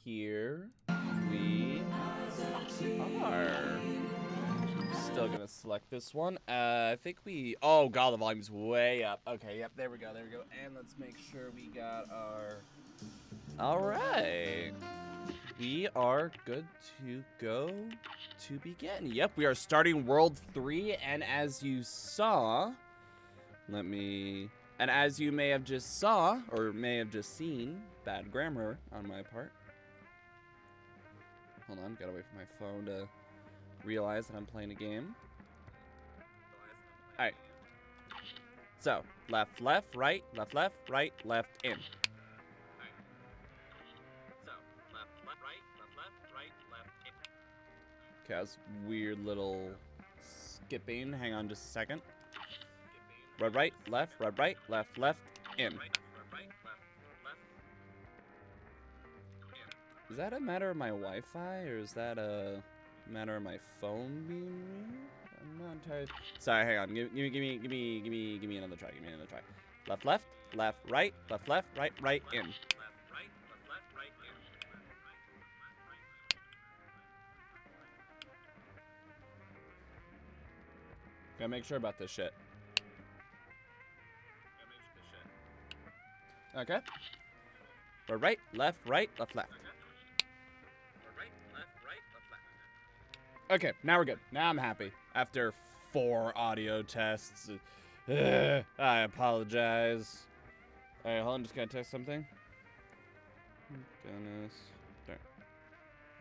here we are. I'm still gonna select this one. I think we. Oh god, the volume's way up. Okay, yep, there we go, there we go. And let's make sure we got our. All right, we are good to go to begin. Yep, we are starting World 3, and as you saw, and as you may have just saw, or may have just seen, bad grammar on my part. Hold on, gotta wait for my phone to realize that I'm playing a game. Alright. So, left, left, right, left, left, right, left, in. Okay, that's weird little skipping. Hang on just a second. Right, right, left, left, in. Is that a matter of my Wi-Fi, or is that a matter of my phone being weird? I'm not entirely. Sorry, hang on. Give me another try. Give me another try. Left, right, right, in. Gotta make sure about this shit. Okay. Right, left, left. Okay, now we're good. Now I'm happy. After 4 audio tests. I apologize. Alright, hold on, just gotta test something. Goodness. There.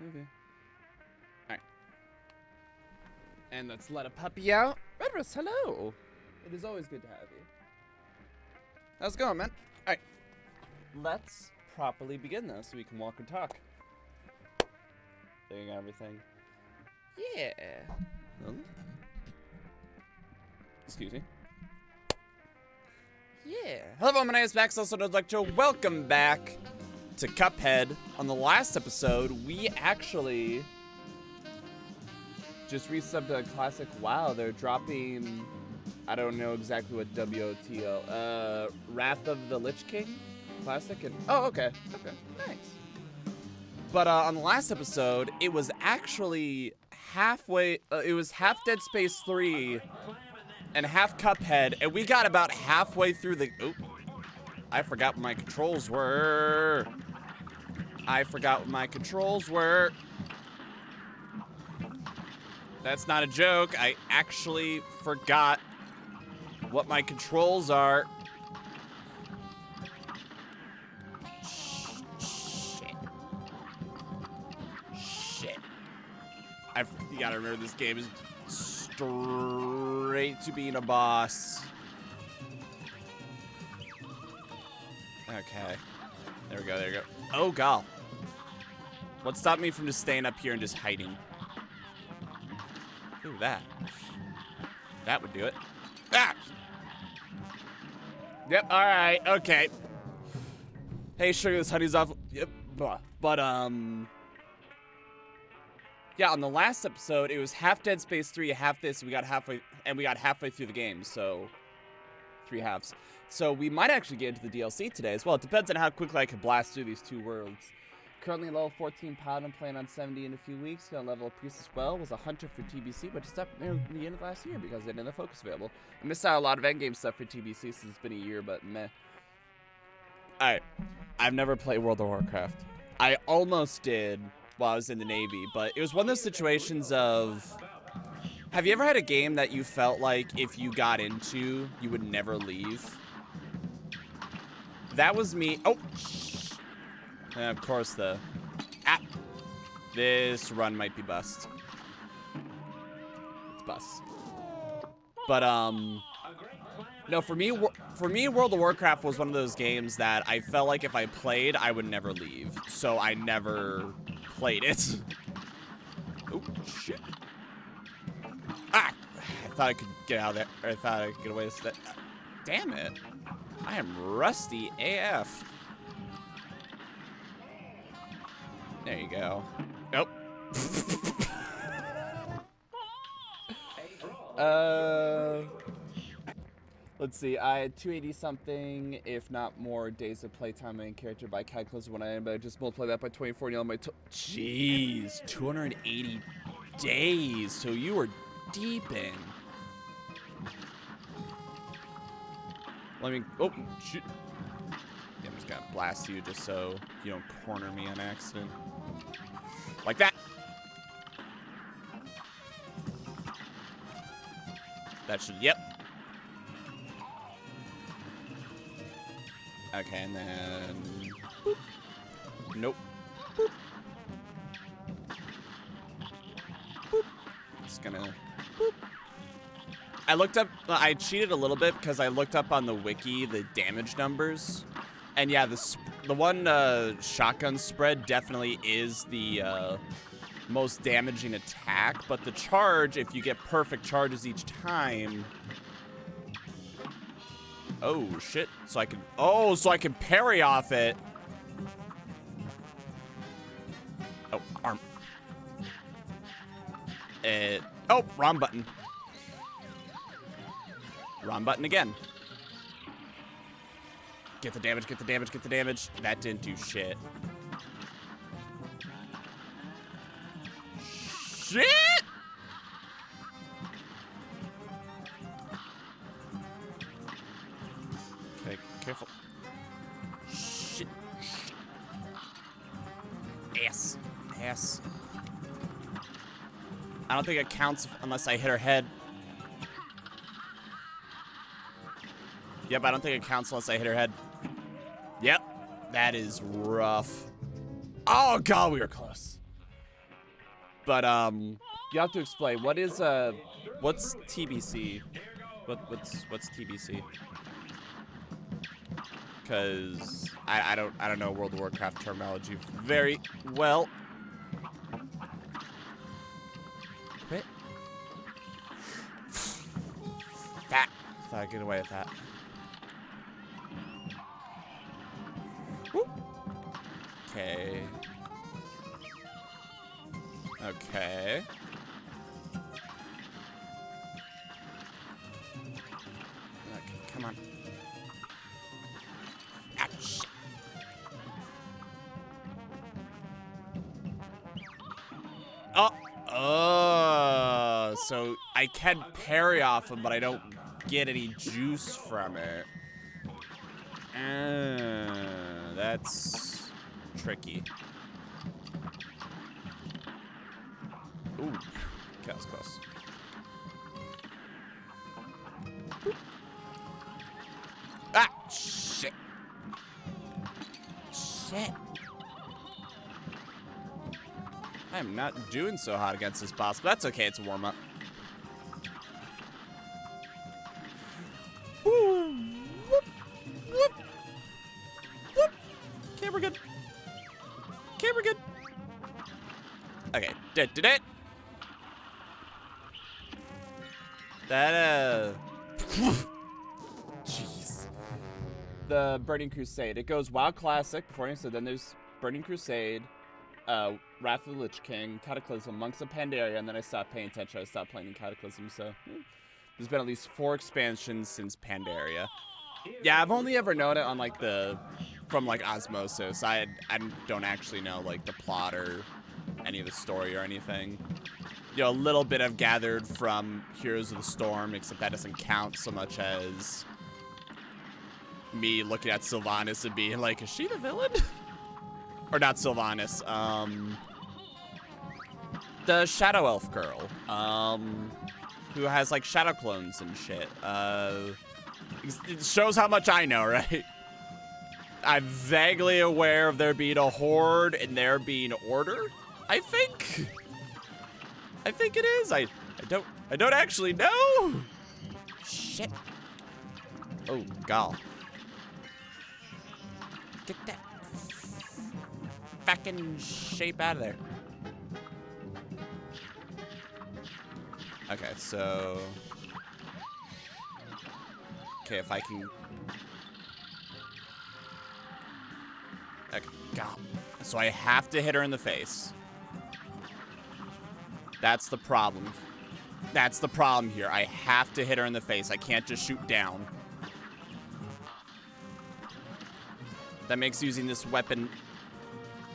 Okay. Alright. And let's let a puppy out. Redress, hello. It is always good to have you. How's it going, man? Alright. Let's properly begin though, so we can walk and talk. Doing everything. Yeah. Excuse me. Yeah. Hello everyone, my name is Max, also LordEctro. Welcome back to Cuphead. On the last episode, we actually just resubbed a classic WoW. They're dropping, I don't know exactly what WOTO, Wrath of the Lich King classic. And oh, okay, nice. But on the last episode, it was actually halfway. It was half Dead Space 3 and half Cuphead, and we got about halfway through the. Oh, I forgot what my controls were. That's not a joke. I actually forgot what my controls are. Shit. You gotta remember, this game is straight to being a boss. Okay. There we go. Oh, God. What stopped me from just staying up here and just hiding? Ooh, that. That would do it. Ah! Yep, alright, okay. Hey, sugar, this honey's off. Yep, but, yeah, on the last episode, it was half Dead Space 3, half this, we got halfway through the game, so 3 halves. So we might actually get into the DLC today as well. It depends on how quickly I can blast through these 2 worlds. Currently level 14 Paladin, playing on 70 in a few weeks. Gonna level a Priest as well. Was a hunter for TBC, but just stopped near the end of last year because they didn't have focus available. I missed out a lot of endgame stuff for TBC since it's been a year, but meh. Alright, I've never played World of Warcraft. I almost did while I was in the Navy, but it was one of those situations of, have you ever had a game that you felt like if you got into, you would never leave? That was me. Oh, and of course this run might be bust. It's bust. But no, for me, World of Warcraft was one of those games that I felt like if I played, I would never leave. So I never played it. Oh shit! Ah! I thought I could get out of there. Or I thought I could get away with that. Damn it! I am rusty AF. There you go. Nope. Let's see. I had 280 something, if not more, days of playtime main character by calculus when I am, but I just multiply that by 24 and yell my jeez, 280 days. So you were deep in. Let me. Oh, shoot. Yeah, I'm just gonna blast you just so you don't corner me on accident. Like that. That should. Yep. Okay, and then. Boop. Nope. Boop. Boop. Just gonna. Boop. I looked up. I cheated a little bit because I looked up on the wiki the damage numbers, and yeah, the one shotgun spread definitely is the most damaging attack. But the charge, if you get perfect charges each time. Oh shit! So I can. Oh, so I can parry off it. Oh, arm. Oh, wrong button. Wrong button again. Get the damage, get the damage, get the damage. That didn't do shit. Shit! Okay, careful. Shit. Ass. Ass. I don't think it counts unless I hit her head. Yep, I don't think it counts unless I hit her head. Yep, that is rough. Oh god, we were close. But you have to explain what is what's TBC? What's TBC? Because I don't know World of Warcraft terminology very well. Quit. That. Thought I'd get away with that. Whoop. Okay. Okay. Okay, come on. Ah, shit. Oh, so I can parry off him, but I don't get any juice from it. That's tricky. Ooh, okay, that was close. Boop. Ah, shit. Shit. I'm not doing so hot against this boss, but that's okay. It's a warm-up. Woo! Whoop! Whoop! Whoop! Okay, we're good. Okay, we're good. Okay, did it. That, jeez. The Burning Crusade. It goes WoW Classic before, so then there's Burning Crusade, Wrath of the Lich King, Cataclysm, Monks of Pandaria, and then I stopped paying attention. I stopped playing in Cataclysm, so there's been at least 4 expansions since Pandaria. Yeah, I've only ever known it on like from like osmosis. I don't actually know like the plot or any of the story or anything. You know, a little bit I've gathered from Heroes of the Storm, except that doesn't count so much as me looking at Sylvanas and being like, is she the villain? Or not Sylvanas, the Shadow Elf girl, who has like shadow clones and shit. It shows how much I know, right? I'm vaguely aware of there being a horde and there being order, I think. I think it is. I don't actually know. Shit. Oh god. Get that fucking shape out of there. Okay, so okay, if I can. Okay, god. So I have to hit her in the face. That's the problem. That's the problem here. I have to hit her in the face. I can't just shoot down. That makes using this weapon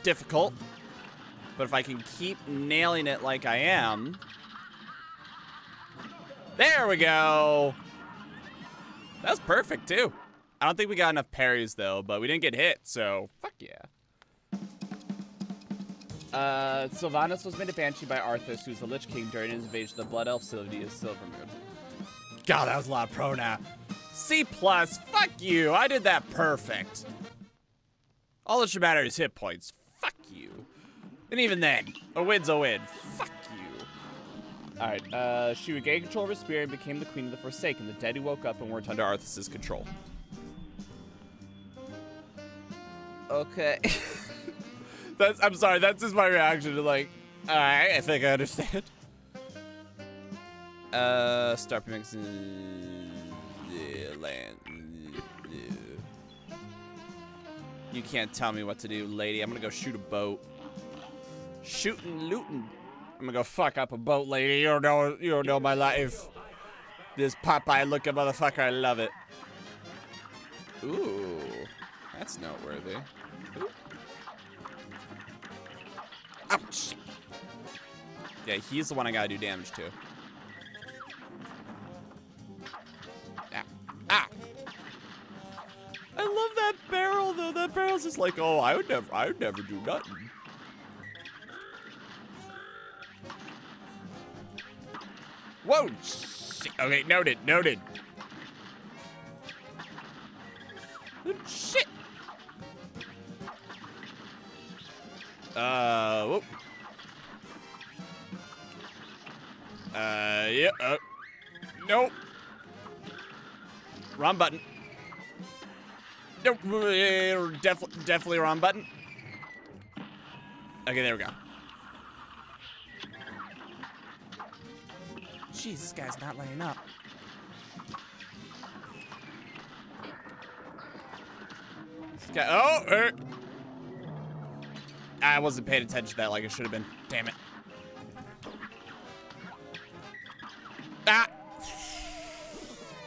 difficult. But if I can keep nailing it like I am... There we go! That was perfect, too. I don't think we got enough parries, though, but we didn't get hit, so fuck yeah. Sylvanas was made a banshee by Arthas, who's the Lich King during his invasion of the Blood Elf city of Silvermoon. God, that was a lot of pronoun. C+, fuck you, I did that perfect. All that should matter is hit points. Fuck you. And even then, a win's a win. Fuck you. Alright, she regained control of her spirit and became the queen of the Forsaken, the dead who woke up and weren't under Arthas' control. Okay. I'm sorry, that's just my reaction to like, alright, I think I understand. Start mixing land. You can't tell me what to do, lady. I'm gonna go shoot a boat. Shooting, looting. I'm gonna go fuck up a boat, lady. You don't know my life. This Popeye looking motherfucker, I love it. Ooh, that's noteworthy. Ooh. Ouch. Yeah, he's the one I gotta do damage to. Ah. Ah. I love that barrel though. That barrel's just like, oh, I would never do nothing. Whoa, shit. Okay, noted. Shit. Whoop. Yeah, nope. Wrong button. Nope, definitely wrong button. Okay, there we go. Jeez, this guy's not laying up. This guy, oh! I wasn't paying attention to that like I should have been. Damn it. Ah!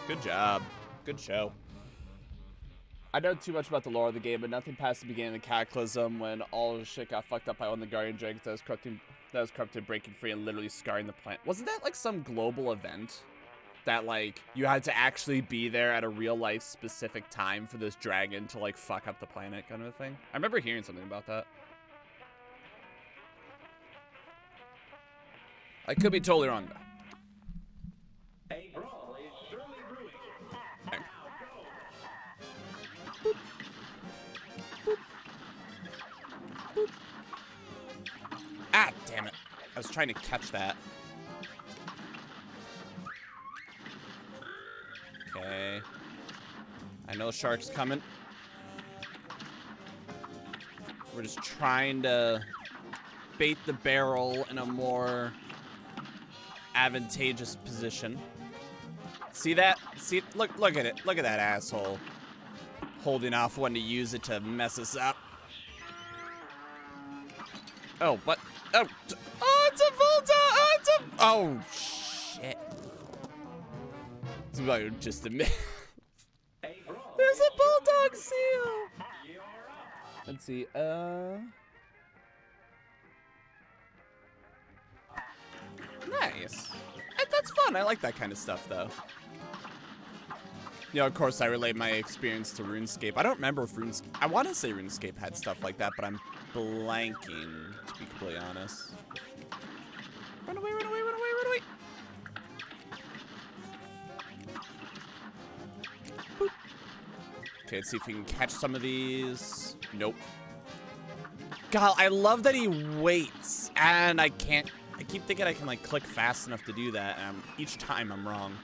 Good job. Good show. I know too much about the lore of the game, but nothing past the beginning of the Cataclysm when all the shit got fucked up by one of the Guardian Dragons that was corrupted, breaking free, and literally scarring the planet. Wasn't that like some global event? That like, you had to actually be there at a real life specific time for this dragon to like fuck up the planet kind of a thing? I remember hearing something about that. I could be totally wrong though. Ah, damn it. I was trying to catch that. Okay. I know the shark's coming. We're just trying to bait the barrel in a more advantageous position. See that? See, look at it. Look at that asshole. Holding off when to use it to mess us up. Oh, what? Oh, it's a bulldog! Oh, shit. It's like just a minute. There's a bulldog seal! Let's see, nice. That's fun. I like that kind of stuff, though. You know, of course, I relate my experience to RuneScape. I don't remember if RuneScape... I want to say RuneScape had stuff like that, but I'm blanking, to be completely honest. Run away, run away, run away, run away! Boop. Okay, let's see if we can catch some of these. Nope. God, I love that he waits, and I can't... I keep thinking I can, like, click fast enough to do that, and each time I'm wrong.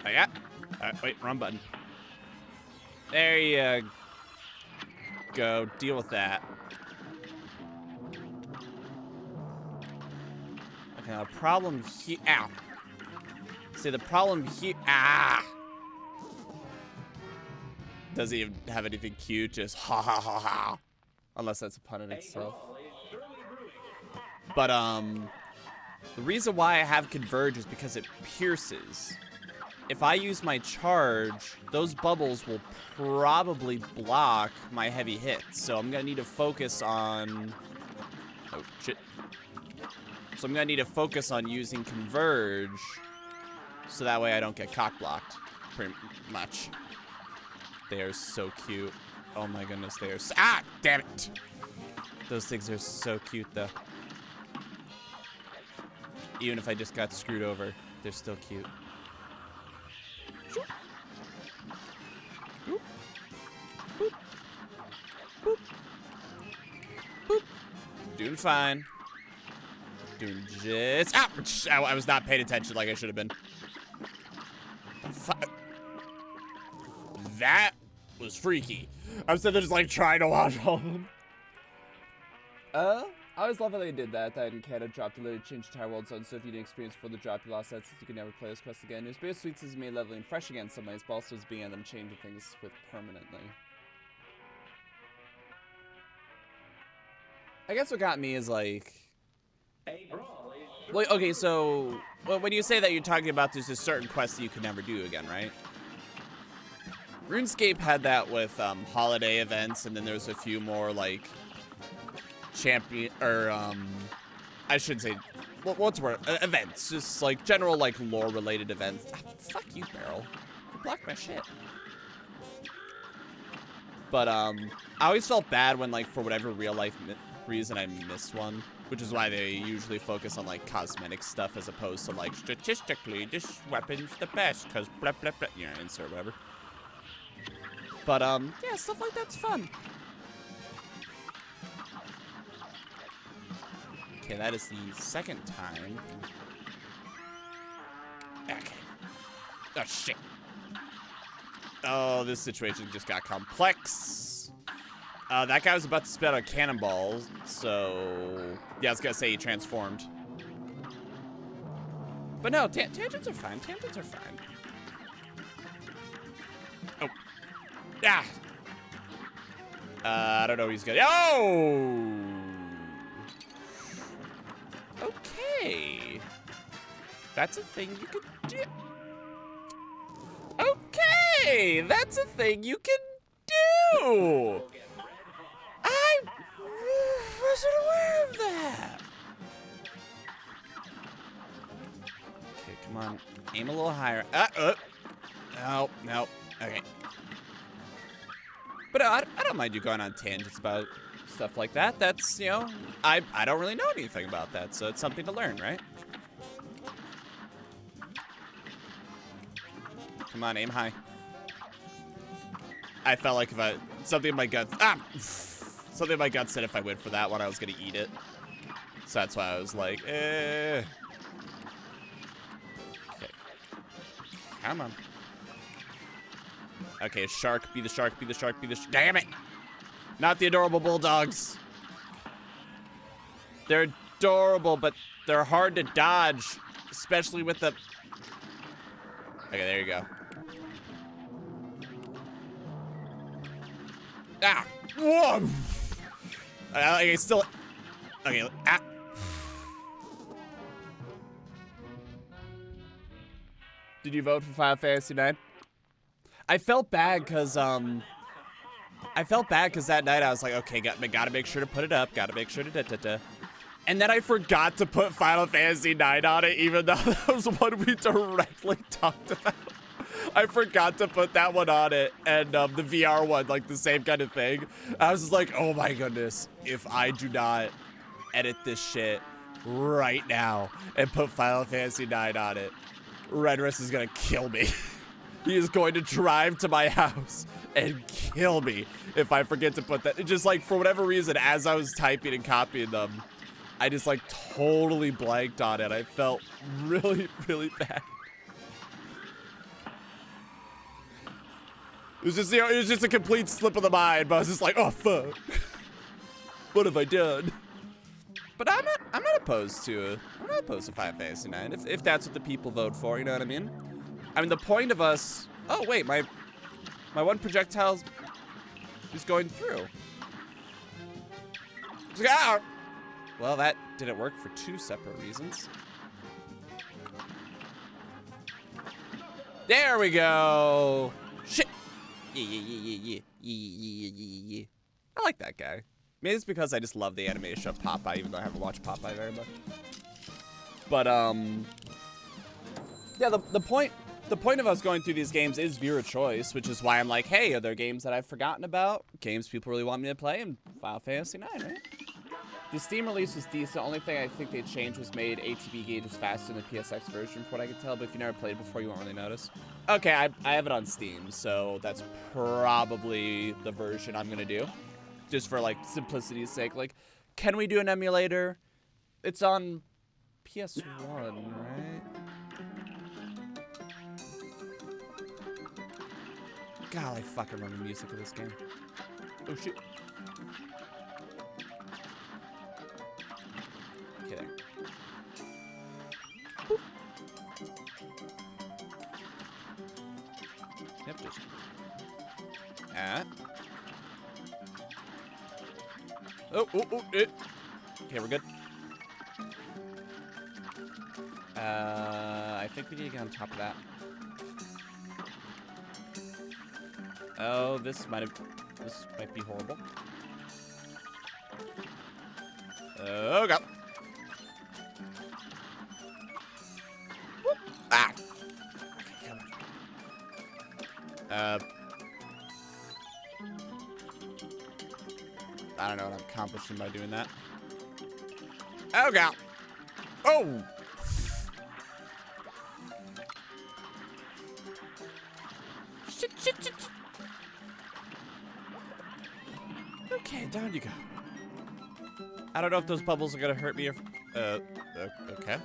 Oh, yeah. Wait, wrong button. There you go. Deal with that. Okay, now the problem here... Ow. See, the problem here... Ah! Doesn't even have anything cute, just ha ha ha ha. Unless that's a pun in itself. But, the reason why I have Converge is because it pierces. if I use my charge, those bubbles will probably block my heavy hits. So I'm gonna need to focus on... Oh, shit. So I'm gonna need to focus on using Converge, so that way I don't get cock-blocked, pretty much. They are so cute. Oh my goodness, they are so... Ah, damn it! Those things are so cute, though. Even if I just got screwed over, they're still cute. Boop. Boop. Boop. Boop. Doing fine. Doing just... Ah! I was not paying attention like I should have been. That was freaky. I'm sitting there just like trying to watch all of them. I always love how they did that. That in Canada dropped a little change entire world zone, so if you didn't experience before the drop, you lost that since you could never play this quest again. It was bittersweet as made leveling fresh again in some ways, but also as being them changing things with permanently. I guess what got me is like... Well, okay, so when you say that, you're talking about there's a certain quest that you could never do again, right? RuneScape had that with holiday events, and then there's a few more like champion or I shouldn't say what's the word, events, just like general like lore related events. Ah, fuck you, Barrel. You blocked my shit. But I always felt bad when like for whatever real life reason I missed one, which is why they usually focus on like cosmetic stuff as opposed to like statistically this weapon's the best because blah blah blah, you know, insert whatever. But yeah, stuff like that's fun. Okay, that is the second time. Okay. Oh shit. Oh, this situation just got complex. That guy was about to spit out cannonballs, so yeah, I was gonna say he transformed. But no, tangents are fine. Tangents are fine. Oh. Yeah. I don't know what he's gonna. Oh. Okay. That's a thing you can do. Okay, that's a thing you can do. I wasn't aware of that. Okay, come on. Aim a little higher. No, no. Okay. But I don't mind you going on tangents about stuff like that. That's, you know, I don't really know anything about that, so it's something to learn, right? Come on, aim high. I felt like if something in my gut, something in my gut said if I went for that one, I was gonna eat it. So that's why I was like, Okay. Come on. Okay, shark, be the shark, be the shark, be the shark. Damn it! Not the adorable bulldogs. They're adorable, but they're hard to dodge, especially with the... Okay, there you go. Ah! Whoa! Okay, still... Okay, ah! Did you vote for Final Fantasy IX? I felt bad because, that night I was like, okay, gotta make sure to put it up, gotta make sure to da-da-da. And then I forgot to put Final Fantasy IX on it, even though that was one we directly talked about. I forgot to put that one on it, and the VR one, like the same kind of thing. I was just like, oh my goodness, if I do not edit this shit right now and put Final Fantasy IX on it, Redress is gonna kill me. He is going to drive to my house and kill me if I forget to put that. It just like, for whatever reason, as I was typing and copying them, I just like totally blanked on it. I felt really, really bad. It was just, you know, it was just a complete slip of the mind, but I was just like, oh fuck. What have I done? But I'm not opposed to Final Fantasy IX if that's what the people vote for, you know what I mean? I mean, the point of us... Oh, wait, my one projectile is going through. It's like, ah! Well, that didn't work for two separate reasons. There we go. Shit. Yeah. I like that guy. Maybe it's because I just love the animation of Popeye, even though I haven't watched Popeye very much. But, yeah, the point of us going through these games is viewer choice, which is why I'm like, hey, are there games that I've forgotten about? Games people really want me to play, and Final Fantasy IX, right? The Steam release was decent. The only thing I think they changed was made ATB gauges faster in the PSX version, from what I could tell, but if you never played before, you won't really notice. Okay, I have it on Steam, so that's probably the version I'm gonna do. Just for, like, simplicity's sake. Like, can we do an emulator? It's on PS1, right? God, I fucking love the music of this game. Oh, shit. Okay, there. Boop. Yep, just... Oh, it. Okay, we're good. I think we need to get on top of that. Oh, this might be horrible. Oh, God. Whoop. Ah. Okay, come on. I don't know what I'm accomplishing by doing that. Oh, God. Oh. Shit. Okay, down you go. I don't know if those bubbles are gonna hurt me or... okay.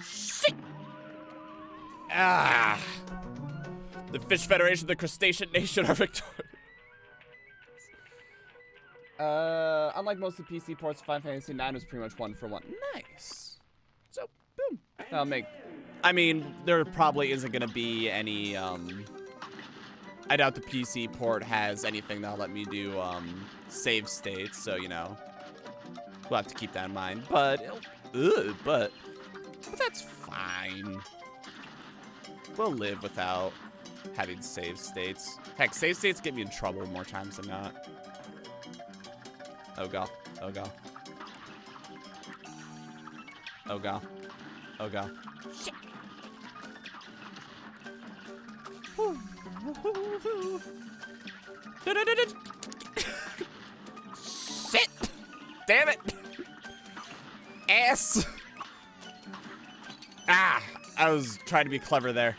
Shit! Ah! The Fish Federation, the Crustacean Nation are victorious. Unlike most of the PC ports, Final Fantasy IX was pretty much 1-for-1. Nice. So, boom. That'll make... I mean, there probably isn't gonna be any, I doubt the PC port has anything that'll let me do, save states, so, you know, we'll have to keep that in mind. But, but that's fine. We'll live without having save states. Heck, save states get me in trouble more times than not. Oh, God. Oh, God. Oh, God. Oh, God. Shit. Shit! Damn it! Ass! Ah! I was trying to be clever there.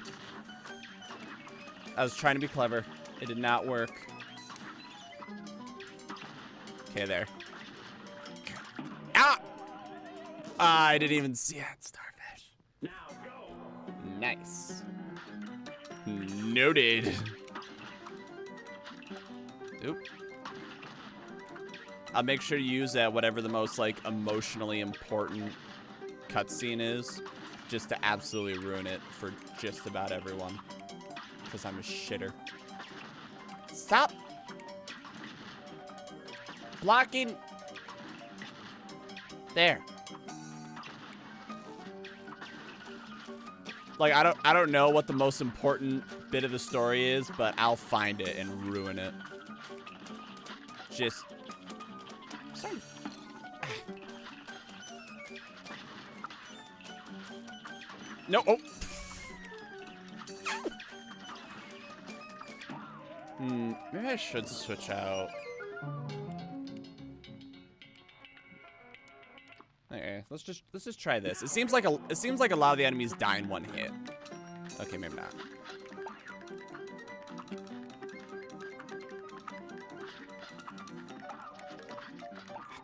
I was trying to be clever. It did not work. Okay, there. Ah! I didn't even see it. Starfish. Now go. Nice. Noted. Oop. I'll make sure to use whatever the most, like, emotionally important cutscene is, just to absolutely ruin it for just about everyone. Because I'm a shitter. Stop! Blocking! There. Like, I don't know what the most important bit of the story is, but I'll find it and ruin it. Just... Sorry. No, oh. Maybe I should switch out. Okay, let's just try this. It seems like a lot of the enemies die in one hit. Okay, maybe not.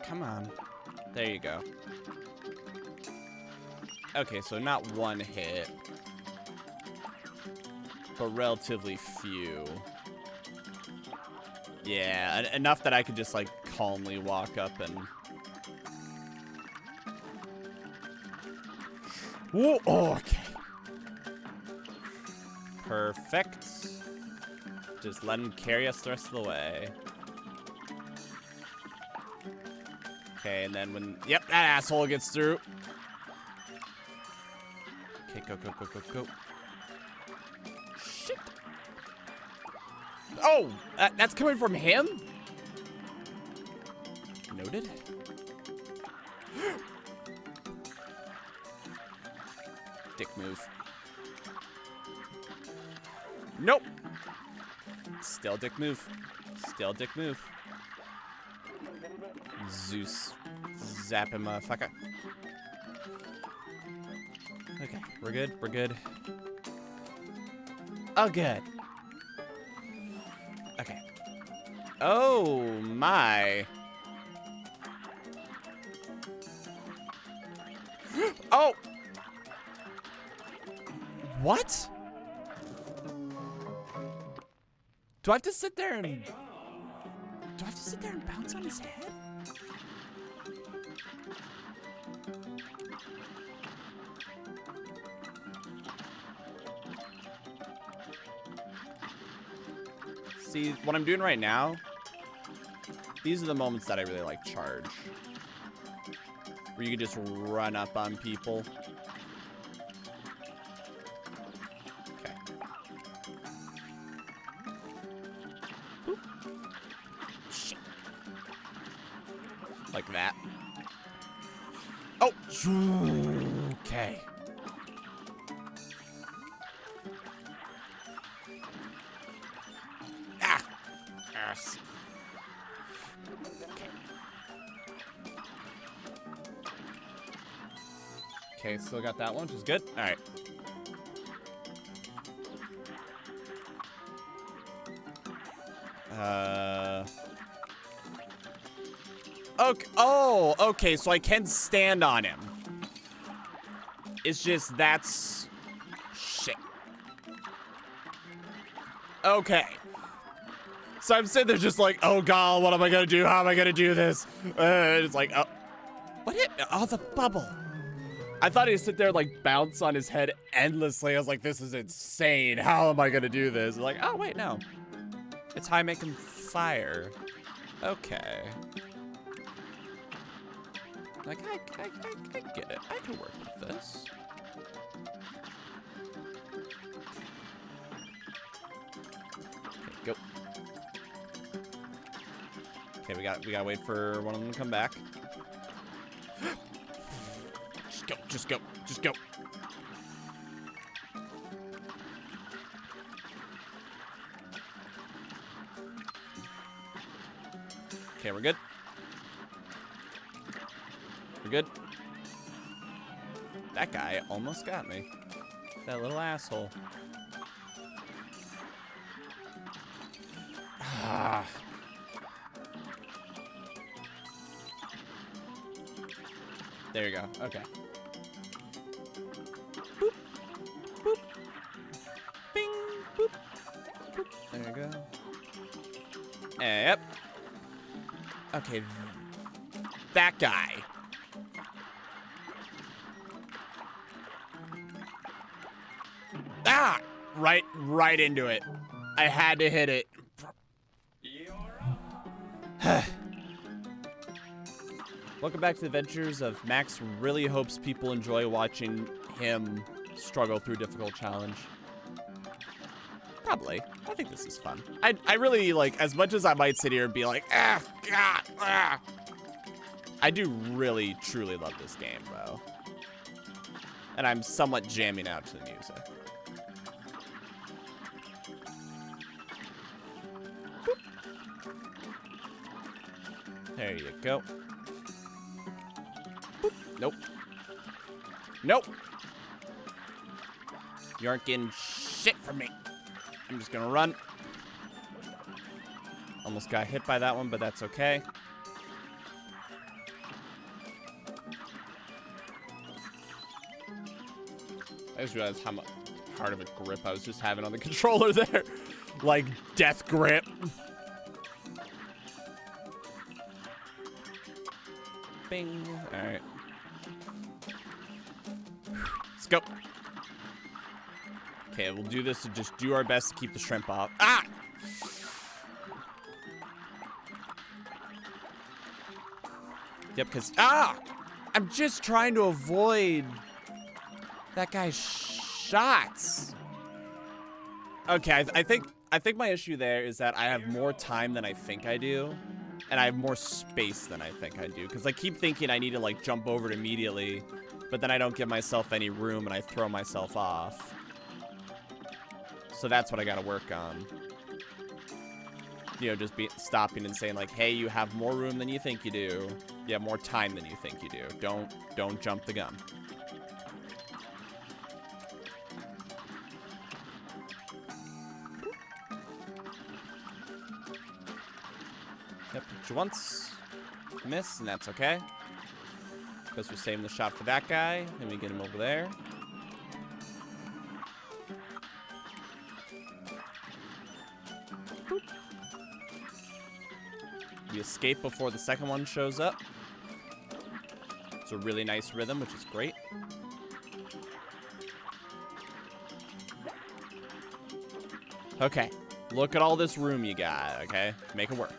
Come on. There you go. Okay, so not one hit, but relatively few. Yeah, enough that I could just, like, calmly walk up and... Whoa, oh, okay. Perfect. Just let him carry us the rest of the way. Okay, and then when... Yep, that asshole gets through. Okay, go. Oh, that's coming from him? Noted. Dick move. Nope. Still dick move. Still dick move. Zeus. Zap him, motherfucker. Okay, we're good. We're good. Oh, good. Okay. Oh, my. Oh! What? Do I have to sit there and... Do I have to sit there and bounce on his head? See, what I'm doing right now, these are the moments that I really like charge. Where you can just run up on people. Okay. Boop. Shit. Like that. Oh! Okay. Yes. Okay, still got that one, which is good. All right. Okay. Oh, okay. So I can stand on him. It's just that's shit. Okay. So I'm sitting there just like, oh god, what am I gonna do? How am I gonna do this? It's like, oh, what hit? Oh, the bubble. I thought he'd sit there and like bounce on his head endlessly. I was like, this is insane. How am I gonna do this? Like, oh wait, no. It's how I make him fire. Okay. Like, I get it. I can work with this. Okay, go. Okay, we gotta wait for one of them to come back. Just go, just go, just go. Okay, we're good. We're good. That guy almost got me. That little asshole. Ah. There you go. Okay. Boop. Boop. Bing. Boop. Boop. There you go. Yep. Okay. That guy. Ah! Right into it. I had to hit it. Welcome back to the adventures of Max. Really hopes people enjoy watching him struggle through a difficult challenge. Probably. I think this is fun. I really, like, as much as I might sit here and be like, ah, God, ah. I do really, truly love this game, though. And I'm somewhat jamming out to the music. Boop. There you go. Boop. Nope. Nope. You aren't getting shit from me. I'm just gonna run. Almost got hit by that one, but that's okay. I just realized how hard of a grip I was just having on the controller there. Like, death grip. Bing. All right. Let's go. Okay, we'll do this and just do our best to keep the shrimp off. Ah! Yep, because... Ah! I'm just trying to avoid that guy's shots. Okay, I think I think my issue there is that I have more time than I think I do, and I have more space than I think I do, because I keep thinking I need to like jump over it immediately, but then I don't give myself any room and I throw myself off. So that's what I gotta work on. You know, just stopping and saying like, hey, you have more room than you think you do. You have more time than you think you do. Don't jump the gun. Yep, hit you once. Miss, and that's okay. Because we're saving the shot for that guy. And we get him over there. Boop. We escape before the second one shows up. It's a really nice rhythm, which is great. Okay. Look at all this room you got, okay? Make it work.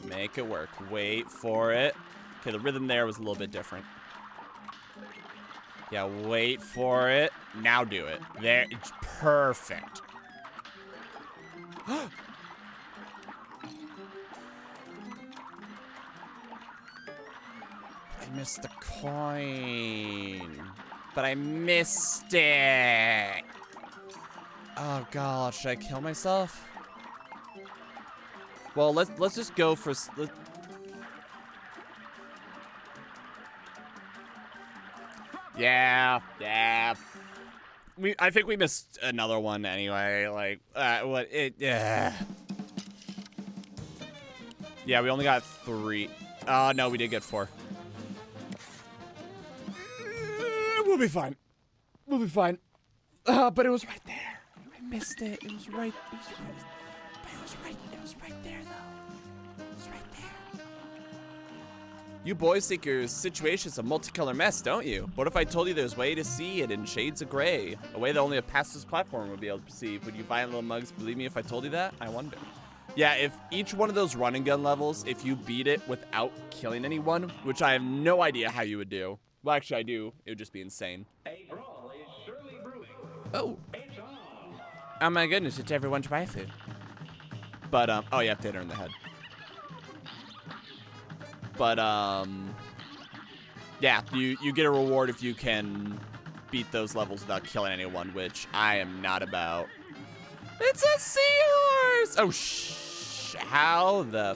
Make it work. Wait for it. Okay, the rhythm there was a little bit different. Yeah, wait for it. Now do it. There, it's perfect. I missed the coin. But I missed it. Oh god, should I kill myself? Well, let's just go for yeah. I think we missed another one anyway. Like what it yeah. Yeah, we only got 3. Oh no, we did get 4. We'll be fine. We'll be fine. But it was right there. I missed it. It was right. It was right there, though. It was right there. You boys think your situation's a multicolor mess, don't you? What if I told you there's a way to see it in shades of gray? A way that only a past platform would be able to perceive. Would you violent little mugs believe me if I told you that? I wonder. Yeah, if each one of those run and gun levels, if you beat it without killing anyone, which I have no idea how you would do. Well, actually, I do. It would just be insane. Oh. Oh my goodness, it's everyone's waifu. But, oh, you have to hit her in the head. But, yeah, you get a reward if you can beat those levels without killing anyone, which I am not about. It's a seahorse! Oh, how the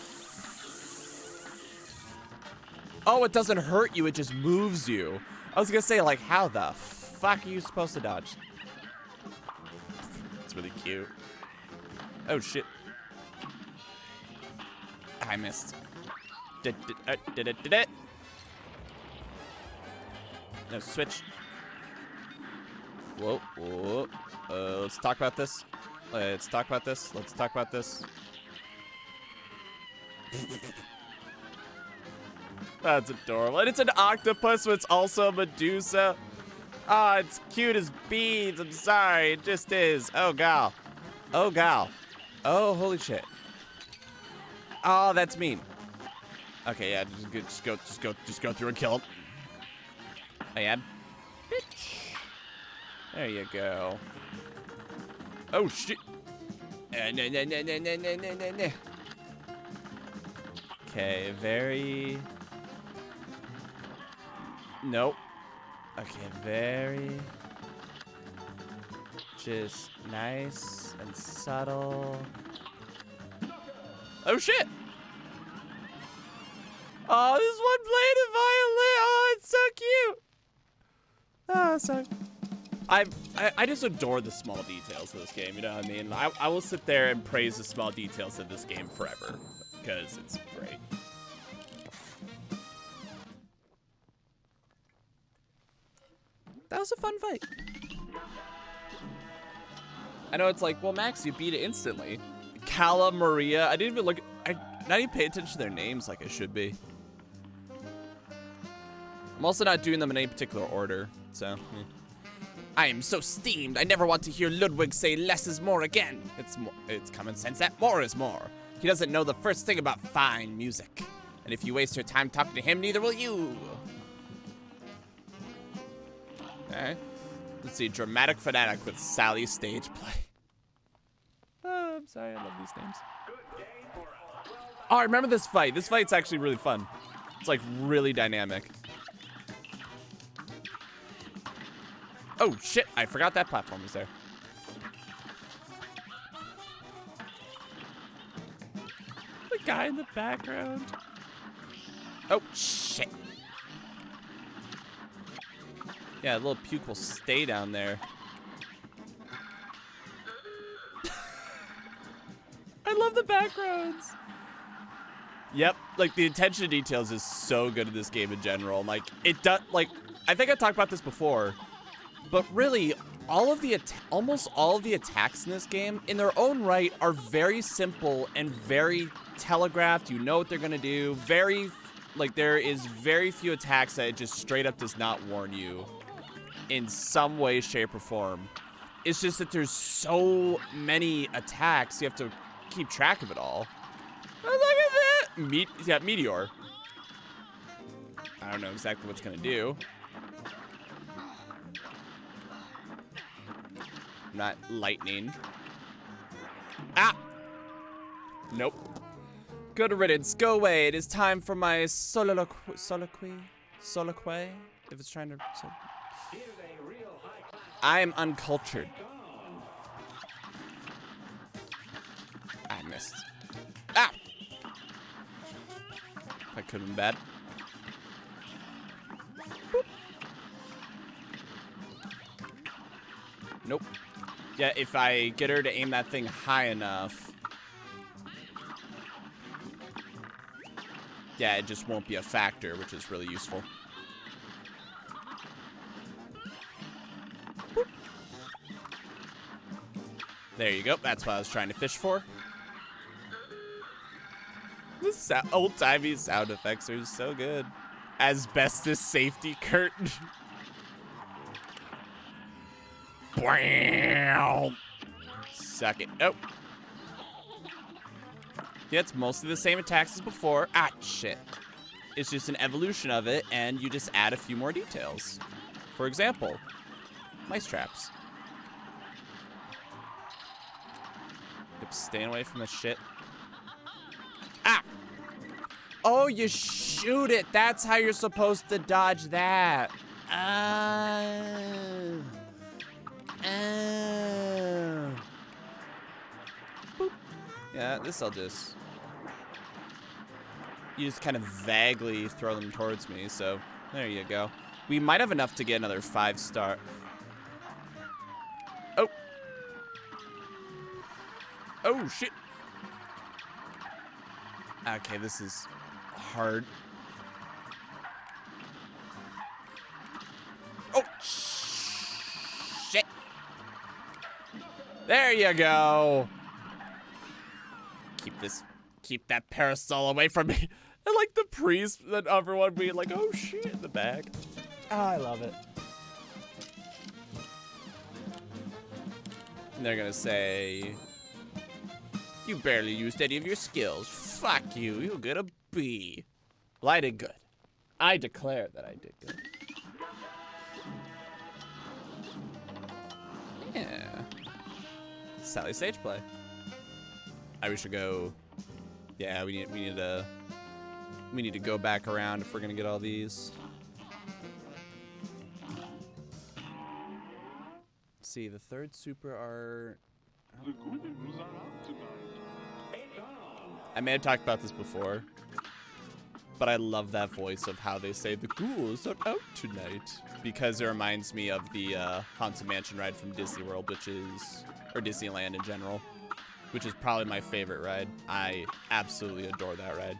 oh, it doesn't hurt you, it just moves you. I was gonna say, like, how the fuck are you supposed to dodge? It's really cute. Oh, shit. I missed. Did it. No, switch. Whoa. Let's talk about this. Let's talk about this. That's adorable. And it's an octopus, but it's also a Medusa. Oh, it's cute as beads. I'm sorry. It just is. Oh, gal. Oh, holy shit. Oh, that's mean. Okay, yeah, just go through and kill him. I am. Bitch. There you go. Oh, shit. No. Okay, very... Nope. Okay, very... Just nice and subtle. Oh, shit! Oh, this one played a violin. Oh, it's so cute. Oh, sorry. I just adore the small details of this game, you know what I mean? I will sit there and praise the small details of this game forever, because it's great. That was a fun fight. I know it's like, well, Max, you beat it instantly. Calla, Maria, I didn't even look, I not even pay attention to their names like I should be. I'm also not doing them in any particular order, so. I am so steamed, I never want to hear Ludwig say less is more again. It's common sense that more is more. He doesn't know the first thing about fine music. And if you waste your time talking to him, neither will you. Okay. Let's see, Dramatic Fanatic with Sally's stage play. I'm sorry, I love these names. Oh, I remember this fight. This fight's actually really fun. It's like really dynamic. Oh shit, I forgot that platform was there. The guy in the background. Oh shit. Yeah, a little puke will stay down there. I love the backgrounds. Yep, like the attention to details is so good in this game in general. Like it does, like I think I talked about this before, but really almost all of the attacks in this game in their own right are very simple and very telegraphed. You know what they're gonna do. There is very few attacks that it just straight up does not warn you in some way, shape, or form. It's just that there's so many attacks, you have to keep track of it all. Oh, look at that! Meteor. I don't know exactly what's gonna do. Not lightning. Ah! Nope. Good riddance. Go away. It is time for my soliloquy. If it's trying to... I am uncultured. I missed. Ah! That could have been bad. Boop. Nope. Yeah, if I get her to aim that thing high enough... Yeah, it just won't be a factor, which is really useful. Boop. There you go. That's what I was trying to fish for. The old-timey sound effects are so good. Asbestos safety curtain. Suck it. Oh. Yeah, it's mostly the same attacks as before. Ah, shit. It's just an evolution of it, and you just add a few more details. For example, mice traps. Yep, staying away from the shit. Ah! Oh, you shoot it. That's how you're supposed to dodge that. Boop. Yeah, this'll just... You just kind of vaguely throw them towards me, so there you go. We might have enough to get another 5-star. Oh. Oh, shit. Okay, this is hard. Oh, shit. There you go. Keep that parasol away from me. I like the priest and everyone being like, oh shit, in the back. Oh, I love it. And they're gonna say, you barely used any of your skills. Fuck you, you'll get a B. Well, I did good. I declare that I did good. Yeah. Sally Sage play. We should go. Yeah, we need to go back around if we're gonna get all these. Let's see, the third super are. I may have talked about this before, but I love that voice of how they say the ghouls are out tonight, because it reminds me of the Haunted Mansion ride from Disney World, or Disneyland in general, which is probably my favorite ride. I absolutely adore that ride.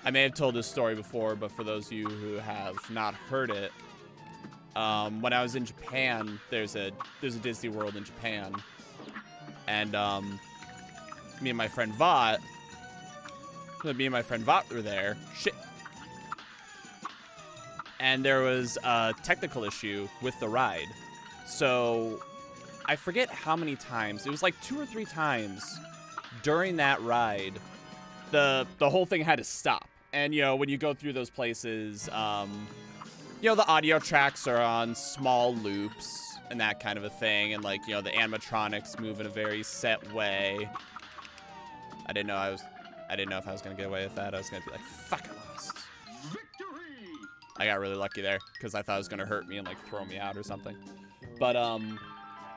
I may have told this story before, but for those of you who have not heard it, when I was in Japan, there's a Disney World in Japan, and me and my friend Vought were there. Shit. And there was a technical issue with the ride. So I forget how many times. It was like 2 or 3 times during that ride. The whole thing had to stop. And, you know, when you go through those places, you know, the audio tracks are on small loops. and that kind of a thing, and like, you know, the animatronics move in a very set way. I didn't know if I was gonna get away with that. I was gonna be like, fuck, I lost. I got really lucky there because I thought it was gonna hurt me and like throw me out or something. But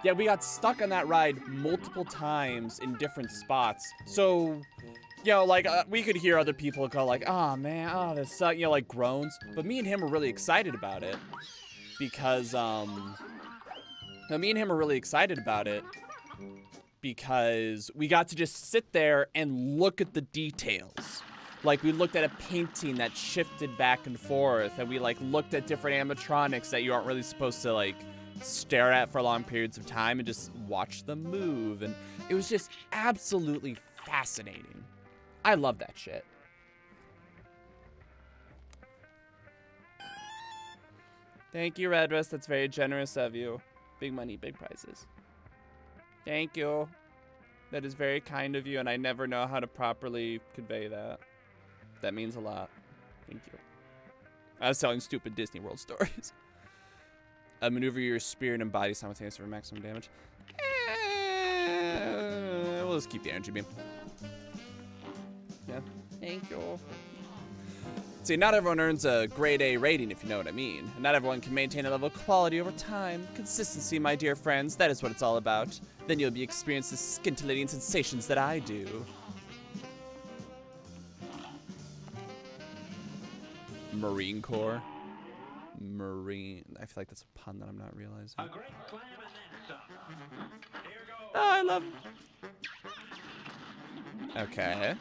yeah, we got stuck on that ride multiple times in different spots. So, you know, like we could hear other people go like, oh man, oh this sucks, you know, like groans. But me and him were really excited about it because because we got to just sit there and look at the details. Like, we looked at a painting that shifted back and forth, and we, like, looked at different animatronics that you aren't really supposed to, like, stare at for long periods of time and just watch them move. And it was just absolutely fascinating. I love that shit. Thank you, Redress. That's very generous of you. Big money, big prizes. Thank you. That is very kind of you, and I never know how to properly convey that. That means a lot. Thank you. I was telling stupid Disney World stories. Maneuver your spirit and body simultaneously for maximum damage. We'll just keep the energy beam. Yeah. Thank you. See, not everyone earns a grade A rating, if you know what I mean. And not everyone can maintain a level of quality over time. Consistency, my dear friends, that is what it's all about. Then you'll be experiencing the scintillating sensations that I do. Marine Corps. Marine. I feel like that's a pun that I'm not realizing. A great clam and then some. Here goes. Oh, I love. Okay.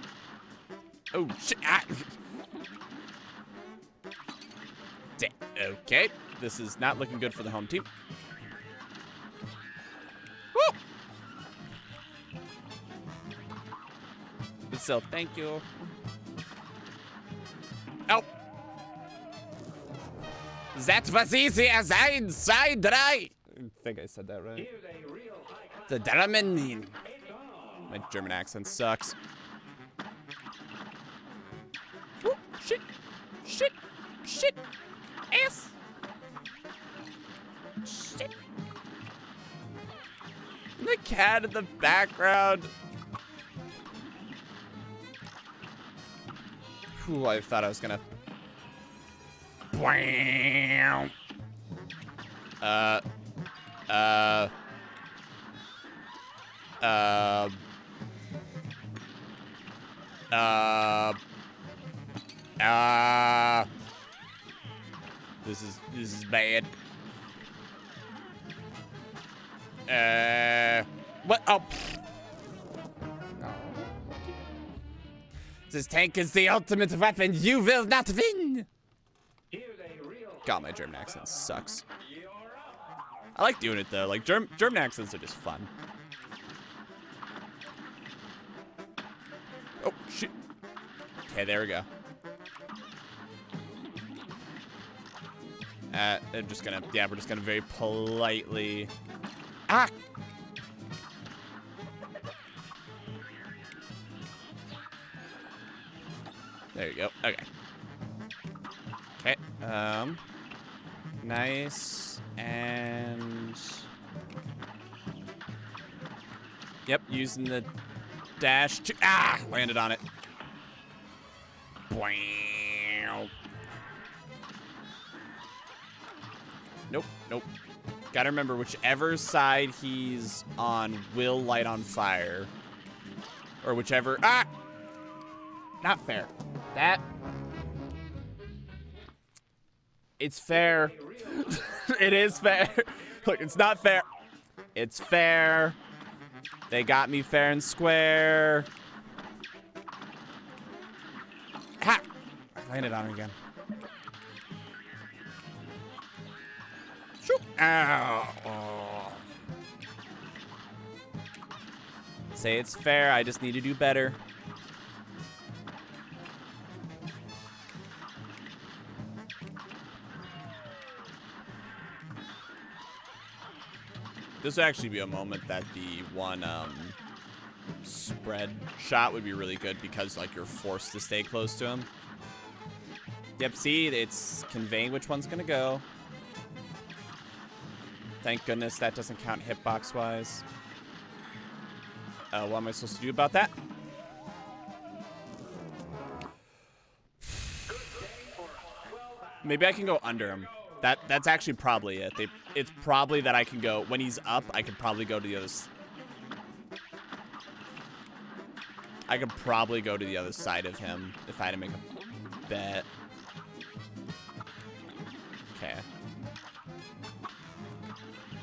Oh shit! Ah. Okay, this is not looking good for the home team. Woo! But still, thank you. Oh. That was easy as inside dry. I think I said that right. The German. My German accent sucks. Woo, shit. Shit. Shit. Ass. Shit. The cat in the background. Whew, I thought I was gonna. This is bad. What? Oh. This tank is the ultimate weapon. You will not win. God, my German accent sucks. I like doing it though. Like German accents are just fun. Oh shit. Okay, there we go. I'm just gonna, yeah, we're just gonna very politely. Ah. There you go. Okay. Okay. Nice and. Yep, using the dash to landed on it. Nope, nope. Gotta remember, whichever side he's on will light on fire. Or whichever. Not fair. That. It's fair. It is fair. Look, it's not fair. It's fair. They got me fair and square. Ha! I landed on it again. Shoot. Ow. Oh. Say it's fair. I just need to do better. This would actually be a moment that the one spread shot would be really good because like you're forced to stay close to him. Yep, see, it's conveying which one's gonna go. Thank goodness that doesn't count hitbox-wise. What am I supposed to do about that? Maybe I can go under him. That's actually probably it. It's probably that I can go, when he's up, I could probably go to the other I could probably go to the other side of him if I had to make a bet. Okay.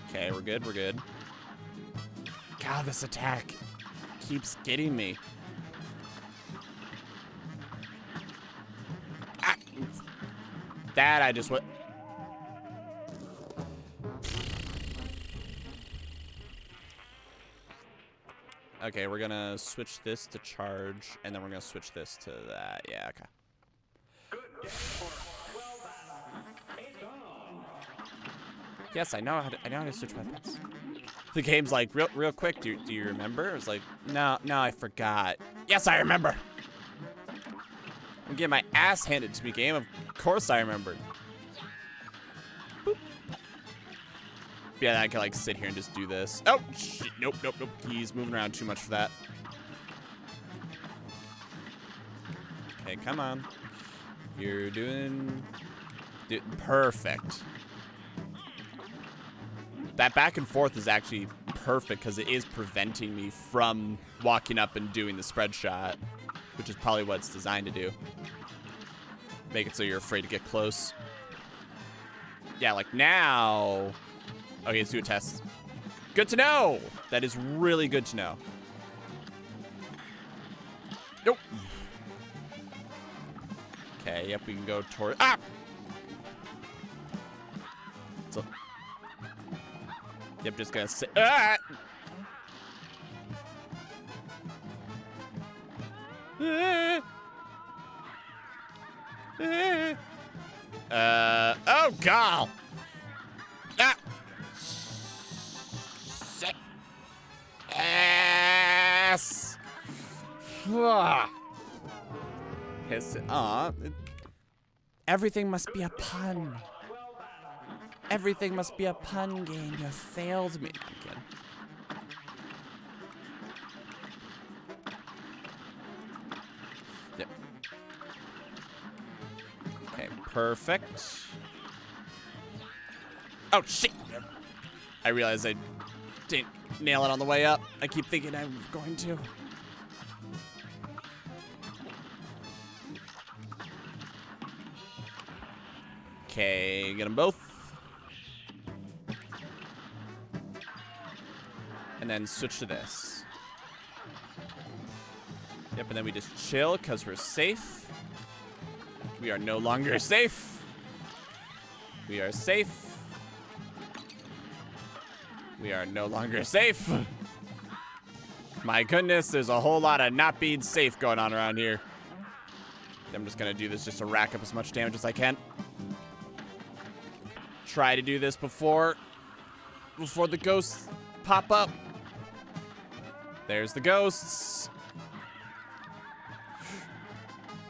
Okay, we're good, we're good. God, this attack keeps getting me. Ah! That I just went. Okay, we're gonna switch this to charge, and then we're gonna switch this to that. Yeah, okay. Yes, I know how to switch weapons. The game's like, real quick, do you remember? It's like, no, I forgot. Yes, I remember. I'm getting my ass handed to me, game. Of course I remembered. Boop. Yeah, I can like sit here and just do this. Oh, shit. Nope. He's moving around too much for that. Okay, come on. You're doing perfect. That back and forth is actually perfect because it is preventing me from walking up and doing the spread shot, which is probably what it's designed to do. Make it so you're afraid to get close. Yeah, like now. Okay, let's do a test. Good to know. That is really good to know. Nope. Okay, yep, we can go toward. Ah! So, yep, just gonna sit. Ah! Oh, God. Ah! Shit. Ass. Everything must be a pun. Everything must be a pun, game. You have failed me. I'm kidding. Yep. Okay, perfect. Oh, shit. I realized I didn't nail it on the way up. I keep thinking I'm going to. Okay, get them both. And then switch to this. Yep, and then we just chill because we're safe. We are no longer safe. We are safe. We are no longer safe. My goodness, there's a whole lot of not being safe going on around here. I'm just gonna do this just to rack up as much damage as I can. Try to do this before the ghosts pop up. There's the ghosts.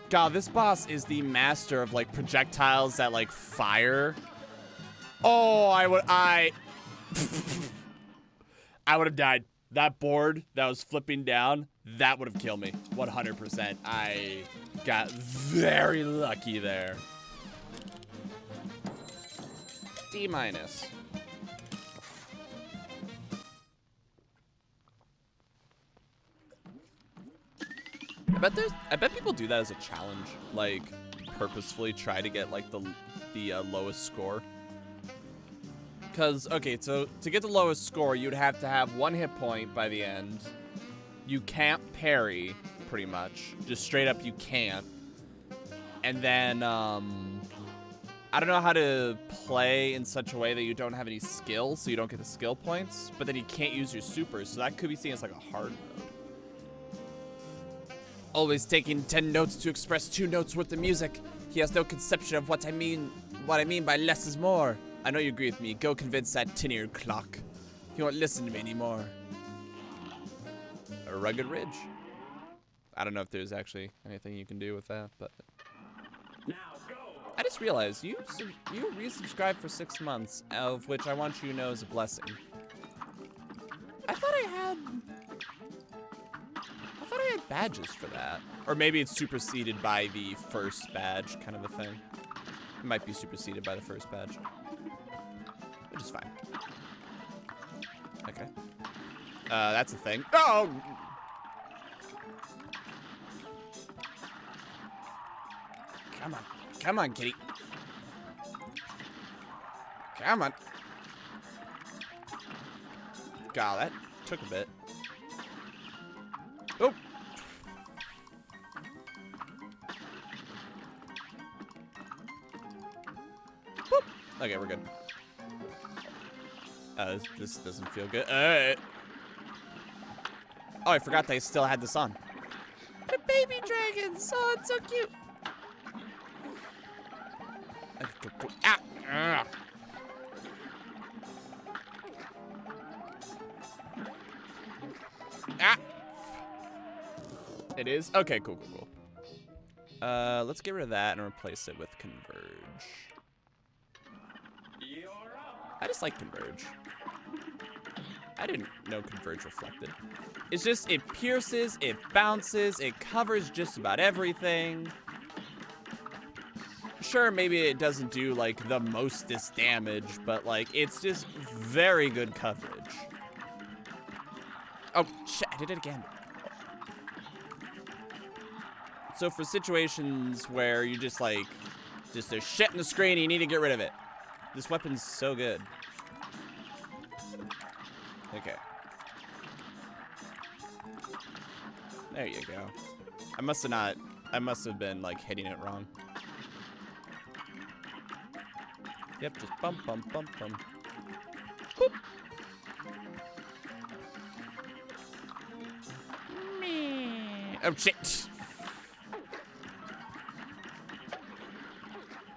God, this boss is the master of like projectiles that like fire. Oh, I would have died. That board that was flipping down, that would have killed me. 100%. I got very lucky there. D-. I bet people do that as a challenge, like purposefully try to get like the lowest score. Because, okay, so to get the lowest score, you'd have to have 1 hit point by the end. You can't parry, pretty much. Just straight up, you can't. And then, I don't know how to play in such a way that you don't have any skills, so you don't get the skill points. But then you can't use your supers, so that could be seen as like a hard mode. Always taking 10 notes to express 2 notes worth of music. He has no conception of what I mean by less is more. I know you agree with me. Go convince that tin-eared clock. He won't listen to me anymore. A rugged ridge. I don't know if there's actually anything you can do with that, but... I just realized you resubscribed for 6 months, of which I want you to know is a blessing. I thought I had badges for that. Or maybe it's superseded by the first badge, kind of a thing. It might be superseded by the first badge. Which is fine. Okay. That's a thing. Oh! Come on. Come on, kitty. Come on. God, that took a bit. Oh! Boop. Okay, we're good. This doesn't feel good. Oh, I forgot they still had this on. The baby dragons! Oh, it's so cute. Ah! Ah! It is? Okay, cool. Let's get rid of that and replace it with Converge. I just like Converge. I didn't know Converge reflected. It's just, it pierces, it bounces, it covers just about everything. Sure, maybe it doesn't do, like, the mostest damage, but, like, it's just very good coverage. Oh, shit, I did it again. So for situations where you just, like, there's shit in the screen and you need to get rid of it. This weapon's so good. Okay. There you go. I must have been, like, hitting it wrong. Yep, just bump. Boop. Oh, shit.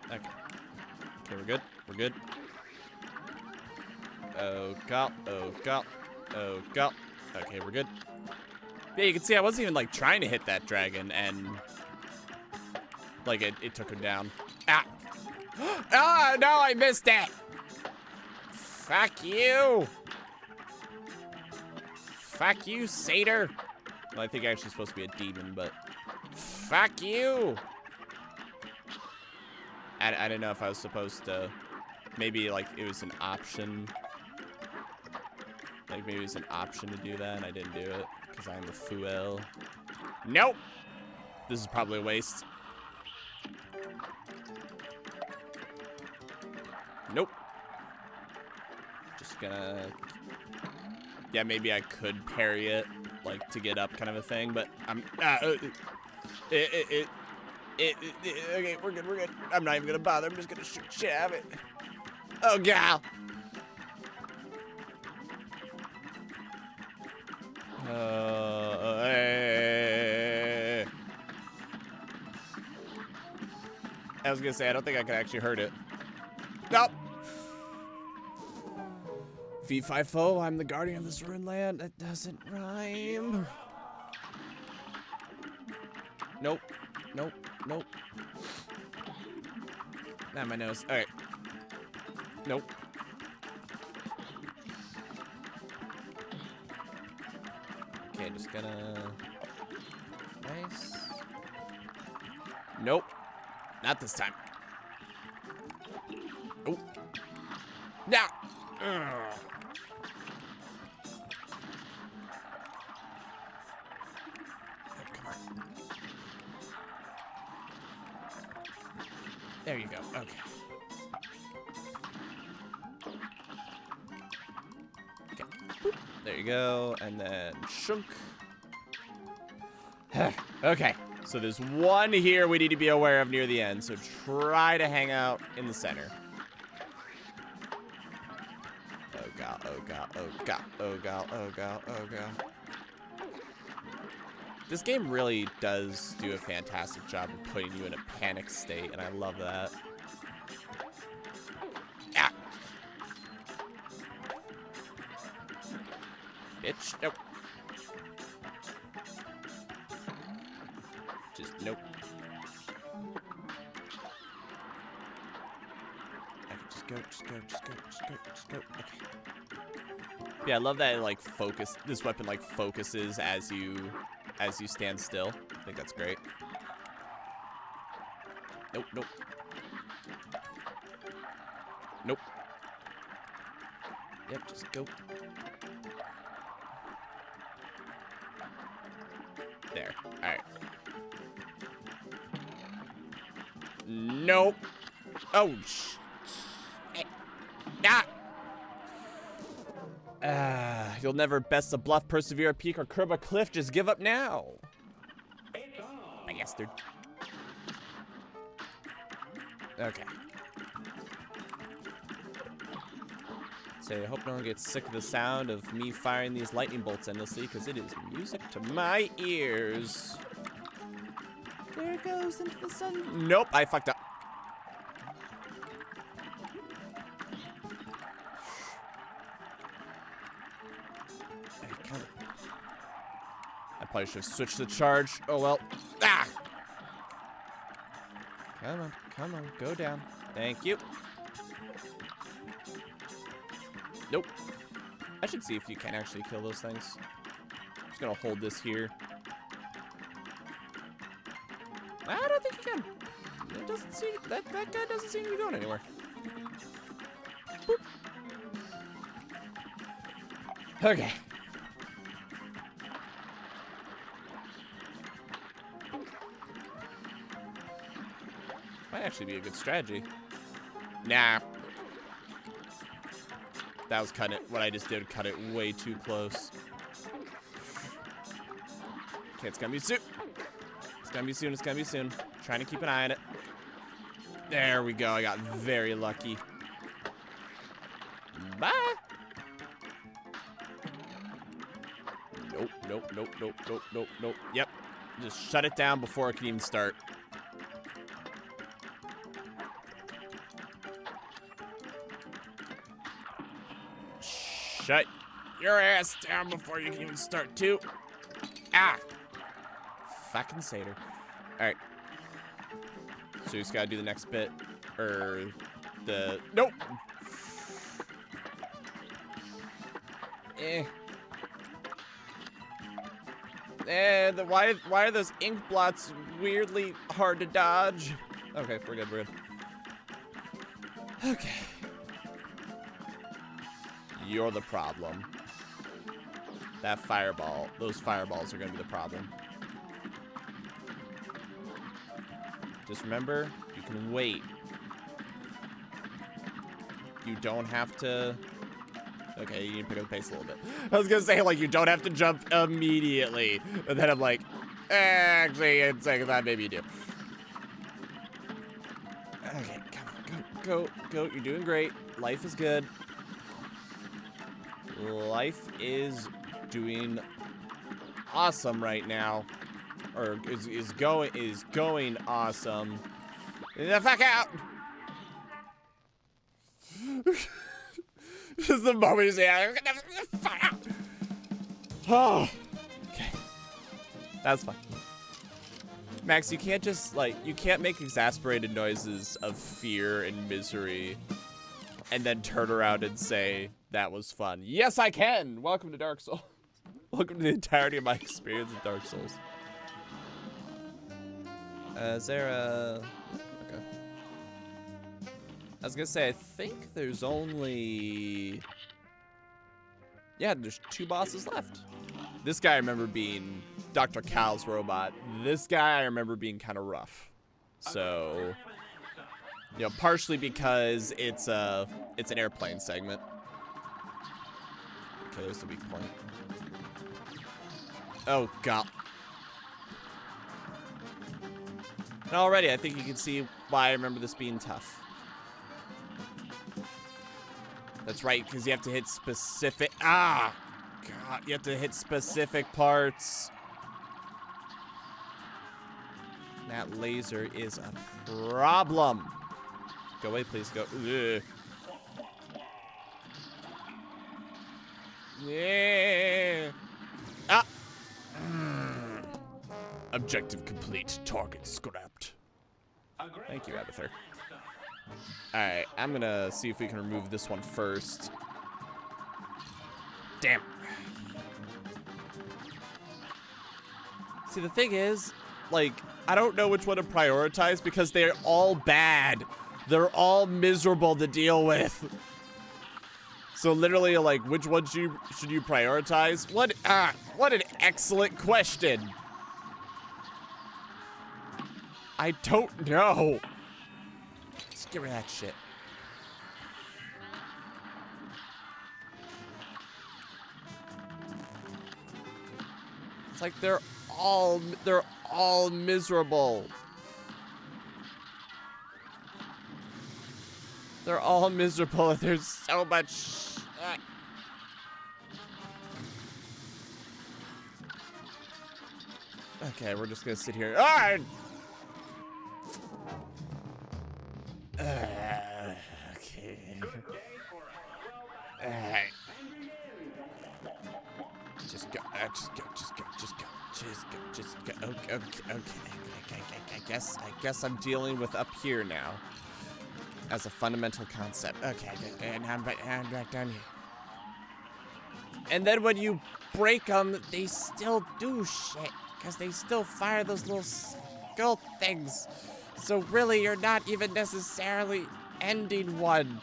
Okay. Okay, we're good. Oh, God. Okay, we're good. Yeah, you can see I wasn't even, like, trying to hit that dragon, and, like, it took him down. Ah! Oh, no, I missed it! Fuck you! Fuck you, satyr! Well, I think I'm actually supposed to be a demon, but... Fuck you! I didn't know if I was supposed to... Maybe, like, it was an option. Like, maybe it was an option to do that, and I didn't do it. Because I'm a fool. Nope! This is probably a waste. Nope. Just gonna... Yeah, maybe I could parry it, like, to get up kind of a thing, but I'm... okay, we're good. I'm not even gonna bother. I'm just gonna shoot shit out of it. Oh, God! I was gonna say, I don't think I could actually hurt it. Nope. Fee Fi Fo, I'm the guardian of this ruined land. That doesn't rhyme. Nope. Not my nose. Alright. Nope. Okay, just gonna... Nice. Nope. Not this time. Oh. Now. Oh, come on. There you go. Okay. Boop. There you go. And then shunk. Okay. So there's one here we need to be aware of near the end. So try to hang out in the center. Oh god. This game really does do a fantastic job of putting you in a panic state, and I love that. Ah! Bitch, nope. Just nope. go, just go, just go, just go, just go. Okay. Yeah, I love that it, like, this weapon, like, focuses as you stand still. I think that's great. Nope, nope. Nope. Yep, just go. There. Alright. Nope. Oh, you'll never best a bluff, persevere, peak, or curb a cliff. Just give up now. I guess they're... Okay. So I hope no one gets sick of the sound of me firing these lightning bolts endlessly, because it is music to my ears. There it goes into the sun. Nope, I fucked up. I probably should have switched the charge. Oh well. Ah! Come on, go down. Thank you. Nope. I should see if you can actually kill those things. I'm just gonna hold this here. I don't think you can. It doesn't seem that guy doesn't seem to be going anywhere. Boop. Okay. Might actually be a good strategy. Nah. That was what I just did, cut it way too close. Okay, it's gonna be soon. It's gonna be soon, it's gonna be soon. Trying to keep an eye on it. There we go, I got very lucky. Bye! Nope, nope, nope, nope, nope, nope, nope. Yep, just shut it down before it can even start. Shut your ass down before you can even start too. Ah! Fucking satyr. Alright. So you just gotta do the next bit. Or the... Nope! Why are those ink blots weirdly hard to dodge? Okay, we're good, we're good. Okay. You're the problem. That fireball, those fireballs are gonna be the problem. Just remember, you can wait. You don't have to... Okay, you need to pick up the pace a little bit. I was gonna say, like, you don't have to jump immediately. But then I'm like, actually, in second thought, maybe you do. Okay, come on, go. You're doing great. Life is good. Life is doing awesome right now. Or is going awesome. Get the fuck out! Just the moment you say, get the fuck out! Oh, okay. That's fine. Max, you can't just, like, you can't make exasperated noises of fear and misery and then turn around and say, that was fun. Yes, I can! Welcome to Dark Souls. Welcome to the entirety of my experience with Dark Souls. Is there a... Okay. I was gonna say, I think there's only... Yeah, there's 2 bosses left. This guy I remember being Dr. Cal's robot. This guy I remember being kind of rough. So... You know, partially because it's an airplane segment. Okay, there's the weak point. Oh, God. And already, I think you can see why I remember this being tough. That's right, because you have to hit specific... Ah! God, you have to hit specific parts. That laser is a problem. Go away, please. Go. Ugh. Yeah. Ah. Objective complete. Target scrapped. Thank you, Abathur. Alright, I'm gonna see if we can remove this one first. Damn. See, the thing is, like, I don't know which one to prioritize because they're all bad. They're all miserable to deal with. So literally, like, which one should you prioritize? What an excellent question. I don't know. Let's get rid of that shit. It's like they're all miserable. They're all miserable. There's so much. Okay, we're just gonna sit here. Ah! Okay. Just go. Just go. Just go. Just go. Just go. Just go. Okay. Okay. I guess I'm dealing with up here now. As a fundamental concept. Okay. And I'm back down here. And then when you break them, they still do shit. Because they still fire those little skull things. So really, you're not even necessarily ending one.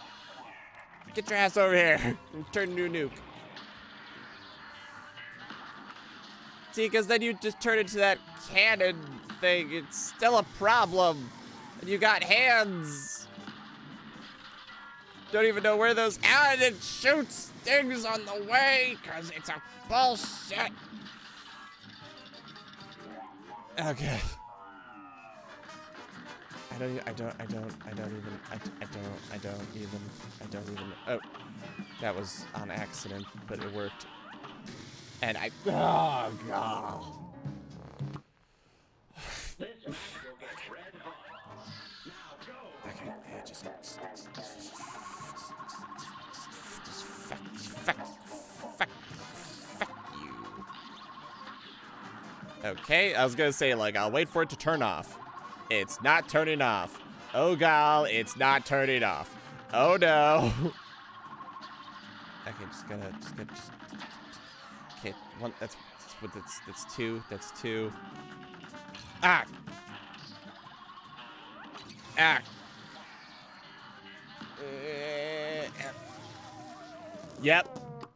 Get your ass over here. Turn new nuke. See, because then you just turn into that cannon thing. It's still a problem. And you got hands. Don't even know where those are, and it shoots things on the way, because it's a bullshit. Okay. I don't even. Oh, that was on accident, but it worked. And oh god. Okay, yeah, just fuck you. Okay, I was gonna say, like, I'll wait for it to turn off. It's not turning off. Oh god, it's not turning off. Oh no. Okay, just okay, one, that's two, that's two. Ah! Ah!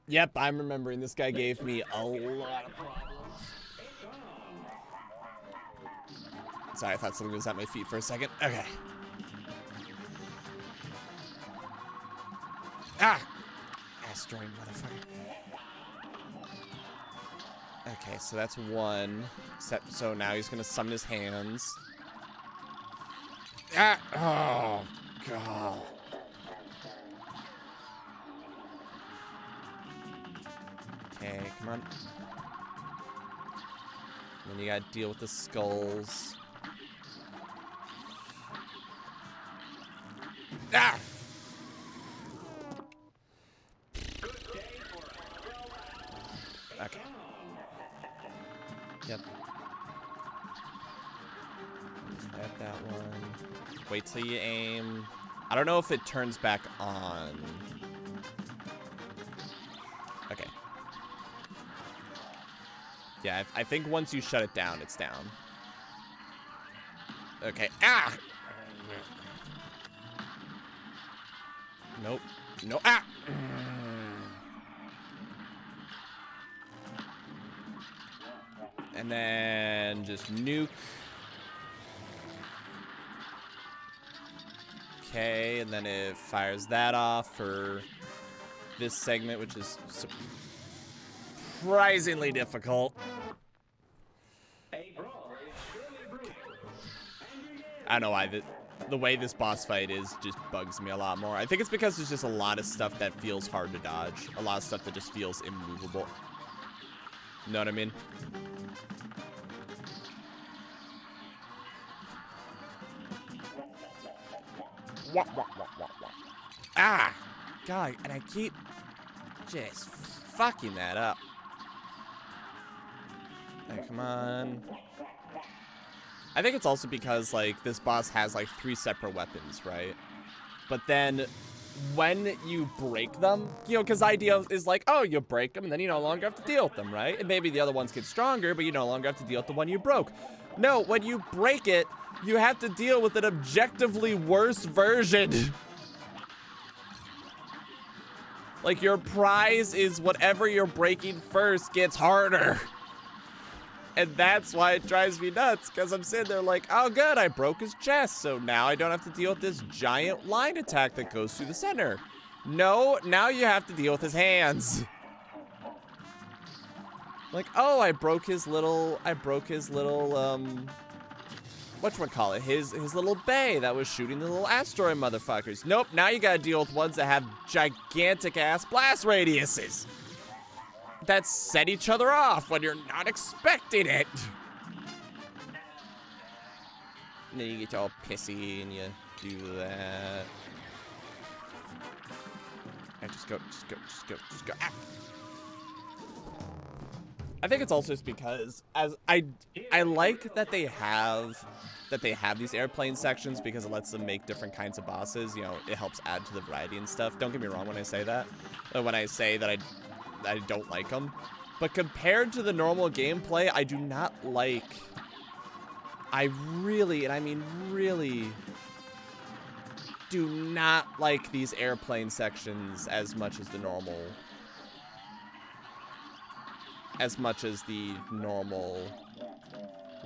Yep, I'm remembering. This guy gave me a lot of problems. Sorry, I thought something was at my feet for a second. Okay. Ah! Asteroid, motherfucker. Okay, so that's one. So now he's gonna summon his hands. Ah! Oh, God. Okay, come on. Then you gotta deal with the skulls. Ah! Okay. Yep. That one. Wait till you aim. I don't know if it turns back on. Okay. Yeah, I think once you shut it down, it's down. Okay. Ah! Nope. No. Ah! And then just nuke. Okay, and then it fires that off for this segment, which is surprisingly difficult. I don't know why the way this boss fight is just bugs me a lot more. I think it's because there's just a lot of stuff that feels hard to dodge. A lot of stuff that just feels immovable. You know what I mean? Ah! God, and I keep just fucking that up. Hey, come on. I think it's also because, like, this boss has, like, 3 separate weapons, right? But then when you break them, you know, because the idea is like, oh, you break them and then you no longer have to deal with them, right? And maybe the other ones get stronger, but you no longer have to deal with the one you broke. No, when you break it, you have to deal with an objectively worse version. Like, your prize is whatever you're breaking first gets harder. And that's why it drives me nuts, because I'm sitting there like, oh good, I broke his chest, so now I don't have to deal with this giant line attack that goes through the center. No, now you have to deal with his hands. Like, oh, I broke his little, whatchamacallit, his little bay that was shooting the little asteroid motherfuckers. Nope, now you gotta deal with ones that have gigantic ass blast radiuses that set each other off when you're not expecting it. And then you get all pissy and you do that. And just go. Ah. I think it's also just because as I like that they have these airplane sections because it lets them make different kinds of bosses. You know, it helps add to the variety and stuff. Don't get me wrong when I say that. When I say that I don't like them. But compared to the normal gameplay, I do not like... I really, and I mean really, do not like these airplane sections as much as the normal...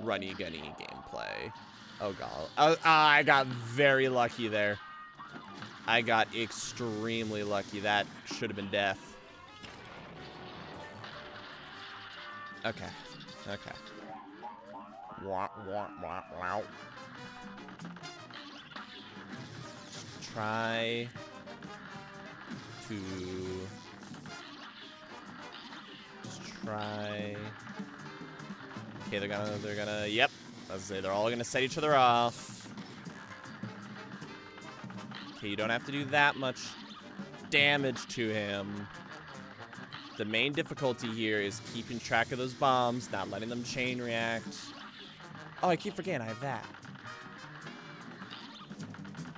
runny-gunny gameplay. Oh god. I got very lucky there. I got extremely lucky. That should have been death. Okay. Wah, wah, wah, wah. Try to... Okay, they're gonna, yep. Let's say they're all gonna set each other off. Okay, you don't have to do that much damage to him. The main difficulty here is keeping track of those bombs, not letting them chain react. Oh, I keep forgetting I have that.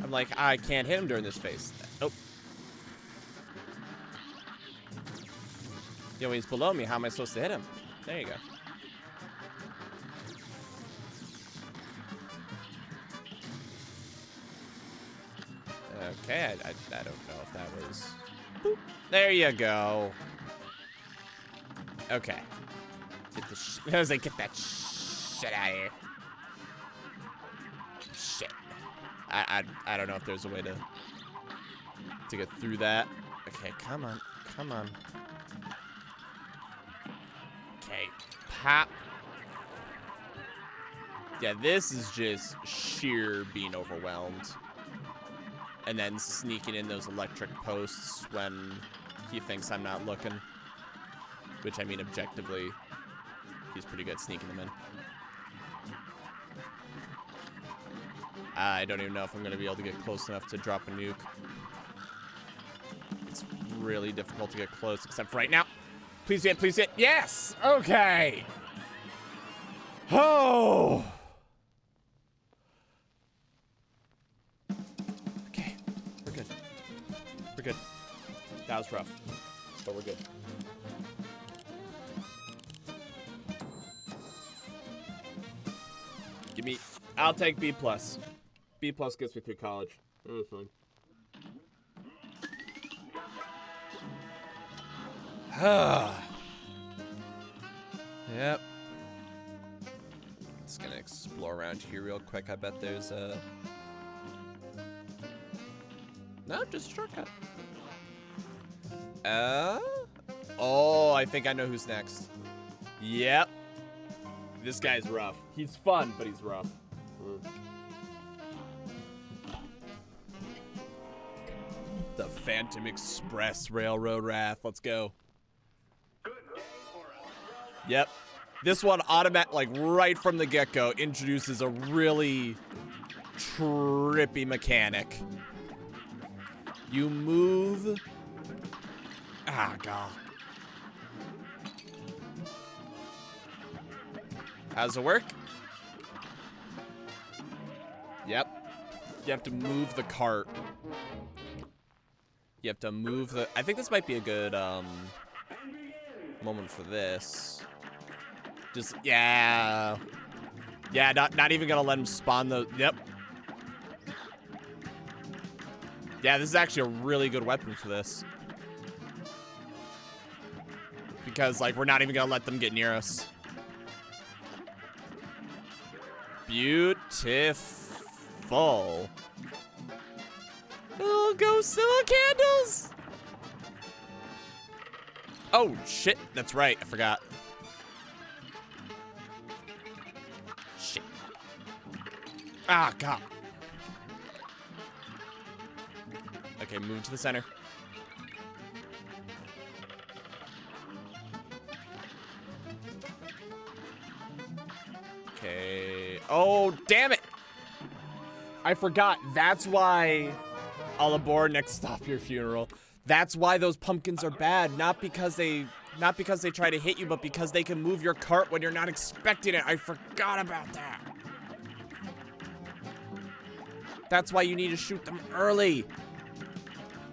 I'm like, I can't hit him during this phase. Oh. Yo, he's below me. How am I supposed to hit him? There you go. Okay, I don't know if that was... Boop. There you go. Okay. Get the I was like, get that shit out of here. Shit. I don't know if there's a way to get through that. Okay, come on. Okay, pop. Yeah, this is just sheer being overwhelmed. And then sneaking in those electric posts when he thinks I'm not looking. Which, I mean, objectively, he's pretty good sneaking them in. I don't even know if I'm going to be able to get close enough to drop a nuke. It's really difficult to get close, except for right now. Please hit, please hit. Yes! Okay! Oh! Okay, we're good. We're good. That was rough, but we're good. Give me, I'll take B+. B+ gets me through college. That was fun. Yep. Just gonna explore around here real quick. I bet there's a... No, just a shortcut. Oh, I think I know who's next. Yep. This guy's rough. He's fun, but he's rough. The Phantom Express Railroad Wrath. Let's go. Yep. This one like right from the get-go introduces a really trippy mechanic. You move. Ah, God. How does it work? Yep. You have to move the cart You have to move the... I think this might be a good moment for this. Just, yeah. Yeah, not even gonna let him spawn the... Yep. Yeah, this is actually a really good weapon for this. Because, like, we're not even gonna let them get near us. Beautiful. Little ghosts, little candles. Oh, shit. That's right. I forgot. Shit. Ah, God. Okay, move to the center. Okay. Oh, damn it. I forgot. That's why... All aboard, next stop your funeral. That's why those pumpkins are bad. Not because they try to hit you, but because they can move your cart when you're not expecting it. I forgot about that. That's why you need to shoot them early.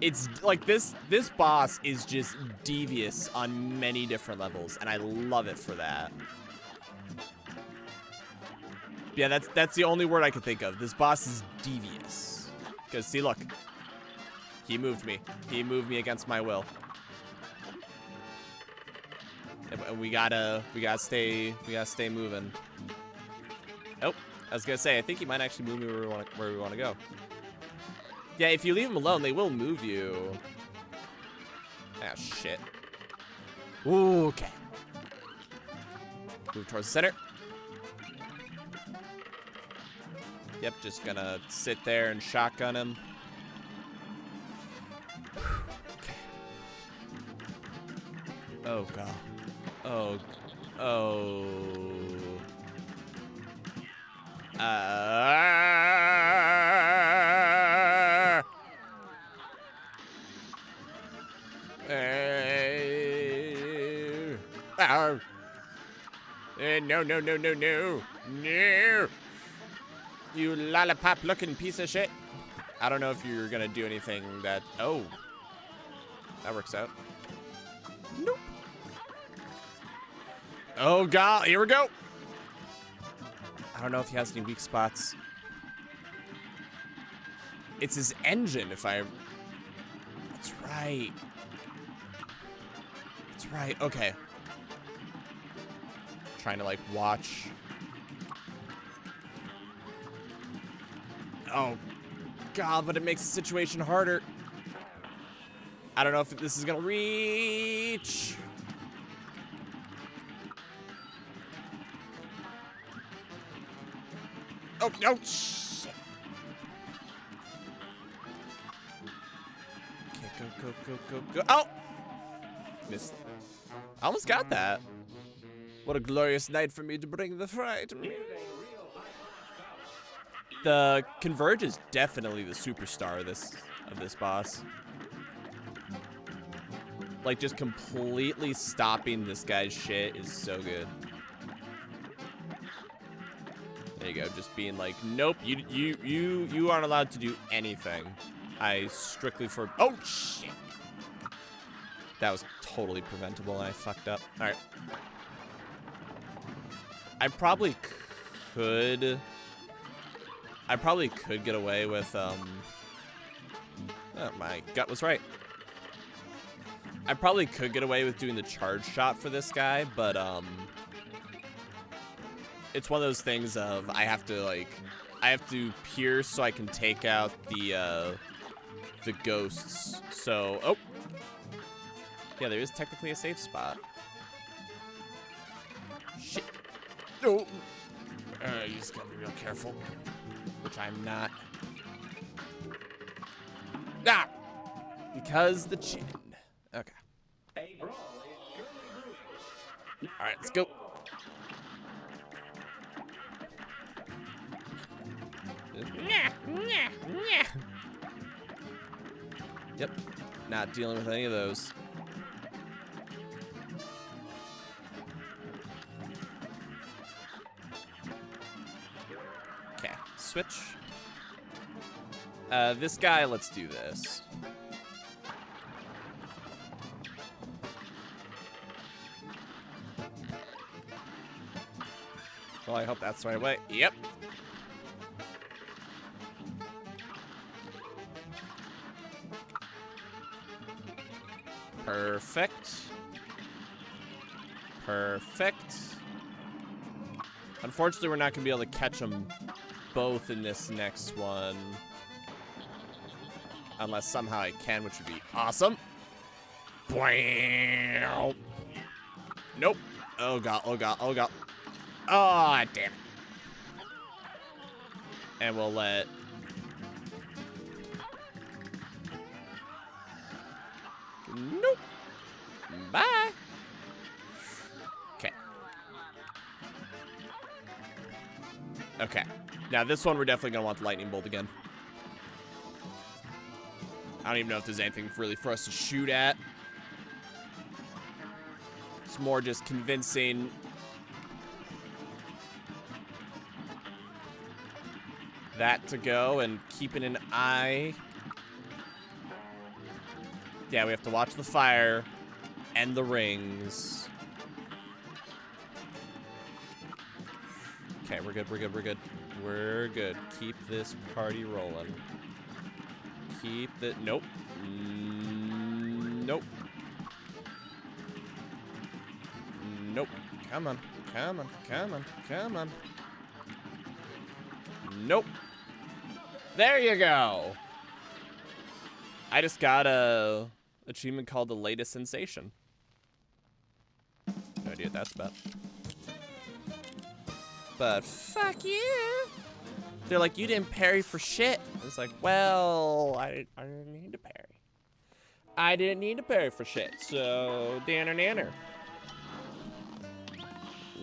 It's like this boss is just devious on many different levels, and I love it for that. Yeah, that's the only word I could think of. This boss is devious. Because see, look. He moved me. He moved me against my will. And we gotta stay moving. Oh, I was gonna say, I think he might actually move me where we want to go. Yeah, if you leave them alone, they will move you. Ah, shit. Ooh, okay. Move towards the center. Yep, just gonna sit there and shotgun him. Okay. Oh, God. Oh. Oh. No, no, no, no, no. No. You lollipop-looking piece of shit. I don't know if you're gonna do anything that... Oh. That works out. Nope. Oh, God. Here we go. I don't know if he has any weak spots. It's his engine, if I... That's right. That's right. Okay. Trying to, like, watch... Oh, God, but it makes the situation harder. I don't know if this is gonna reach. Oh, no, shit. Okay, go. Oh! Missed. I almost got that. What a glorious night for me to bring the fright. The Converge is definitely the superstar of this boss. Like, just completely stopping this guy's shit is so good. There you go, just being like, nope, you aren't allowed to do anything. I strictly for... Oh, shit! That was totally preventable, and I fucked up. All right. I probably could get away with, oh, my gut was right. I probably could get away with doing the charge shot for this guy, but, it's one of those things of I have to pierce so I can take out the ghosts. So, oh. Yeah, there is technically a safe spot. Shit. Oh. You just gotta be real careful. Which I'm not. Ah! Because the chin. Okay. Alright, let's go. Yep. Not dealing with any of those. Okay, switch. This guy, let's do this. Well, I hope that's the right way. Yep. Perfect. Perfect. Unfortunately, we're not going to be able to catch them both in this next one. Unless somehow I can, which would be awesome. Nope. Oh, God. Oh, God. Oh, God. Oh, damn it. And we'll let... Nope. Bye. Okay. Okay. Now, this one, we're definitely going to want the lightning bolt again. I don't even know if there's anything really for us to shoot at. It's more just convincing... that to go and keeping an eye. Yeah, we have to watch the fire and the rings. Okay, we're good, we're good, we're good. We're good. Keep this party rolling. Keep the... Nope. Nope. Nope. Come on. Come on. Come on. Come on. Nope. There you go. I just got a achievement called the latest sensation. No idea what that's about. But fuck you. They're like, you didn't parry for shit. It's like, well, I didn't need to parry. I didn't need to parry for shit. So, nanner.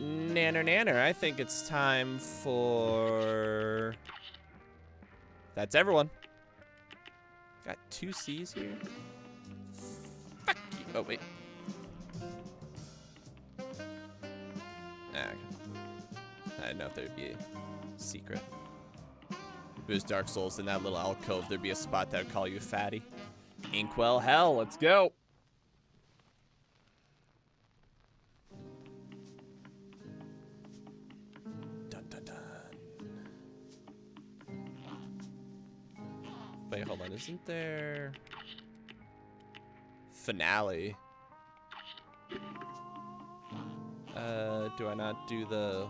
Nanner. I think it's time for... That's everyone. Got 2 C's here. Fuck you. Oh, wait. I didn't know if there'd be a secret. If it was Dark Souls in that little alcove, there'd be a spot that would call you fatty. Inkwell hell, let's go. Wait, hold on, isn't there... Finale? Do I not do the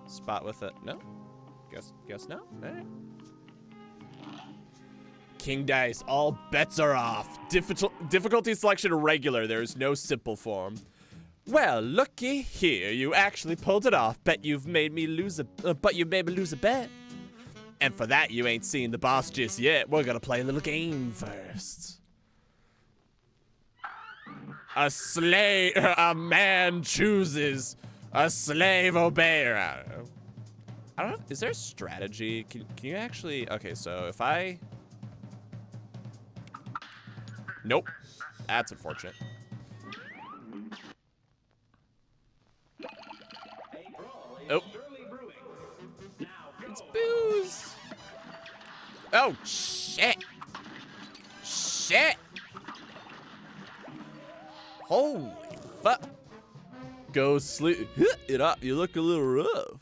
spot with it? No? Guess no? Alright. King Dice, all bets are off. Difficulty selection regular, there is no simple form. Well, looky here, you actually pulled it off. Bet you've made me lose a bet. And for that, you ain't seen the boss just yet. We're gonna play a little game first. A man chooses, a slave obeys. I don't know. Is there a strategy? Can you actually? Okay, so if I. Nope. That's unfortunate. Oh. It's booze. Oh, shit. Shit. Holy fuck. Go sleep. It up. You look a little rough.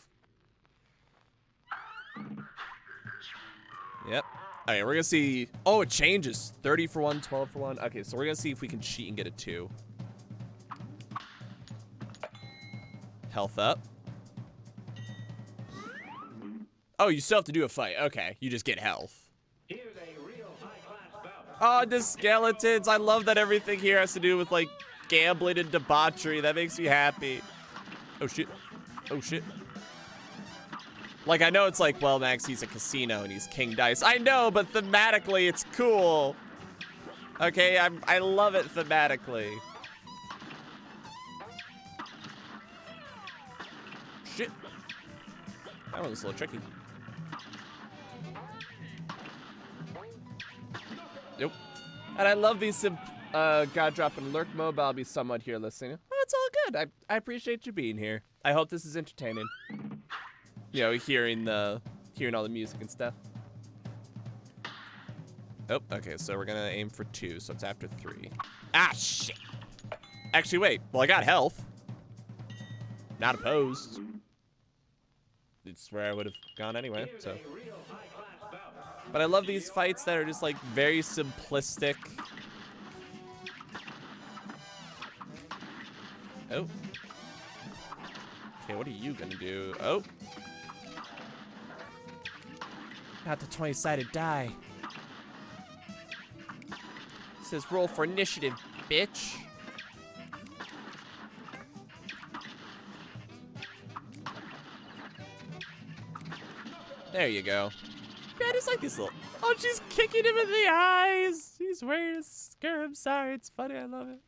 Yep. Okay, we're gonna see. Oh, it changes. 30 for 1, 12 for 1. Okay, so we're gonna see if we can cheat and get a 2. Health up. Oh, you still have to do a fight. Okay, you just get health. Oh, the skeletons. I love that everything here has to do with, like, gambling and debauchery. That makes me happy. Oh, shit. Oh, shit. Like, I know it's like, well, Max, he's a casino and he's King Dice. I know, but thematically, it's cool. Okay, I love it thematically. Shit. That one was a little tricky. Nope. And I love these God dropping lurk mode, but I'll be somewhat here listening. Oh, it's all good. I appreciate you being here. I hope this is entertaining. You know, hearing all the music and stuff. Oh, okay, so we're gonna aim for 2, so it's after 3. Ah, shit. Actually, wait. Well, I got health. Not opposed. it's where I would have gone anyway, so. But I love these fights that are just like very simplistic. Oh. Okay, what are you gonna do? Oh. Not the 20-sided die. It says roll for initiative, bitch. There you go. Yeah, I just like these little... Oh, she's kicking him in the eyes. He's wearing a skirt. I'm sorry. It's funny. I love it.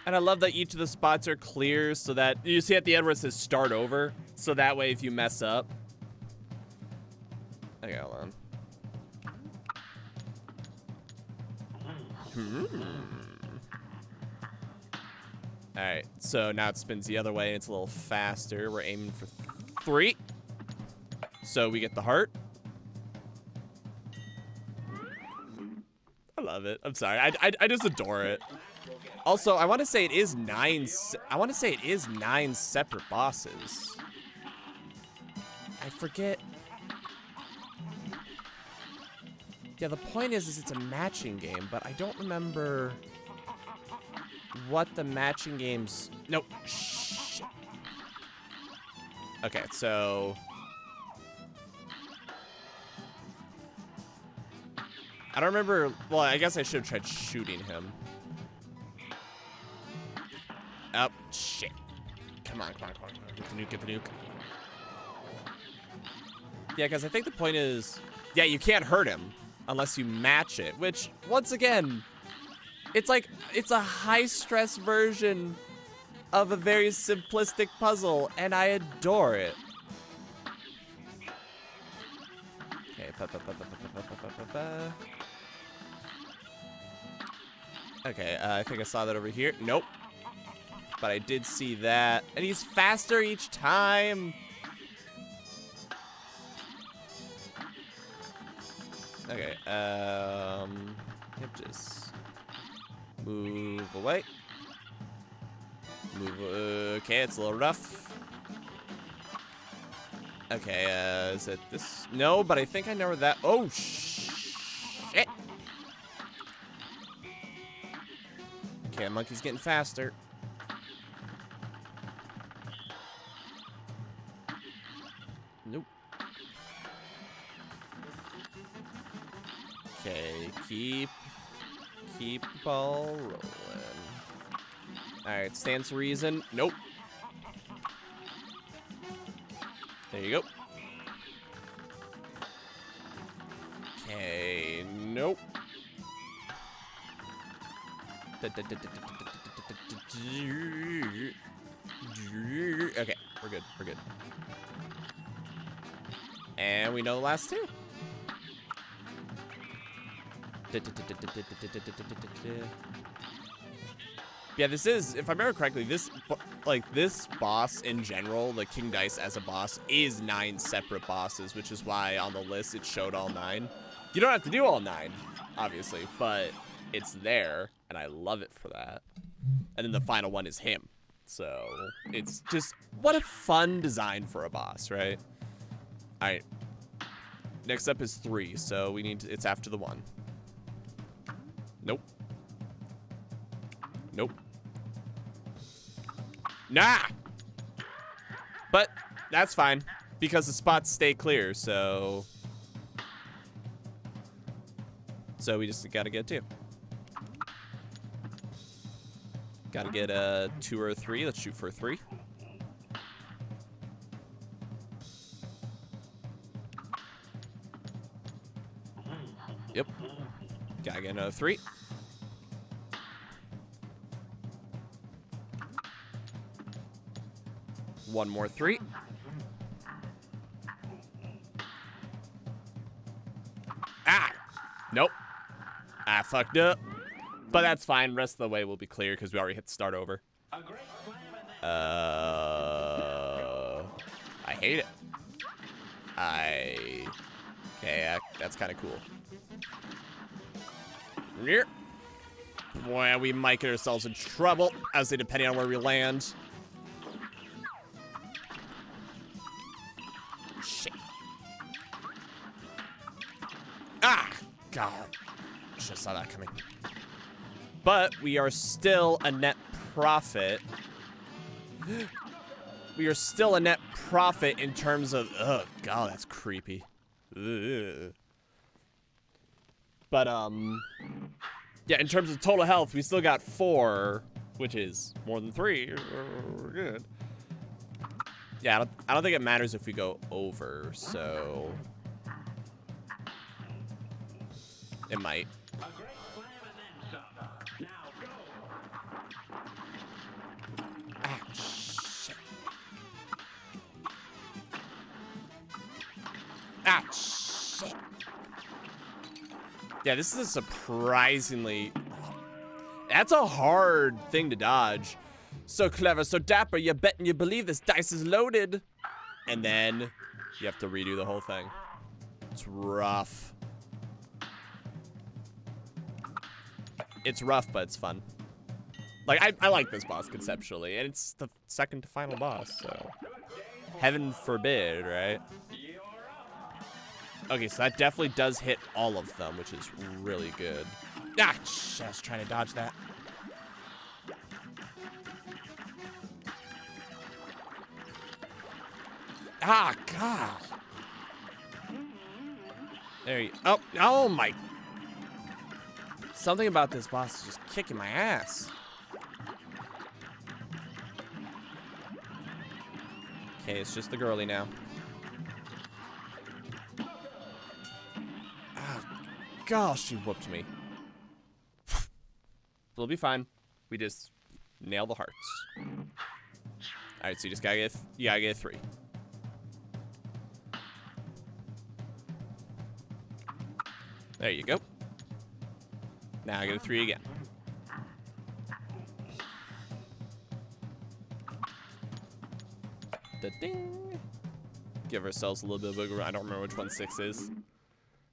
And I love that each of the spots are clear so that... You see at the end where it says start over. So that way if you mess up... Okay, hold on. Alright, so now it spins the other way. It's a little faster. We're aiming for 3. So we get the heart. I love it. I'm sorry. I just adore it. Also, I want to say it is 9. I want to say it is 9 separate bosses. I forget. Yeah, the point is it's a matching game, but I don't remember what the matching games. Nope. Shit. Okay, so. I don't remember. Well, I guess I should have tried shooting him. Oh, shit. Come on, come on, come on. Get the nuke, get the nuke. Yeah, because I think the point is, yeah, you can't hurt him unless you match it, which, once again, it's like, it's a high-stress version of a very simplistic puzzle, and I adore it. Okay, okay, I think I saw that over here. Nope. But I did see that. And he's faster each time. Okay, yep, just move away. Move, okay, it's a little rough. Okay, is it this? No, but I think I know where that, oh, shit. Okay, monkey's getting faster. Nope. Okay, keep the ball rolling. Alright, stands to reason. Nope. There you go. Okay, nope. Okay, we're good, we're good. And we know the last 2. Yeah, this is, if I remember correctly, this boss in general, the King Dice as a boss, is 9 separate bosses, which is why on the list it showed all 9. You don't have to do all 9, obviously, but it's there, and I love it for that. And then the final one is him. So, it's just, what a fun design for a boss, right? Alright. Next up is 3, so we need to, it's after the 1. Nope. Nope. Nah! But, that's fine, because the spots stay clear, so... So we just gotta get 2. Gotta get a 2 or a 3. Let's shoot for a 3. Yep. Gotta get another 3. One more 3. Ah! Nope. I fucked up. But that's fine. Rest of the way will be clear because we already hit start over. I hate it. Okay, that's kind of cool. Boy, we might get ourselves in trouble, as depending on where we land. God. Should have saw that coming. But we are still a net profit. We are still a net profit in terms of... Oh, God, that's creepy. Ugh. But, yeah, in terms of total health, we still got 4, which is more than 3. We're good. Yeah, I don't think it matters if we go over, so... It might. Ah, shit. Ah, shit. Yeah, this is a surprisingly... That's a hard thing to dodge. So clever, so dapper, you bet and you believe this dice is loaded. And then you have to redo the whole thing. It's rough. It's rough, but it's fun. Like, I like this boss conceptually, and it's the second to final boss, so... Heaven forbid, right? Okay, so that definitely does hit all of them, which is really good. Ah, just trying to dodge that. Ah, God. There you... Oh my... Something about this boss is just kicking my ass. Okay, it's just the girly now. Ah, gosh, she whooped me. We'll be fine. We just nail the hearts. Alright, so you just gotta get a 3. There you go. Now I get a 3 again. Da-ding. Give ourselves a little bit of wiggle room. I don't remember which one 6 is.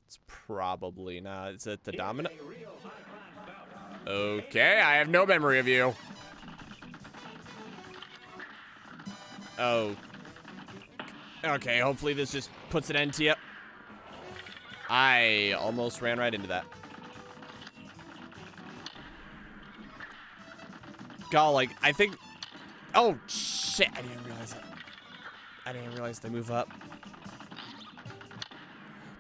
It's probably not. Is it the dominant? Okay, I have no memory of you. Oh. Okay, hopefully this just puts an end to you. I almost ran right into that. God, like, I think... Oh, shit, I didn't realize it. I didn't realize they move up.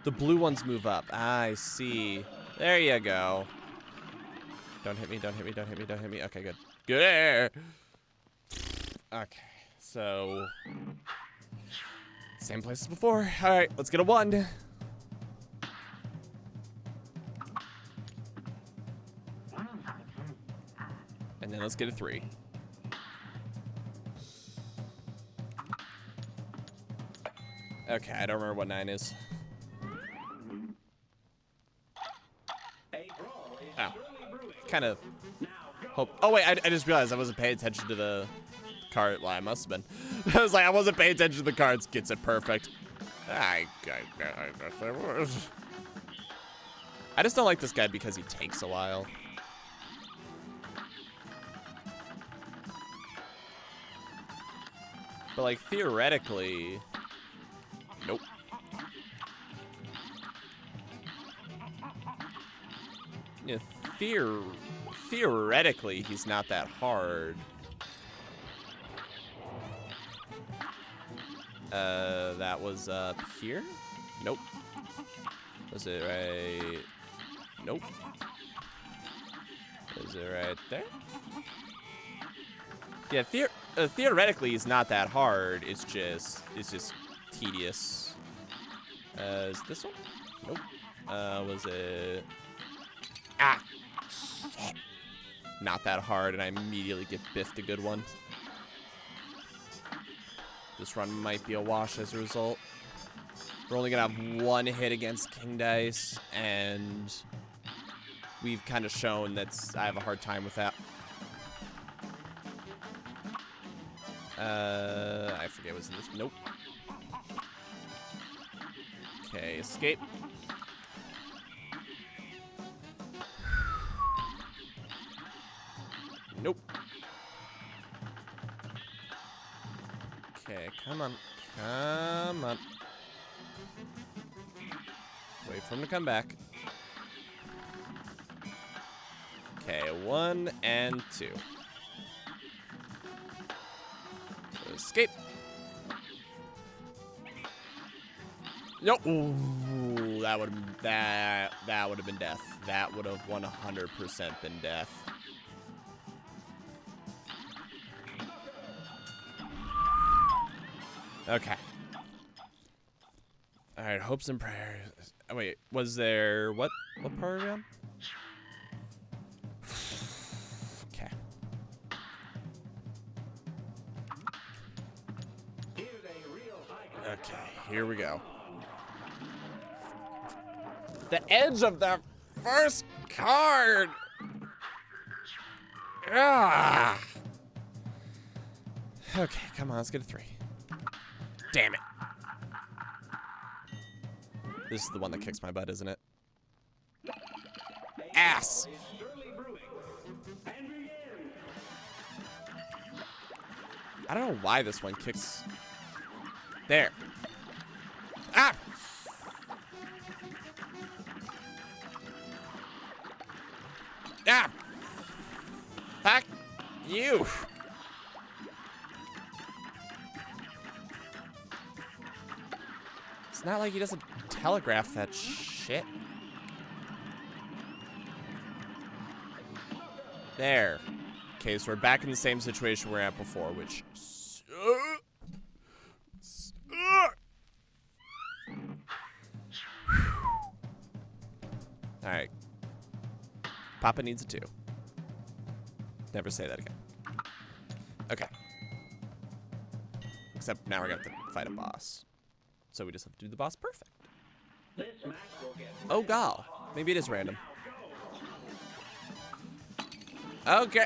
The blue ones move up. I see. There you go. Don't hit me, don't hit me, don't hit me, don't hit me. Okay, good. Good. Okay, so... Same place as before. All right, let's get a 1. And then let's get a 3. Okay, I don't remember what 9 is. Oh. Kind of hope. Oh, wait, I just realized I wasn't paying attention to the card. Well, I must have been. I was like, I wasn't paying attention to the cards. Gets it perfect. I guess I was. I just don't like this guy because he takes a while. But, like, theoretically... Nope. Yeah, theoretically, he's not that hard. That was up here? Nope. Was it right? Nope. Was it right there? Yeah, theoretically, he's not that hard. It's just tedious. Is this one? Nope. Was it? Ah, shit. Not that hard, and I immediately get biffed a good one. This run might be a wash as a result. We're only gonna have 1 hit against King Dice, and we've kind of shown that I have a hard time with that. I forget what's in this. Nope. Okay, escape. Nope. Okay, come on. Come on. Wait for him to come back. Okay, 1 and 2. Escape. Nope. Ooh, that would have been death. That would have 100% been death. Okay. All right, hopes and prayers. Oh, wait, was there what part are we on? Okay. Okay, here we go. The edge of the first card. Ah. Okay, come on, let's get a 3. Damn it. This is the one that kicks my butt, isn't it? Ass. I don't know why this one kicks. There. Ah! Ah! Fuck you! It's not like he doesn't telegraph that shit. There. Okay, so we're back in the same situation we were at before, which... Alright. Papa needs a 2. Never say that again. Okay. Except now we're gonna have to fight a boss. So we just have to do the boss perfect. Oh, gal. Maybe it is random. Okay.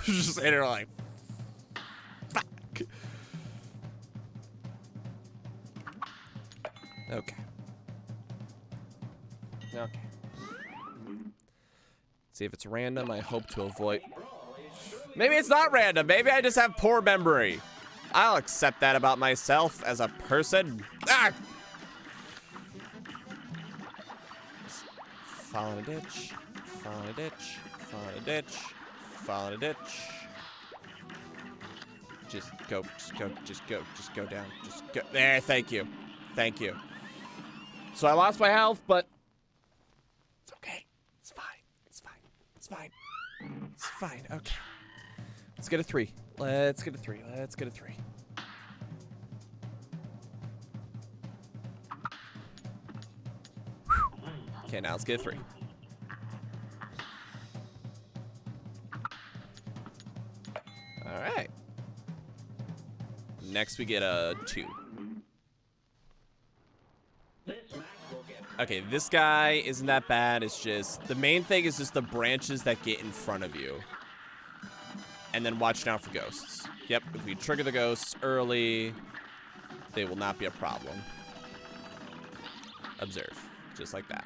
Just sitting there like, fuck. Okay. Okay. See if it's random. I hope to avoid. Maybe it's not random. Maybe I just have poor memory. I'll accept that about myself as a person. Ah! Fall in a ditch. Fall in a ditch. Fall in a ditch. Fall in a ditch. Just go. Just go. Just go. Just go down. Just go. There. Thank you. Thank you. So I lost my health, but it's okay. It's fine. It's fine. It's fine. It's fine. Okay. Let's get a 3. Let's get a 3. Let's get a 3. Okay, now let's get a 3. All right. Next we get a 2. Okay, this guy isn't that bad. It's just, the main thing is just the branches that get in front of you. And then watch out for ghosts. Yep, if we trigger the ghosts early, they will not be a problem. Observe, just like that.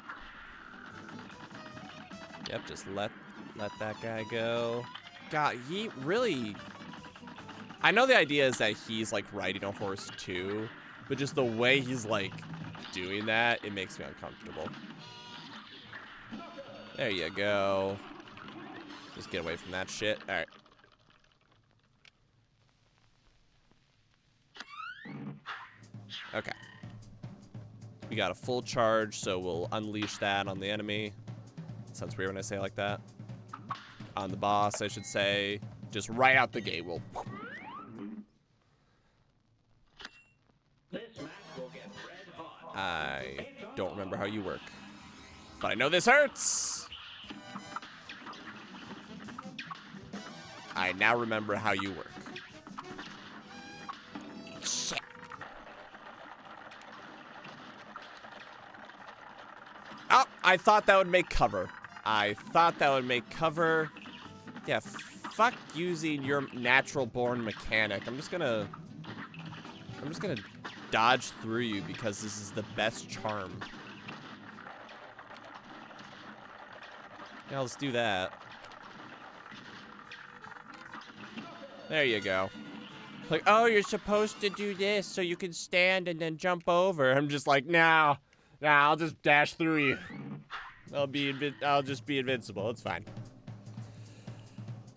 Yep, just let that guy go. God, he really... I know the idea is that he's like riding a horse too, but just the way he's like doing that, it makes me uncomfortable. There you go. Just get away from that shit. All right. Okay. We got a full charge, so we'll unleash that on the enemy. Sounds weird when I say it like that. On the boss, I should say. Just right out the gate, we'll... I don't remember how you work. But I know this hurts! I now remember how you work. Shit. Oh, I thought that would make cover. I thought that would make cover. Yeah, fuck using your natural-born mechanic. I'm just gonna dodge through you because this is the best charm. Yeah, let's do that. There you go. Like, oh, you're supposed to do this so you can stand and then jump over. I'm just like, nah, I'll just dash through you. I'll just be invincible. It's fine.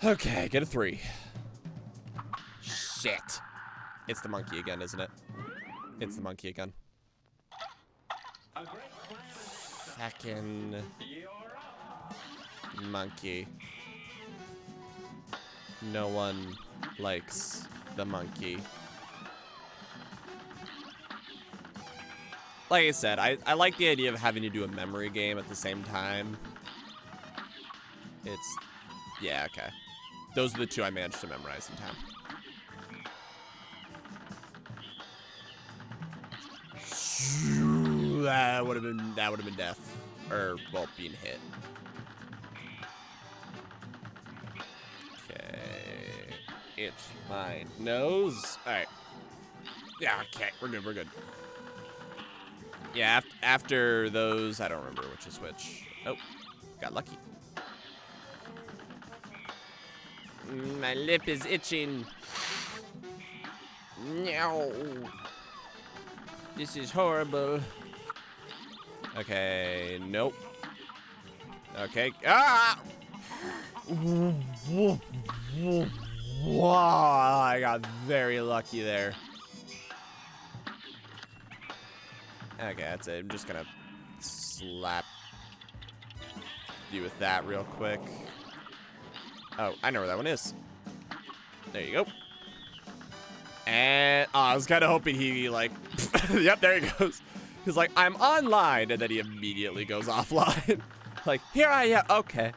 Okay, get a 3. Shit. It's the monkey again, isn't it? It's the monkey again. Fucking monkey. No one likes the monkey. Like I said, I like the idea of having to do a memory game at the same time. Yeah, okay. Those are the 2 I managed to memorize in time. That would have been death. Or, well, being hit. Okay. It's my nose. Alright. Yeah, okay. We're good. Yeah, after those, I don't remember which is which. Oh, got lucky. My lip is itching. No. This is horrible. Okay, nope. Okay. Ah! Wow, I got very lucky there. Okay, that's it. I'm just gonna slap you with that real quick. Oh, I know where that one is. There you go. And I was kind of hoping he like, yep, there he goes. He's like, I'm online, and then he immediately goes offline. Like, here I am. Okay.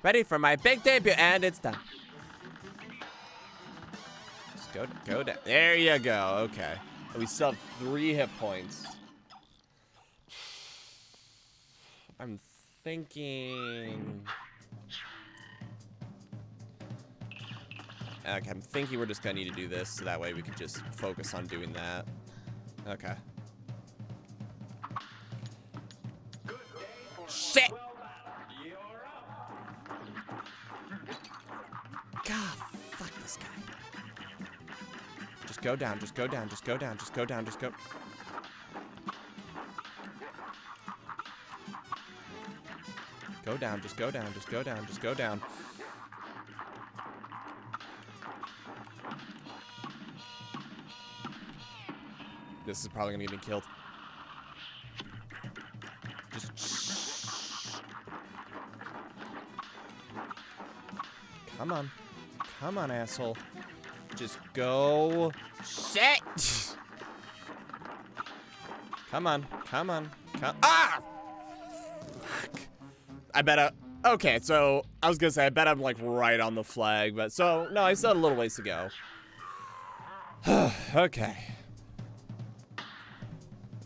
Ready for my big debut, and it's done. Just go down. There you go. Okay. And we still have 3 hit points. I'm thinking. Okay, I'm thinking we're just gonna need to do this so that way we can just focus on doing that. Okay. Shit! God, fuck this guy. Just go down, just go down, just go down, just go down, just go. Go down, just go down, just go down, just go down. This is probably gonna get me killed. Just come on. Come on, asshole. Just go. Shit! Come on. Come on. Ah! Fuck. I bet okay, so I was gonna say I bet I'm like right on the flag, but so no, I still had a little ways to go. Okay.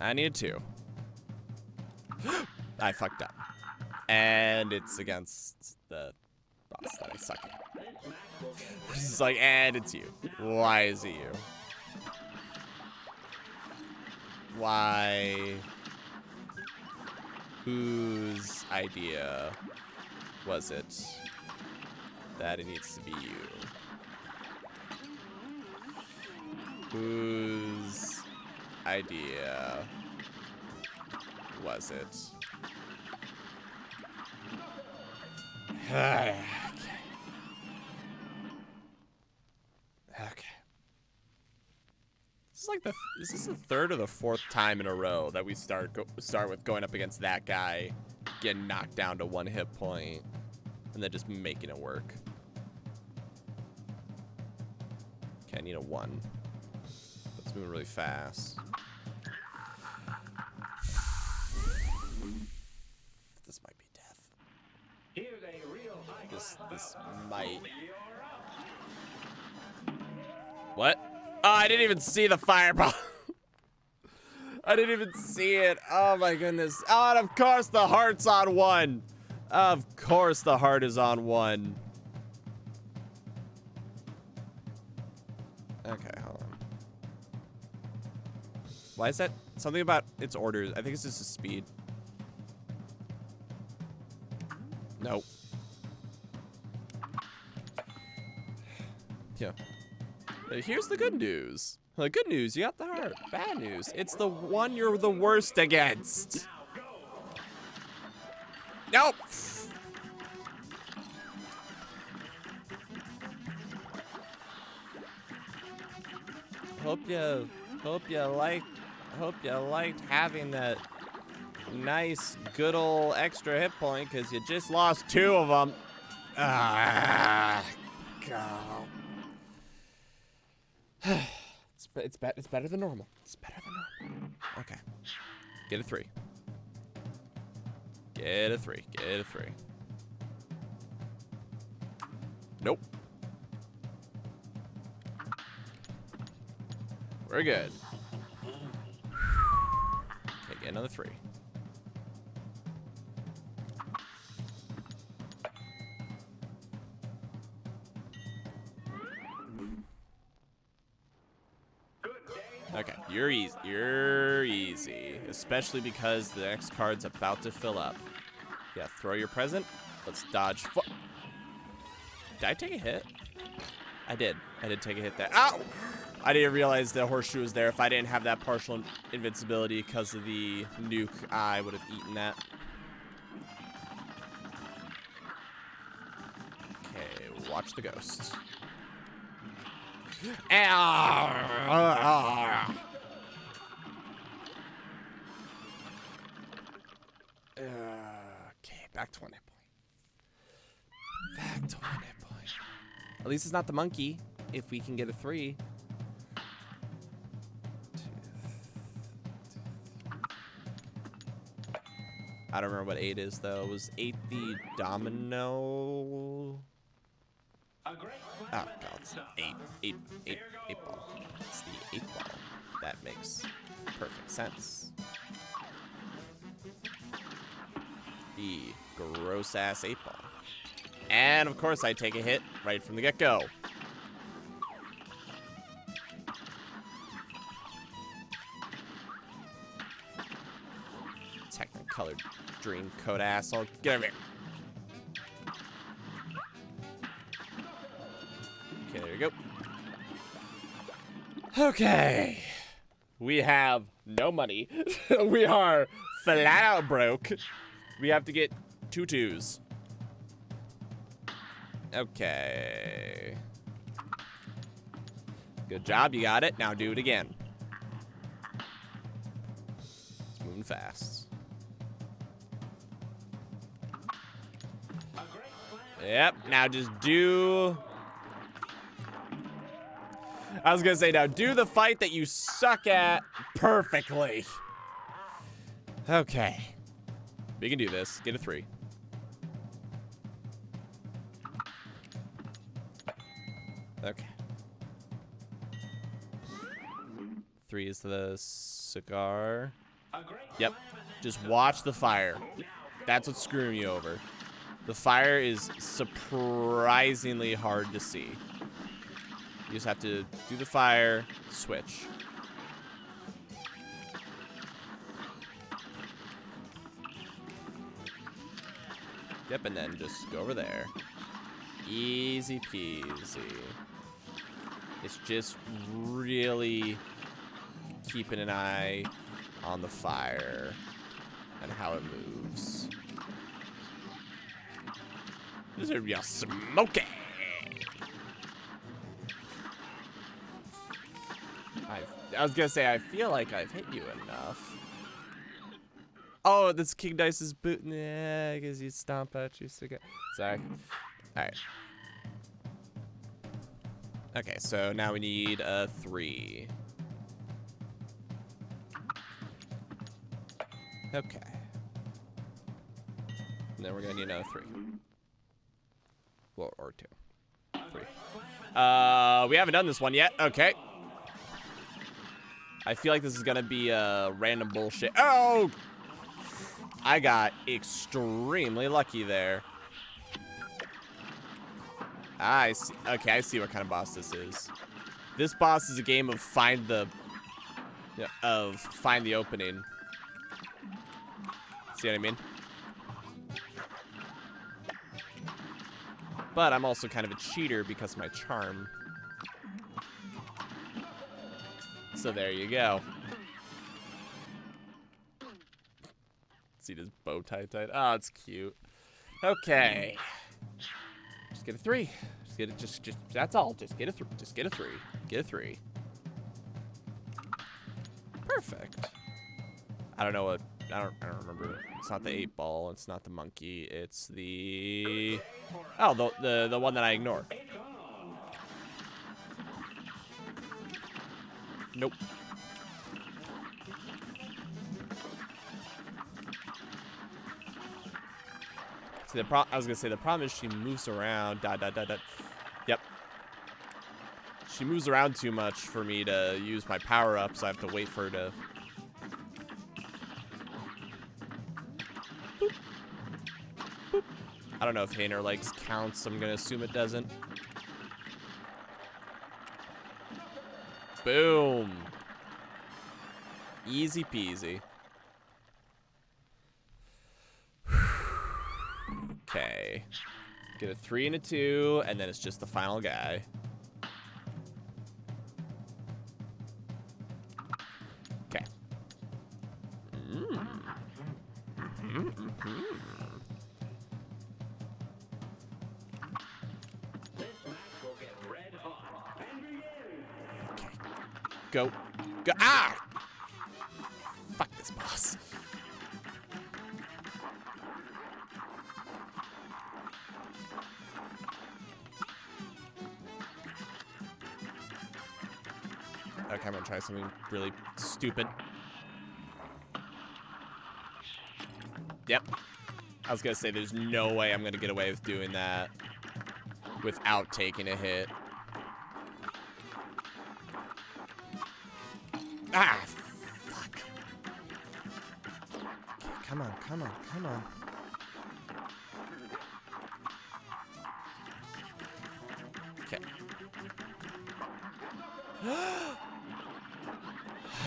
I needed 2. I fucked up. And it's against the boss that I suck at. It's like, and it's you. Why is it you? Why? Whose idea was it that it needs to be you? Whose idea was it? Okay. This is like is this the 3rd or the 4th time in a row that we start with going up against that guy, getting knocked down to 1 hit point, and then just making it work. Okay, I need a 1. Let's move really fast. This might be death. This might. What? Oh, I didn't even see the fireball. I didn't even see it. Oh my goodness. Oh, and of course the heart's on 1. Of course the heart is on 1. Okay, hold on. Why is that? Something about its orders. I think it's just a speed. Nope. Yeah. Here's the good news. The good news, you got the heart. Bad news, it's the one you're the worst against. Nope. Hope you liked having that nice, good old extra hit point, because you just lost 2 of them. Ah, God. It's better than normal. It's better than normal. Okay. Get a 3. Get a 3. Get a 3. Nope. We're good. Okay, get another 3. Okay, you're easy. You're easy. Especially because the next card's about to fill up. Yeah, throw your present. Let's dodge. Did I take a hit? I did. I did take a hit there. Ow! I didn't realize the horseshoe was there. If I didn't have that partial invincibility because of the nuke, I would have eaten that. Okay, watch the ghost. Okay, back to 1 hit point. Back to 1 hit point. At least it's not the monkey, if we can get a 3. I don't remember what 8 is, though. Was 8 the domino? Oh, God. It's 8 ball. It's the 8 ball. That makes perfect sense. The gross-ass 8 ball. And, of course, I take a hit right from the get-go. Technicolored dream coat asshole. Get over here. Okay, there you go. Okay. We have no money. We are flat out broke. We have to get 2 2s. Okay. Good job, you got it. Now do it again. It's moving fast. Yep, now just do... I was gonna say, now do the fight that you suck at perfectly. Okay. We can do this. Get a 3. Okay. 3 is the cigar. Yep. Just watch the fire. That's what's screwing you over. The fire is surprisingly hard to see. You just have to do the fire, switch. Yep, and then just go over there. Easy peasy. It's just really keeping an eye on the fire and how it moves. This is real smoky. I was gonna say, I feel like I've hit you enough. Oh, this King Dice's boot. Yeah, because you stomp out your cigar. Sorry. Alright. Okay, so now we need a 3. Okay. And then we're gonna need another 3. Well, or 2. 3. We haven't done this one yet. Okay. I feel like this is gonna be random bullshit. Oh! I got extremely lucky there. I see. Okay, I see what kind of boss this is. This boss is a game of find the opening. See what I mean? But I'm also kind of a cheater because of my charm. So there you go. See this bow tie tight? Oh, it's cute. Okay. Just get a 3. Just get it. Just that's all. Just get a 3. Just get a 3. Get a 3. Perfect. I don't know what. I don't remember. It's not the 8-ball. It's not the monkey. It's the. Oh, the one that I ignore. Nope. See, I was gonna say the problem is she moves around. Yep. She moves around too much for me to use my power up, so I have to wait for her to. Boop. Boop. I don't know if Hainer likes counts. I'm gonna assume it doesn't. Boom. Easy peasy. Okay. Get a 3 and a 2, and then it's just the final guy. Okay. Go. Go. Ah! Fuck this boss. Okay, I'm gonna try something really stupid. Yep. I was gonna say there's no way I'm gonna get away with doing that without taking a hit. Ah, fuck. Okay, come on, come on, come on. Okay.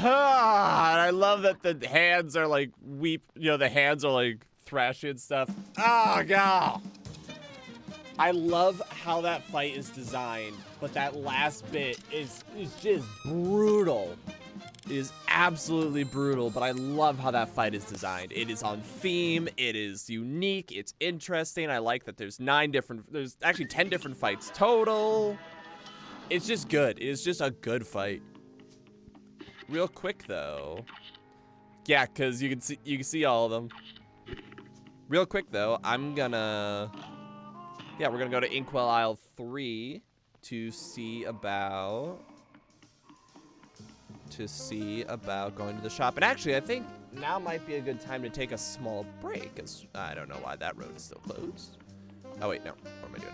Ah, I love that the hands are like the hands are like thrashing and stuff. Oh, God. I love how that fight is designed, but that last bit is just brutal. It is absolutely brutal, but I love how that fight is designed. It is on theme, it is unique, it's interesting. I like that there's there's actually 10 different fights total. It's just good. It is just a good fight. Real quick though. Yeah, cause you can see all of them. Real quick though, we're gonna go to Inkwell Aisle 3 to see about going to the shop. And actually, I think now might be a good time to take a small break, as I don't know why that road is still closed. Oh wait, no. What am I doing?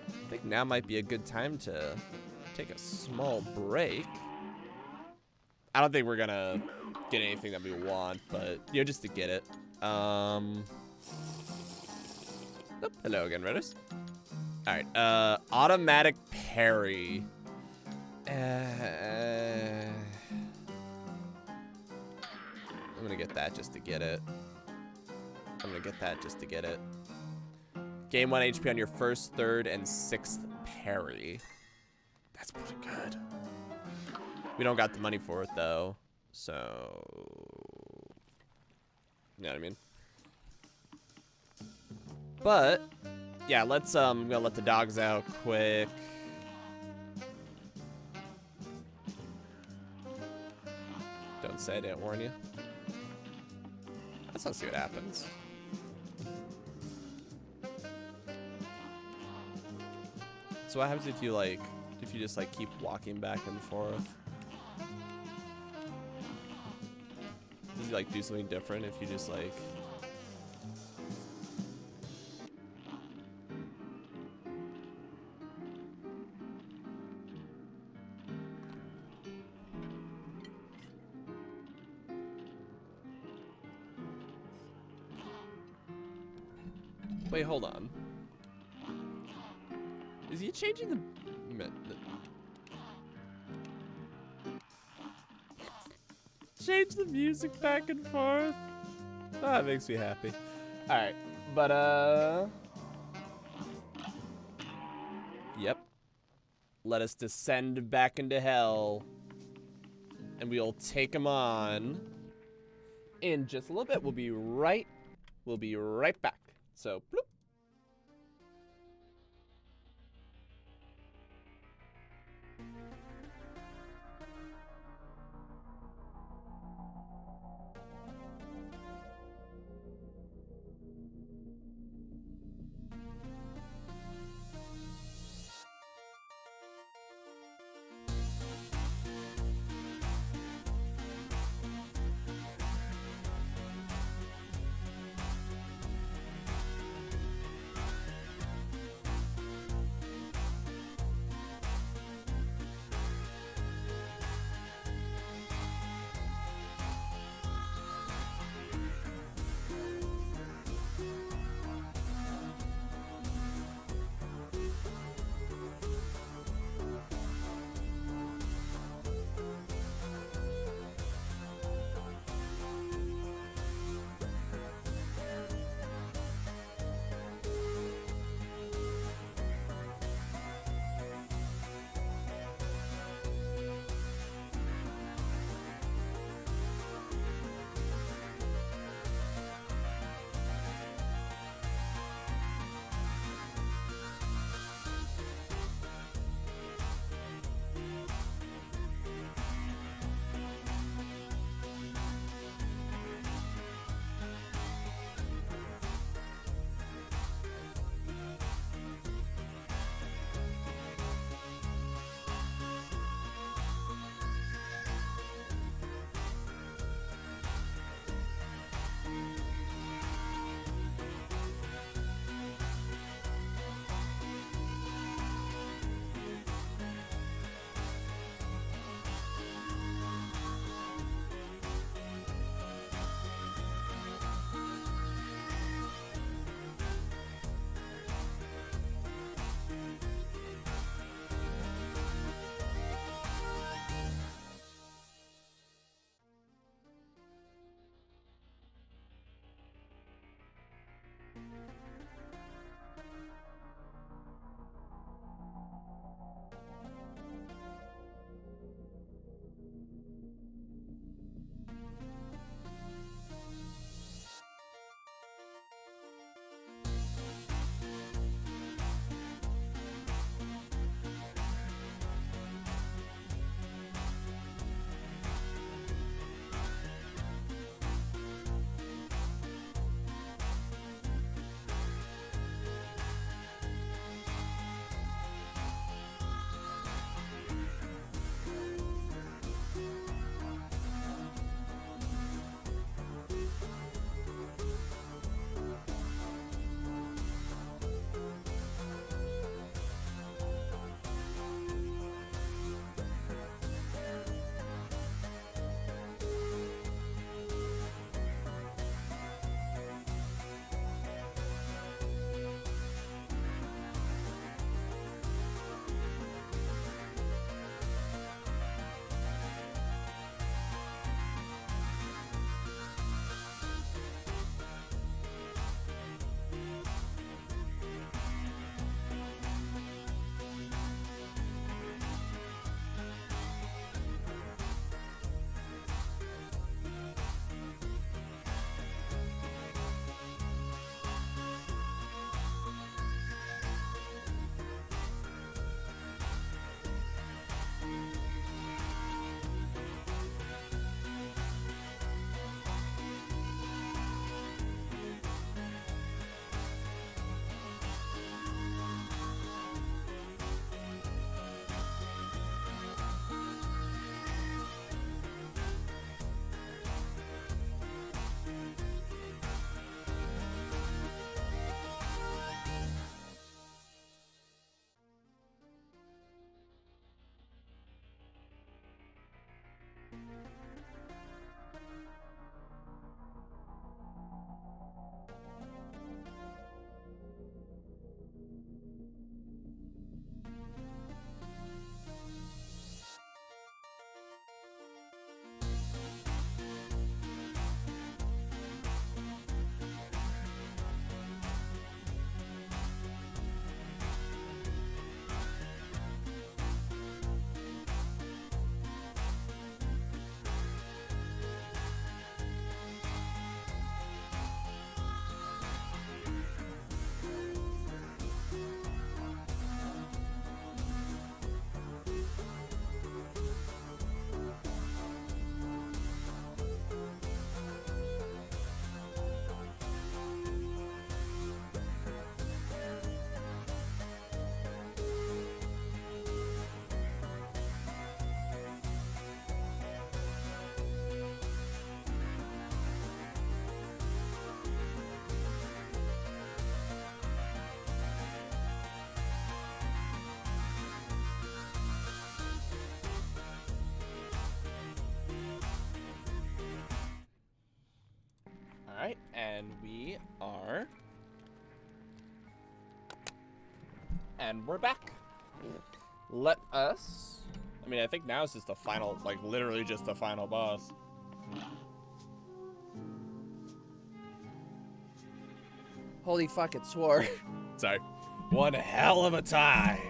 I think now might be a good time to take a small break. I don't think we're gonna get anything that we want, but just to get it. Oh, hello again, Redders. All right, automatic parry. I'm gonna get that just to get it. Gain 1 HP on your first, third, and sixth parry. That's pretty good. We don't got the money for it though, so you know what I mean. But yeah, let's I'm gonna let the dogs out quick. Don't say I didn't warn you. Let's see what happens. So what happens if you just keep walking back and forth? Does he do something different if you just Wait, hold on. Is he changing the change the music back and forth? Oh, that makes me happy. All right, but yep. Let us descend back into hell. And we'll take him on. In just a little bit, we'll be right back. So, bloop. Alright, and we are... And we're back. Let us... I mean, I think now it's just the final, like, literally just the final boss. Holy fuck, it swore. Sorry. One hell of a time.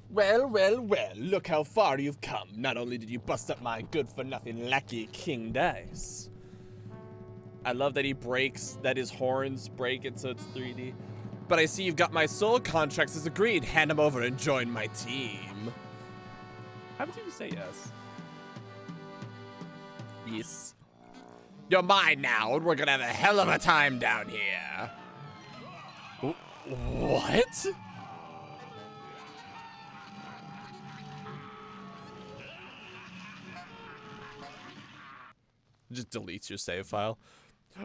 Well, well, well, look how far you've come. Not only did you bust up my good-for-nothing lackey, King Dice. I love that he breaks, that his horns break it so it's 3D. But I see you've got my soul contracts as agreed. Hand them over and join my team. How would you say yes? Yes. You're mine now, and we're gonna have a hell of a time down here. What? Just deletes your save file.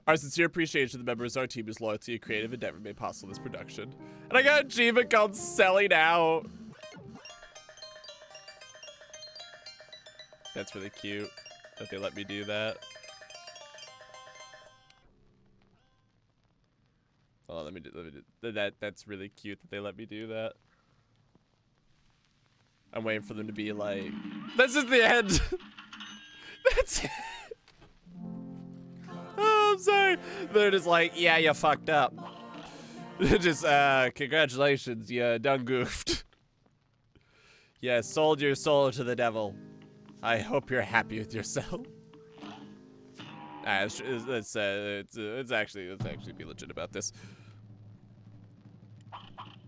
Our sincere appreciation to the members of our team whose loyalty and creative endeavor made possible this production. And I got an achievement called Selling Out. That's really cute that they let me do that. Oh, let me do that. That's really cute that they let me do that. I'm waiting for them to be like, this is the end. That's it. Oh, I'm sorry. They're just like, yeah, you fucked up. Just, congratulations, you done goofed. Yeah, sold your soul to the devil. I hope you're happy with yourself. Let's actually be legit about this.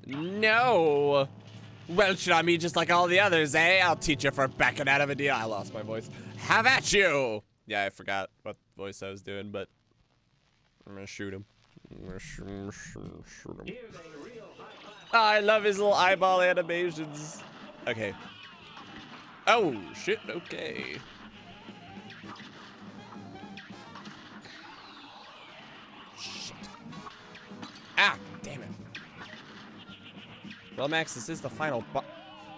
No. Well, should I be just like all the others, eh? I'll teach you for backing out of a deal. I lost my voice. Have at you. Yeah, I forgot what voice I was doing, but I'm gonna shoot him. I'm gonna shoot him. Oh, I love his little eyeball animations. Okay. Oh, shit, okay. Shit. Ah, damn it. Well, Max, this is the final boss.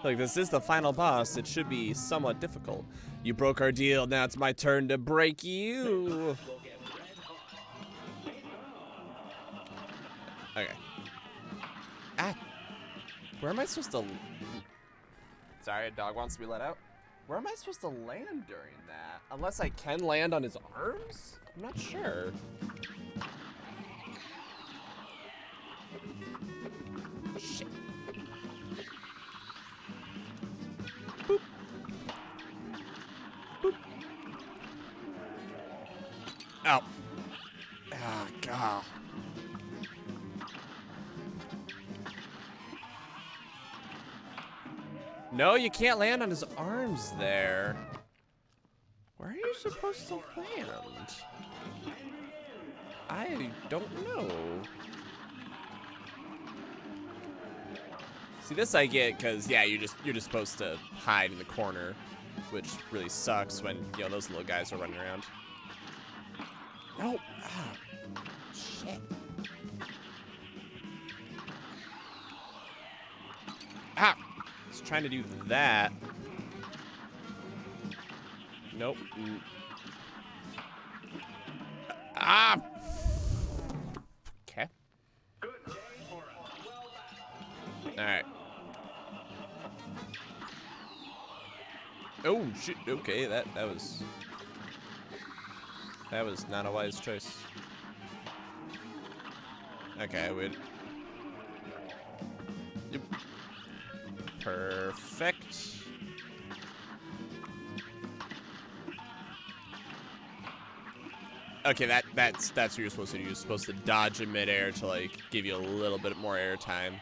Look, this is the final boss. It should be somewhat difficult. You broke our deal, now it's my turn to break you. Okay. Ah. Where am I supposed to... Sorry, a dog wants to be let out. Where am I supposed to land during that? Unless I can land on his arms? I'm not sure. Shit. Boop. Boop. Oh. Ah, God. No, you can't land on his arms there. Where are you supposed to land? I don't know. See, this I get because yeah, you're just supposed to hide in the corner, which really sucks when you know those little guys are running around. No. Ah, shit. Ah. Trying to do that. Nope. Ah. Okay. All right. Oh shit. Okay, that was not a wise choice. Okay, I would. Yep. Perfect. Okay, that's what you're supposed to do. You're supposed to dodge in midair to like give you a little bit more air time.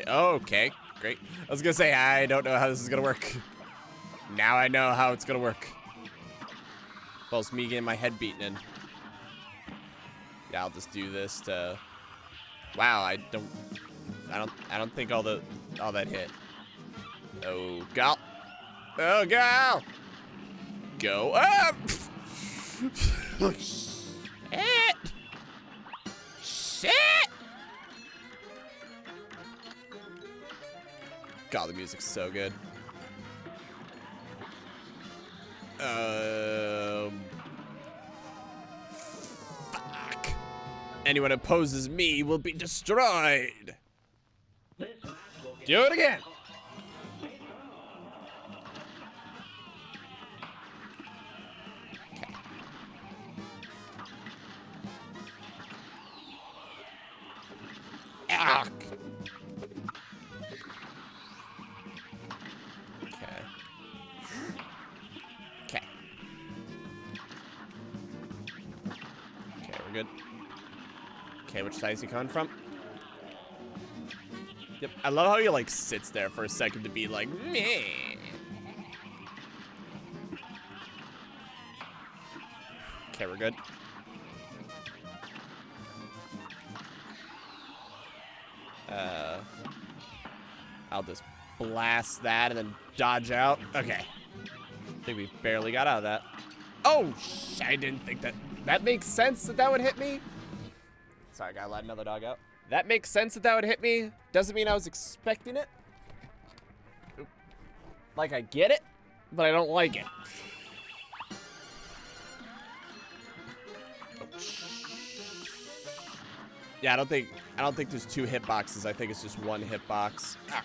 Oh, okay, great. I was gonna say I don't know how this is gonna work. Now I know how it's gonna work. Involves me getting my head beaten in. Yeah, I'll just do this to. Wow, I don't think all that hit. Oh, gal. Oh, gal. Go up. Shit. Shit. God, the music's so good. Fuck. Anyone who opposes me will be destroyed. Do it again. Ah. Okay, we're good. Okay, which side is he coming from? Yep, I love how he like sits there for a second to be like, meh. Okay, we're good. I'll just blast that and then dodge out. Okay. I think we barely got out of that. Oh, I didn't think that. That makes sense that that would hit me. Sorry, I gotta let another dog out. That makes sense that that would hit me. Doesn't mean I was expecting it. Like, I get it, but I don't like it. Yeah, I don't think there's 2 hitboxes. I think it's just 1 hitbox. Ah.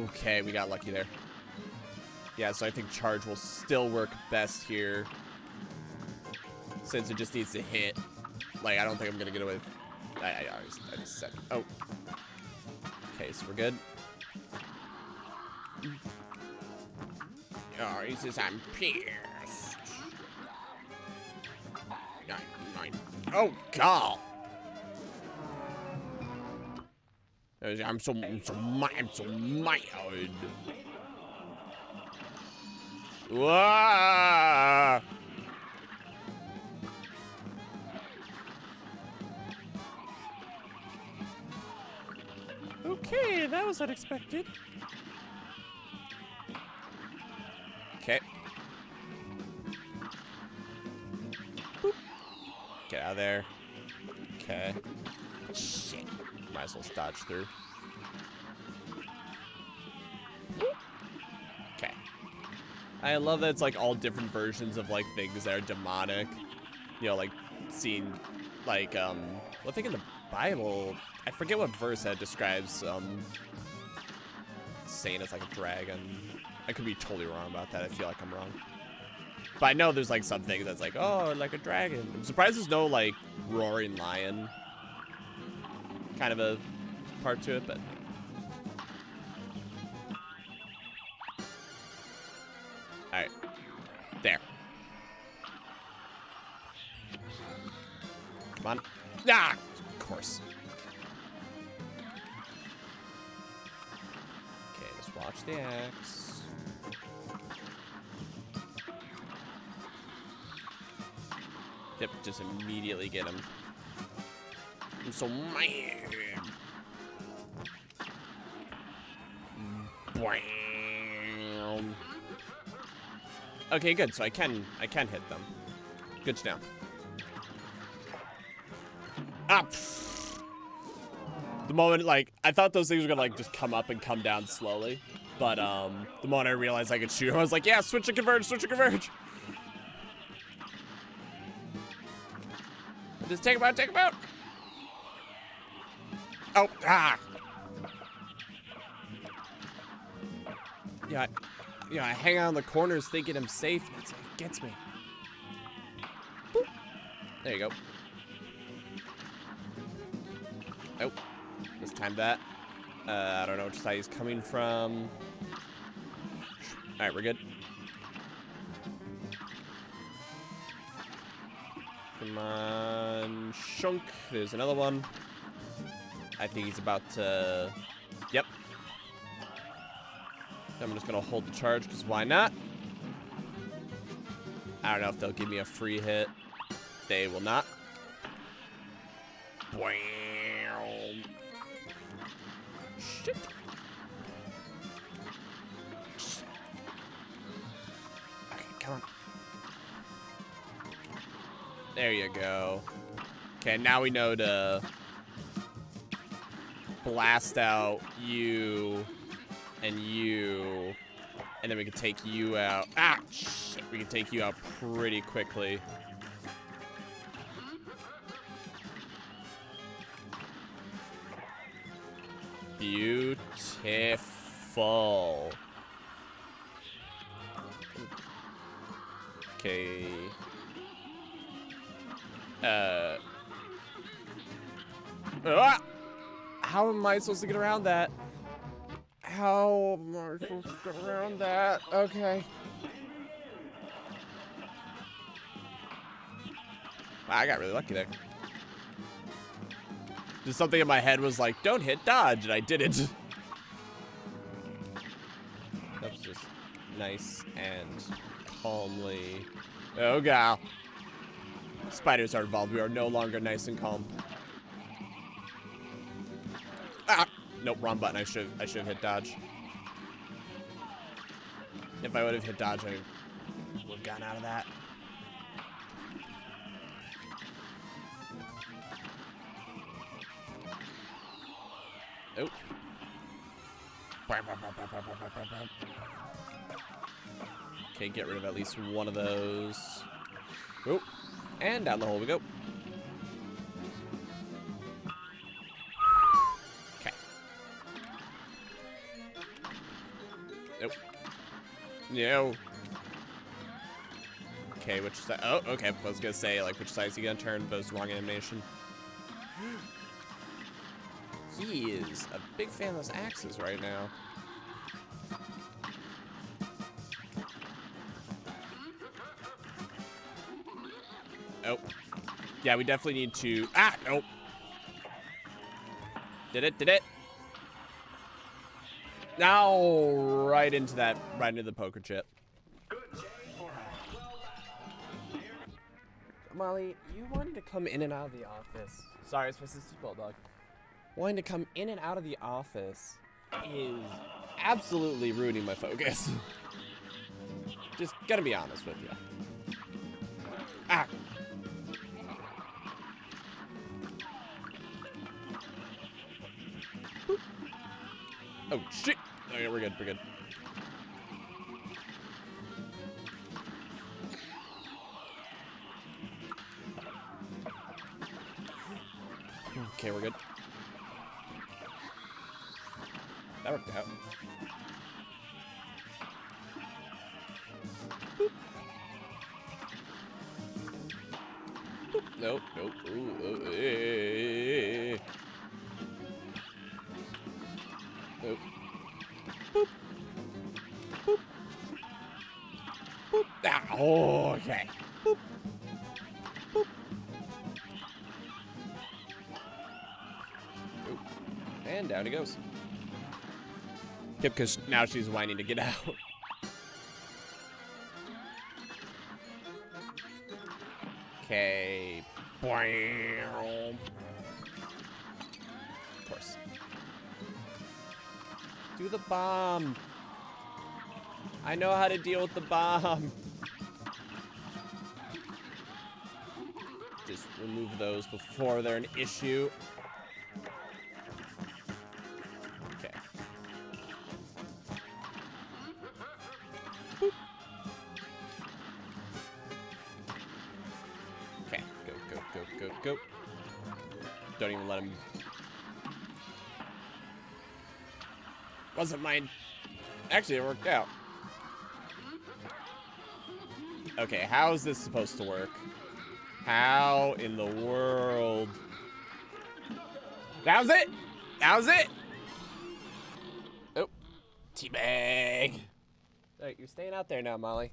Okay, we got lucky there. Yeah, so I think charge will still work best here, since it just needs to hit. Like, I don't think I'm gonna get away with. I just said. Oh. Okay, so we're good. Oh, he says I'm pierced. 9. Oh God. I'm so mild. Whoa. Okay, that was unexpected. Okay. Boop. Get out of there. Okay. Shit. Might as well dodge through. Okay. I love that it's like all different versions of like things that are demonic. You know, like seeing like I think in the Bible, I forget what verse that describes Satan as like a dragon. I could be totally wrong about that. I feel like I'm wrong. But I know there's like some things that's like, oh, like a dragon. I'm surprised there's no like roaring lion kind of a part to it, but alright. There. Come on. Ah! Of course. Okay, just watch the axe. Yep, just immediately get him. I'm so mad. Bam. Okay, good. So I can hit them. Good to know. Ah. The moment, like, I thought those things were gonna like just come up and come down slowly, but the moment I realized I could shoot him, I was like, yeah, switch and converge, switch and converge. Just take him out, take him out. Oh, ah. Yeah, I hang out in the corners thinking I'm safe. That's what gets me. Boop. There you go. Oh, let's time that. I don't know which side he's coming from. All right, we're good. Come on, shunk. There's another one. I think he's about to. Yep. I'm just gonna hold the charge because why not? I don't know if they'll give me a free hit. They will not. Bam. Shit. Okay, come on. There you go. Okay, now we know to blast out you and you And then we can take you out. Ah, shit. We can take you out pretty quickly. Beautiful. Okay. How am I supposed to get around that? How am I supposed to get around that? Okay. Wow, I got really lucky there. Just something in my head was like, don't hit dodge, and I didn't. That's just nice and calmly. Oh, god. Spiders are involved. We are no longer nice and calm. Ah! Nope, wrong button. I should have hit dodge. If I would have hit dodge, I would have gotten out of that. Oh. Okay, get rid of at least one of those. Oh. And down the hole we go. Okay. Nope. No. Okay, which side? Oh, okay. I was gonna say, like, which side's he gonna turn, but it's wrong animation. He is a big fan of those axes right now. Oh. Yeah, we definitely need to... Ah! Nope. Did it? Now, right into that, right into the poker chip. Molly, you wanted to come in and out of the office. Sorry, it's my sister's bulldog. Wanting to come in and out of the office is absolutely ruining my focus. Just gotta be honest with you. Ah! Boop. Oh, shit! Okay, we're good. Okay, we're good. That worked out. Boop. Boop. Nope. Ooh, hey. Nope. Boop. Boop. Boop. Ah, oh, okay. Boop. Boop. Oop. And down he goes. Yep, because now she's whining to get out. Okay. Of course. Do the bomb. I know how to deal with the bomb. Just remove those before they're an issue. Okay. Boop. Okay, go. Don't even let him. Wasn't mine. Actually, it worked out. Okay, how is this supposed to work? How in the world? That was it! Oh, teabag. Alright, you're staying out there now, Molly.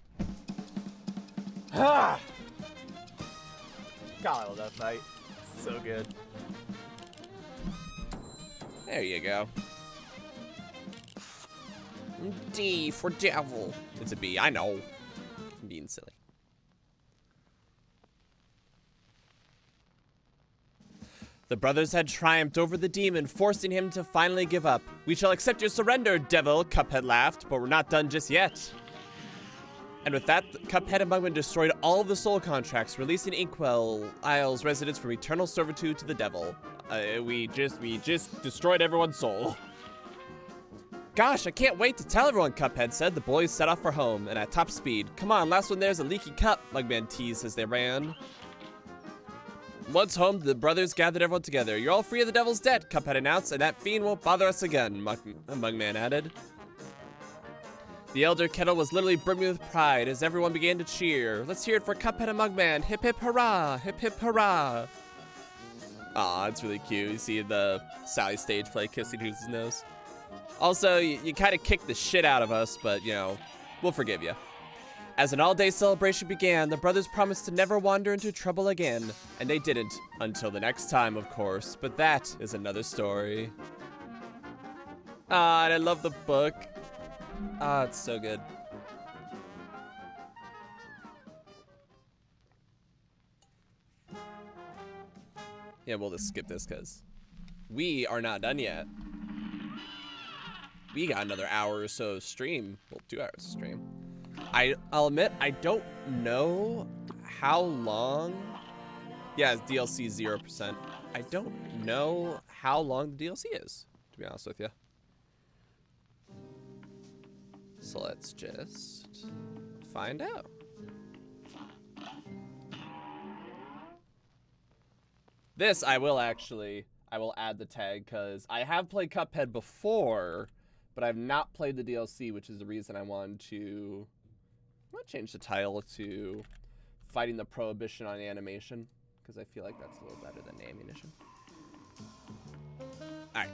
Ah! God, I love that fight. So good. There you go. D for devil. It's a B, I know. I'm being silly. The brothers had triumphed over the demon, forcing him to finally give up. We shall accept your surrender, devil, Cuphead laughed, but we're not done just yet. And with that, Cuphead and Mugman destroyed all of the soul contracts, releasing Inkwell Isle's residents from eternal servitude to the devil. We just destroyed everyone's soul. Gosh, I can't wait to tell everyone, Cuphead said. The boys set off for home, and at top speed. Come on, last one there's a leaky cup, Mugman teased as they ran. Once home, the brothers gathered everyone together. You're all free of the devil's debt, Cuphead announced, and that fiend won't bother us again, Mugman added. The elder kettle was literally brimming with pride as everyone began to cheer. Let's hear it for Cuphead and Mugman. Hip hip hurrah! Hip hip hurrah! Aw, it's really cute. You see the Sally stage play kissing Hoots' nose. Also, you kind of kicked the shit out of us, but, you know, we'll forgive you. As an all-day celebration began, the brothers promised to never wander into trouble again. And they didn't, until the next time, of course. But that is another story. Ah, and I love the book. Ah, it's so good. Yeah, we'll just skip this because we are not done yet. We got another hour or so of stream. Well, 2 hours of stream. I'll admit, I don't know how long. Yeah, it's DLC 0%. I don't know how long the DLC is, to be honest with you. So let's just find out. This I will add the tag because I have played Cuphead before, but I've not played the DLC, which is the reason I wanted to change the title to Fighting the Prohibition on Animation, because I feel like that's a little better than Ammunition. Alright.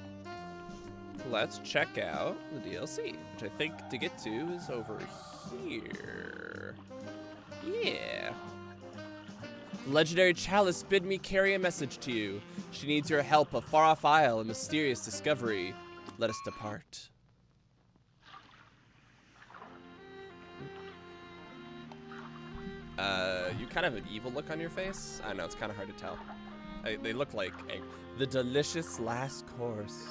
Let's check out the DLC, which I think to get to is over here. Yeah. The legendary Chalice bid me carry a message to you. She needs your help, a far-off isle, a mysterious discovery. Let us depart. You kind of have an evil look on your face. I know, it's kind of hard to tell. They look like the delicious last course,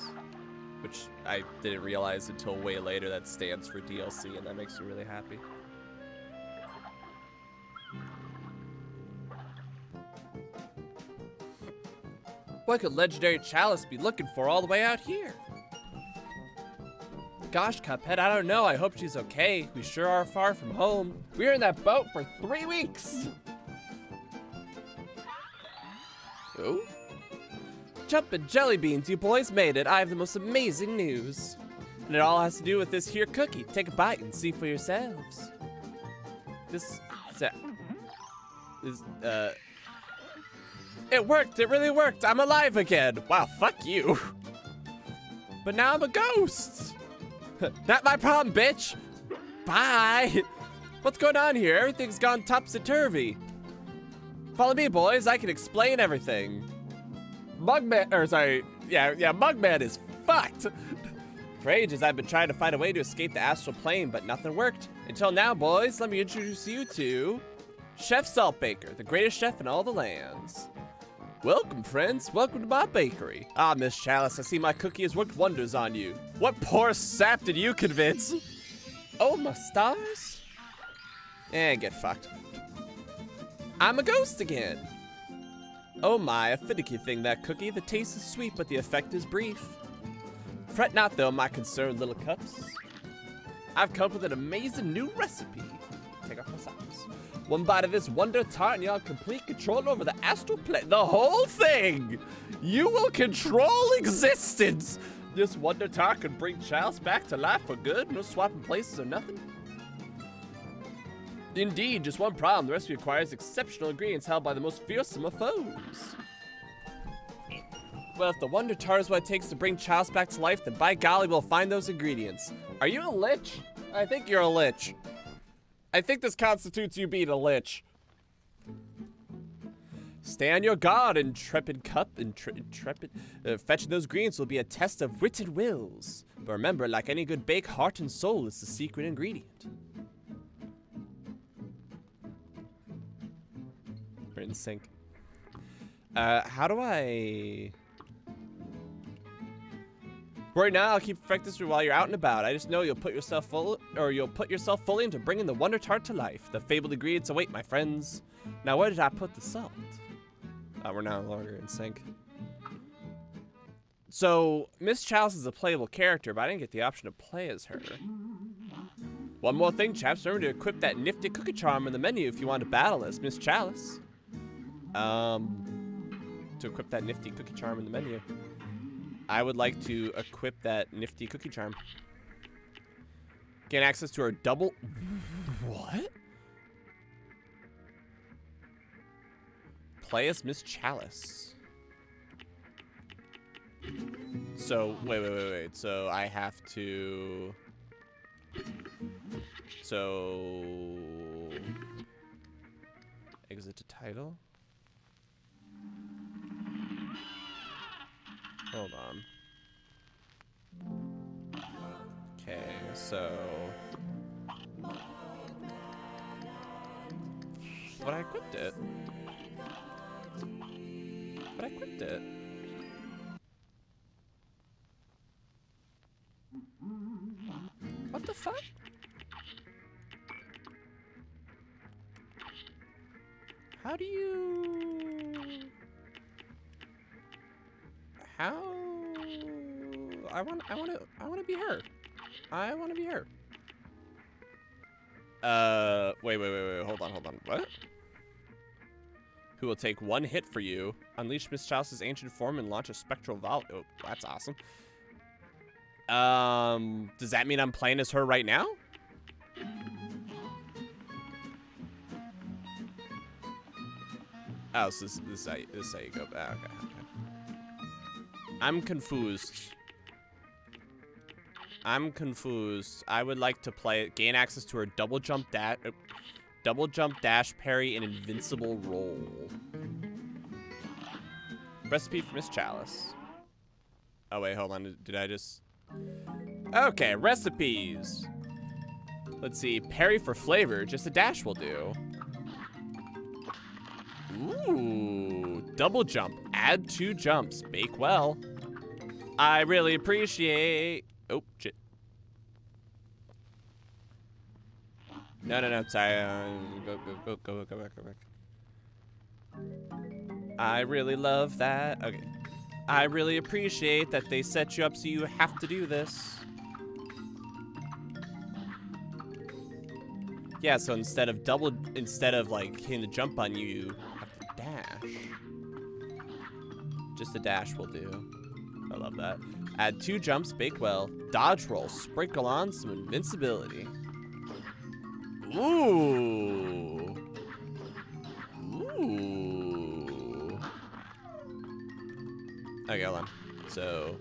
which I didn't realize until way later that stands for DLC, and that makes me really happy. What could legendary Chalice be looking for all the way out here? Gosh, Cuphead, I don't know. I hope she's okay. We sure are far from home. We were in that boat for 3 weeks. Oh? Jumpin' jelly beans, you boys made it. I have the most amazing news. And it all has to do with this here cookie. Take a bite and see for yourselves. It worked. It really worked. I'm alive again. Wow, fuck you. But now I'm a ghost. Not my problem, bitch. Bye. What's going on here? Everything's gone topsy-turvy. Follow me, boys. I can explain everything. Mugman is fucked. For ages, I've been trying to find a way to escape the astral plane, but nothing worked. Until now, boys, let me introduce you to Chef Saltbaker, the greatest chef in all the lands. Welcome, friends. Welcome to my bakery. Ah, Miss Chalice, I see my cookie has worked wonders on you. What poor sap did you convince? Oh, my stars? Get fucked. I'm a ghost again. Oh my, a finicky thing, that cookie. The taste is sweet, but the effect is brief. Fret not, though, my concerned little cups. I've come up with an amazing new recipe. Take off my socks. One bite of this Wonder Tart and you'll have complete control over the astral plane. The whole thing! You will control existence! This Wonder Tart could bring Chalice back to life for good. No swapping places or nothing. Indeed, just one problem. The recipe requires exceptional ingredients held by the most fearsome of foes. Well, if the Wonder Tart is what it takes to bring Chalice back to life, then by golly, we'll find those ingredients. Are you a lich? I think you're a lich. I think this constitutes you being a lich. Stay on your guard, intrepid cup. Fetching those greens will be a test of wit and wills. But remember, like any good bake, heart and soul is the secret ingredient. We're in sync. How do I... Right now, I'll keep perfecting this while you're out and about. I just know you'll put yourself fully into bringing the Wonder Tart to life. The fabled ingredients await, my friends. Now, where did I put the salt? We're no longer in sync. So, Miss Chalice is a playable character, but I didn't get the option to play as her. One more thing, chaps. Remember to equip that nifty cookie charm in the menu if you want to battle as Miss Chalice. To equip that nifty cookie charm in the menu. I would like to equip that nifty cookie charm. Gain access to our double... What? Play as Miss Chalice. So, wait. So, I have to... So... Exit to title? Hold on. Okay, so... But I equipped it. What the fuck? How do you... How... I want to be her. I want to be her. Wait. Hold on. What? Who will take one hit for you? Unleash Miss Chalice's ancient form and launch a spectral volley. Oh, that's awesome. Does that mean I'm playing as her right now? Oh, so this is how you go back. Okay. I'm confused. I would like to play it. Gain access to her double jump dash, parry, and invincible roll. Recipe for Miss Chalice. Oh wait, hold on. Did I just? Okay, recipes. Let's see. Parry for flavor. Just a dash will do. Ooh, double jump. Add 2 jumps. Bake well. I really appreciate. Oh shit. No. Sorry. Go back. I really love that. Okay. I really appreciate that they set you up so you have to do this. Yeah, so instead of like hitting the jump button, you have to dash. Just a dash will do. I love that. Add 2 jumps, bake well, dodge roll, sprinkle on some invincibility. Ooh. Okay, hold on. So.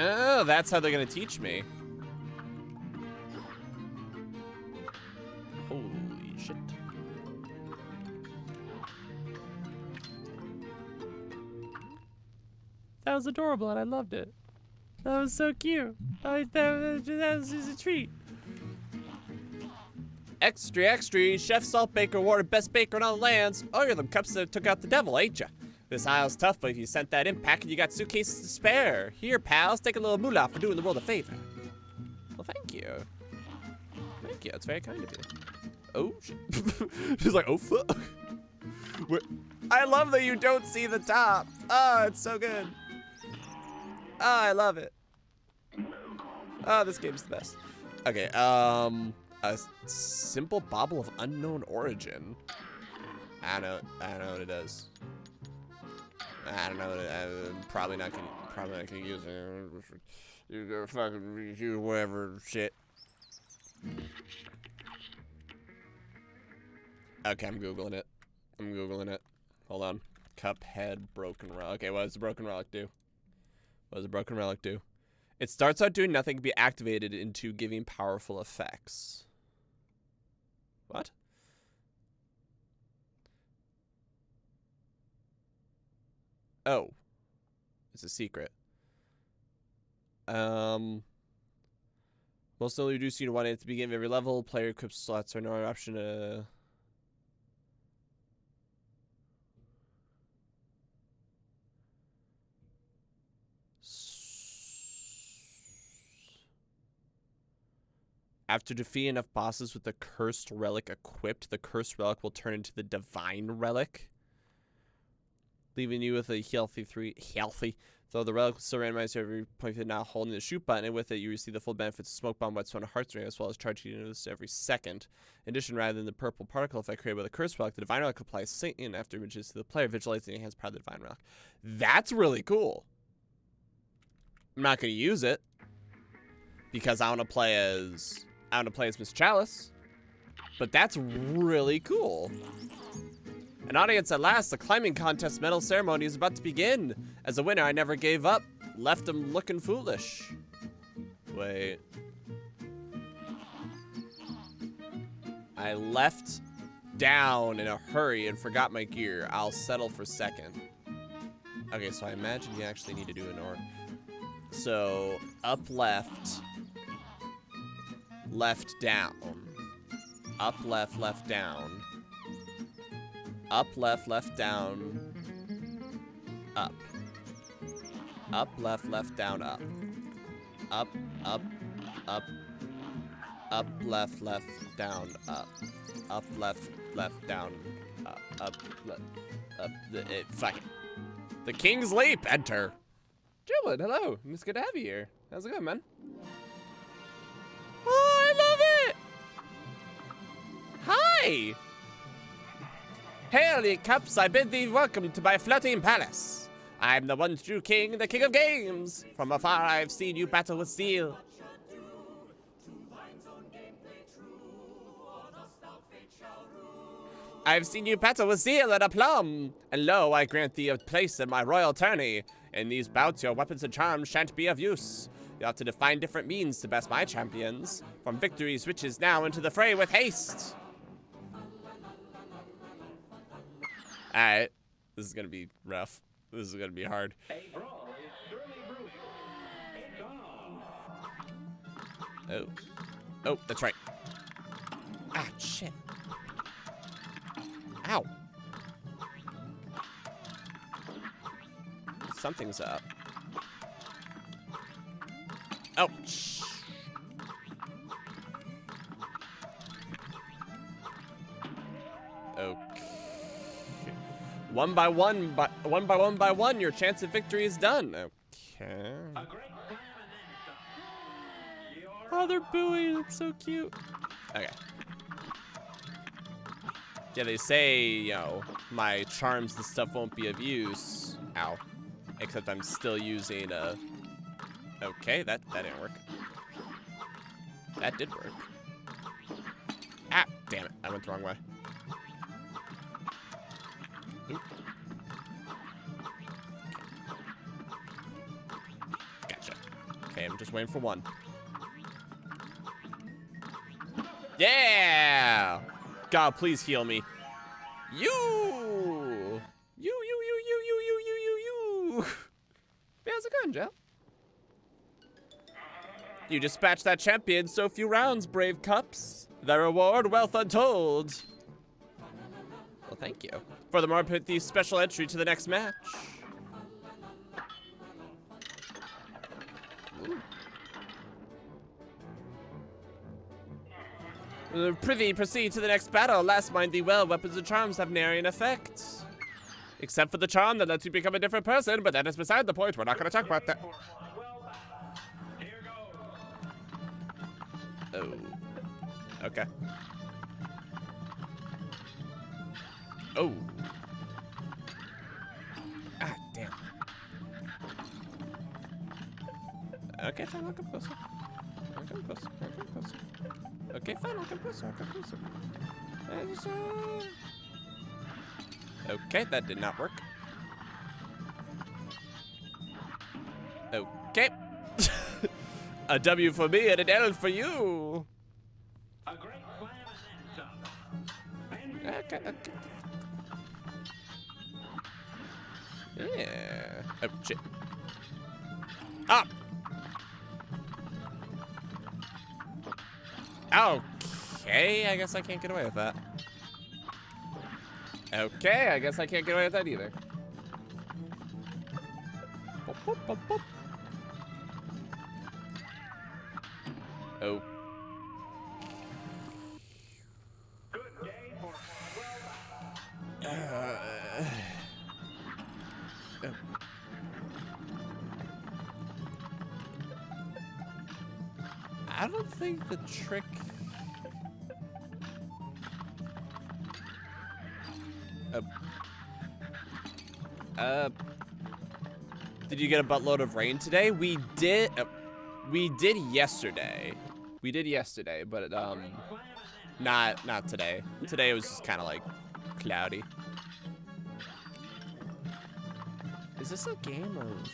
Oh, that's how they're gonna teach me. Holy shit. That was adorable and I loved it. That was so cute. That was just a treat. Extra, Chef Salt Baker awarded best baker in all the lands. Oh, you're the cups that took out the devil, ain't ya? This aisle's tough, but if you sent that in packing, you got suitcases to spare. Here, pals, take a little moolah for doing the world a favor. Well, thank you. Thank you, that's very kind of you. Oh, shit. She's like, oh, fuck. I love that you don't see the top. Oh, it's so good. Oh, I love it. Oh, this game's the best. Okay, a simple bauble of unknown origin. I don't know what it does. I don't know. I'm probably not gonna use it. You go fucking use whatever shit. Okay, I'm googling it. Hold on. Cuphead broken relic. Okay, what does the broken relic do? It starts out doing nothing, can be activated into giving powerful effects. What? Oh. It's a secret. Most only reduce you to 1 at the beginning of every level. Player equips slots are no option to... After defeating enough bosses with the cursed relic equipped, the cursed relic will turn into the divine relic, leaving you with a healthy. Though the relic will still randomize every point you're now holding the shoot button, and with it you receive the full benefits of Smoke Bomb, Whetstone, and Heartstring, as well as charging units every second. In addition, rather than the purple particle effect created by the cursed relic, the divine relic applies Satan after images to the player, visualizing the enhanced power of the divine relic. That's really cool. I'm not going to use it because I want to play as Miss Chalice, but that's really cool. An audience at last, the climbing contest medal ceremony is about to begin. As a winner, I never gave up. Left him looking foolish. Wait. I left down in a hurry and forgot my gear. I'll settle for second. Okay, so I imagine you actually need to do an order. So, up left. Left down. Up left, left down. Up, left, down, up. Up, left, down, up. Up, up, up. Up, left, down, up. Up, left, down, up. Up, up. Fuck it. The King's Leap, enter. Julian, hello. It's good to have you here. How's it going, man? Oh, I love it. Hi. Hail, ye cups, I bid thee welcome to my floating palace. I'm the one true king, the king of games. From afar I've seen you battle with steel. I've seen you battle with zeal and aplomb. And lo, I grant thee a place in my royal tourney. In these bouts, your weapons and charms shan't be of use. You'll have to define different means to best my champions. From victory's riches now into the fray with haste. Alright, this is gonna be rough. This is gonna be hard. Oh. Oh, that's right. Ah, shit. Ow. Something's up. Oh, shh. Okay. One by one, your chance of victory is done. Okay. Oh, they're booing. That's so cute. Okay. Yeah, they say, you know, my charms and stuff won't be of use. Ow. Except I'm still using okay, that didn't work. That did work. Ah, damn it. I went the wrong way. Oop. Gotcha. Okay, I'm just waiting for one. Yeah! God, please heal me. You! How's it going, Joe? You dispatched that champion so few rounds, brave cups. The reward, wealth untold. Well, thank you. Furthermore, put the special entry to the next match. Prithee, proceed to the next battle. Last, mind thee well, weapons and charms have nary an effect. Except for the charm that lets you become a different person, but that is beside the point. We're not going to talk about that. Oh. Okay. Oh. Ah, damn. Okay, fine, I'll come closer. I'll come closer. I'll come closer. Okay, fine, I'll come closer. I'll come closer. Okay, that did not work. Okay. A W for me and an L for you. A great plan. Okay. Yeah. Oh, shit. Up. Okay, I guess I can't get away with that. Okay, I guess I can't get away with that either. Boop, boop, boop, boop. Oh. don't think the trick... Did you get a buttload of rain today? We did yesterday. We did yesterday, but not today. Today it was just kind of like cloudy. Is this a game of...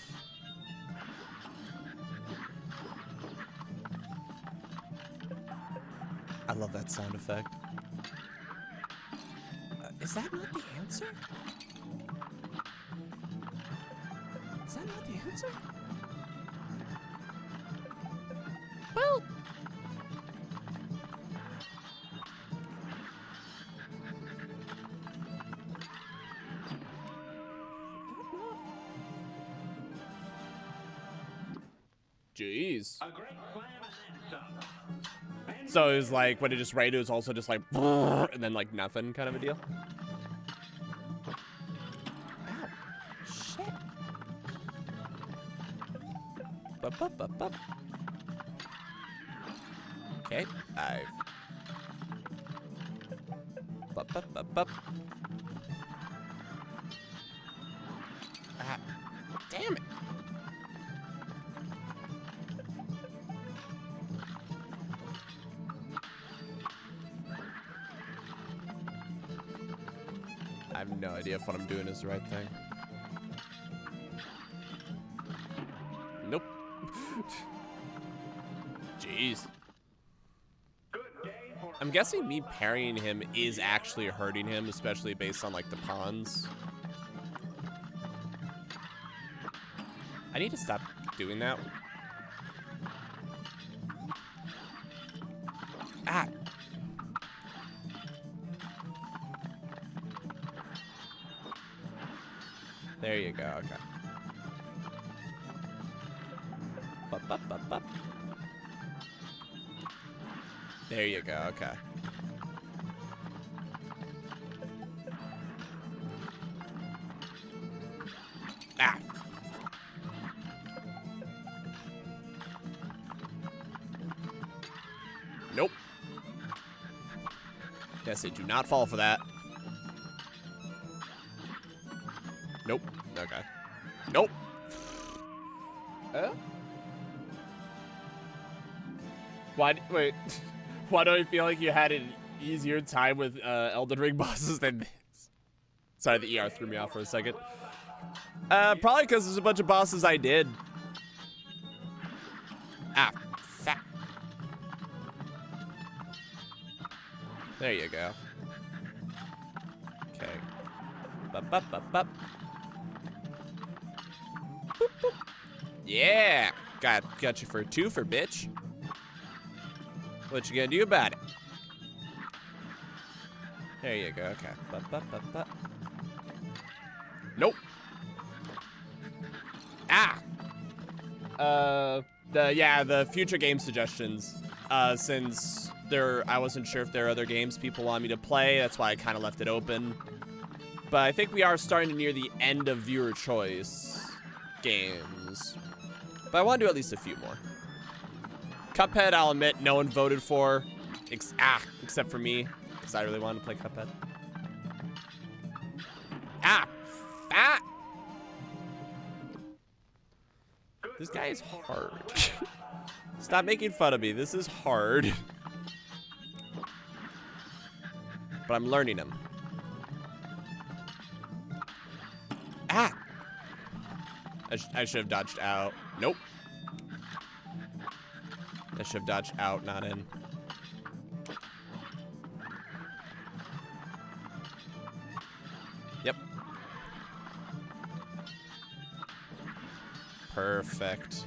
I love that sound effect. Is that not the answer? Is that not the answer? Well... Jeez. So it was like, when it just rained, it was also just like, and then like nothing kind of a deal? Ow. Shit. Bup, bup, bup, bup. Okay, Bup, bup, bup, bup. Ah, damn it. I have no idea if what I'm doing is the right thing. Nope. Jeez. I'm guessing me parrying him is actually hurting him, especially based on like the pawns. I need to stop doing that. Ah. There you go, okay. Bup, bup, bup, bup. There you go, okay. Ah! Nope. Yes, I do not fall for that. Nope. Okay. Nope. Wait. Why do I feel like you had an easier time with Elden Ring bosses than this? Sorry, the ER threw me off for a second. Probably because there's a bunch of bosses I did. Ah, fat. There you go. Okay. Bup, bup, bup, bup. Boop, boop. Yeah, got you for a twofer, bitch. What you gonna do about it? There you go. Okay. Bup, bup, bup, bup. Nope. Ah. The future game suggestions. Since I wasn't sure if there are other games people want me to play. That's why I kind of left it open. But I think we are starting to near the end of viewer choice games. But I want to do at least a few more. Cuphead, I'll admit, no one voted for. Except for me. Because I really wanted to play Cuphead. Ah! Ah! This guy is hard. Stop making fun of me. This is hard. But I'm learning him. Ah! I should have dodged out. Nope. I should have dodged out, not in. Yep. Perfect.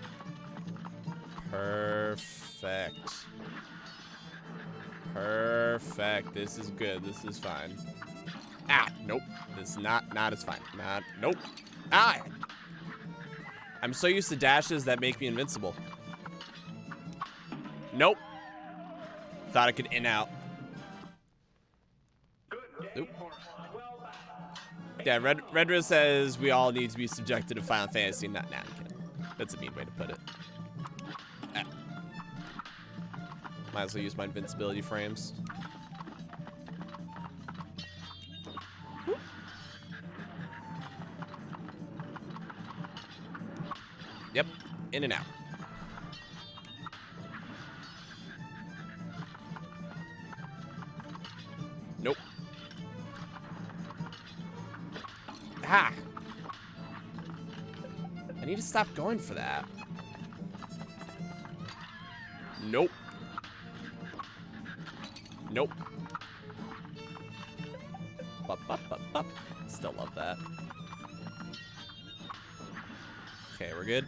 Perfect. Perfect. This is good. This is fine. Ah, nope. This is not as fine. Nope. Ah! I'm so used to dashes that make me invincible. Nope. Thought I could in out. Oop. Yeah, Redra says we all need to be subjected to Final Fantasy. Nah, I'm kidding. That's a mean way to put it. Might as well use my invincibility frames. Yep, in and out. Nope. Ah! I need to stop going for that. Nope. Nope. Bup, bup, bup, bup. Still love that. Okay, we're good.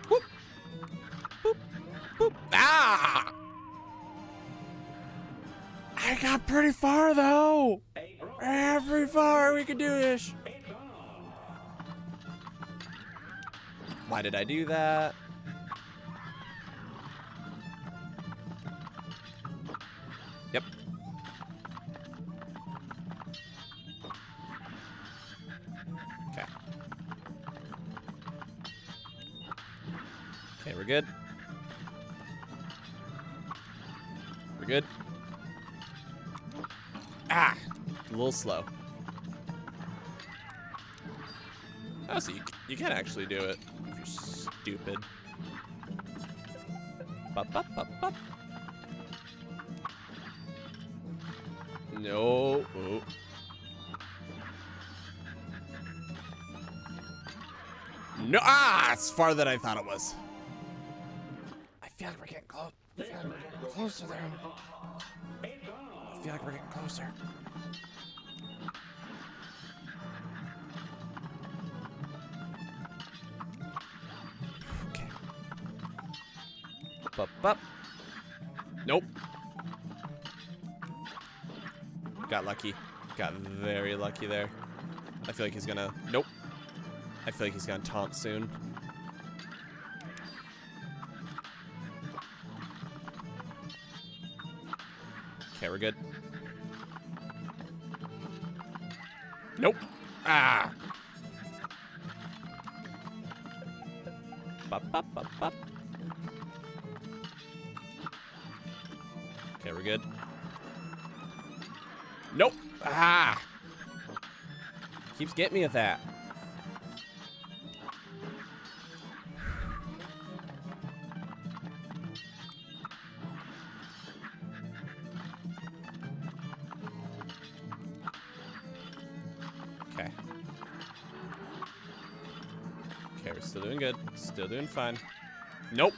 Whoop. Boop. Boop. Ah! I got pretty far, though. Every far we can do this. Why did I do that? Yep. Okay. Okay, we're good. We're good. Ah! A little slow. Oh, so you can actually do it if you're stupid. Bup, bup, bup, bup. No. Oh. No. Ah! It's farther than I thought it was. I feel like we're getting close. I feel like we're getting closer there. I feel like we're getting closer. Okay. Bup, bup. Nope. Got lucky. Got very lucky there. I feel like he's gonna... Nope. I feel like he's gonna taunt soon. Okay, we're good. Nope. Ah! Bop, bop, bop, bop. Okay, we're good. Nope. Ah! Keeps getting me with that. Okay. Okay, we're still doing good. Still doing fine. Nope.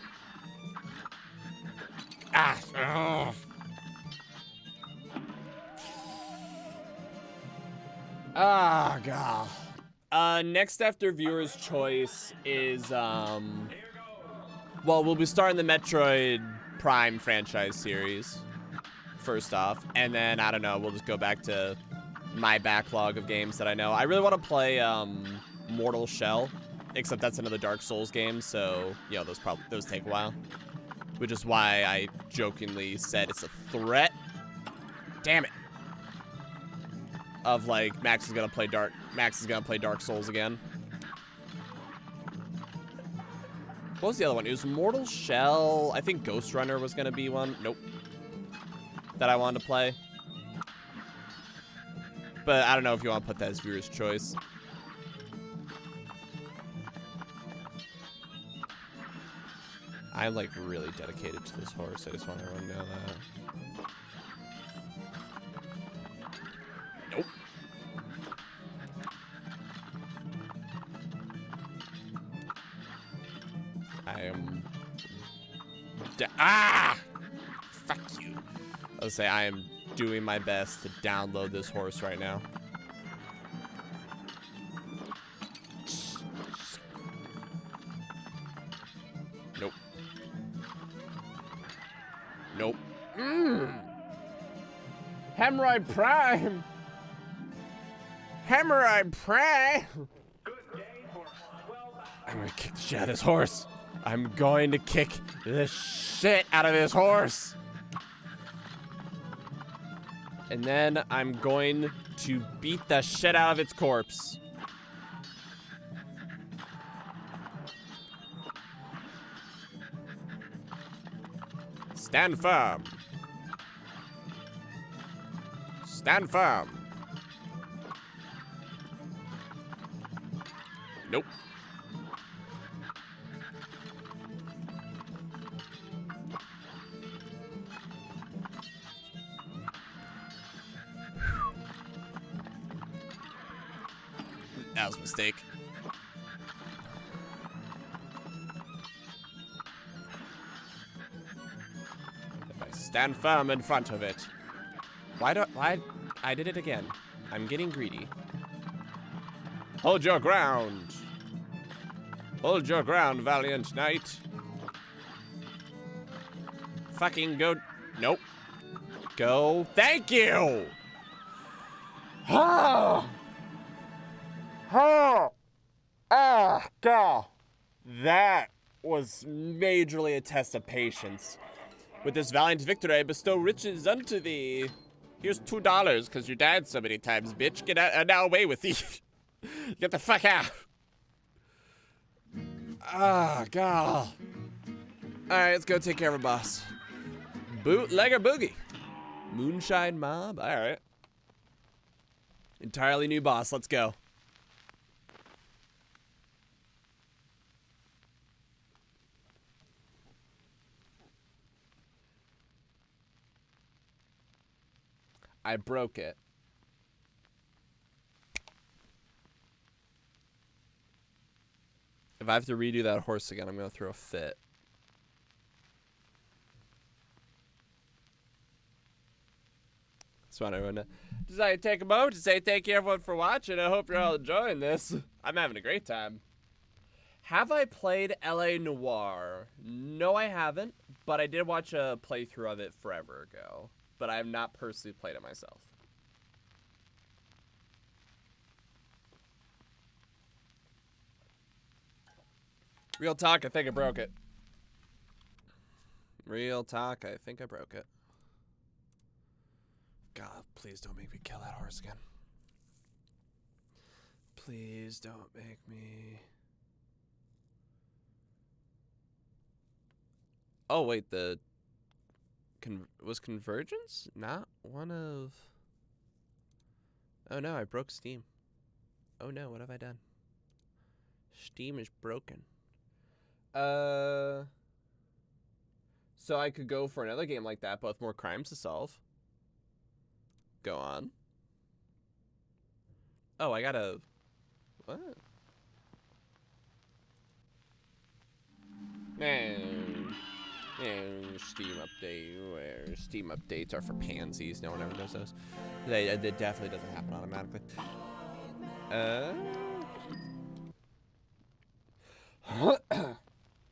Ah! Ugh. Ah, God. Next after viewer's choice is, well, we'll be starting the Metroid Prime franchise series, first off. And then, I don't know, we'll just go back to my backlog of games that I know. I really want to play, Mortal Shell, except that's another Dark Souls game, so, you know, those take a while. Which is why I jokingly said it's a threat. Damn it. Of like Max is gonna play Dark Souls again. What was the other one? It was Mortal Shell. I think Ghost Runner was gonna be one. Nope. That I wanted to play. But I don't know if you want to put that as viewer's choice. I'm like really dedicated to this horse. I just want everyone to know that. Nope. I am... Ah! Fuck you. I would say I am doing my best to download this horse right now. Nope. Nope. Hemorrhoid Prime! Hemorrhoid Prime! I'm gonna kick the shit out of this horse. I'm going to kick the shit out of this horse. And then I'm going to beat the shit out of its corpse. Stand firm. Stand firm. Nope. That was a mistake. If I stand firm in front of it. Why? I did it again. I'm getting greedy. Hold your ground. Hold your ground, valiant knight. Fucking go. Nope. Go. Thank you. Oh. Oh. Ah, God. That was majorly a test of patience. With this valiant victory, I bestow riches unto thee. Here's $2, because you died so many times, bitch. Get out, now away with thee. Get the fuck out. Ah, God. Alright, let's go take care of a boss. Bootlegger Boogie. Moonshine Mob? Alright. Entirely new boss, let's go. I broke it. If I have to redo that horse again, I'm gonna throw a fit. Just want everyone to just take a moment to say thank you everyone for watching. I hope you're all enjoying this. I'm having a great time. Have I played LA Noire? No, I haven't, but I did watch a playthrough of it forever ago. But I have not personally played it myself. Real talk, I think I broke it. Real talk, I think I broke it. God, please don't make me kill that horse again. Please don't make me... Oh, wait, the... was Convergence not one of... Oh no, I broke Steam. Oh no, what have I done? Steam is broken. So I could go for another game like that, but with more crimes to solve. Go on. Oh, I gotta... What? No, Steam update. Where Steam updates are for pansies. No one ever does those. It definitely doesn't happen automatically.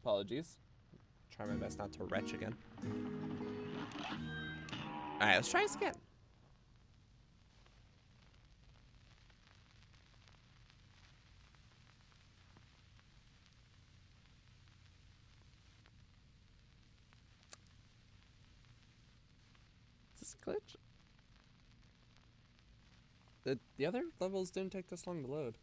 Apologies. Try my best not to retch again. Alright, let's try this again. Is this a glitch? The other levels didn't take this long to load.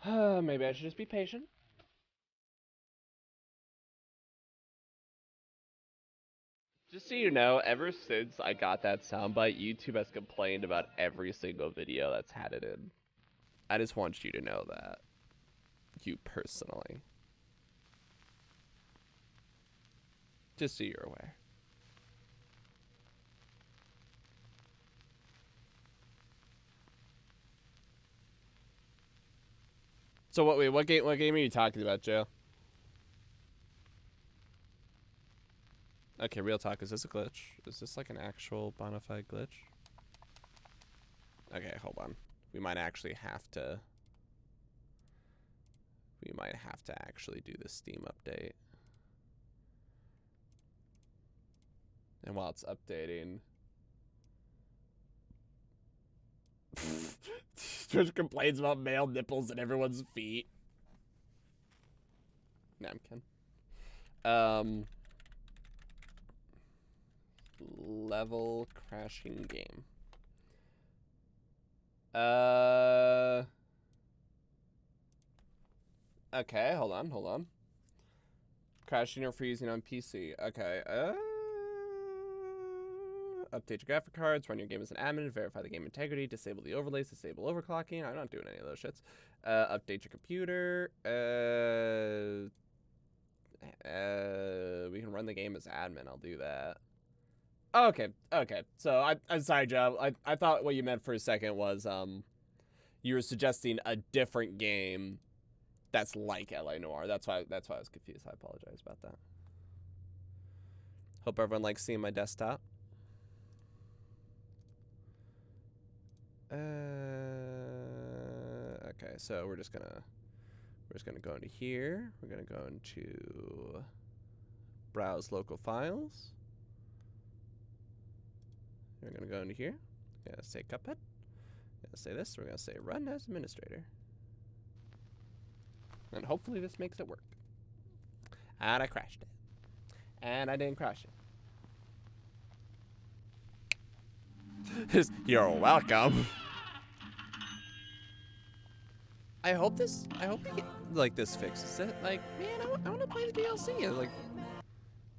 Maybe I should just be patient. Just so you know, ever since I got that soundbite, YouTube has complained about every single video that's had it in. I just want you to know that. You personally. Just so you're aware. So what game are you talking about, Joe? Okay, real talk, is this a glitch? Is this like an actual bona fide glitch? Okay, hold on. We might actually have to actually do the Steam update. And while it's updating, Twitch complains about male nipples and everyone's feet. No, I'm kidding. Level crashing game. Okay, hold on. Crashing or freezing on PC. Okay. Update your graphic cards. Run your game as an admin. Verify the game integrity. Disable the overlays. Disable overclocking. I'm not doing any of those shits. Update your computer. We can run the game as admin. I'll do that. Okay. So I'm sorry, Joe. I thought what you meant for a second was you were suggesting a different game that's like LA Noire. That's why I was confused. I apologize about that. Hope everyone likes seeing my desktop. Okay, so we're just gonna go into here. We're gonna go into browse local files. We're gonna go into here. We're gonna say Cuphead. We're gonna say this. We're gonna say run as administrator. And hopefully this makes it work. And I crashed it. And I didn't crash it. You're welcome. I hope we get, like, this fixes it. Like, man, I want to play the DLC. Like,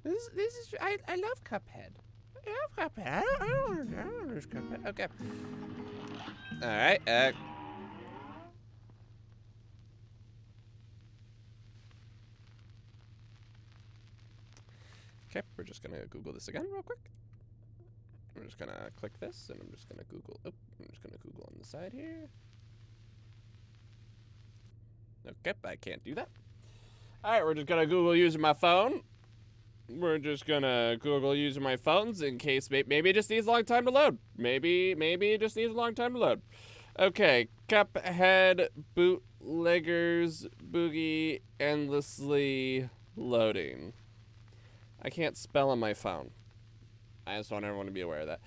this is, I love Cuphead. I love Cuphead. I don't want to Cuphead. Okay. All right. Okay, we're just gonna Google this again real quick. I'm just gonna click this, and I'm just gonna Google. Oh, I'm just gonna Google on the side here. Okay, I can't do that. All right, we're just gonna Google using my phone. We're just gonna Google using my phones in case maybe it just needs a long time to load. Maybe it just needs a long time to load. Okay, Cuphead bootleggers boogie endlessly loading. I can't spell on my phone. I just want everyone to be aware of that.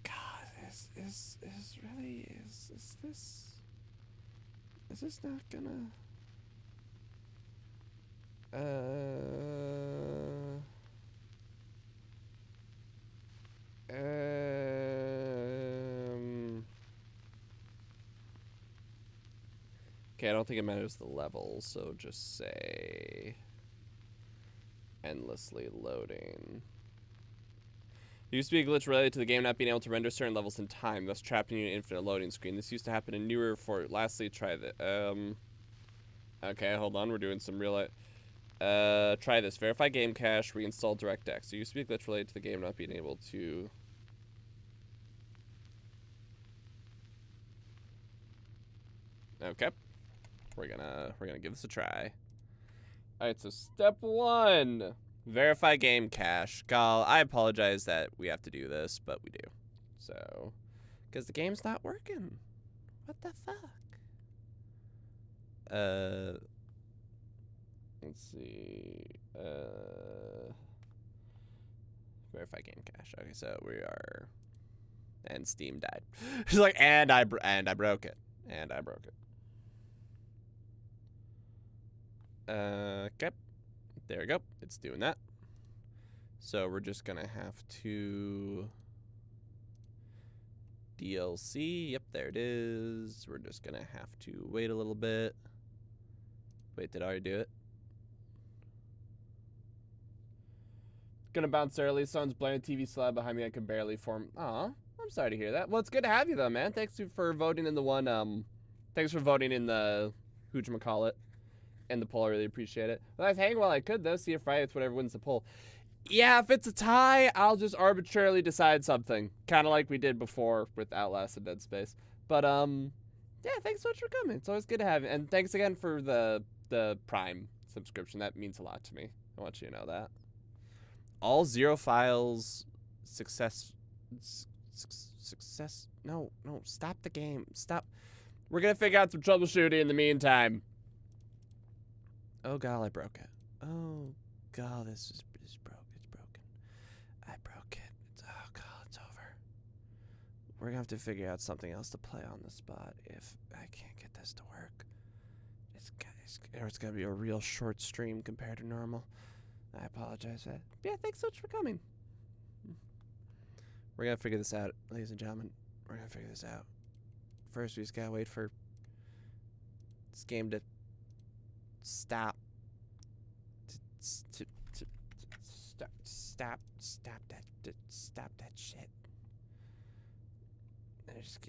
God, is this not gonna? Okay, I don't think it matters the level, so just say endlessly loading. There used to be a glitch related to the game not being able to render certain levels in time, thus trapping you in an infinite loading screen. This used to happen in newer for. Lastly, try the. Okay, hold on. We're doing some real. Try this. Verify game cache. Reinstall DirectX. There used to be a glitch related to the game not being able to. Okay. We're gonna give this a try. All right. So step 1. Verify game cache. Gal, I apologize that we have to do this, but we do. So, because the game's not working. What the fuck? Let's see. Verify game cache. Okay, so we are. And Steam died. She's like, and I broke it. And I broke it. Okay. There we go. It's doing that. So we're just gonna have to DLC. Yep, there it is. We're just gonna have to wait a little bit. Wait, did I already do it? Gonna bounce early. Someone's blaming TV slab behind me. I can barely form. Aw, I'm sorry to hear that. Well, it's good to have you though, man. Thanks for voting in the one. Thanks for voting in the who'chamacallit. And the poll, I really appreciate it. Well, I was hanging while I could, though. See if Friday, it's whatever wins the poll. Yeah, if it's a tie, I'll just arbitrarily decide something. Kind of like we did before with Outlast and Dead Space. But, yeah, thanks so much for coming. It's always good to have you. And thanks again for the Prime subscription. That means a lot to me. I want you to know that. All 0 files success. No, stop the game. Stop. We're going to figure out some troubleshooting in the meantime. Oh god, I broke it. Oh god, this is broke. It's broken. I broke it. Oh god, it's over. We're gonna have to figure out something else to play on the spot if I can't get this to work. It's gonna be a real short stream compared to normal. I apologize for that. Yeah, thanks so much for coming. We're gonna figure this out, ladies and gentlemen. We're gonna figure this out. First, we just gotta wait for this game to stop. Stop that shit. Just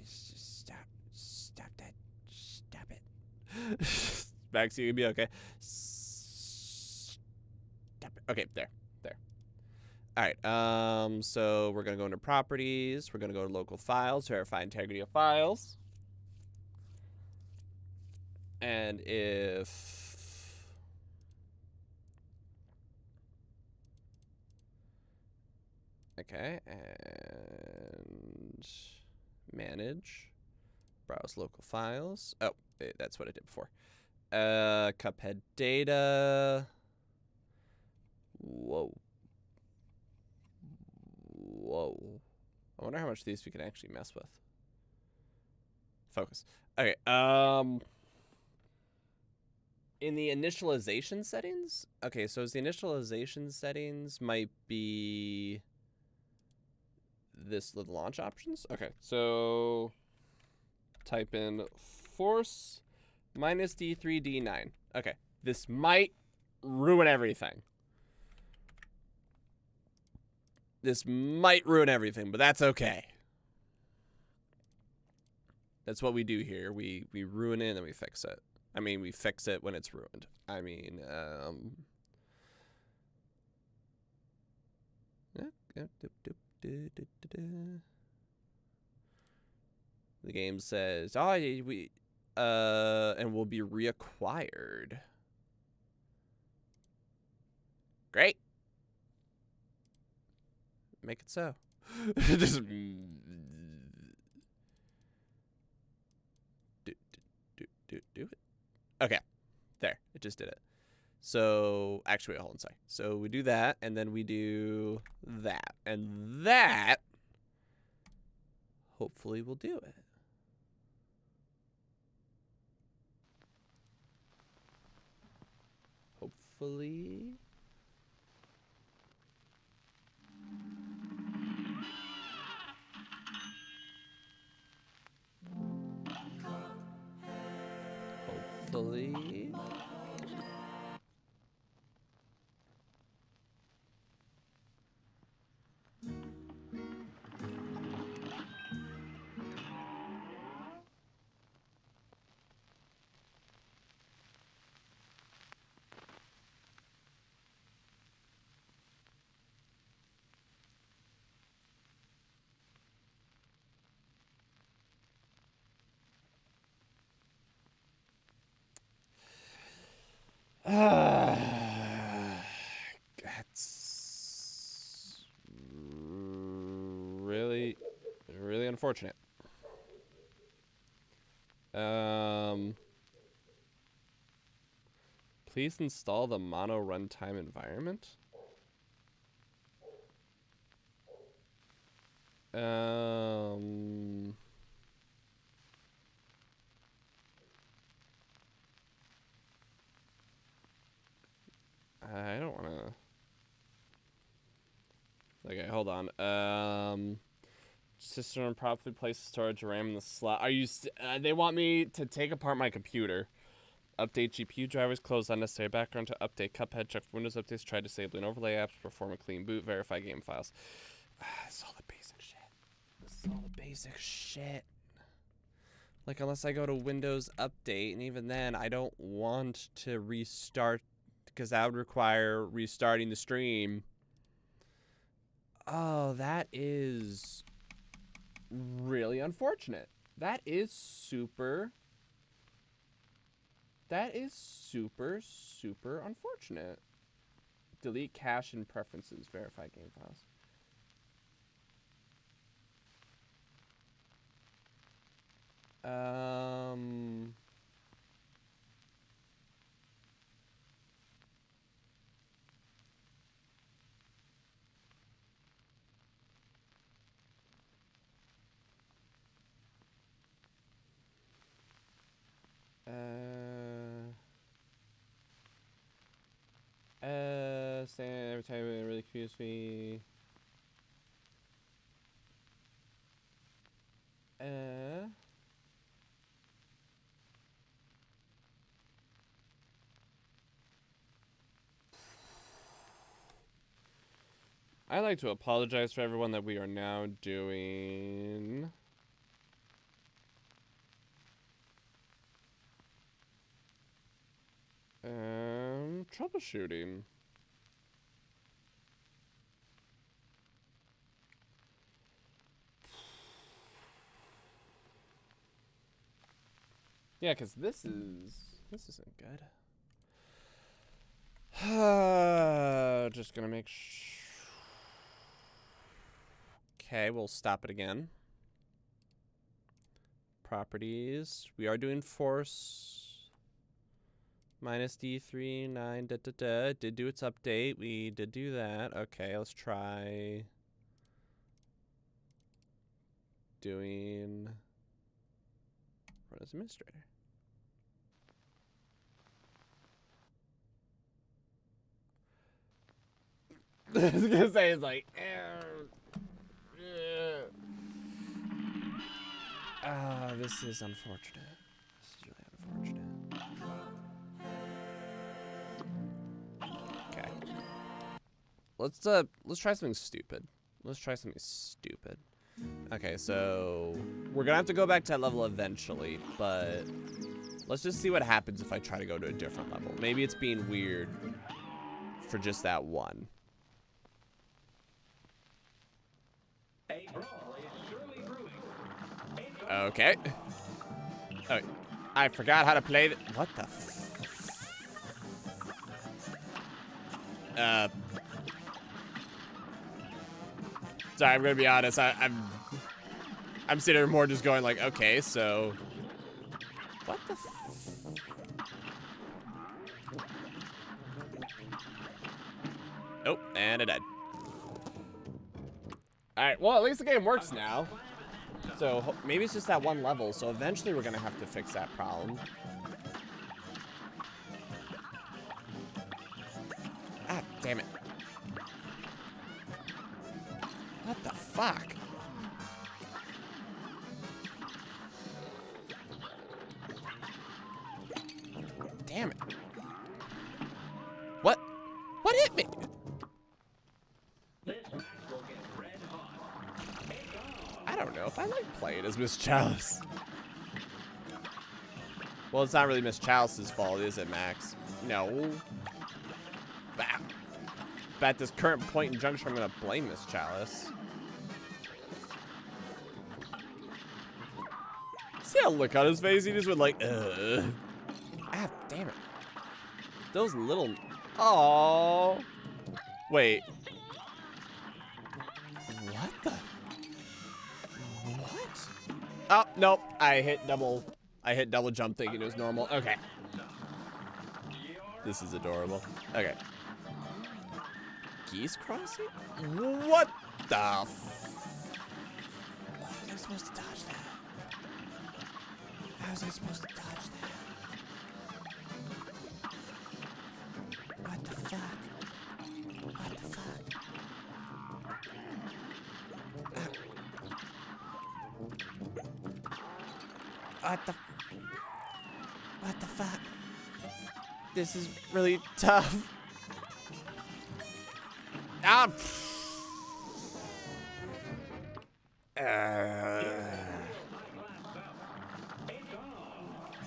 stop it. Max, you gonna be okay. Stop it. Okay, there. All right. So we're gonna go into properties. We're gonna go to local files, verify integrity of files, and if okay, and manage, browse local files. Oh, that's what I did before. Cuphead data. Whoa. I wonder how much of these we can actually mess with. Focus. Okay. In the initialization settings. Okay, so the initialization settings might be this little launch options. Okay, so type in force minus D3 D9. Okay, this might ruin everything. This might ruin everything, but that's okay. That's what we do here. We ruin it and then we fix it. I mean, we fix it when it's ruined. I mean, the game says, "Oh, we and will be reacquired." Great. Make it so. Just do it. Okay. There. It just did it. So, actually, wait, hold on, sorry. So, we do that, and then we do that. And that, hopefully, will do it. Hopefully. Hopefully. That's really, really unfortunate. Please install the mono runtime environment. I don't want to. Okay, hold on. System properly places storage RAM in the slot. Are you? They want me to take apart my computer. Update GPU drivers. Close unnecessary background to update Cuphead. Check for Windows updates. Try disabling overlay apps. Perform a clean boot. Verify game files. It's all the basic shit. This is all the basic shit. Like, unless I go to Windows Update, and even then, I don't want to restart, because that would require restarting the stream. Oh, that is really unfortunate. That is super unfortunate. Delete cache and preferences. Verify game files. Saying every time it really confused me. I'd like to apologize for everyone that we are now doing troubleshooting. Yeah, because this isn't good. Just gonna make okay, we'll stop it again. Properties. We are doing force. Minus D3, 9, da da da. Did do its update. We did do that. Okay, let's try doing run as administrator. I was gonna say, it's like, this is unfortunate. This is really unfortunate. Okay. Let's try something stupid. Okay, so we're gonna have to go back to that level eventually, but let's just see what happens if I try to go to a different level. Maybe it's being weird for just that one. Okay. Oh, I forgot how to play what the sorry, I'm gonna be honest. I'm sitting there more just going like, okay, so what the oh, and it died. Alright, well, at least the game works now. So maybe it's just that one level, so eventually we're gonna have to fix that problem. Ah, damn it. What the fuck? Damn it. What? What hit me? I don't know if I like playing as Miss Chalice. Well, it's not really Miss Chalice's fault, is it, Max? No. Bah. But at this current point in juncture, I'm gonna blame Miss Chalice. See that look on his face? He just went like, ugh. Ah, damn it. Those little... Oh. Wait. What the... What? Oh, nope. I hit double jump thinking it was normal. Okay. This is adorable. Okay. Geese crossing? What the f... How was I supposed to dodge that? How was I supposed to dodge that? What the fuck? What the fuck? What the fuck? This is really tough. Ah!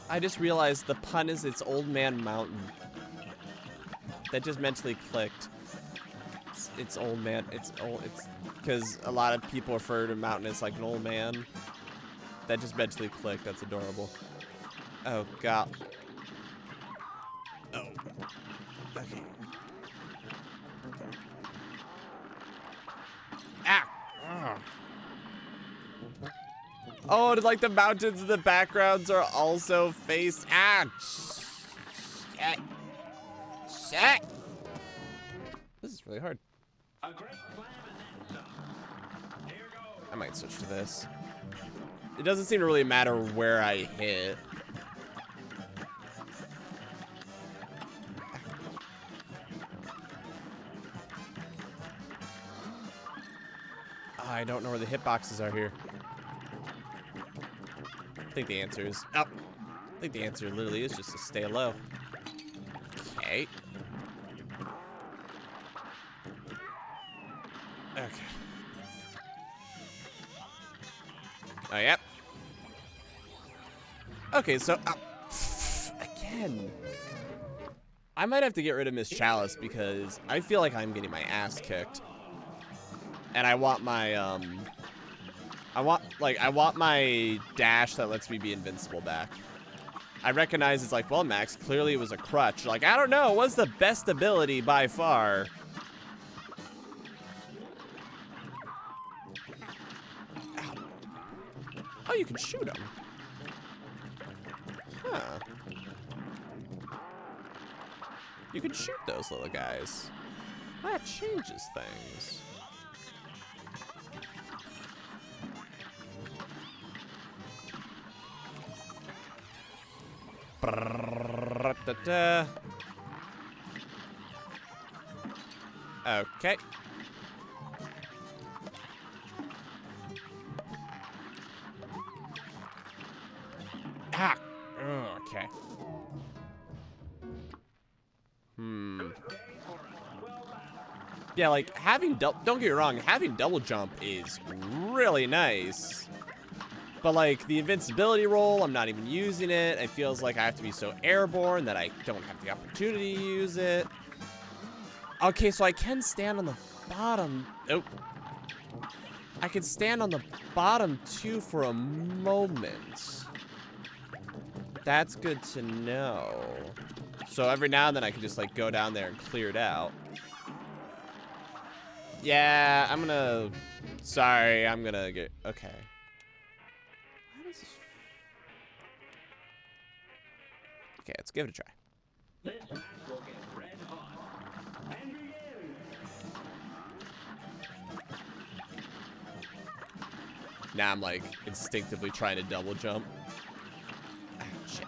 I just realized the pun is it's Old Man Mountain. That just mentally clicked. It's Old Man. It's because a lot of people refer to mountain as like an old man. That just mentally clicked. That's adorable. Oh god. Oh. Okay. Ah. Oh, like the mountains in the backgrounds are also faced. Ah. Shit. Shit. This is really hard. I might switch to this. It doesn't seem to really matter where I hit. I don't know where the hitboxes are here. I think the answer is... Oh. I think the answer literally is just to stay low. Okay. Oh, yep. Okay, so again, I might have to get rid of Miss Chalice because I feel like I'm getting my ass kicked, and I want my I want my dash that lets me be invincible back. I recognize it's like, well, Max, clearly it was a crutch. Like, I don't know, what's the best ability by far? Ow. Oh, you can shoot him. Huh. You can shoot those little guys. That changes things. Okay. Ah. Okay. Yeah, like having don't get me wrong, having double jump is really nice. But like the invincibility roll, I'm not even using it. It feels like I have to be so airborne that I don't have the opportunity to use it. Okay, so I can stand on the bottom. Oh. I can stand on the bottom too for a moment. That's good to know. So every now and then I can just like go down there and clear it out. Yeah, I'm gonna... Sorry, I'm gonna get... Okay. How does this... Okay, let's give it a try. Now I'm like instinctively trying to double jump. Ah, shit.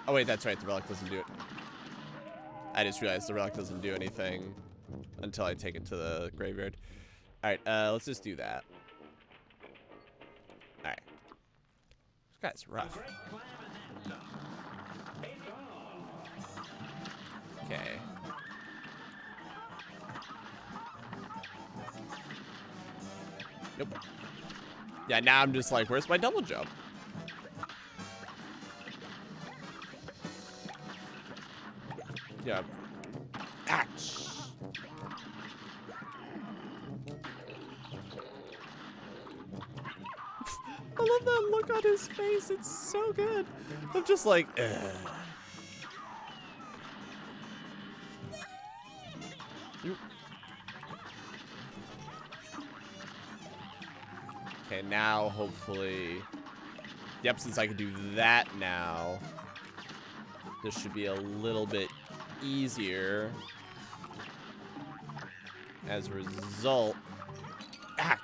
Oh wait, that's right, the relic doesn't do it. I just realized the relic doesn't do anything until I take it to the graveyard. Alright, let's just do that. Alright. This guy's rough. Okay. Nope. Yeah, now I'm just like, where's my double jump? Yeah. Ah. I love that look on his face. It's so good. I'm just like, ugh. Okay, now hopefully... Yep, since I can do that now, this should be a little bit easier. As a result... Ouch!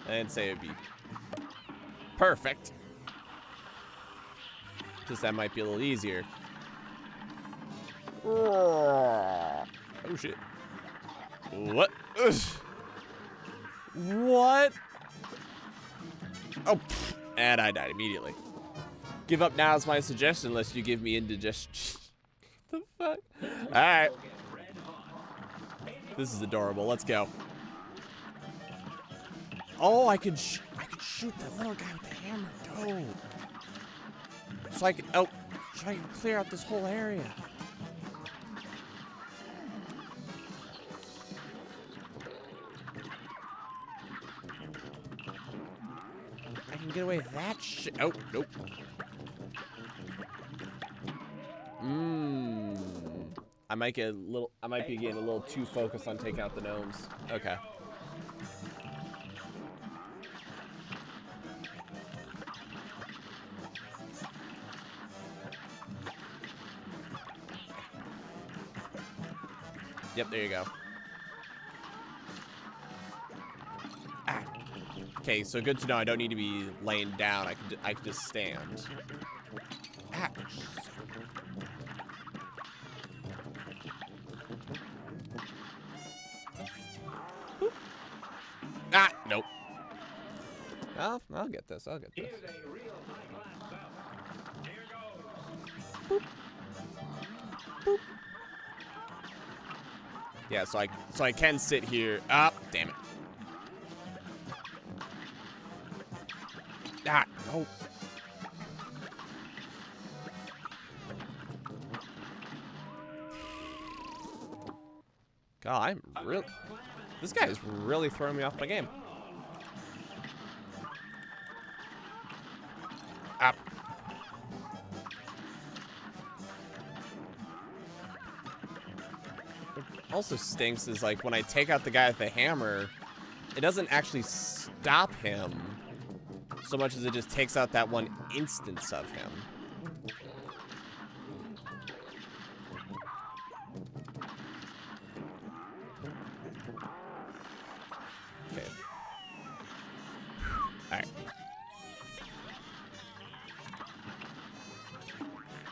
I didn't say it would be perfect. Just that might be a little easier. Oh, shit. What? Ugh. What? Oh, and I died immediately. Give up now is my suggestion, unless you give me indigestion. The fuck? Alright. This is adorable. Let's go. Oh, I could shoot that little guy with the hammer. Oh. So I can clear out this whole area. I can get away with that shit. Oh, nope. I might be getting a little too focused on taking out the gnomes. Okay. Yep, there you go. Ah. Okay, so good to know I don't need to be laying down. I can just stand. Ah. Boop. Ah, nope. I'll get this. I'll get this. Boop. Boop. Yeah, so I can sit here. Ah, damn it. Ah, no. God, this guy is really throwing me off my game. Ah. What also stinks is like when I take out the guy with the hammer, it doesn't actually stop him so much as it just takes out that one instance of him. Okay. All right.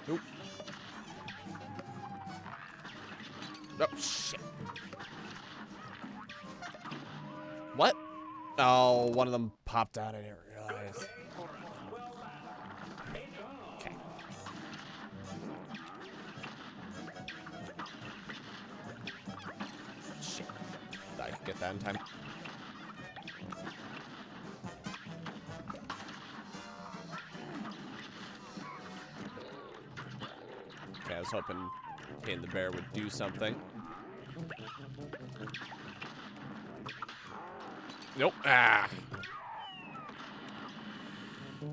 Nope. Oh, shit. What? Oh, one of them popped out. I didn't realize. Okay. Shit. Thought I could get that in time. Okay, I was hoping hitting the bear would do something. Nope. Ah.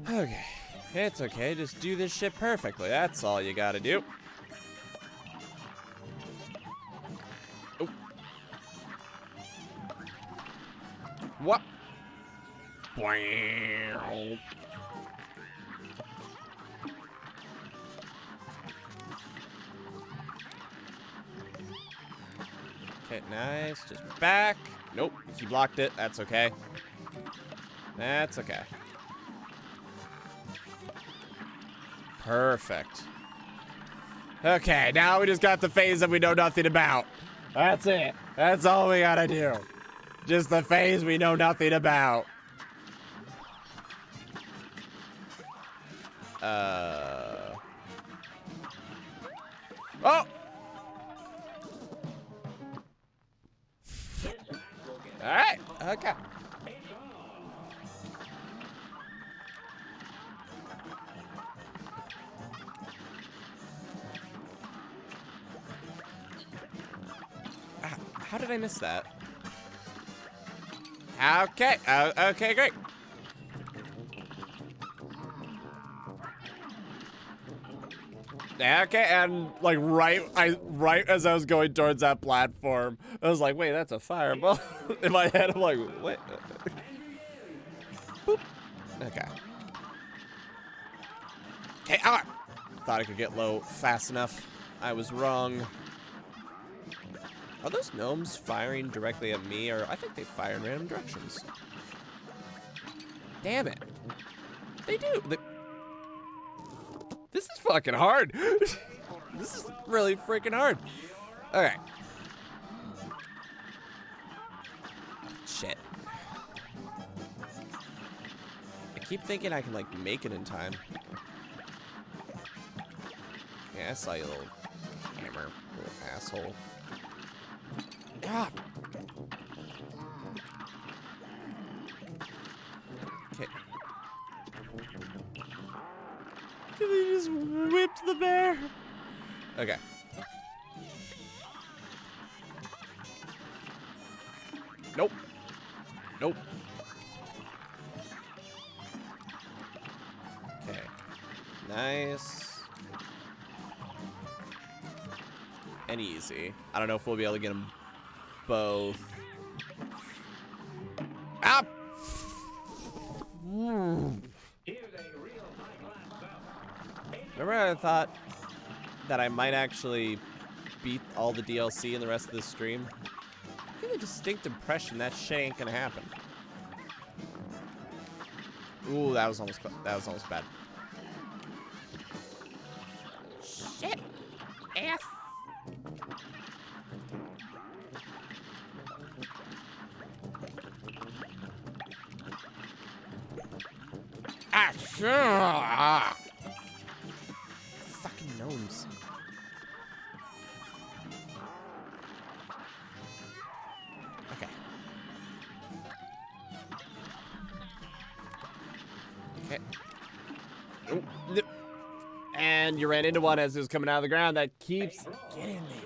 Okay. It's okay. Just do this shit perfectly. That's all you gotta do. Oh. What? Wow. Okay, nice. Just back. Nope, he blocked it. That's okay. That's okay. Perfect. Okay, now we just got the phase that we know nothing about. That's it. That's all we gotta do. Just the phase we know nothing about. Oh! Alright, okay. How did I miss that? Okay, okay, great. Okay, and like right as I was going towards that platform, I was like, wait, that's a fireball. In my head, I'm like, what? Boop. Okay. Hey, ah! Thought I could get low fast enough. I was wrong. Are those gnomes firing directly at me, or I think they fire in random directions? Damn it. They do. This is fucking hard. This is really freaking hard. Okay. Shit. I keep thinking I can, like, make it in time. Yeah, I saw you, little hammer, little asshole. Ah! Okay. They just whipped the bear. Okay. Nope. Nope. Okay. Nice. And easy. I don't know if we'll be able to get them both. Ah! Remember I thought that I might actually beat all the DLC in the rest of this stream? I get a distinct impression that shit ain't gonna happen. Ooh, that was almost bad. Shit! Ass! Ah, sure! Fucking gnomes. Okay. Oh, no. And you ran into one as it was coming out of the ground. That keeps getting me.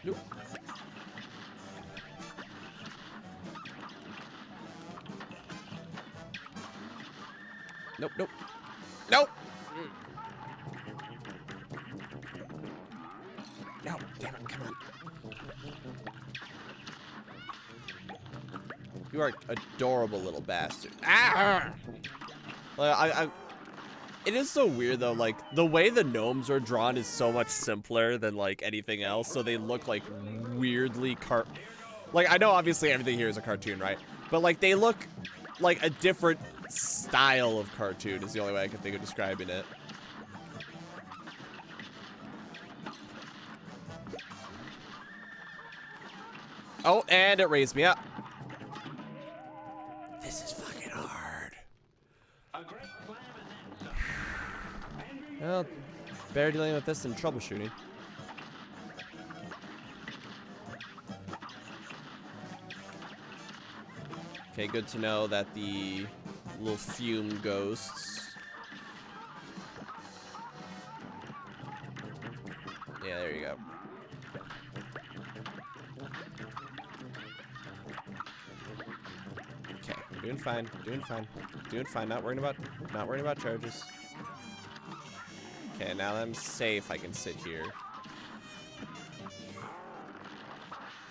Nope. Nope, nope. Nope! No, damn it, come on. You are an adorable little bastard. Ah! Like, it is so weird though, like, the way the gnomes are drawn is so much simpler than, like, anything else, so they look, like, weirdly like, I know obviously everything here is a cartoon, right? But, like, they look like a different style of cartoon is the only way I can think of describing it. Oh, and it raised me up. This is fucking hard. Well, better dealing with this than troubleshooting. Okay, good to know that the little fume ghosts. Yeah, there you go. Okay, we're doing fine, doing fine, doing fine. Not worrying about charges. Okay, now that I'm safe, I can sit here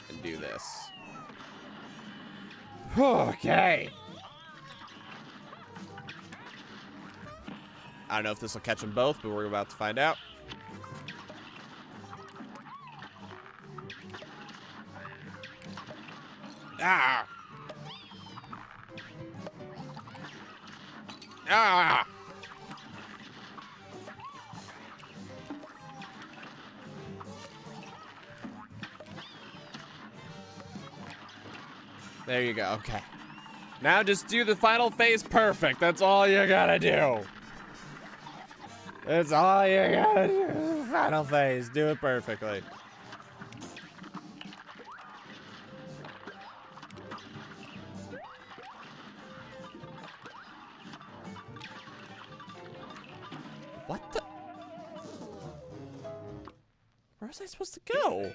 and do this. Okay. I don't know if this will catch them both, but we're about to find out. Ah! Ah! There you go, okay. Now just do the final phase perfect. That's all you gotta do. That's all you gotta do. Final phase, do it perfectly. What the? Where was I supposed to go?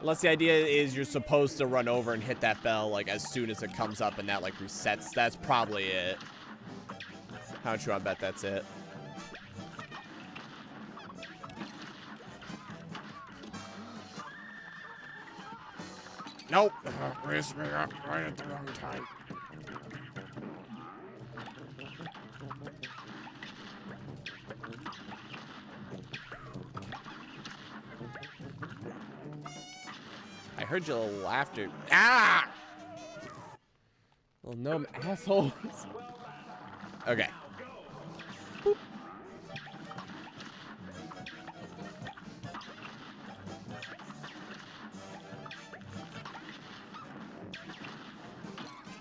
Unless the idea is you're supposed to run over and hit that bell like as soon as it comes up and that like resets. That's probably it. How true I bet that's it. Nope. Raised me up right at the wrong time. I heard your little laughter. Ah! Little gnome assholes. Okay. Boop.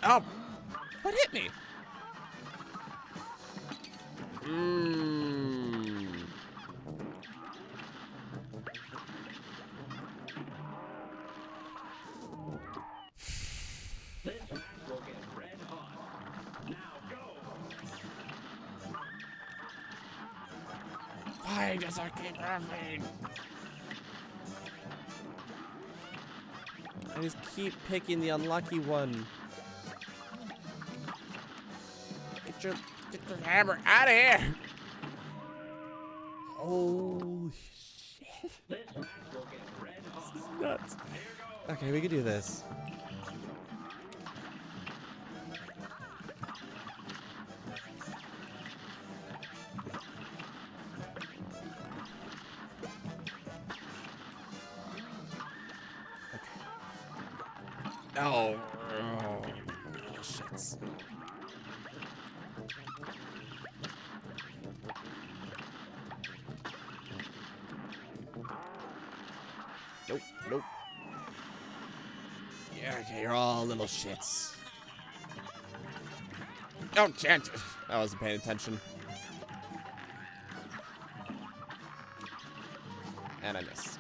Oh! What hit me? Why does it keep happening? I just keep picking the unlucky one. Get the hammer out of here! Holy shit. This is nuts. Okay, we can do this. Oh, shit. Nope, nope. Yeah, okay, you're all little shits. Don't chant. I wasn't paying attention. And I missed.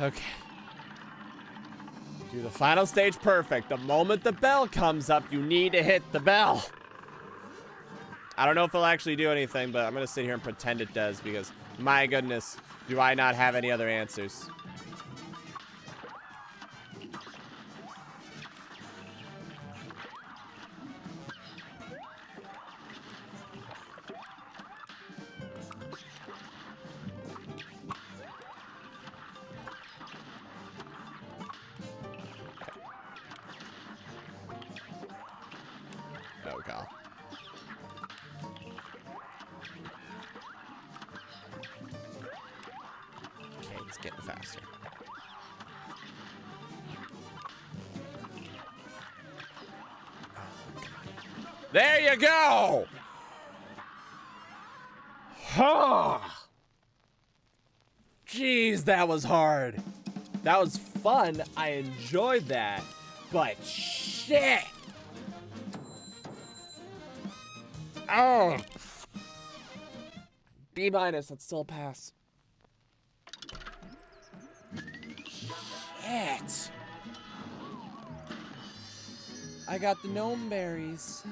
Okay. Do the final stage perfect. The moment the bell comes up, you need to hit the bell. I don't know if it'll actually do anything, but I'm going to sit here and pretend it does because, my goodness, do I not have any other answers. Oh, God. Okay, it's getting faster. Oh, there you go! Huh. Jeez, that was hard. That was fun. I enjoyed that. But shit! Oh! B-, that's still a pass. Shit! I got the gnome berries.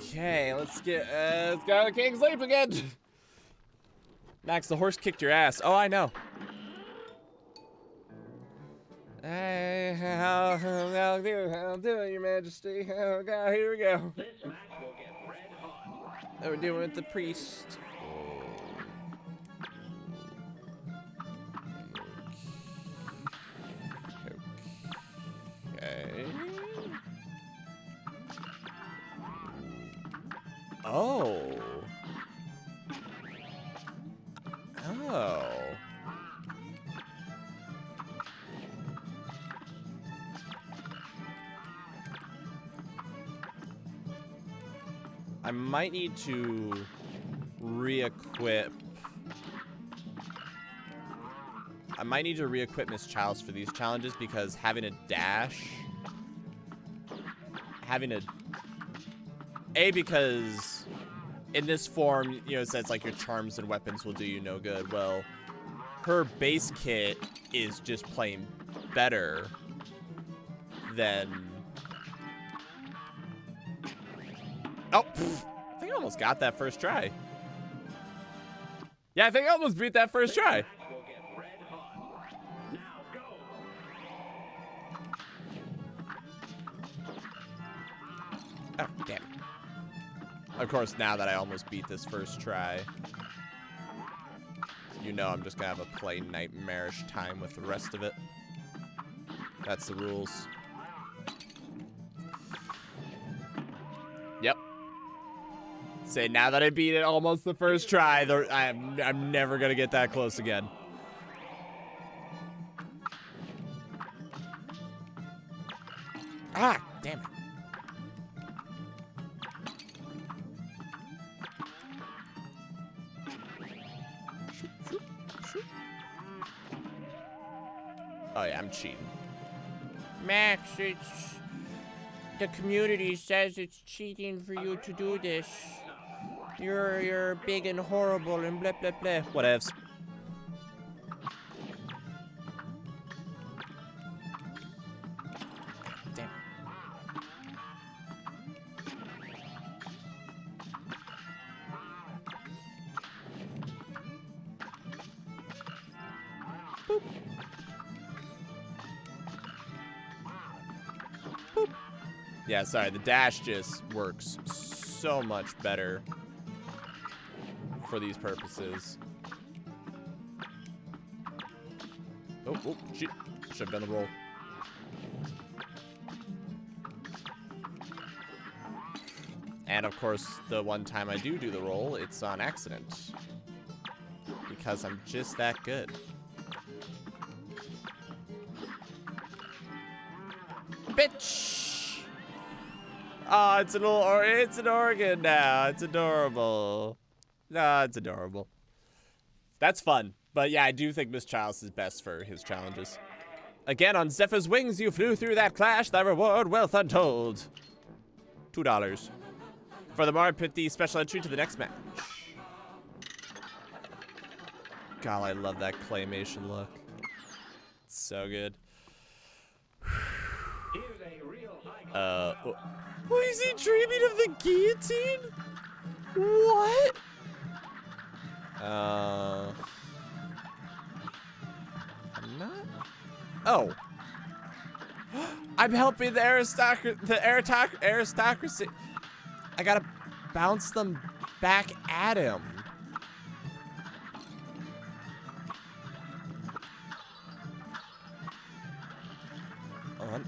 Okay, let's go to King's Leap again. Max, the horse kicked your ass. Oh, I know. Hey, how do it, Your Majesty. Oh, God, here we go. Oh, we're doing it with the priest. Okay. Oh. Oh. I might need to re-equip. I might need to re-equip Miss Childs for these challenges because having a dash, because in this form, you know, it says like your charms and weapons will do you no good. Well, her base kit is just plain better than... Oh, I think I almost got that first try. Yeah, I think I almost beat that first try. Oh, damn. Of course, now that I almost beat this first try, you know I'm just gonna have a plain nightmarish time with the rest of it. That's the rules. Yep. Say, now that I beat it almost the first try, I'm never gonna get that close again. Ah, damn it. Oh yeah, I'm cheating. Max, the community says it's cheating for you to do this. You're big and horrible and blah blah blah. Whatevs. Damn. Boop. Boop. Yeah, sorry, the dash just works so much better for these purposes. Oh, shit. Should have done the roll. And of course, the one time I do the roll, it's on accident. Because I'm just that good. Bitch! Oh, it's an organ now. It's adorable. No, it's adorable. That's fun. But yeah, I do think Miss Childs is best for his challenges. Again, on Zephyr's wings, you flew through that clash, thy reward wealth untold. $2. Furthermore, I put the special entry to the next match. God, I love that claymation look. It's so good. What is he dreaming of the guillotine? What? I'm not. Oh. I'm helping the aristocracy. I gotta bounce them back at him. Hold on.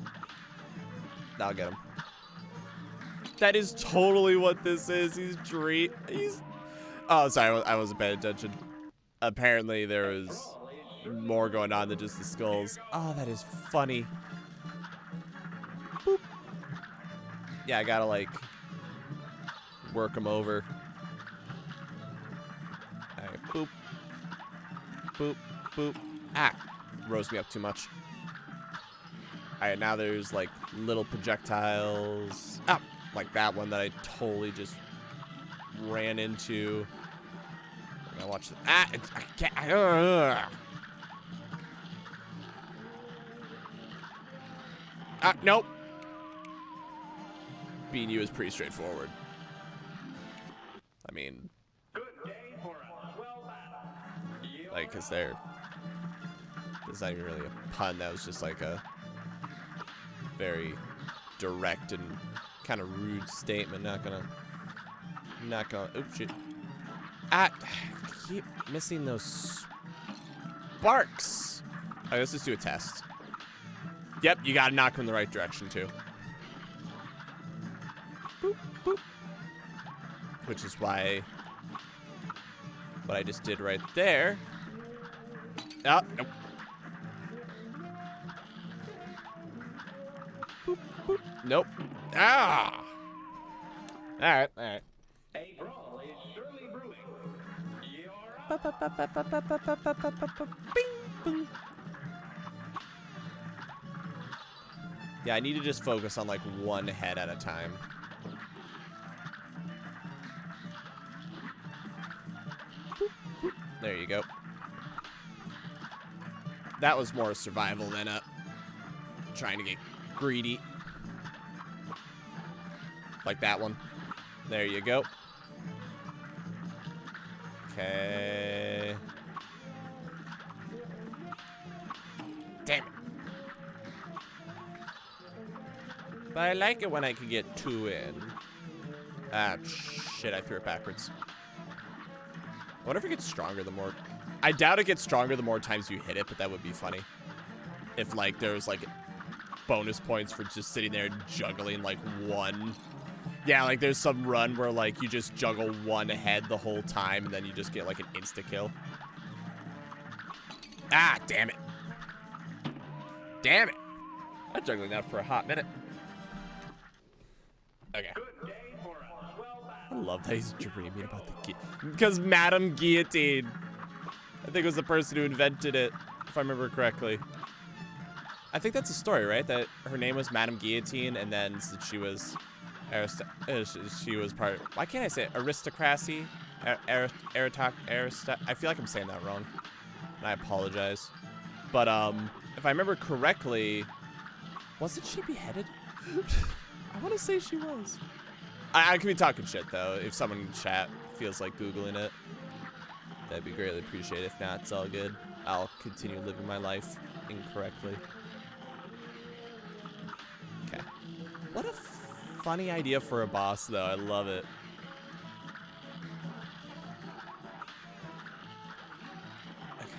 I'll get him. That is totally what this is. He's. Oh, sorry, I wasn't paying attention. Apparently, there was more going on than just the skulls. Oh, that is funny. Boop. Yeah, I gotta, like, work him over. Alright, boop. Boop, boop. Ah, rose me up too much. Alright, now there's, like, little projectiles. Ah, like that one that I totally just ran into. I gotta watch the. Ah, I can't. Nope. Being you is pretty straightforward. I mean, like, cause there's not even really a pun. That was just like a very direct and kind of rude statement. Not gonna. Oh shit. Ah, I keep missing those sparks. Okay, let's just do a test. Yep, you gotta knock him in the right direction too. Boop, boop. Which is why what I just did right there. Oh, nope. Boop, boop. Nope. Ah. All right, all right. A brawl is surely brewing. Bing, boom. Yeah, I need to just focus on like one head at a time. Boop, boop. There you go. That was more survival than trying to get greedy. Like that one. There you go. Okay. Damn it. But I like it when I can get two in. Ah, shit, I threw it backwards. I wonder if it gets stronger the more... I doubt it gets stronger the more times you hit it, but that would be funny. If, like, there was, like, bonus points for just sitting there juggling, like, one... Yeah, like, there's some run where, like, you just juggle one head the whole time, and then you just get, like, an insta-kill. Ah, damn it. Damn it. I'm juggling that for a hot minute. Okay. I love that he's dreaming about the guillotine. Because Madame Guillotine. I think it was the person who invented it, if I remember correctly. I think that's a story, right? That her name was Madame Guillotine, and then since she was part. Why can't I say it? Aristocracy? I feel like I'm saying that wrong. And I apologize. But if I remember correctly, wasn't she beheaded? I want to say she was. I could be talking shit, though. If someone in chat feels like Googling it, that'd be greatly appreciated. If not, it's all good. I'll continue living my life incorrectly. Okay. What a funny idea for a boss, though. I love it. Okay.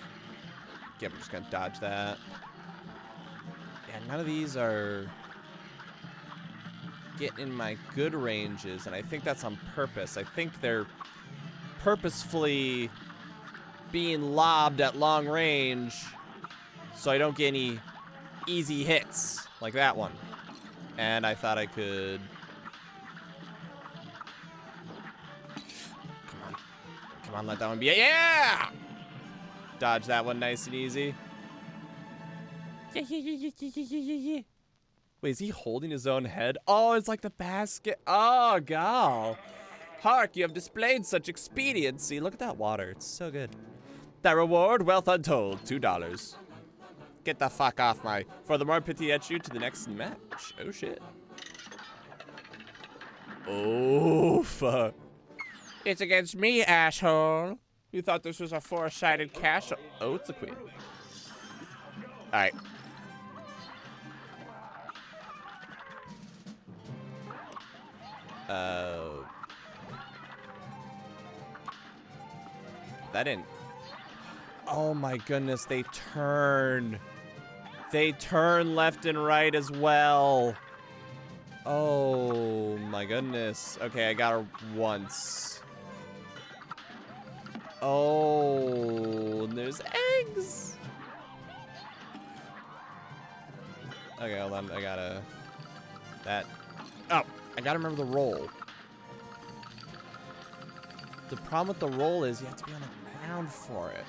Yeah, we're just gonna dodge that. Yeah, none of these are getting in my good ranges, and I think that's on purpose. I think they're purposefully being lobbed at long range so I don't get any easy hits like that one. And I thought I could... Come on, let that one be... Yeah! Dodge that one nice and easy. Yeah. Wait, is he holding his own head? Oh, it's like the basket. Oh, gal. Hark, you have displayed such expediency. Look at that water. It's so good. That reward, wealth untold. $2. Get the fuck off my... For the more pity at you to the next match. Oh, shit. Oh, fuck. It's against me, asshole. You thought this was a four-sided castle. Oh, it's a queen. Alright. That didn't... Oh my goodness, they turn. They turn left and right as well. Oh my goodness. Okay, I got her once. Oh, and there's eggs. Okay, hold on. I gotta... That... Oh, I gotta remember the roll. The problem with the roll is you have to be on the ground for it.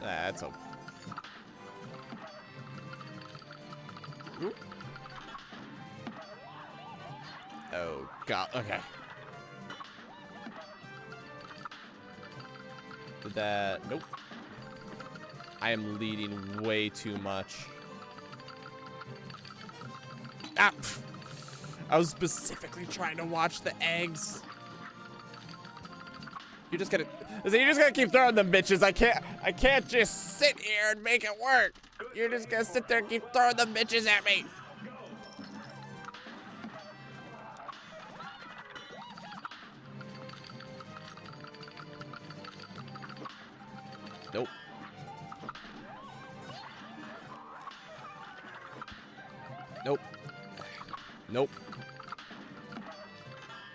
That's a... Oh, God. Okay. Did that... Nope. I am leading way too much. Ah! I was specifically trying to watch the eggs. You just gotta keep throwing them bitches. I can't just sit here and make it work. You're just gonna sit there and keep throwing them bitches at me. Nope. Nope. Nope.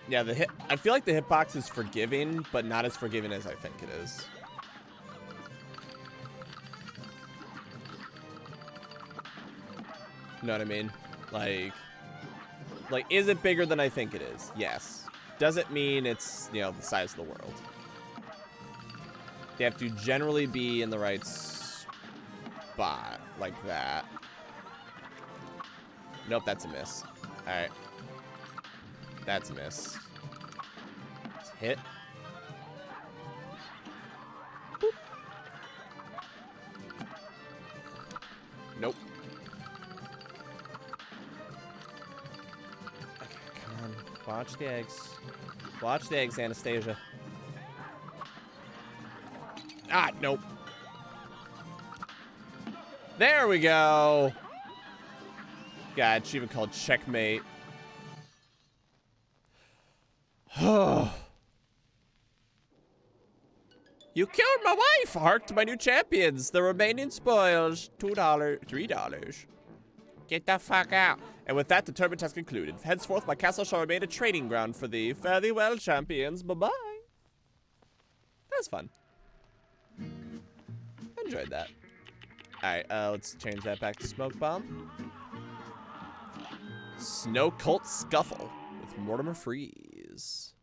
Yeah, I feel like the hitbox is forgiving, but not as forgiving as I think it is. You know what I mean? Like, is it bigger than I think it is? Yes. Does it mean it's, you know, the size of the world? They have to generally be in the right spot, like that. Nope, that's a miss. All right. That's a miss. Let's hit. Boop. Nope. Okay, come on. Watch the eggs. Watch the eggs, Anastasia. Ah, nope. There we go. God, she even called checkmate. You killed my wife! Hark to my new champions. The remaining spoils. $2, $3. Get the fuck out. And with that, the tournament has concluded. Henceforth, my castle shall remain a trading ground for thee. Fare thee well, champions. Bye-bye. That was fun. I enjoyed that. Alright, let's change that back to Smoke Bomb. Snow Cult Scuffle with Mortimer Freeze.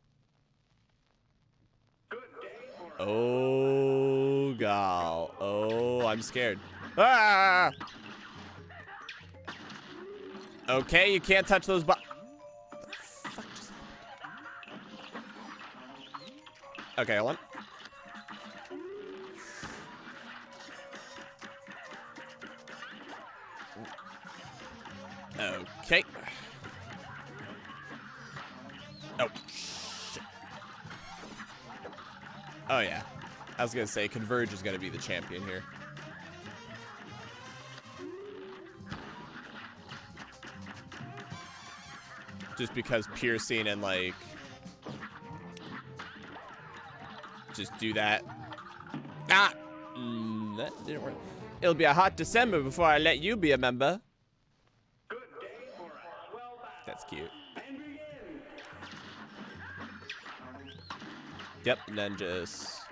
Oh, gal. Oh, I'm scared. Ah! Okay, you can't touch those Okay, hold on. Okay. Oh, shit. Oh, yeah. I was gonna say, Converge is gonna be the champion here. Just because piercing and, like... Just do that. Ah! That didn't work. It'll be a hot December before I let you be a member. That's cute. Yep, and then just...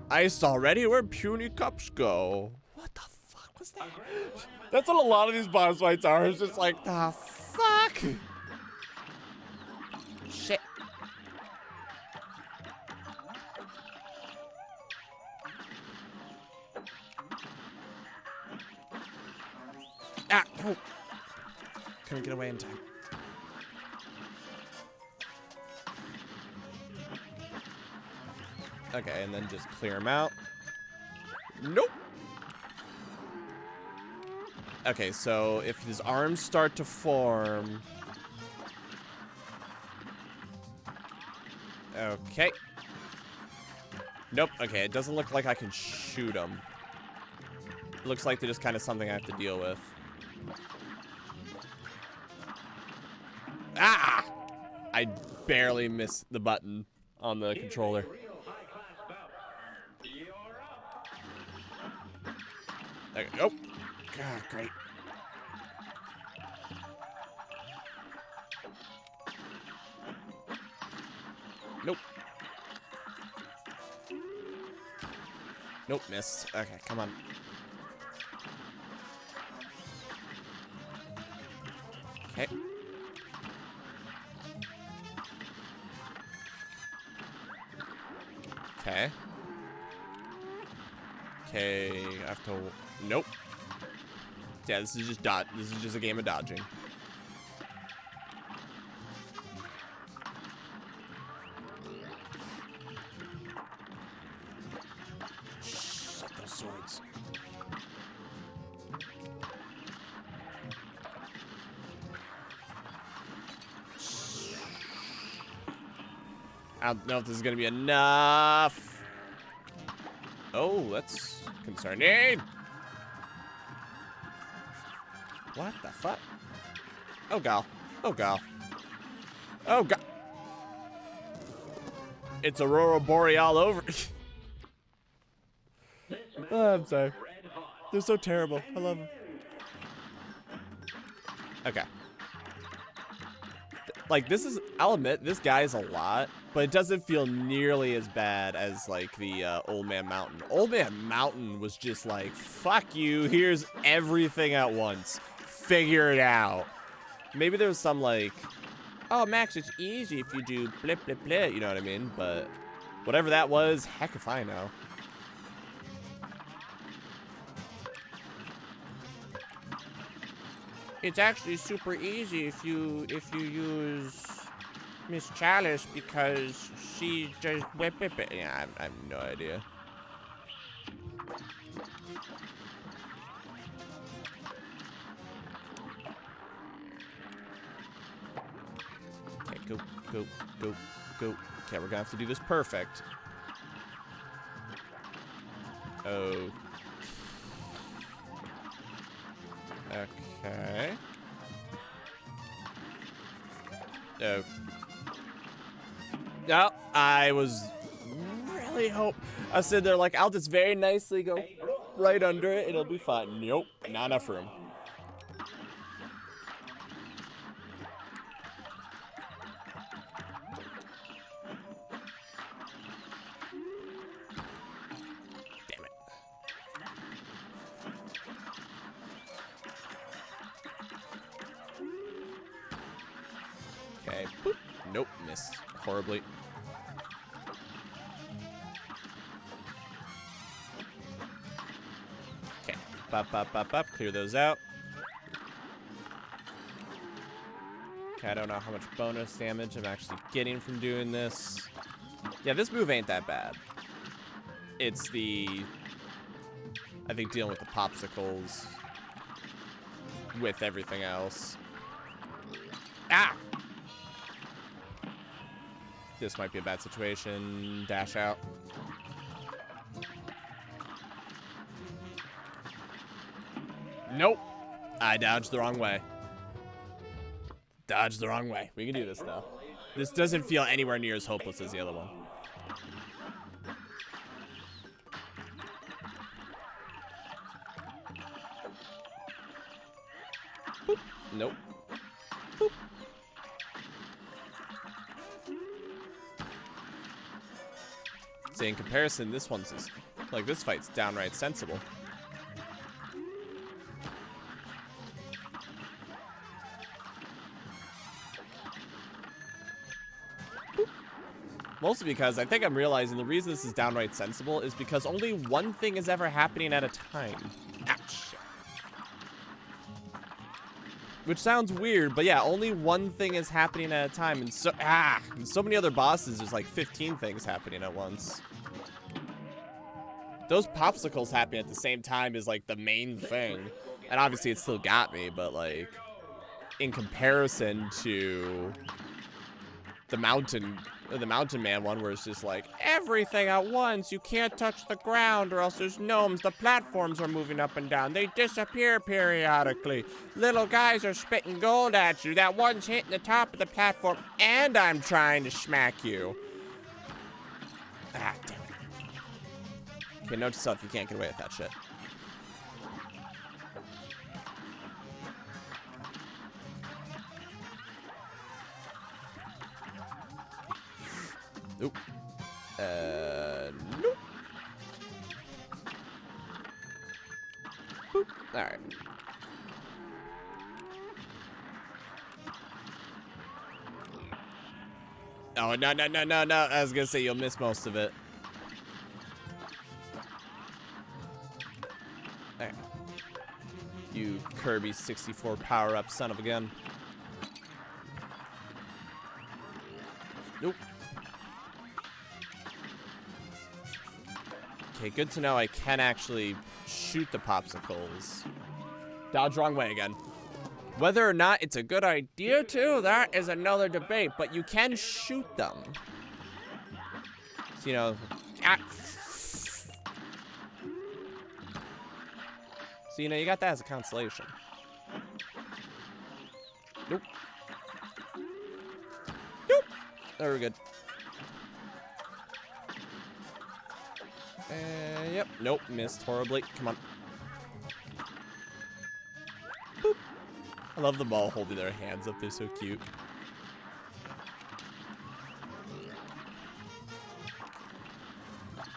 Iced already? Where'd puny cups go? What the fuck was that? That's what a lot of these boss fights are. It's just like, the fuck? Shit. Ah, oh. Couldn't get away in time. Okay, and then just clear him out. Nope. Okay, so if his arms start to form... Okay. Nope, okay, it doesn't look like I can shoot him. It looks like they're just kind of something I have to deal with. Ah! I barely missed the button on the controller. Okay, oh, God, great. Nope. Nope, missed. Okay, come on. Okay. Okay. Okay, I have to... Nope. Yeah, this is just dodge. This is just a game of dodging. Shh, those swords. I don't know if this is gonna be enough. Oh, that's concerning. What the fuck? Oh, gal. Oh, gal. Oh, god. It's Aurora Boreal over. Oh, I'm sorry. They're so terrible. I love them. Okay. Like, this is... I'll admit, this guy is a lot, but it doesn't feel nearly as bad as, like, the Old Man Mountain. Old Man Mountain was just like, fuck you, here's everything at once. Figure it out. Maybe there's some like, oh Max, it's easy if you do blip blip blip, you know what I mean? But whatever that was, heck if I know. It's actually super easy if you use Miss Chalice because she just blip blip blip. Yeah, I have no idea. Go, go, go, go. Okay, we're gonna have to do this perfect. Oh. Okay. Oh. No, I was really I was sitting there like, I'll just very nicely go right under it. It'll be fine. Nope, not enough room. Okay, boop. Nope, missed horribly. Okay, bop, bop, bop, bop. Clear those out. Okay, I don't know how much bonus damage I'm actually getting from doing this. Yeah, this move ain't that bad. It's the... I think dealing with the popsicles with everything else. Ah! This might be a bad situation. Dash out. Nope. I dodged the wrong way. Dodged the wrong way. We can do this, though. This doesn't feel anywhere near as hopeless as the other one. Boop. Nope. Boop. See, in comparison, this one's just, like, this fight's downright sensible. Boop. Mostly because I think I'm realizing the reason this is downright sensible is because only one thing is ever happening at a time. Ouch. Which sounds weird, but yeah, only one thing is happening at a time, and so many other bosses, there's like 15 things happening at once. Those popsicles happening at the same time is like the main thing, and obviously it still got me, but like in comparison to the mountain man one, where it's just like everything at once, you can't touch the ground or else there's gnomes, the platforms are moving up and down, they disappear periodically, little guys are spitting gold at you, that one's hitting the top of the platform, and I'm trying to smack you. Ah, damn it. Okay, note to self, you can't get away with that shit. Nope. Nope. Boop. All right. Oh, no, no, no, no, no. I was gonna say you'll miss most of it. All right. You Kirby 64 power-up son of a gun. Nope. Okay, good to know I can actually shoot the popsicles. Dodge wrong way again. Whether or not it's a good idea to, that is another debate, but you can shoot them. So, you know, so, you know, you got that as a consolation. Nope. Nope. There, we're good. Yep. Nope. Missed horribly. Come on. Boop. I love them all holding their hands up. They're so cute.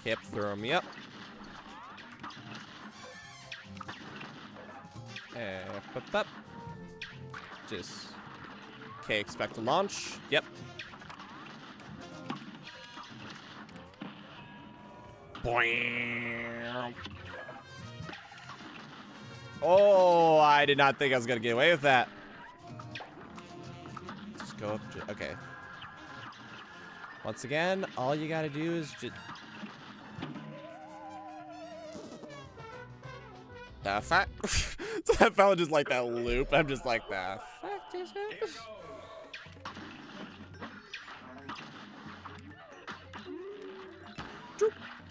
Yep. Throw me up. Up. Just. Okay. Expect a launch. Yep. Oh, I did not think I was gonna get away with that. Just go up to, okay. Once again, all you gotta do is just... The fuck? So I felt just like that loop. I'm just like, the fuck is it?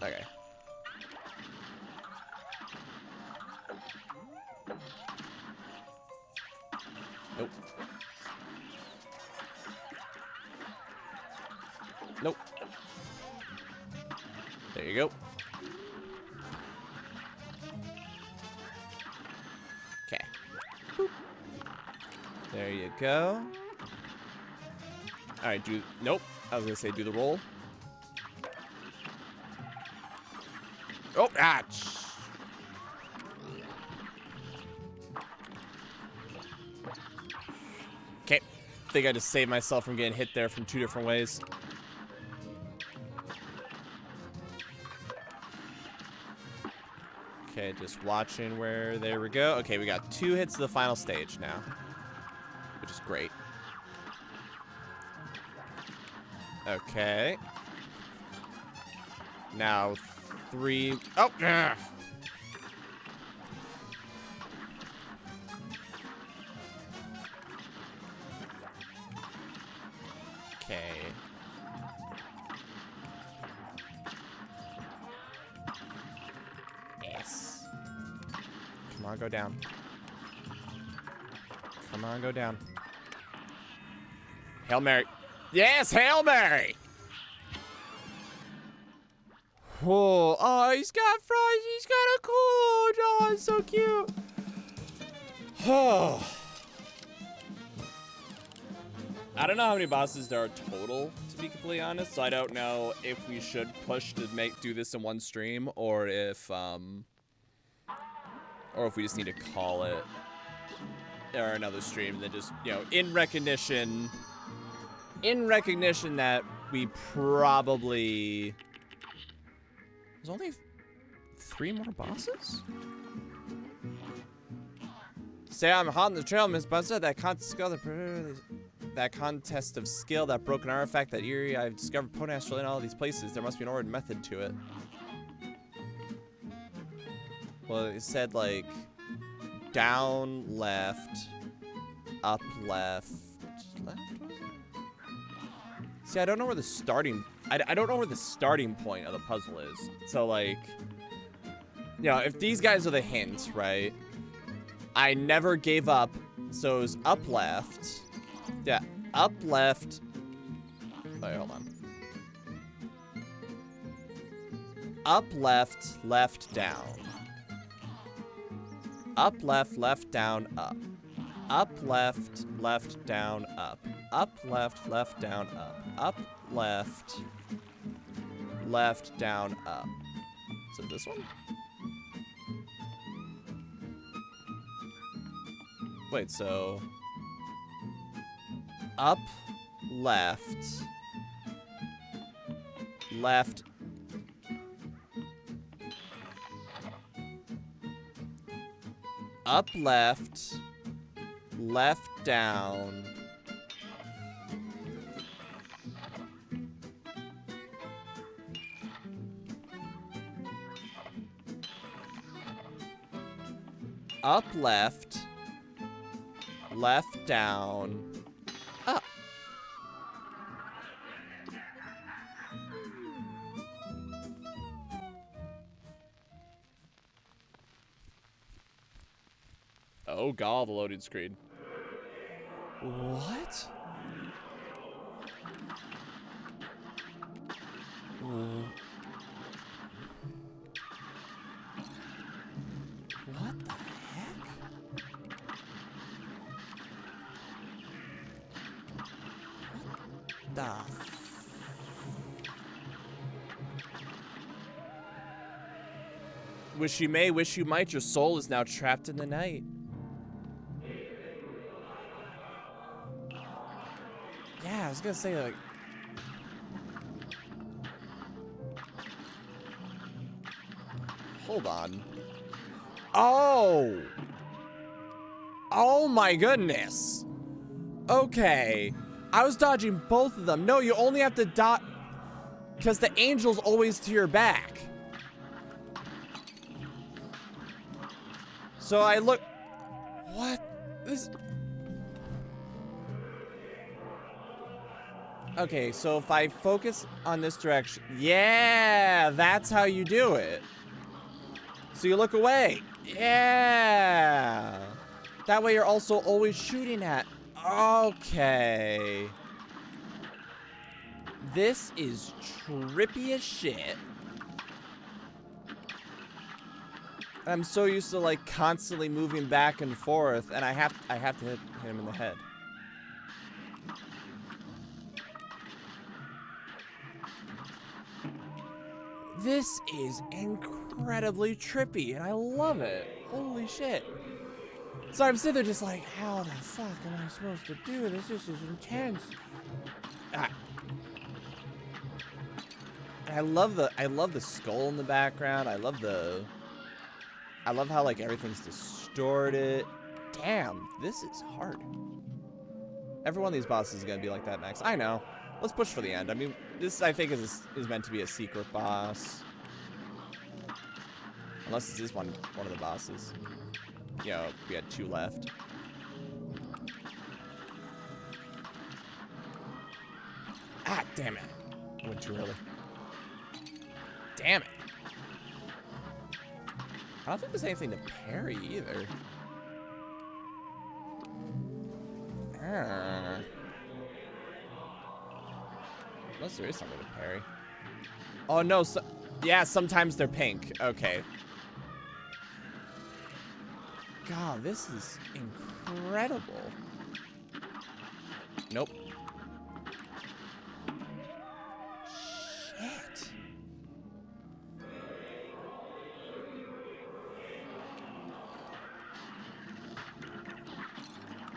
Okay. Nope. Nope. There you go. Okay. There you go. All right, nope. I was gonna say do the roll. Oh, okay. I think I just saved myself from getting hit there from 2 different ways. Okay, just watching where, there we go. Okay, we got 2 hits to the final stage now, which is great. Okay. Now 3. Oh, ugh. Okay. Yes. Come on, go down. Come on, go down. Hail Mary. Yes, Hail Mary! Whoa. Oh, he's got fries. He's got a cold. Oh, it's so cute. Oh. I don't know how many bosses there are total, to be completely honest, so I don't know if we should push to do this in one stream, or if we just need to call it or another stream that just, you know, in recognition that we probably... There's only 3 more bosses? Say I'm hot on the trail, Miss Buzzer. That contest of skill, that broken artifact, that eerie. I've discovered potential in all these places. There must be an ordered method to it. Well, it said like down, left, up, left. Left? See, I don't know where the starting. I don't know where the starting point of the puzzle is. So like, you know, if these guys are the hints, right? I never gave up, so it was up, left. Yeah, up, left. Wait, hold on. Up, left, left, down. Up, left, left, down, up. Up, left, left, down, up. Up, left, left, down, up. Up, left, left, down, up. Is it this one? Wait, so... Up, left, left. Up, left, left, down. Up, left, left, down, up. Oh god, the loading screen. What? What the heck? What the Wish you may, wish you might, your soul is now trapped in the night. Yeah, I was gonna say, like... Hold on. Oh! Oh my goodness! Okay. I was dodging both of them. No, you only have to dodge... Because the angel's always to your back. So I look... What? This... Okay, so if I focus on this direction... Yeah! That's how you do it. So you look away. Yeah! That way you're also always shooting at... Okay. This is trippy as shit. I'm so used to like constantly moving back and forth, and I have to hit him in the head. This is incredibly trippy, and I love it. Holy shit. So I'm sitting there just like, how the fuck am I supposed to do this? This is intense. Ah. I love the skull in the background. I love how like everything's distorted. Damn, this is hard. Every one of these bosses is gonna be like that next. I know. Let's push for the end. I mean, this I think is meant to be a secret boss. Unless this is one of the bosses. You know, we had 2 left. Ah, damn it. I went too early. Damn it. I don't think there's anything to parry either. Unless there is something to parry. Oh no, so, yeah, sometimes they're pink. Okay. God, this is incredible. Nope.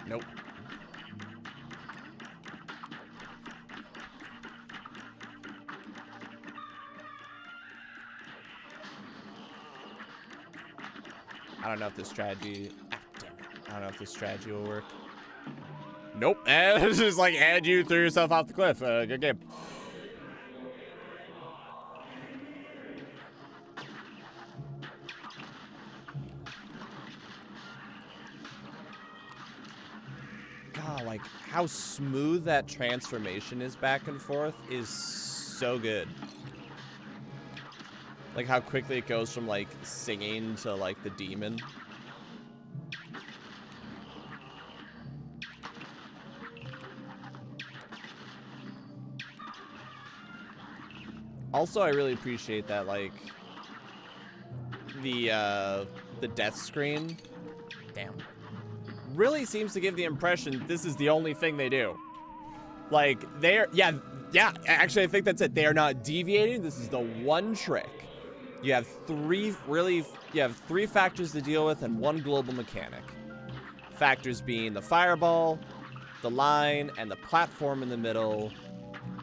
Nope. I don't know if this strategy... Ah, damn it. I don't know if this strategy will work. Nope. And it's just like, and you threw yourself off the cliff. Good game. God, like, how smooth that transformation is back and forth is so good. Like, how quickly it goes from, like, singing to, like, the demon. Also, I really appreciate that, like, the death screen, damn, really seems to give the impression this is the only thing they do. Like, they're, yeah, actually, I think that's it. They are not deviating. This is the one trick. You have three factors to deal with and one global mechanic. Factors being the fireball, the line, and the platform in the middle.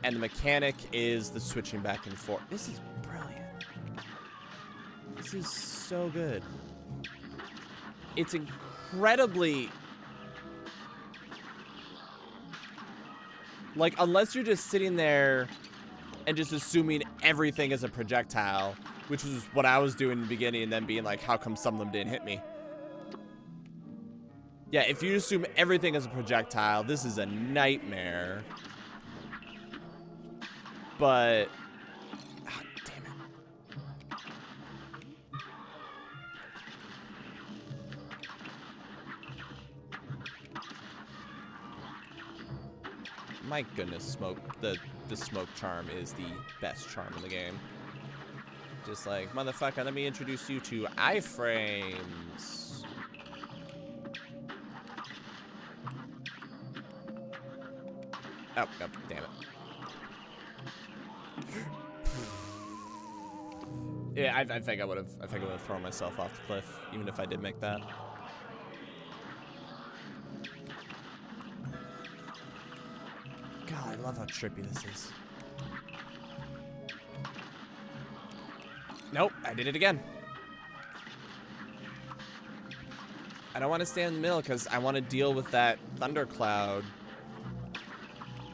And the mechanic is the switching back and forth. This is brilliant. This is so good. It's incredibly... Like, unless you're just sitting there and just assuming everything is a projectile, which was what I was doing in the beginning, and then being like, how come some of them didn't hit me? Yeah, if you assume everything is a projectile, this is a nightmare. But... Oh, damn it. My goodness, smoke. The smoke charm is the best charm in the game. Just like, motherfucker, let me introduce you to iframes. Oh, oh, damn it. Yeah, I think I would have thrown myself off the cliff, even if I did make that. God, I love how trippy this is. Nope, I did it again. I don't want to stand in the middle because I want to deal with that thundercloud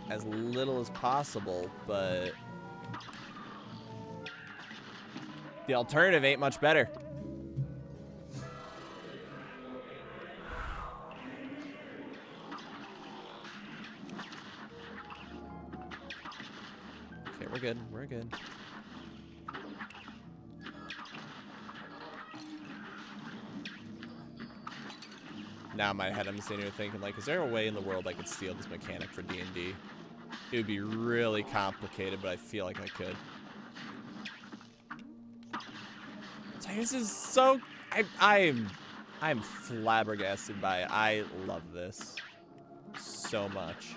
as little as possible, but the alternative ain't much better. Okay, we're good. We're good. Now in my head, I'm sitting here thinking, like, is there a way in the world I could steal this mechanic for D&D? It would be really complicated, but I feel like I could. This is so... I'm flabbergasted by it. I love this so much.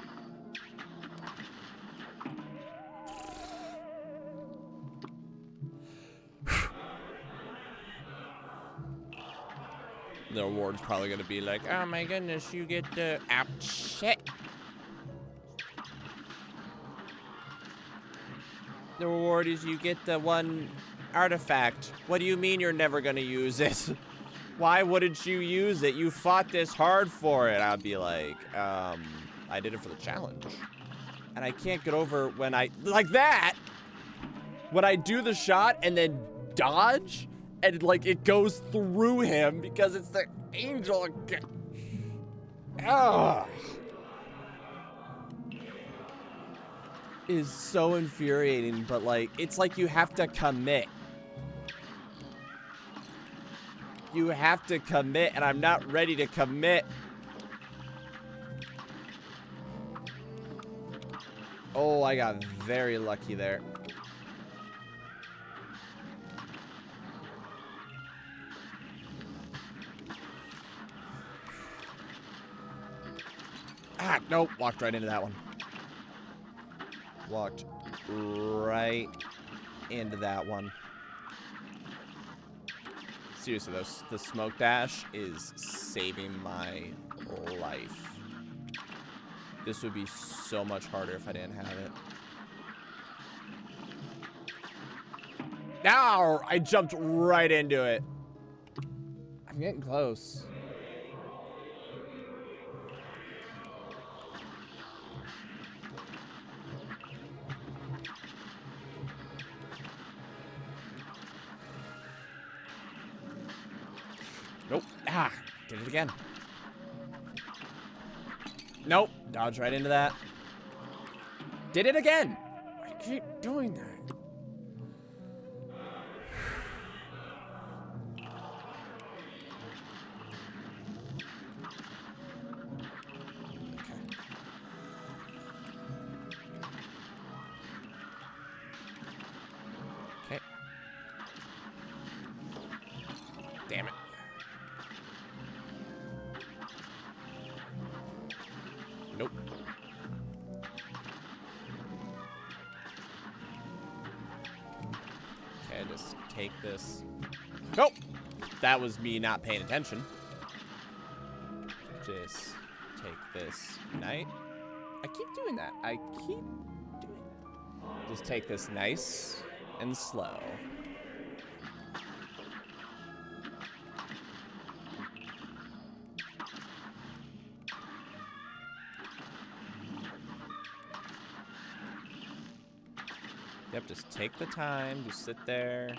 The reward's probably gonna be like, oh my goodness, you get the... Ouch, shit. The reward is you get the one artifact. What do you mean you're never gonna use it? Why wouldn't you use it? You fought this hard for it. I'd be like, I did it for the challenge. And I can't get over when I... Like that! When I do the shot and then dodge, and like it goes through him because it's the angel again. Ugh. Is so infuriating, but like, it's like you have to commit. You have to commit, and I'm not ready to commit. Oh, I got very lucky there. Ah, nope, walked right into that one. Walked right into that one. Seriously, though, the smoke dash is saving my life. This would be so much harder if I didn't have it. Ow! I jumped right into it. I'm getting close. Nope. Ah, did it again. Nope. Dodge right into that. Did it again. I keep doing that. Okay. Damn it. Nope. Okay, just take this. Nope. That was me not paying attention. Just take this knight. I keep doing that. I keep doing that. Just take this nice and slow. Yep, just take the time, just sit there.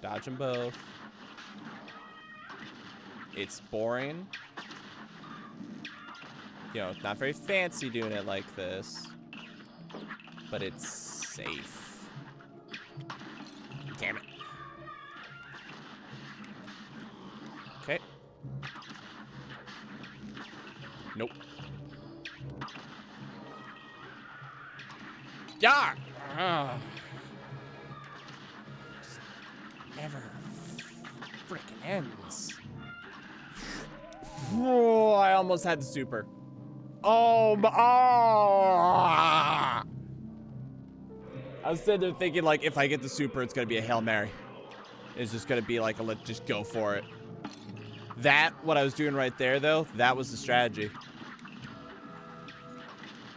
Dodge them both. It's boring. You know, not very fancy doing it like this. But it's safe. Damn it. Okay. Nope. Yeah! Just never freaking ends. Oh, I almost had the super. Oh, I was sitting there thinking, like, if I get the super, it's gonna be a Hail Mary. It's just gonna be like a let's just go for it. That, what I was doing right there, though, that was the strategy.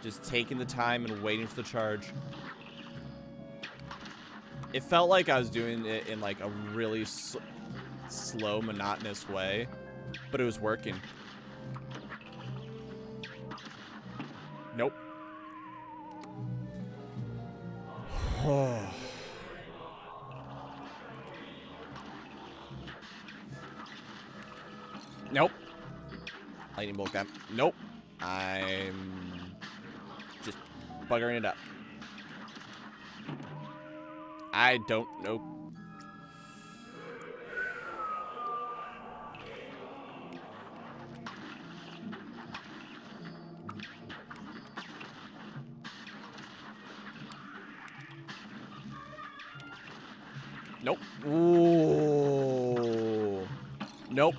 Just taking the time and waiting for the charge. It felt like I was doing it in like a really slow, monotonous way, but it was working. Nope. Nope. Lightning bolt gun. Nope. I'm just buggering it up. I don't know. Nope. Ooh. Nope.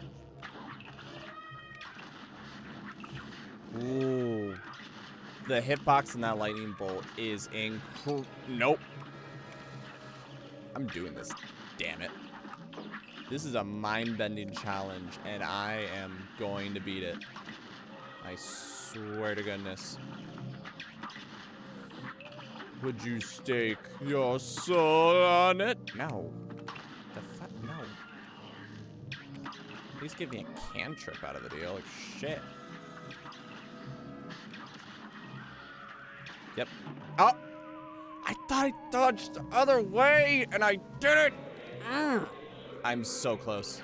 Ooh. The hitbox in that lightning bolt is nope. I'm doing this. Damn it. This is a mind-bending challenge, and I am going to beat it. I swear to goodness. Would you stake your soul on it? No. The fuck? No. Please give me a cantrip out of the deal. Like, shit. Yep. Oh! I thought I dodged the other way, and I did it! I'm so close.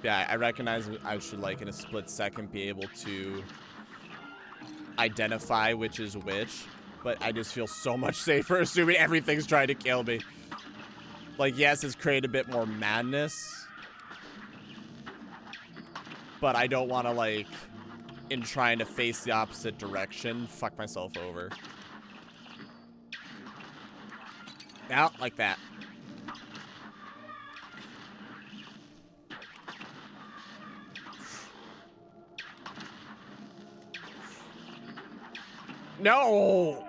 Yeah, I recognize I should, like, in a split second be able to identify which is which, but I just feel so much safer assuming everything's trying to kill me. Like, yes, it's created a bit more madness, but I don't want to, like, in trying to face the opposite direction, fuck myself over. Now, like that. No!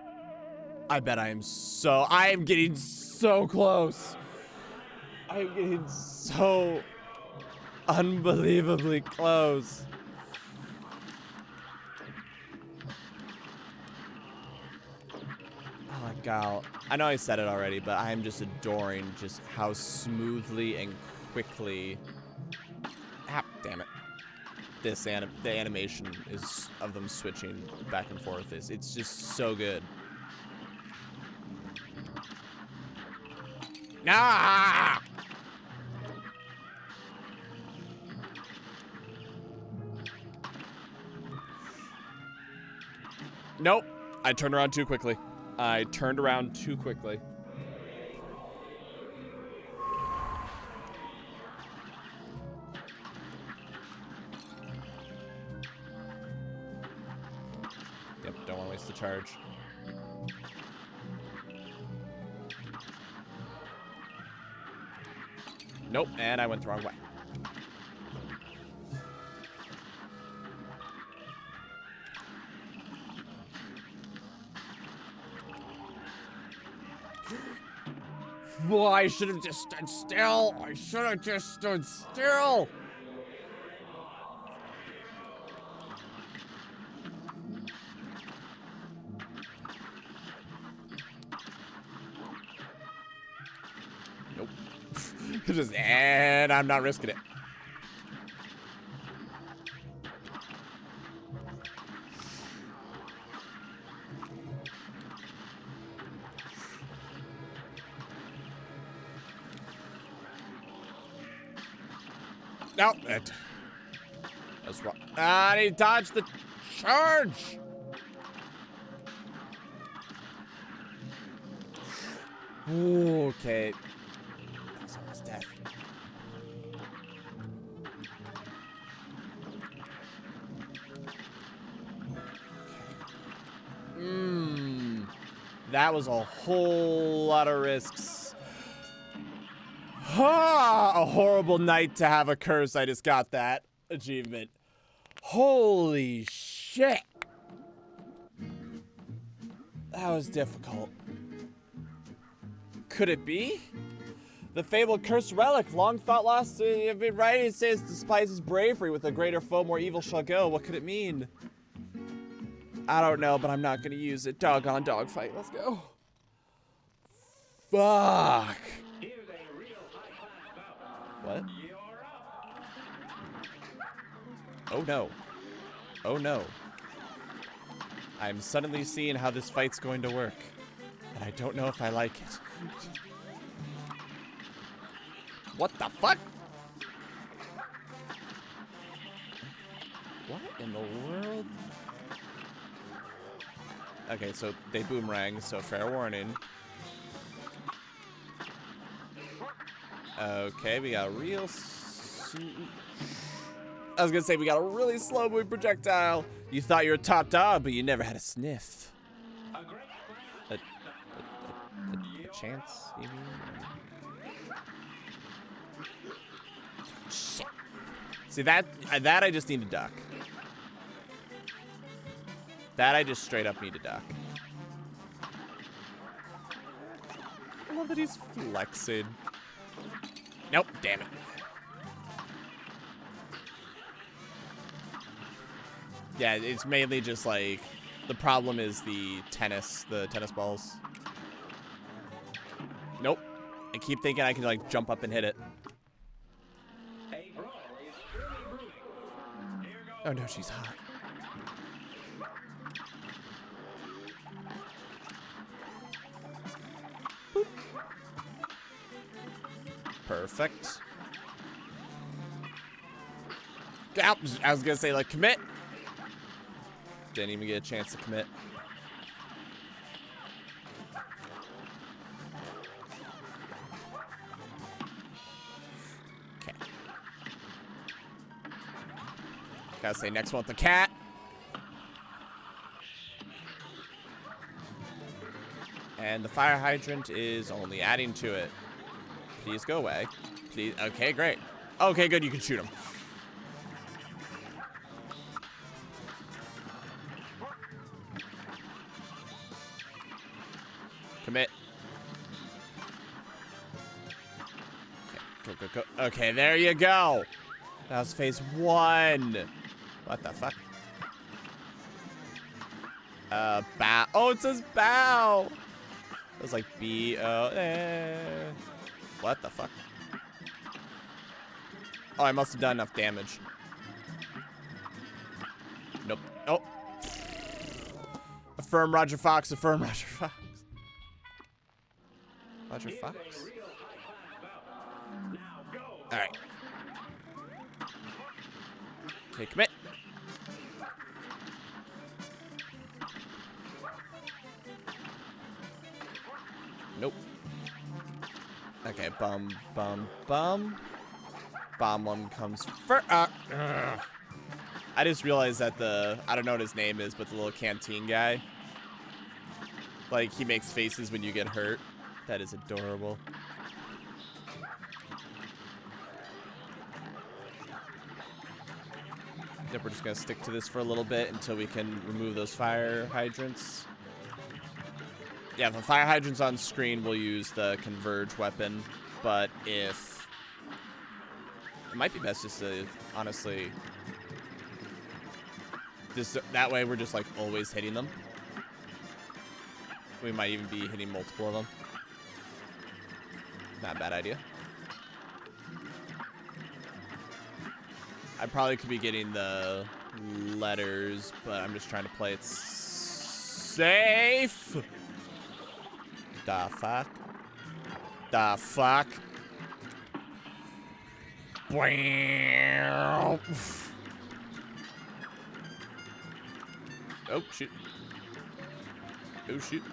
I bet I am getting so close. I am getting so unbelievably close. Oh my god. I know I said it already, but I am just adoring just how smoothly and quickly... Ah, damn it. The animation is of them switching back and forth it's just so good. Nah! Nope. I turned around too quickly. Yep, don't want to waste the charge. Nope, and I went the wrong way. Well, I should have just stood still. I should have just stood still. Nope. And I'm not risking it. Nope. That's wrong. Ah, he dodged the charge. Ooh, okay. That was almost death. That was a whole lot of risks. A horrible night to have a curse. I just got that achievement. Holy shit. That was difficult. Could it be? The fabled cursed relic, long thought lost. Right, it says despises bravery. With a greater foe, more evil shall go. What could it mean? I don't know, but I'm not gonna use it. Doggone dogfight. Let's go. Fuck. What? Oh no. Oh no. I'm suddenly seeing how this fight's going to work. And I don't know if I like it. What the fuck? What in the world? Okay, so they boomerang, so fair warning. Okay, we got a real... I was gonna say we got a really slow-moving projectile. You thought you were top dog, but you never had a sniff. A chance, maybe? Shit. See, that I just need to duck. That I just straight up need to duck. I love that he's flexing. Nope, damn it. Yeah, it's mainly just like, the problem is the tennis balls. Nope. I keep thinking I can like jump up and hit it. Oh no, she's hot. Boop. Perfect. Ow, I was gonna say like commit. Didn't even get a chance to commit. Okay. Gotta say next one with the cat. And the fire hydrant is only adding to it. Please go away. Please. Okay, great. Okay, good. You can shoot him. go. Okay, there you go. That was phase 1. What the fuck? Bow. Oh, it says bow. It was like B-O. What the fuck? Oh, I must have done enough damage. Nope. Oh. Affirm Roger Fox. Affirm Roger Fox. Roger Fox? Alright. Okay, commit. Nope. Okay, bum. Bomb 1 comes first. I just realized that I don't know what his name is, but the little canteen guy. Like, he makes faces when you get hurt. That is adorable. Yep, we're just gonna stick to this for a little bit until we can remove those fire hydrants. Yeah, if the fire hydrant's on screen, we'll use the converge weapon. But if... It might be best just to, honestly... that way we're just, like, always hitting them. We might even be hitting multiple of them. Not a bad idea. I probably could be getting the letters, but I'm just trying to play it safe. The fuck? The fuck? Wow. Oh, shoot. Oh, shoot.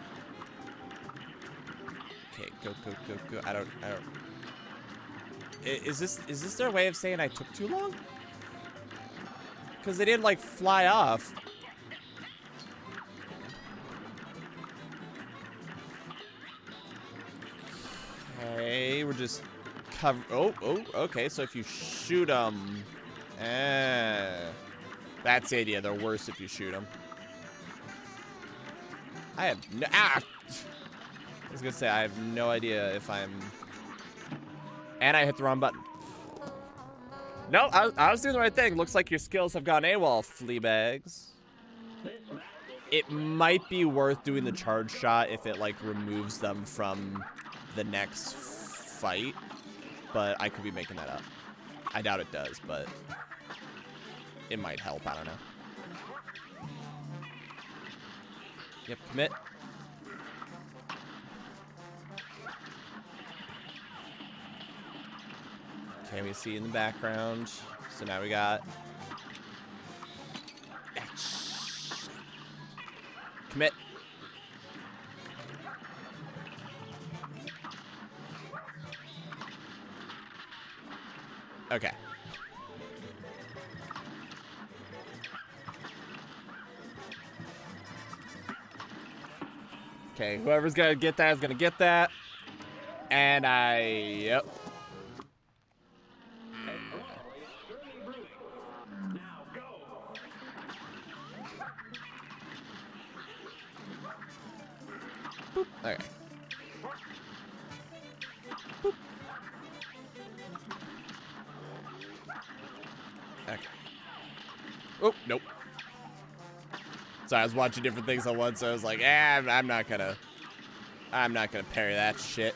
Okay, go. I don't. Is this their way of saying I took too long? Because they didn't, like, fly off. Okay, we're just cover. Oh, okay. So if you shoot them, that's the idea. They're worse if you shoot them. I have no. I was gonna say I have no idea if I'm. And I hit the wrong button. No, I was doing the right thing. Looks like your skills have gone AWOL, Fleabags. It might be worth doing the charge shot if it, like, removes them from the next fight. But I could be making that up. I doubt it does, but it might help. I don't know. Yep, commit. Okay, we see in the background. So now we got... Commit. Okay. Okay, whoever's gonna get that is gonna get that. And yep. Boop. Okay. Boop. Okay. Oh, nope. So I was watching different things at once, so I was like, I'm not gonna parry that shit.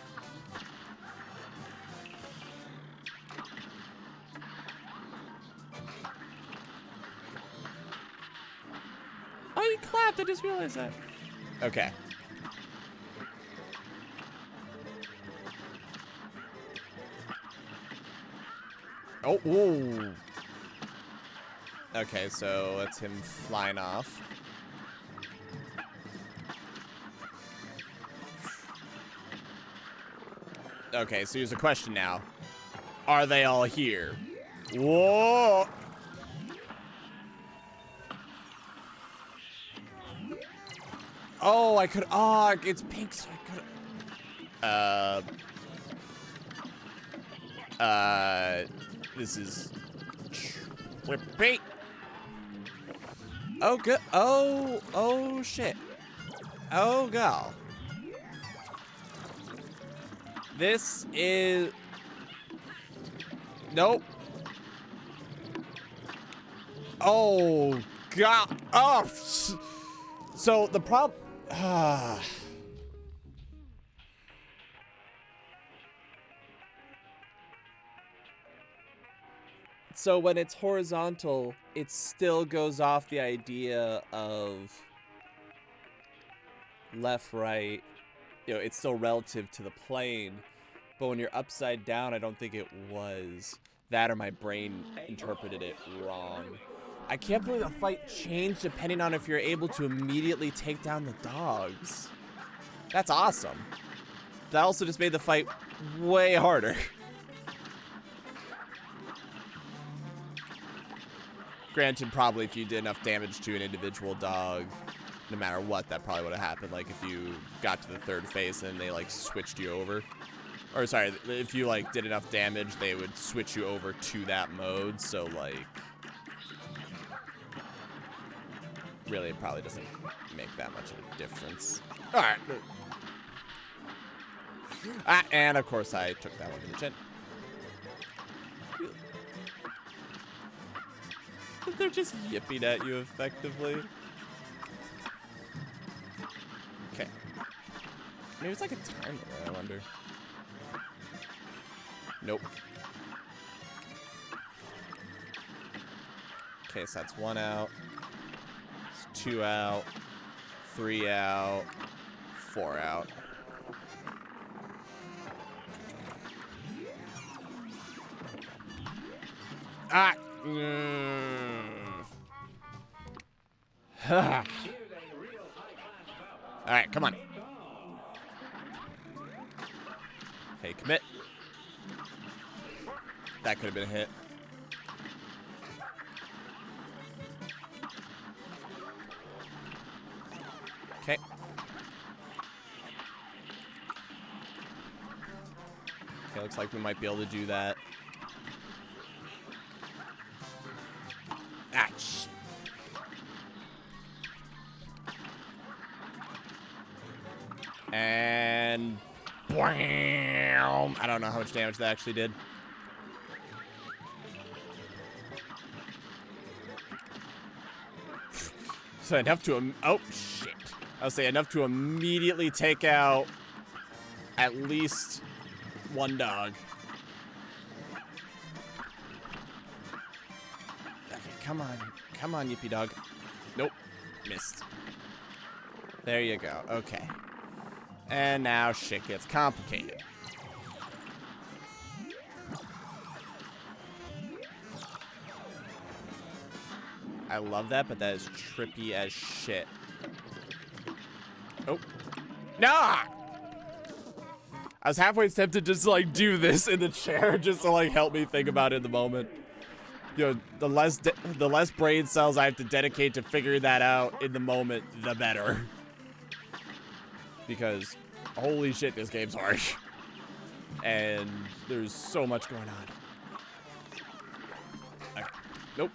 Oh, you clapped, I just realized that. Okay. Oh, ooh. Okay, so that's him flying off. Okay, so here's a question now. Are they all here? Whoa! Oh, I could. Oh, it's pink, so I could. This is trippy. Oh, good. Oh, shit. Oh, God. Nope. Oh, God. Oh. So the problem... So when it's horizontal, it still goes off the idea of left, right. You know, it's still relative to the plane. But when you're upside down, I don't think it was. That or my brain interpreted it wrong. I can't believe the fight changed depending on if you're able to immediately take down the dogs. That's awesome. That also just made the fight way harder. Granted, probably if you did enough damage to an individual dog, no matter what, that probably would have happened. Like if you got to the third phase and they like switched you over. Or sorry, if you like did enough damage, they would switch you over to that mode. So like, really, it probably doesn't make that much of a difference. All right. And of course, I took that one to the chin. They're just yipping at you effectively. Okay. Maybe it's like a timer, I wonder. Nope. Okay, so that's 1 out. It's 2 out. 3 out. 4 out. Ah! Alright, come on. Okay, commit. That could have been a hit. Okay. Okay, looks like we might be able to do that. Ouch. And bam! I don't know how much damage that actually did. So enough to oh shit! I was saying enough to immediately take out at least one dog. Okay, come on, yippee dog. Nope, missed. There you go. Okay. And now shit gets complicated. I love that, but that is trippy as shit. Oh. No! I was halfway tempted to just like do this in the chair just to like help me think about it in the moment. You know, the less brain cells I have to dedicate to figure that out in the moment, the better. Because holy shit, this game's hard. And there's so much going on. Okay. Nope.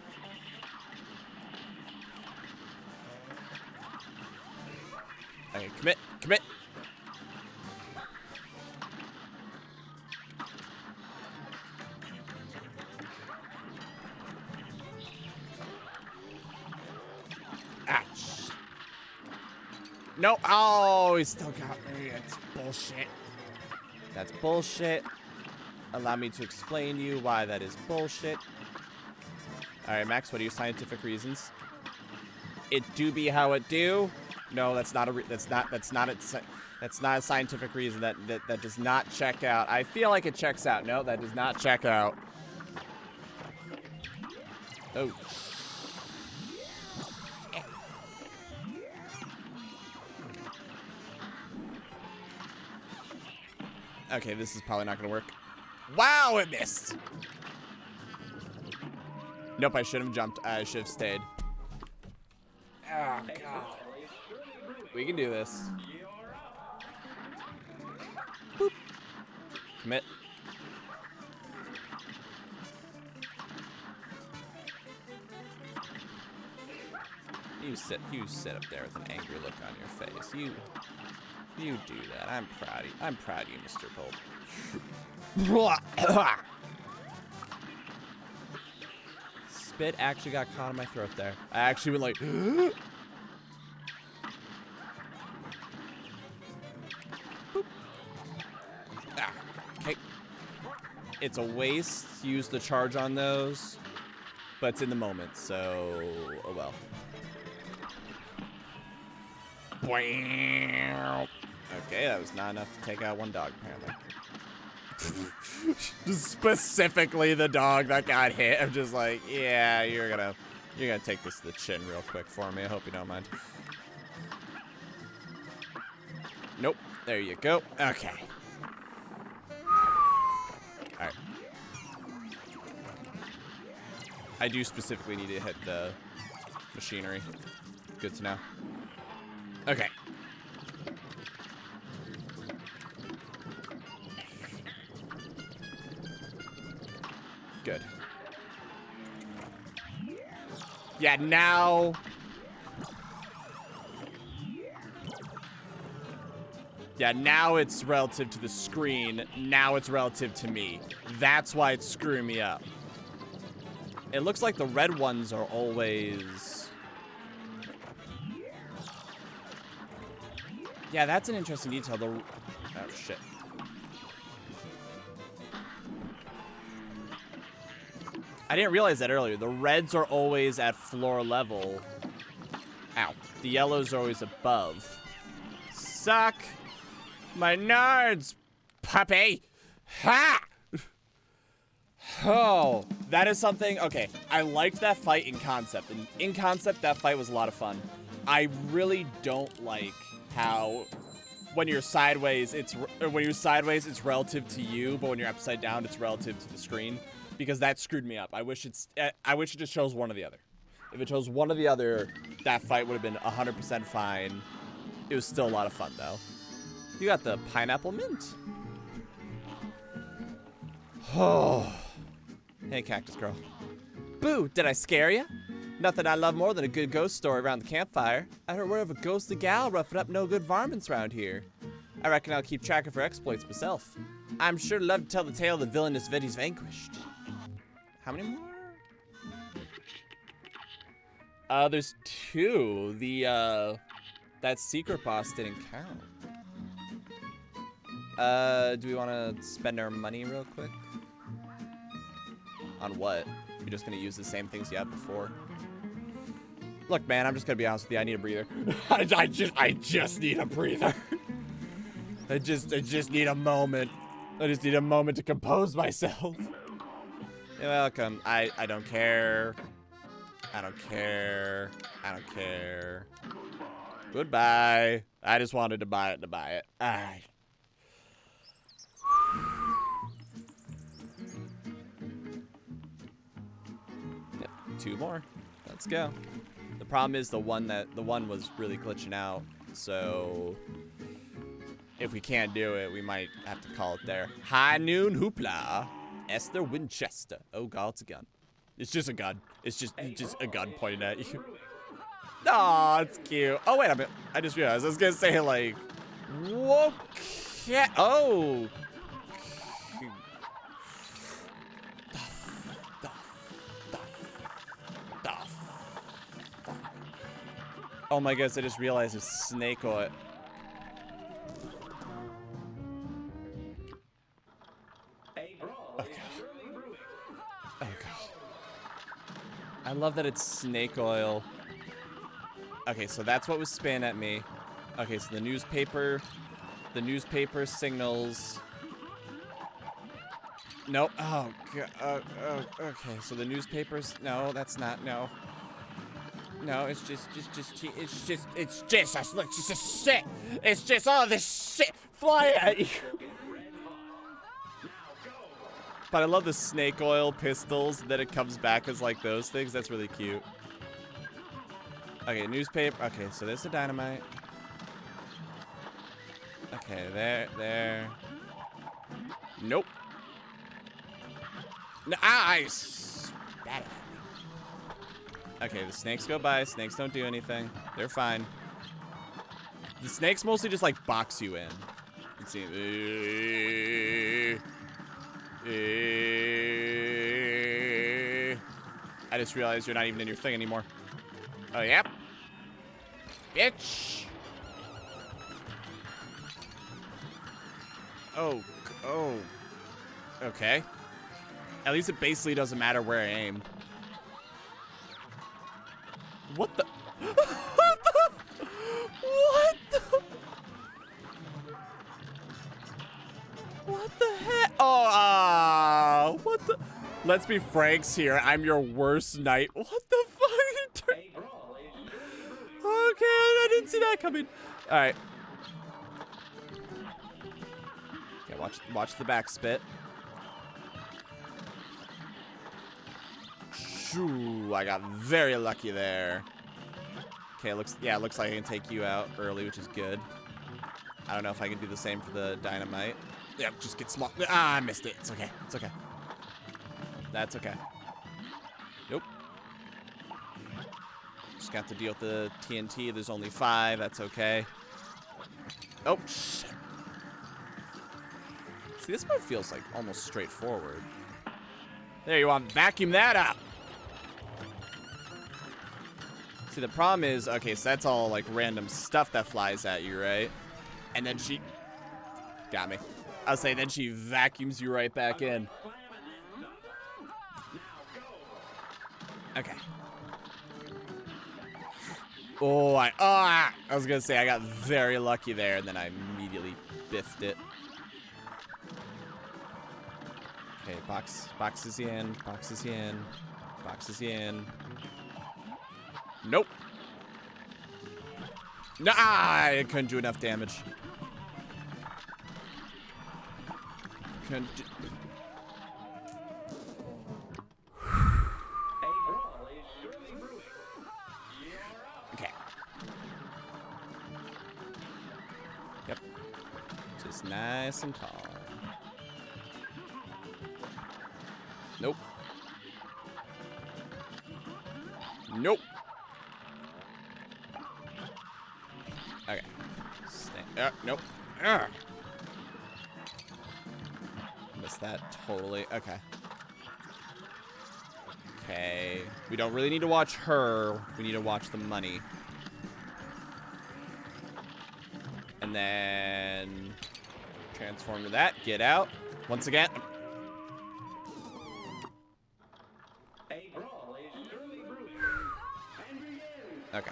Okay, commit. Ouch. No, oh, he still got me. That's bullshit. That's bullshit. Allow me to explain to you why that is bullshit. All right, Max, what are your scientific reasons? It do be how it do. No, that's not a scientific reason. That does not check out. I feel like it checks out. No, that does not check out. Oh. Okay, this is probably not gonna work. Wow, it missed. Nope, I should have jumped. I should have stayed. Oh, God. We can do this. Boop. Commit. You sit up there with an angry look on your face. You do that. I'm proud of you. I'm proud of you, Mr. Bolt. spit actually got caught in my throat there. I actually went like... Ah, okay. It's a waste to use the charge on those, but it's in the moment, so oh well. Okay, that was not enough to take out one dog, apparently. Just specifically the dog that got hit. I'm just like, yeah, you're gonna take this to the chin real quick for me. I hope you don't mind. Nope. There you go. Okay. Alright. I do specifically need to hit the machinery. Good to know. Okay. Good. Yeah, now... Yeah, now it's relative to the screen. Now it's relative to me. That's why it's screwing me up. It looks like the red ones are always... Yeah, that's an interesting detail. Oh, shit. I didn't realize that earlier. The reds are always at floor level. Ow. The yellows are always above. Suck my nards, puppy. Ha! Oh, that is something. Okay, I liked that fight in concept. And in concept, that fight was a lot of fun. I really don't like how when you're sideways, it's relative to you, but when you're upside down, it's relative to the screen. Because that screwed me up. I wish it just chose one or the other. If it chose one or the other, that fight would have been 100% fine. It was still a lot of fun, though. You got the pineapple mint. Oh. Hey, cactus girl. Boo, did I scare ya? Nothing I love more than a good ghost story around the campfire. I heard word of a ghostly gal roughing up no good varmints around here. I reckon I'll keep track of her exploits myself. I'm sure to love to tell the tale of the villainous Vetti's vanquished. How many more? There's 2. That secret boss didn't count. Do we want to spend our money real quick? On what? You're just gonna use the same things you had before? Look, man, I'm just gonna be honest with you. I need a breather. I just need a breather. I just need a moment. I just need a moment to compose myself. You're welcome. I don't care. I don't care. I don't care. Goodbye. I just wanted to buy it to buy it. Yep, 2 more. Let's go. The problem is the one was really glitching out. So if we can't do it, we might have to call it there. High noon hoopla. Esther Winchester. Oh god, it's a gun. It's just a gun. It's just a gun pointed at you. Aw, it's cute. Oh wait a minute. I just realized I was gonna say like, whoa, cat. Oh. Oh my goodness, I just realized there's snake oil. Oh god. I love that it's snake oil. Okay, so that's what was spin at me. Okay, so the newspaper signals. Nope. Oh god. Okay, so the newspapers. No, that's not. No. No, it's just shit. It's just all this shit flying at you. But I love the snake oil pistols that it comes back as like those things. That's really cute. Okay, newspaper. Okay, so there's the dynamite. Okay, there. Nope. No, ice. Bad. Okay, the snakes go by. Snakes don't do anything. They're fine. The snakes mostly just like box you in. Let's see. I just realized you're not even in your thing anymore. Oh, yep. Bitch. Oh. Okay. At least it basically doesn't matter where I aim. What the? What the? What the? What the heck? Oh, what the? Let's be franks here. I'm your worst knight. What the fuck? Okay, I didn't see that coming. All right. Okay, watch the back spit. Shoo, I got very lucky there. Okay, it looks like I can take you out early, which is good. I don't know if I can do the same for the dynamite. Yeah, just get small. Ah, I missed it. It's okay. It's okay. That's okay. Nope. Just got to deal with the TNT. There's only 5. That's okay. Oh, shit. See, this mode feels like almost straightforward. There you are. Vacuum that up. See, the problem is, okay, so that's all like random stuff that flies at you, right? And then she got me. I was saying, then she vacuums you right back in. Okay. Oh, I was gonna say I got very lucky there, and then I immediately biffed it. Okay, box is in, box is in, box is in. Nope. Nah, I couldn't do enough damage. Couldn't do. Okay. Yep. Just nice and tall. Nope. Nope. Okay. Nope. Missed that totally. Okay. Okay. We don't really need to watch her. We need to watch the money. And then transform to that. Get out. Once again. Okay.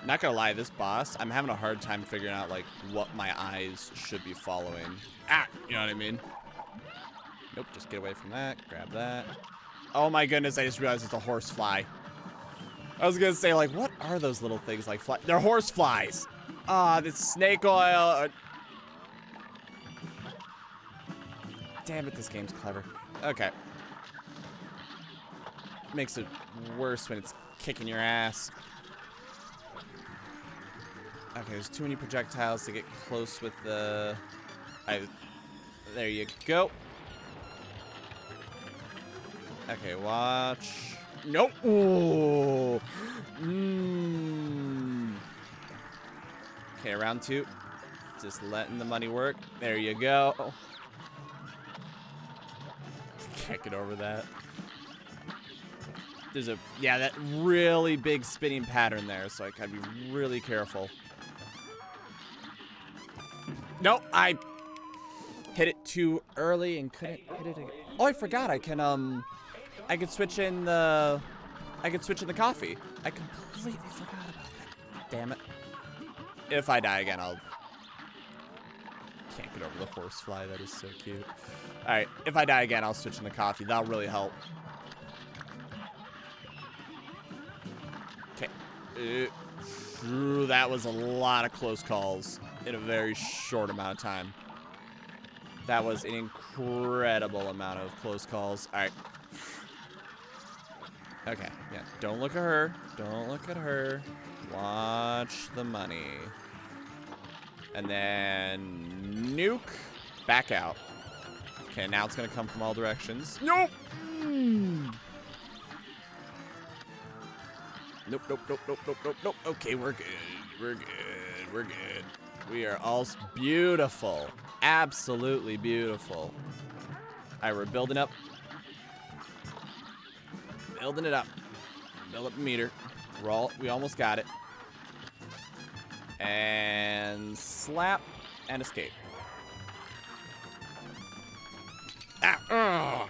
Not gonna lie, this boss, I'm having a hard time figuring out, like, what my eyes should be following. Ah! You know what I mean? Nope, just get away from that. Grab that. Oh my goodness, I just realized it's a horsefly. I was gonna say, like, what are those little things like fly? They're horseflies! Ah, this snake oil. Damn it, this game's clever. Okay. Makes it worse when it's kicking your ass. Okay, there's too many projectiles to get close with the... There you go. Okay, watch. Nope. Ooh. Okay, round 2. Just letting the money work. There you go. Can't get over that. There's a... Yeah, that really big spinning pattern there, so I gotta be really careful. Nope, I hit it too early and couldn't hit it again. Oh, I forgot I can switch in the coffee. I completely forgot about that. Damn it. If I die again, I'll can't get over the horsefly. That is so cute. All right, if I die again, I'll switch in the coffee. That'll really help. Okay. That was a lot of close calls in a very short amount of time. That was an incredible amount of close calls. All right. Okay, yeah, don't look at her. Don't look at her. Watch the money. And then nuke. Back out. Okay, now it's gonna come from all directions. Nope! Nope, nope, nope, nope, nope, nope, nope. Okay, we're good. We're good. We're good. We are all beautiful. Absolutely beautiful. All right, we're building up. Building it up. Build up a meter. We almost got it. And slap and escape. Ah,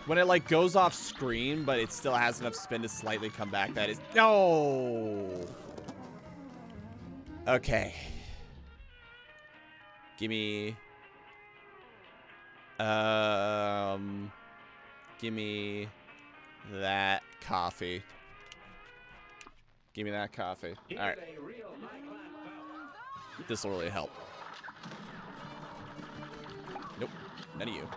when it like goes off screen, but it still has enough spin to slightly come back, that is no. Okay. Give me that coffee. Give me that coffee. All right. This will really help. Nope. None of you.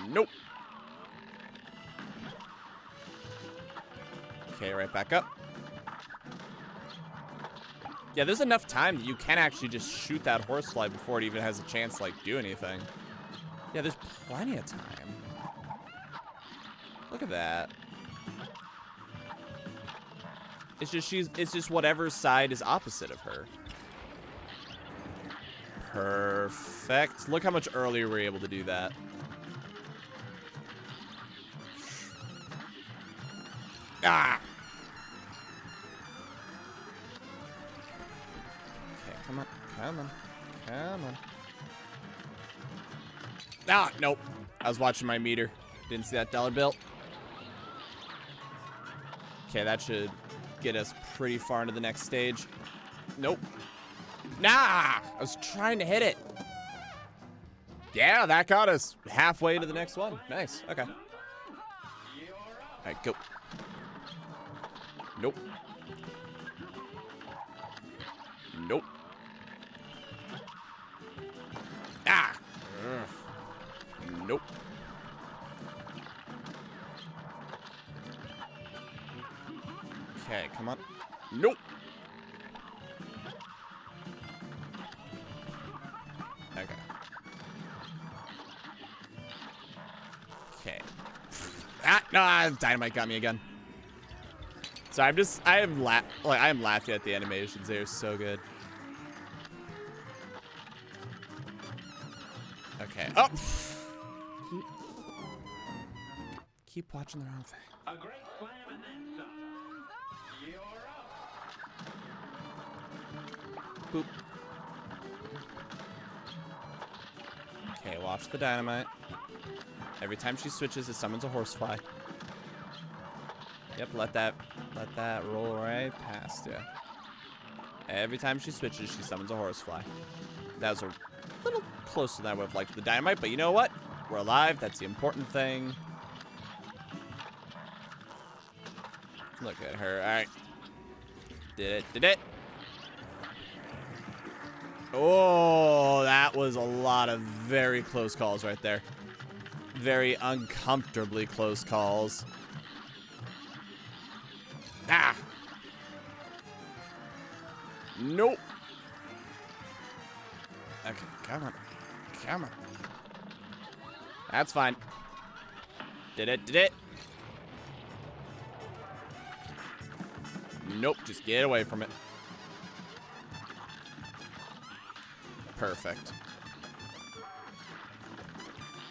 Nope. Okay, right back up. Yeah, there's enough time that you can actually just shoot that horsefly before it even has a chance to, like, do anything. Yeah, there's plenty of time. Look at that. It's just whatever side is opposite of her. Perfect. Look how much earlier we're able to do that. Ah! Okay, come on. Come on. Come on. Ah, nope. I was watching my meter. Didn't see that dollar bill. Okay, that should get us pretty far into the next stage. Nope. Nah! I was trying to hit it. Yeah, that got us halfway to the next one. Nice. Okay. All right, go. Nope. Nope. Ah! Nope. Okay, come on. Nope. Okay. Okay. Ah, dynamite got me again. So I am laughing at the animations. They are so good. Okay. Oh. Keep watching the wrong thing. A great slam and then some. You're up. Boop. Okay, watch the dynamite. Every time she switches, it summons a horsefly. Yep, let that roll right past you. Every time she switches, she summons a horsefly. That was a little closer than I would have liked the dynamite, but you know what? We're alive. That's the important thing. Look at her. All right. Did it. Oh, that was a lot of very close calls right there. Very uncomfortably close calls. Ah! Nope. Okay, come on. Come on. That's fine. Did it. Nope, just get away from it. Perfect.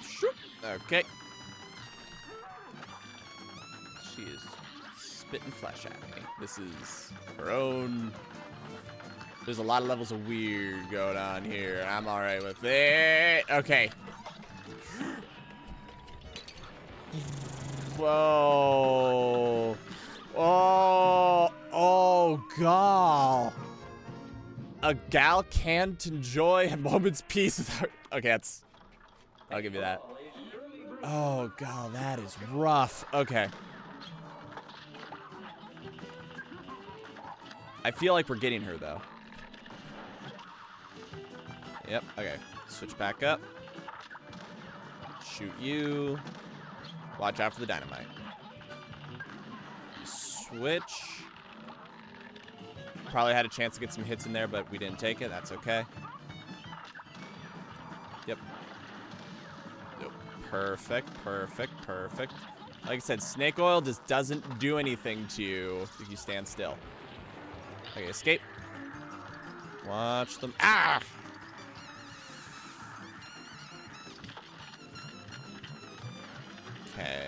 Shoop. Okay. She is spitting flesh at me. This is her own. There's a lot of levels of weird going on here. I'm alright with it. Okay. Whoa. Oh, God. A gal can't enjoy a moment's peace without... Okay, I'll give you that. Oh, God, that is rough. Okay. I feel like we're getting her, though. Yep, okay. Switch back up. Shoot you. Watch out for the dynamite. Switch. Probably had a chance to get some hits in there, but we didn't take it. That's okay. Yep. Nope. Perfect. Like I said, snake oil just doesn't do anything to you if you stand still. Okay, escape. Watch them. Ah! Okay.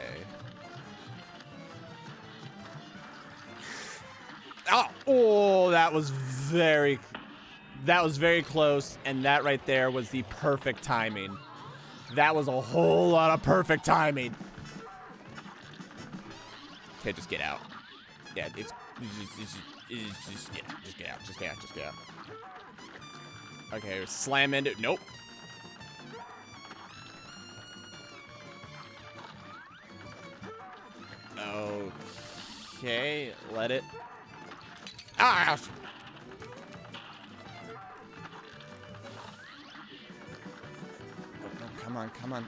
Oh, that was very close, and that right there was the perfect timing. That was a whole lot of perfect timing. Okay, just get out. Yeah, just get out. Just get out. Okay, slam into. Nope. Okay, let it. Ah! No, come on. Come on.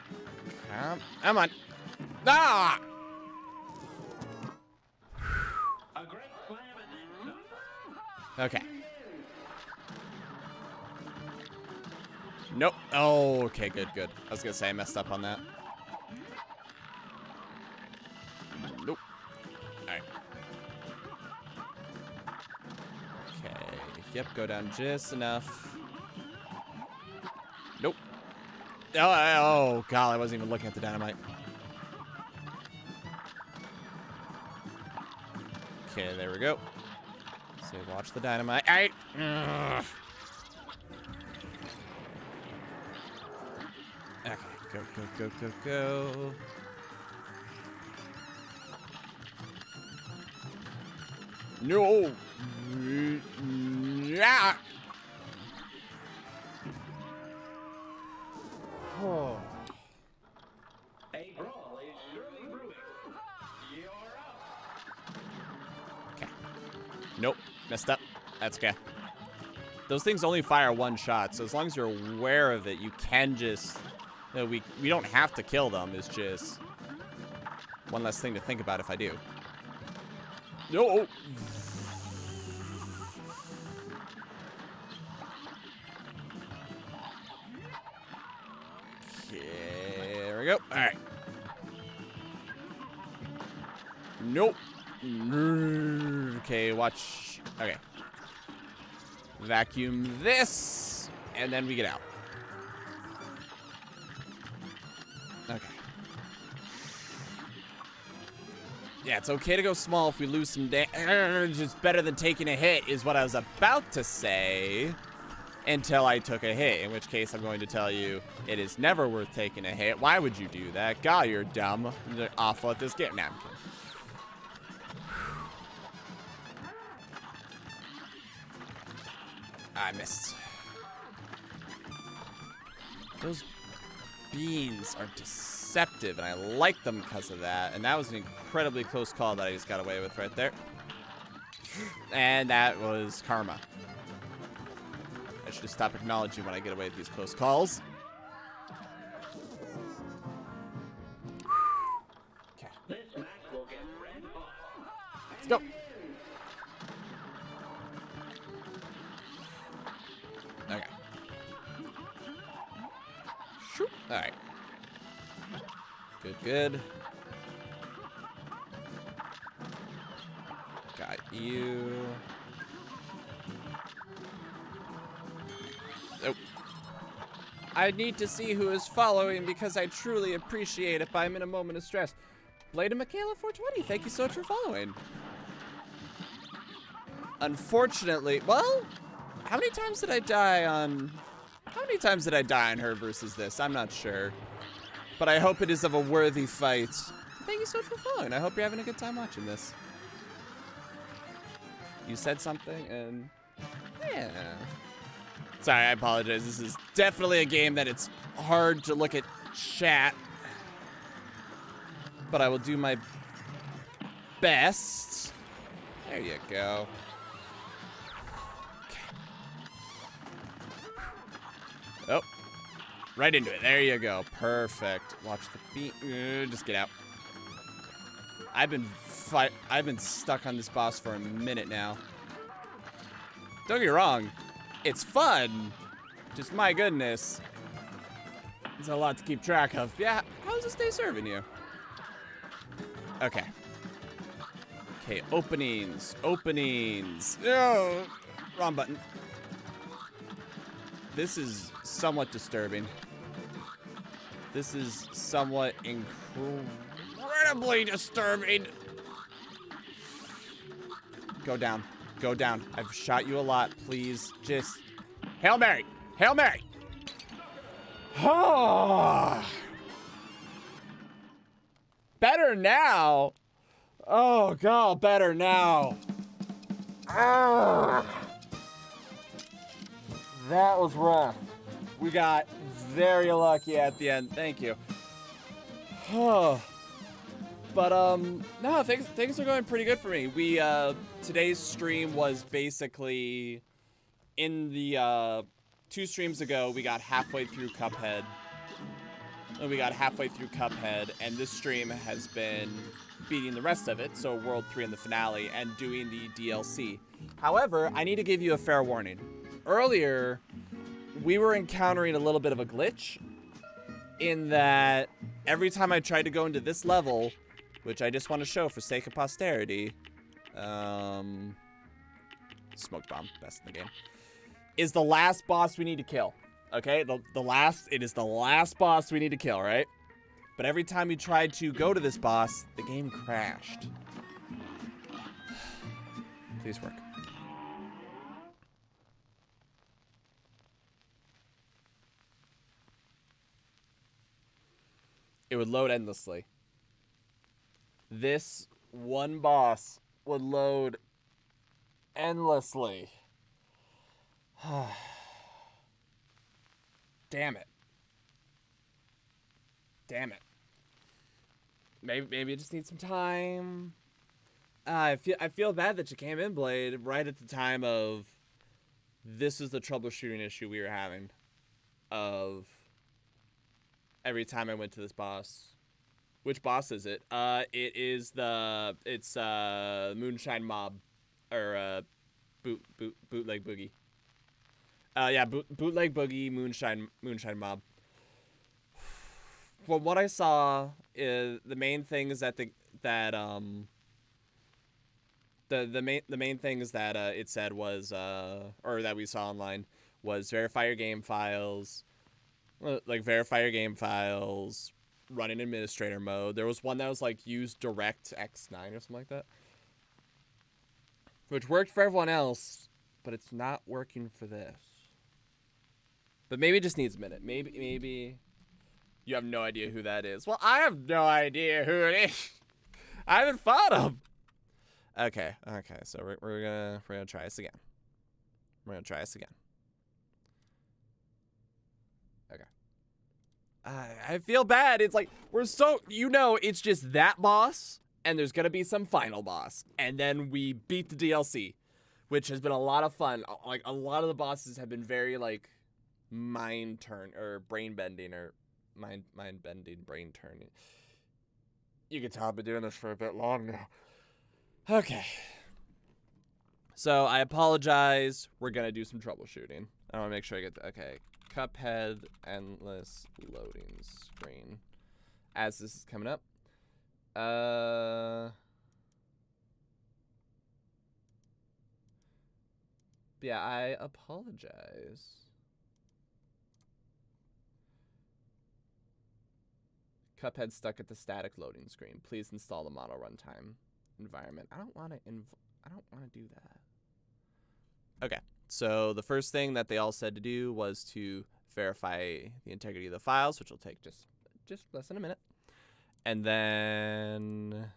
Ah! Okay. Nope. Oh, okay, good. I was gonna say I messed up on that. Nope. Alright. Okay. Yep, go down just enough. Nope. Oh, God, I wasn't even looking at the dynamite. Okay, there we go. So watch the dynamite. Alright. Okay, go. No. Yeah. Oh. Okay. Nope. Messed up. That's okay. Those things only fire one shot, so as long as you're aware of it, you can just... we don't have to kill them. It's just one less thing to think about if I do. No. Okay, there we go. All right. Nope. Okay, watch. Okay. Vacuum this, and then we get out. Okay. Yeah, it's okay to go small if we lose some damage. It's better than taking a hit, is what I was about to say. Until I took a hit, in which case I'm going to tell you it is never worth taking a hit. Why would you do that? God, you're dumb. You're awful at this game. Nah, I'm kidding. I missed. Those beans are deceptive, and I like them because of that. And that was an incredibly close call that I just got away with right there. And that was karma. I should just stop acknowledging when I get away with these close calls. Okay. Let's go. Okay. Shoot. All right. Good. Got you. Nope. I need to see who is following because I truly appreciate it, but I'm in a moment of stress. Blade and Michaela 420, thank you so much for following. Unfortunately, well, how many times did I die on her versus this? I'm not sure. But I hope it is of a worthy fight. Thank you so much for following. I hope you're having a good time watching this. You said something and yeah. Sorry, I apologize. This is definitely a game that it's hard to look at chat. But I will do my best. There you go. Oh, right into it. There you go. Perfect. Watch the beat. Just get out. I've been stuck on this boss for a minute now. Don't get me wrong. It's fun. Just my goodness. There's a lot to keep track of. Yeah, how's this day serving you? Okay. Okay, openings. No, wrong button. This is somewhat disturbing. This is somewhat incredible. incredibly disturbing. Go down. Go down. I've shot you a lot. Please, just... Hail Mary. Hail Mary. Better now. Oh, God, better now. That was rough. We got very lucky at the end. Thank you. But no, things are going pretty good for me. We today's stream was basically in the 2 streams ago we got halfway through Cuphead. And we got halfway through Cuphead, and this stream has been beating the rest of it, so World 3 in the finale, and doing the DLC. However, I need to give you a fair warning. Earlier, we were encountering a little bit of a glitch in that every time I tried to go into this level, which I just want to show for sake of posterity, smoke bomb, best in the game, is the last boss we need to kill. Okay, it is the last boss we need to kill, right? But every time we tried to go to this boss, the game crashed. Please work. It would load endlessly. This one boss would load endlessly. Damn it. Damn it. Maybe it just needs some time. I feel bad that you came in, Blade, right at the time of this is the troubleshooting issue we were having. Of every time I went to this boss. Which boss is it? It's Moonshine Mob, or Bootleg Boogie. Yeah, Bootleg Boogie, Moonshine Mob. Well, what I saw is the main things that the main things that it said was or that we saw online was verify your game files, like verify your game files, run in administrator mode. There was one that was like use DirectX 9 or something like that, which worked for everyone else, but it's not working for this. But maybe it just needs a minute. Maybe you have no idea who that is. Well, I have no idea who it is. I haven't fought him. Okay. So we're gonna try this again. We're gonna try this again. Okay. I feel bad. It's like we're so it's just that boss, and there's gonna be some final boss, and then we beat the DLC, which has been a lot of fun. Like a lot of the bosses have been very like brain bending. You can tell I've been doing this for a bit long now. Okay. So I apologize. We're gonna do some troubleshooting. I want to make sure I get okay. Cuphead endless loading screen. As this is coming up. Yeah, I apologize. Cuphead stuck at the static loading screen. Please install the model runtime environment. I don't want to do that. Okay. So the first thing that they all said to do was to verify the integrity of the files, which will take just less than a minute. And then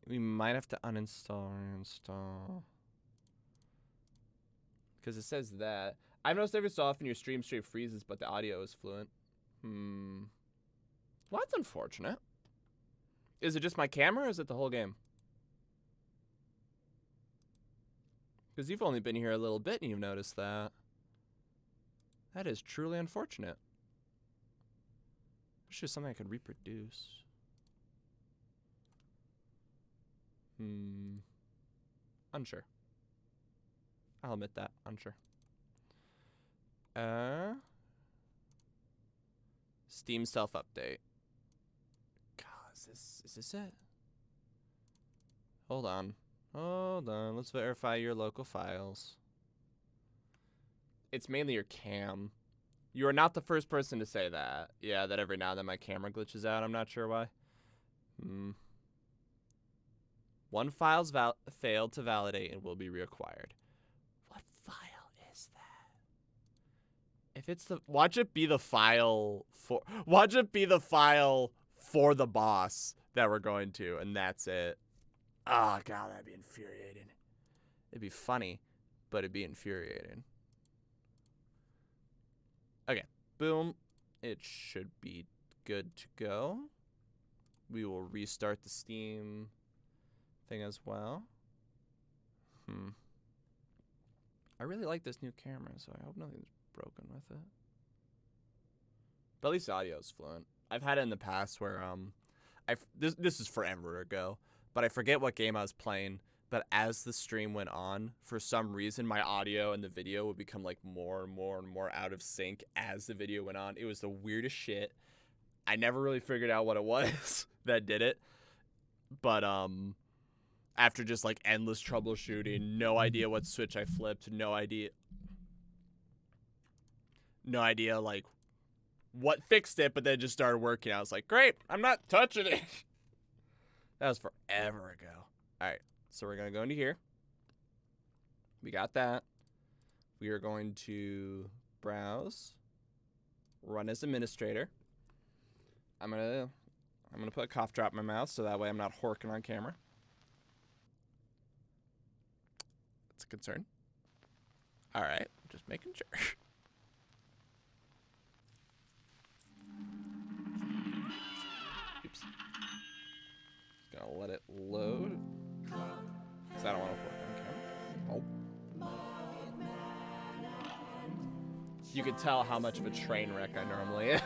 we might have to uninstall or install. Because it says that. I've noticed every so often your stream straight freezes, but the audio is fluent. Well, that's unfortunate. Is it just my camera or is it the whole game? Because you've only been here a little bit and you've noticed that. That is truly unfortunate. It's just something I could reproduce. Unsure. I'll admit that. Unsure. Steam self-update. God, is this it? Hold on. Let's verify your local files. It's mainly your cam. You are not the first person to say that. Yeah, that every now and then my camera glitches out. I'm not sure why. One file's failed to validate and will be reacquired. What file is that? If it's the... Watch it be the file for... Watch it be the file for the boss that we're going to, and that's it. Oh, God, that'd be infuriating. It'd be funny, but it'd be infuriating. Okay, boom. It should be good to go. We will restart the Steam thing as well. I really like this new camera, so I hope nothing's broken with it. But at least the audio is fluent. I've had it in the past where this is forever ago, but I forget what game I was playing. But as the stream went on, for some reason, my audio and the video would become like more and more and more out of sync as the video went on. It was the weirdest shit. I never really figured out what it was that did it. But after just like endless troubleshooting, no idea what switch I flipped, no idea like what fixed it, but then it just started working. I was like, great, I'm not touching it. That was forever ago. All right. So we're going to go into here. We got that. We are going to browse, run as administrator. I'm going to put a cough drop in my mouth so that way I'm not horking on camera. That's a concern. All right, just making sure. Oops. Just going to let it load. Because I don't want to work on camera. Oh. You could tell how much of a train wreck I normally am.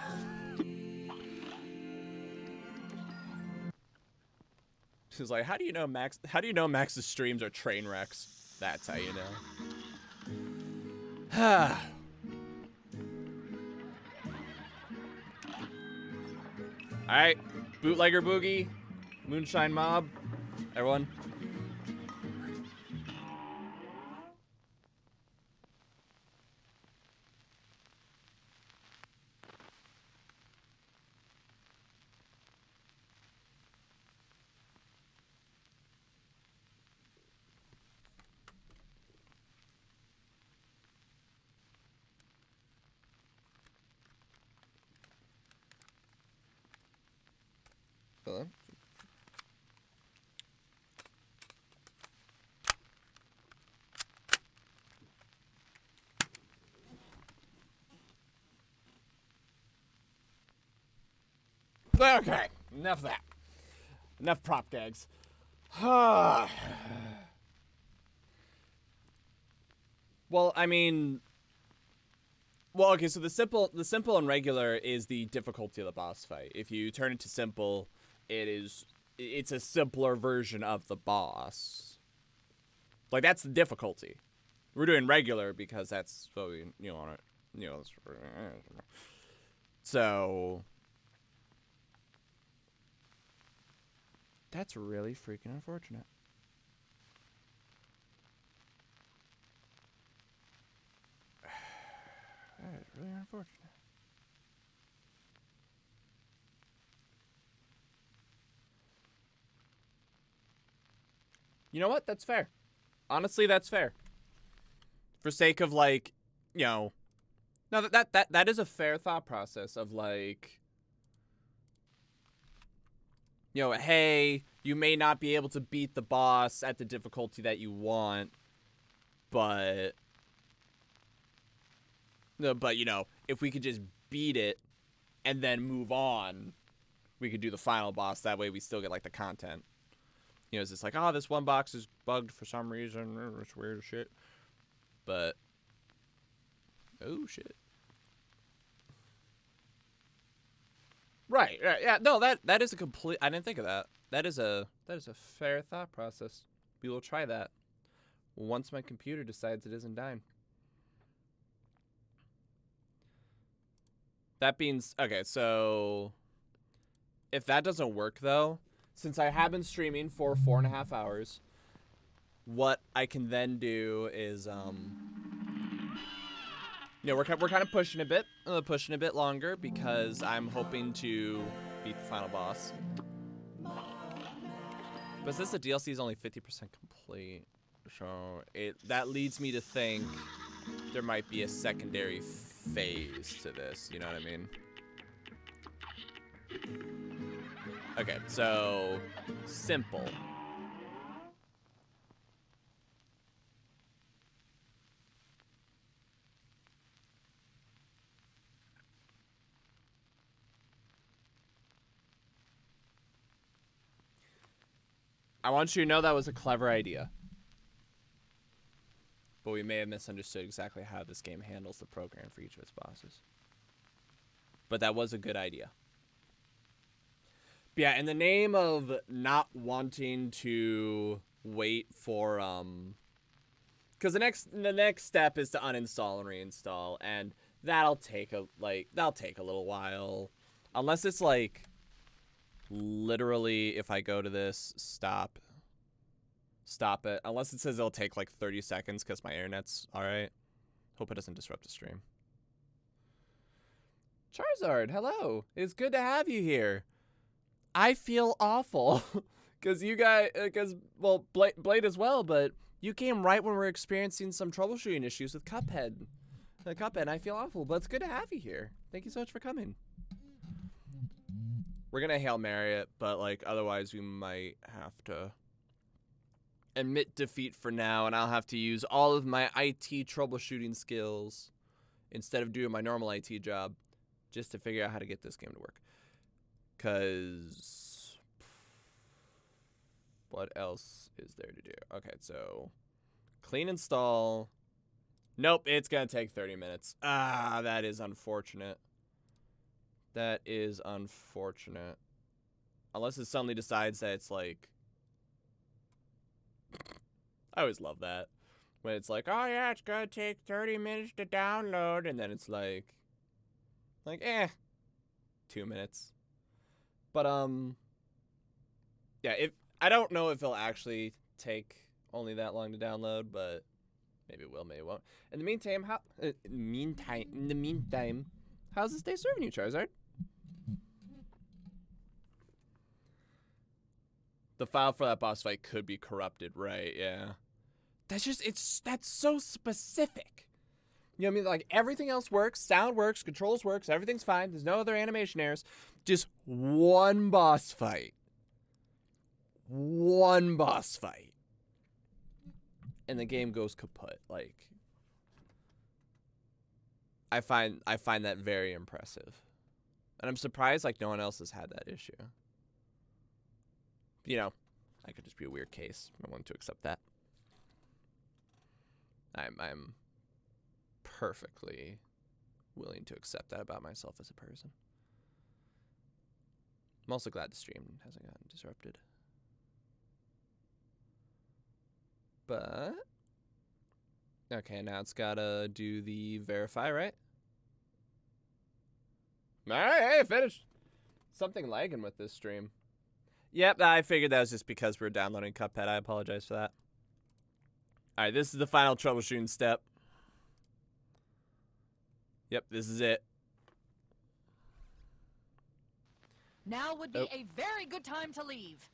She's like, how do you know Max's streams are train wrecks? That's how you know. Alright. Bootlegger Boogie. Moonshine Mob. Everyone. Hello? Okay, enough of that. Enough prop gags. Well, I mean, okay, so the simple and regular is the difficulty of the boss fight. If you turn it to simple, it's a simpler version of the boss. Like, that's the difficulty. We're doing regular because that's what we, want it, so that's really freaking unfortunate. That is really unfortunate. You know what? That's fair. Honestly, that's fair. For sake of, like, no, that is a fair thought process of, like, hey, you may not be able to beat the boss at the difficulty that you want, but if we could just beat it and then move on, we could do the final boss. That way we still get, like, the content. It's just like, oh, this one box is bugged for some reason. It's weird as shit. But, oh, shit. Right, yeah, no, that is a complete, I didn't think of that. That is a fair thought process. We will try that once my computer decides it isn't dying. That means, okay, so if that doesn't work, though, since I have been streaming for 4.5 hours, what I can then do is, Yeah, we're kind of pushing a bit longer because I'm hoping to beat the final boss. But since the DLC is only 50% complete, so that leads me to think there might be a secondary phase to this. You know what I mean? Okay, so simple. I want you to know that was a clever idea. But we may have misunderstood exactly how this game handles the program for each of its bosses. But that was a good idea. But yeah, in the name of not wanting to wait for because the next step is to uninstall and reinstall, and that'll take a little while. Unless it's like literally if I go to this, stop it. Unless it says it'll take like 30 seconds because my internet's alright. Hope it doesn't disrupt the stream. Charizard, hello. It's good to have you here. I feel awful. Well, Blade as well, but you came right when we're experiencing some troubleshooting issues with Cuphead. I feel awful, but it's good to have you here. Thank you so much for coming. We're gonna Hail Mary it, but like otherwise we might have to admit defeat for now, and I'll have to use all of my IT troubleshooting skills instead of doing my normal IT job just to figure out how to get this game to work. Because what else is there to do? Okay, so clean install. Nope, it's gonna take 30 minutes. Ah, that is unfortunate. That is unfortunate. Unless it suddenly decides that it's like... I always love that. When it's like, oh yeah, it's gonna take 30 minutes to download, and then it's like 2 minutes. But yeah, I don't know if it'll actually take only that long to download, but maybe it will, maybe it won't. In the meantime, how's this day serving you, Charizard? The file for that boss fight could be corrupted, right? Yeah. That's so specific. You know what I mean? Like, everything else works, sound works, controls works, everything's fine. There's no other animation errors. Just one boss fight. One boss fight. And the game goes kaput. Like, I find that very impressive. And I'm surprised like no one else has had that issue. You know, I could just be a weird case. I'm willing to accept that. I'm perfectly willing to accept that about myself as a person. I'm also glad the stream hasn't gotten disrupted. But okay, now it's gotta do the verify, right? Alright, hey, finished. Something lagging with this stream. Yep, I figured that was just because we're downloading Cuphead. I apologize for that. Alright, this is the final troubleshooting step. Yep, this is it. Now would be a very good time to leave.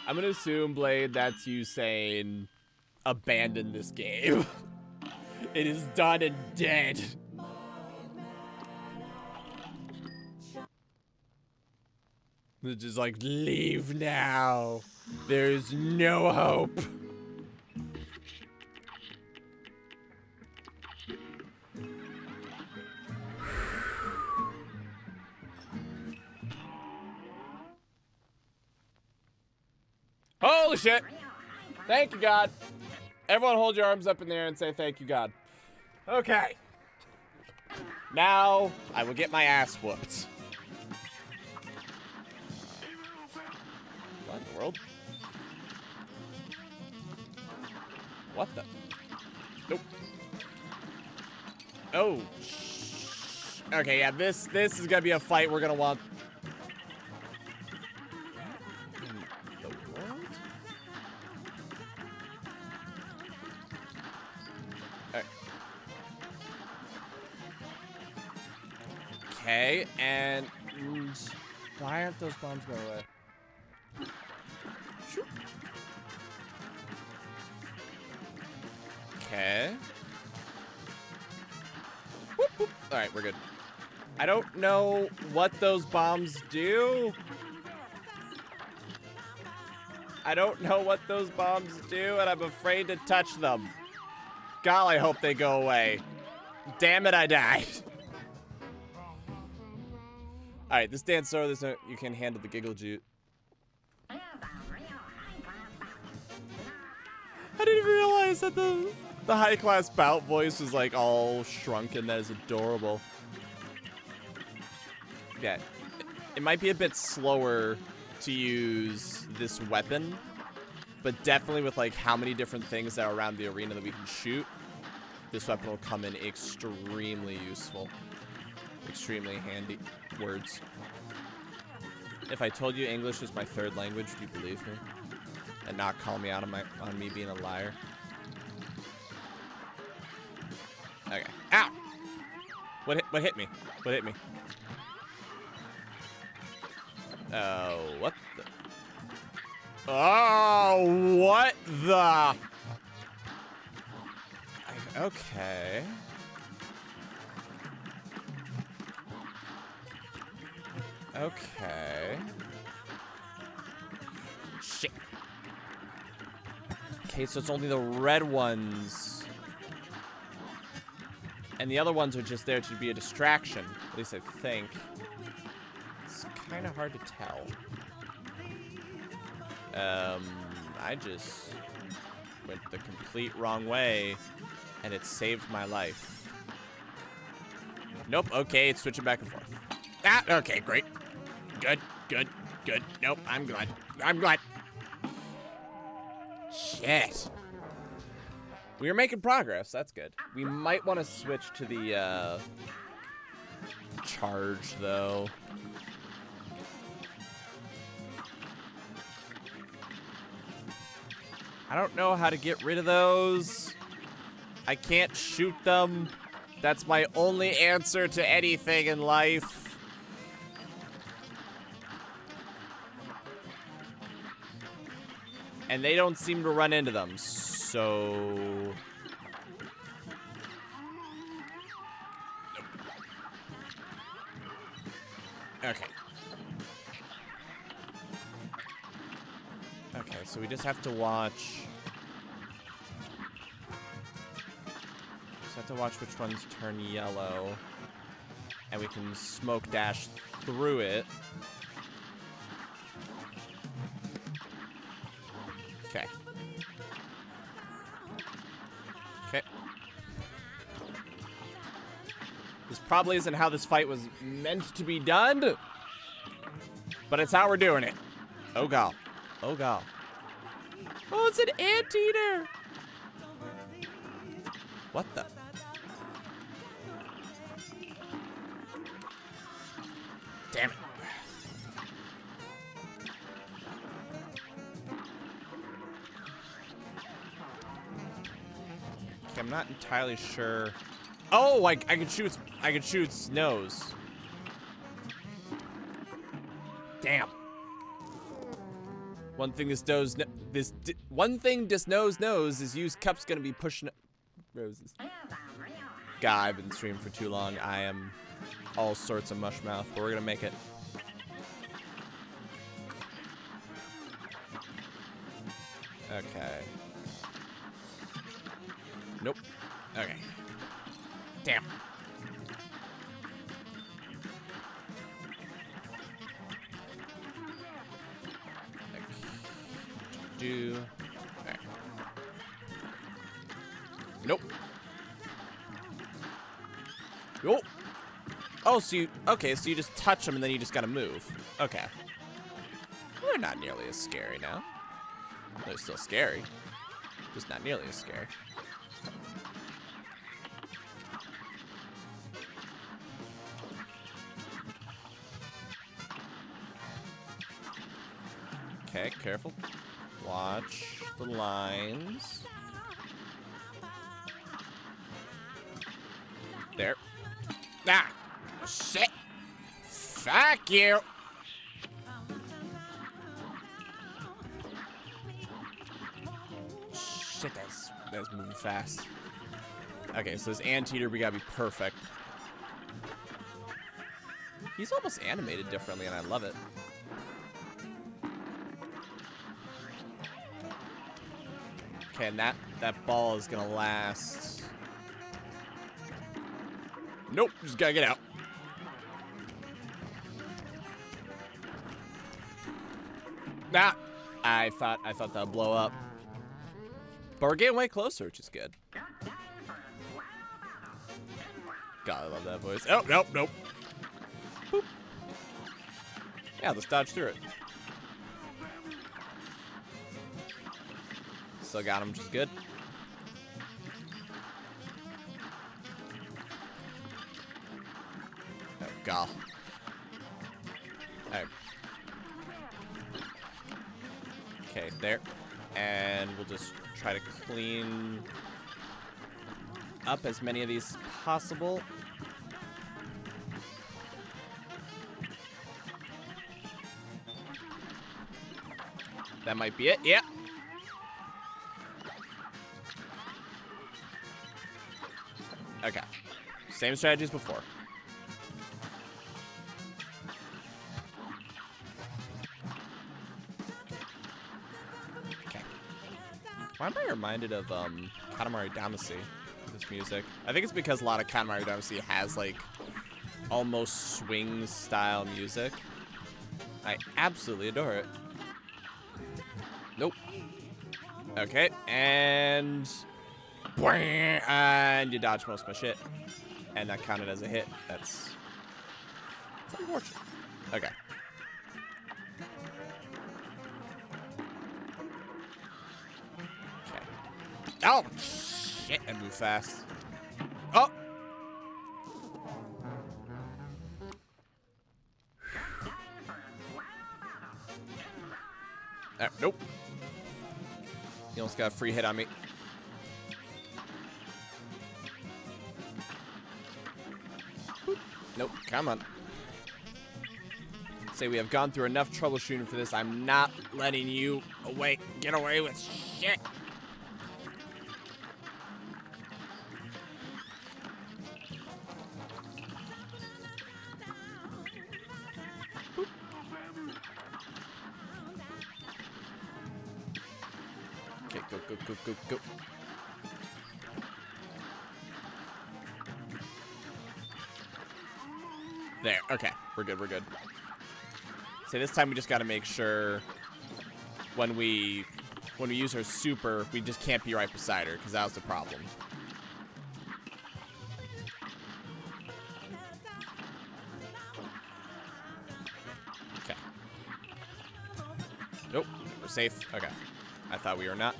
I'm gonna assume, Blade, that's you saying abandon this game. It is done and dead. They're just like, leave now. There's no hope. Holy shit. Thank you, God. Everyone hold your arms up in there and say thank you, God. Okay. Now, I will get my ass whooped. What in the world? What the? Nope. Oh. Okay, yeah, this is gonna be a fight we're gonna want. What in the world? Okay, and why aren't those bombs going away? Shoot. Okay. Whoop, whoop. All right, we're good. I don't know what those bombs do. I don't know what those bombs do, and I'm afraid to touch them. God, I hope they go away. Damn it, I died. All right, this dance so you can handle the giggle jute. I didn't realize that the high class bout voice was like all shrunken. That is adorable. Yeah, it might be a bit slower to use this weapon, but definitely with like how many different things that are around the arena that we can shoot, this weapon will come in extremely useful. Extremely handy. Words. If I told you English is my third language, would you believe me? And not call me out on me being a liar? Okay. Ow! What hit me? What hit me? Oh, what the? Oh, what the? Okay. Okay. Shit. Okay, so it's only the red ones. And the other ones are just there to be a distraction. At least I think. It's kind of hard to tell. I just went the complete wrong way, and it saved my life. Nope, okay, it's switching back and forth. Ah, okay, great. Good, good, good. Nope, I'm glad. I'm glad. Shit. We are making progress, that's good. We might want to switch to the, charge, though. I don't know how to get rid of those. I can't shoot them. That's my only answer to anything in life. And they don't seem to run into them, so... Okay. Okay, so we just have to watch... Just have to watch which ones turn yellow. And we can smoke dash through it. Okay. Okay. This probably isn't how this fight was meant to be done. But it's how we're doing it. Oh, God. Oh, God. Oh, it's an anteater. What the? Damn it. Okay, I'm not entirely sure. Oh, I can shoot its nose. Damn. One thing this nose knows is use Cup's gonna be pushing roses. God, I've been streaming for too long. I am all sorts of mush mouth, but we're gonna make it. Okay. Nope. Okay. Damn. Do. Okay. Nope. Oh. Oh, so you, okay, so you just touch them and then you just gotta move. Okay. They're not nearly as scary now. They're still scary. Just not nearly as scary. Okay, careful. Watch the lines. There. Ah! Shit! Fuck you. Shit, that's moving fast. Okay, so this anteater, we gotta be perfect. He's almost animated differently, and I love it. Okay, and that ball is gonna last. Nope, just gotta get out. Nah, I thought that'd blow up. But we're getting way closer, which is good. God, I love that voice. Oh, nope, nope. Boop. Yeah, let's dodge through it. Still got him, which is good. Oh, God. Alright. Okay, there. And we'll just try to clean up as many of these as possible. That might be it. Yeah. Okay. Same strategy as before. Okay. Why am I reminded of Katamari Damacy with this music? I think it's because a lot of Katamari Damacy has like almost swing style music. I absolutely adore it. Nope. Okay, and you dodged most of my shit, and that counted as a hit. That's unfortunate. Okay. Okay. Oh shit! I move fast. Oh. Nope. You almost got a free hit on me. Boop. Nope, come on. Say we have gone through enough troubleshooting for this. I'm not letting you get away with shit. Boop. Okay, go. There, okay, we're good. So this time we just gotta make sure when we use her super, we just can't be right beside her, because that was the problem. Okay. Nope, we're safe. Okay. I thought we were not.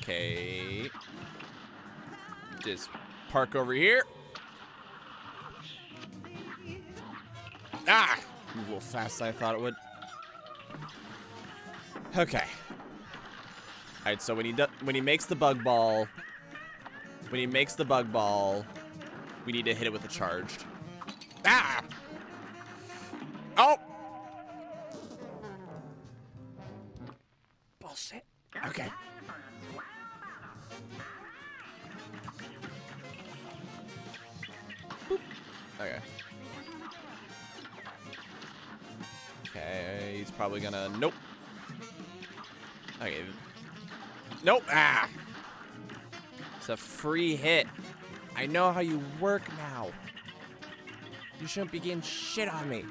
Okay. Just park over here. Ah! Move a little faster than I thought it would. Okay. Alright, so when he makes the bug ball, we need to hit it with a charged. Ah! Oh! Bullshit. Okay. Boop. Okay. Okay, he's probably gonna... Nope. Okay. Nope. Ah! It's a free hit. I know how you work now. You shouldn't be getting shit on me.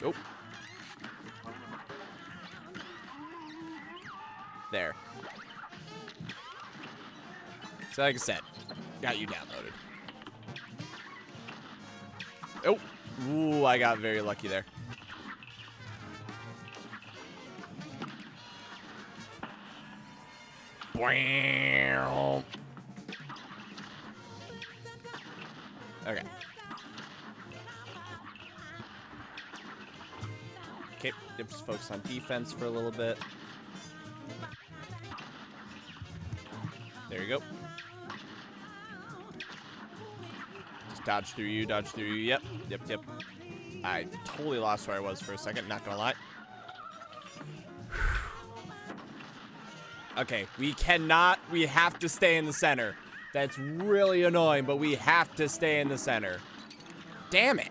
Nope. There. So like I said, got you downloaded. Oh, ooh, I got very lucky there. Okay. Okay, just focus on defense for a little bit. There you go. Dodge through you, dodge through you. Yep, yep, yep. I totally lost where I was for a second, not gonna lie. Okay, we have to stay in the center. That's really annoying, but we have to stay in the center. Damn it.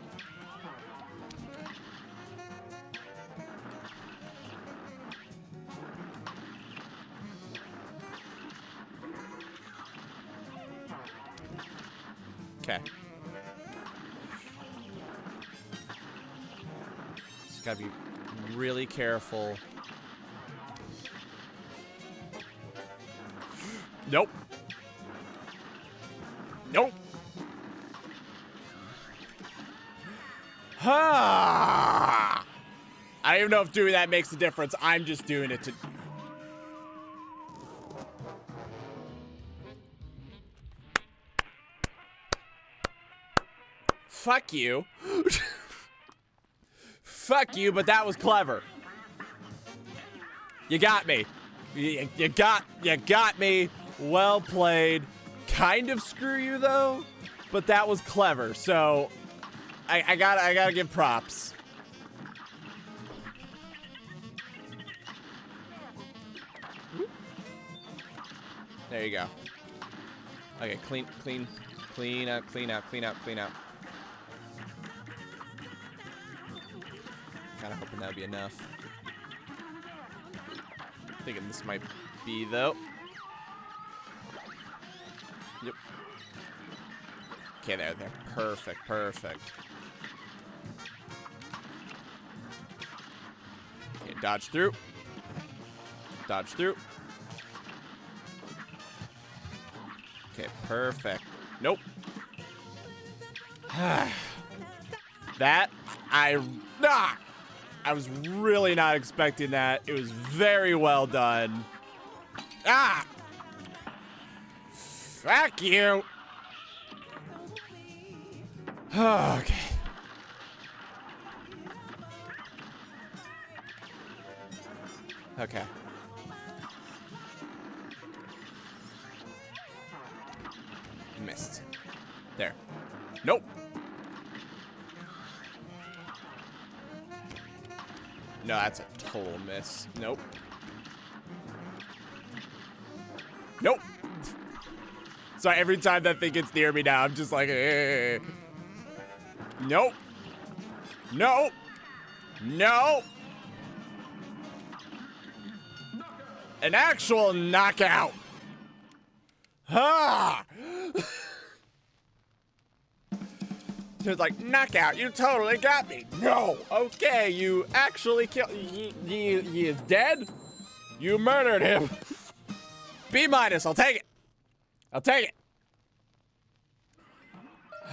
Okay. Just gotta be really careful. Nope. Nope. Ha! I don't even know if doing that makes a difference. I'm just doing it to... Fuck you. Fuck you, but that was clever. You got me. You got me. Well played. Kind of screw you though, but that was clever. So I gotta give props. There you go. Okay, clean out. Kind of hoping that'd be enough. Thinking this might be though. Yep. Okay, there. Perfect. Okay, dodge through. Okay, perfect. Nope. I was really not expecting that. It was very well done. Ah! Fuck you. Okay. Okay. Missed. There. Nope. No, that's a total miss. Nope. Nope. So every time that thing gets near me now, I'm just like, eh. Nope. No. No. An actual knockout. Ha! It's like, knockout, you totally got me. No. Okay, you actually killed. He is dead? You murdered him. B-, I'll take it. I'll take it.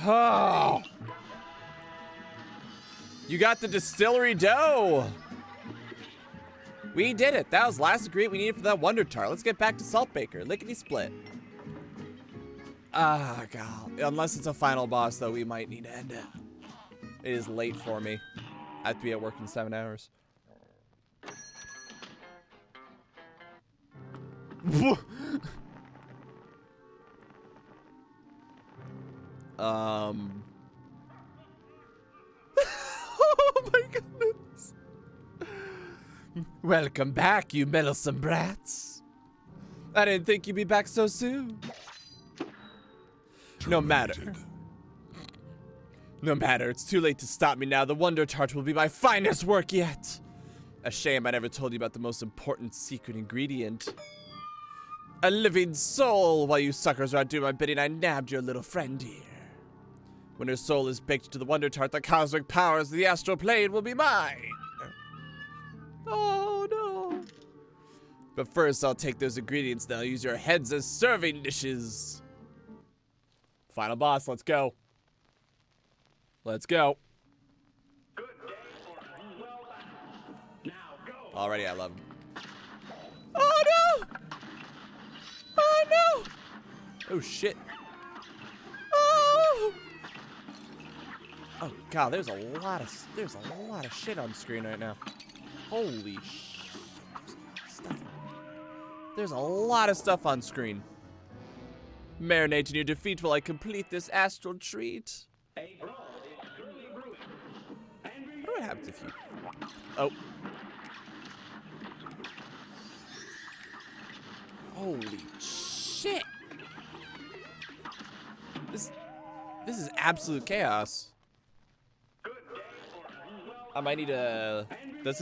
Oh. You got the distillery dough. We did it. That was the last ingredient we needed for that Wonder Tart. Let's get back to Saltbaker. Lickety split. Ah, God. Unless it's a final boss, though, we might need to end it. It is late for me. I have to be at work in 7 hours. Oh my goodness. Welcome back, you meddlesome brats. I didn't think you'd be back so soon. No matter. No matter, it's too late to stop me now. The Wonder Tart will be my finest work yet. A shame I never told you about the most important secret ingredient. A living soul. While you suckers are out doing my bidding, I nabbed your little friend here. When her soul is baked to the Wonder Tart, the cosmic powers of the astral plane will be mine. Oh, no. But first, I'll take those ingredients and I'll use your heads as serving dishes. Final boss, let's go. Let's go. Already, I love him. Oh, no! Oh, no! Oh, shit. Oh! Oh God, there's a lot of shit on screen right now. Holy shit. There's a lot of stuff on screen. Marinate in your defeat while I complete this astral treat. What happens if you... Oh. Holy shit. This is absolute chaos. I might need to... Let's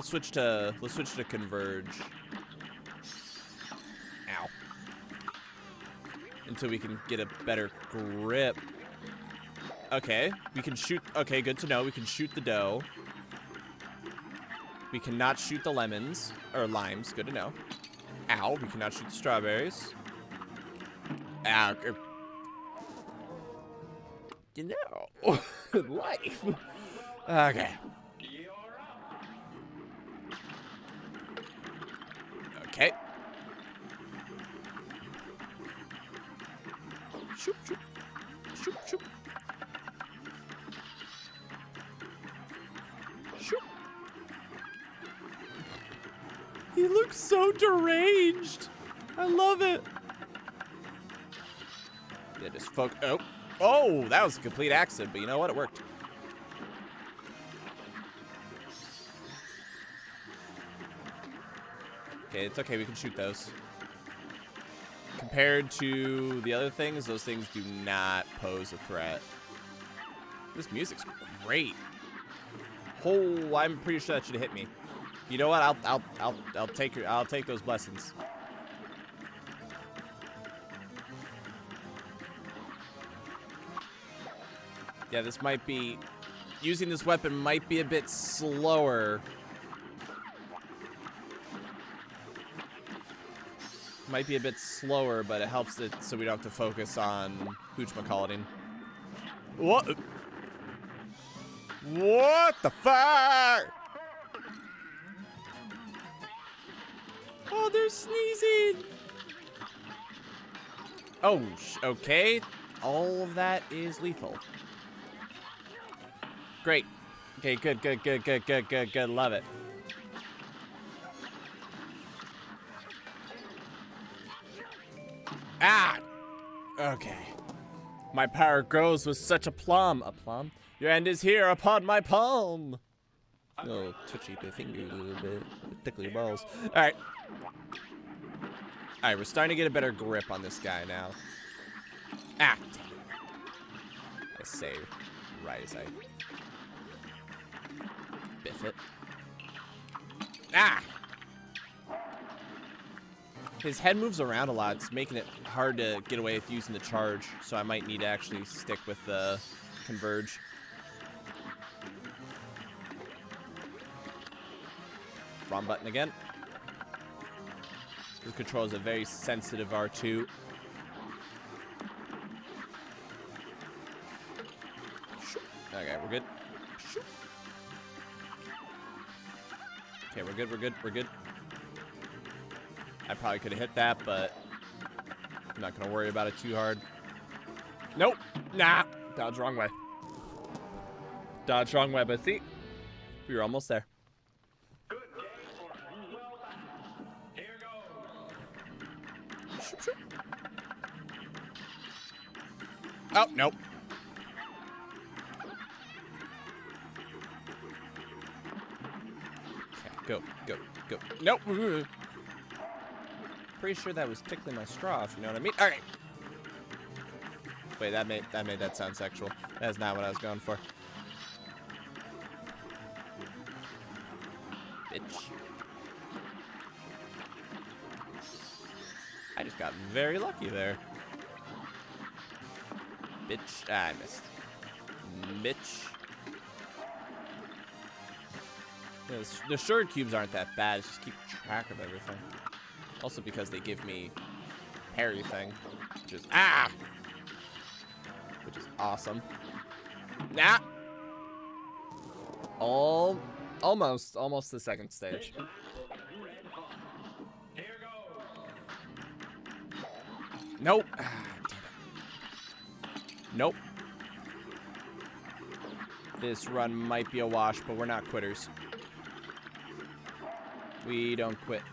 switch to converge. Ow. Until we can get a better grip. Okay, we can shoot. Okay, good to know. We can shoot the dough. We cannot shoot the lemons or limes. Good to know. Ow, we cannot shoot the strawberries. Ow. You know, life. Okay. Okay. Shoot, shoot, shoot, shoot. Shoot. He looks so deranged. I love it. Yeah, just focus. Oh. Oh, that was a complete accident, but you know what? It worked. Okay, it's okay. We can shoot those. Compared to the other things, those things do not pose a threat. This music's great. Oh, I'm pretty sure that should hit me. You know what? I'll take those blessings. Yeah, this might be... Using this weapon might be a bit slower. Might be a bit slower, but it helps it so we don't have to focus on whatchamacalliting. What? What the fuck? Oh, they're sneezing. Oh, okay. All of that is lethal. Great. Okay, good. Love it. Ah! Okay. My power grows with such a plum. A plum? Your end is here upon my palm. Oh, twitchy the fingers a little bit. Tickle your balls. Alright. Alright, we're starting to get a better grip on this guy now. Ah! I say, right as I biff it. Ah! His head moves around a lot. It's making it hard to get away with using the charge, so I might need to actually stick with the converge. Wrong button again. This control is a very sensitive R2. Okay, we're good. Okay, we're good. I probably could have hit that, but I'm not going to worry about it too hard. Nope. Nah. Dodge wrong way. Dodge wrong way, but see? We were almost there. Oh, nope. Okay, go. Nope. Pretty sure that was tickling my straw, if you know what I mean. All right. Wait, that made that sound sexual. That's not what I was going for. Bitch. I just got very lucky there. Bitch. Ah, I missed. Bitch. The short cubes aren't that bad. It's just keep track of everything. Also because they give me parry thing, which is which is awesome. Nah. Almost the second stage. Nope. Ah, damn it. Nope. This run might be a wash, but we're not quitters. We don't quit.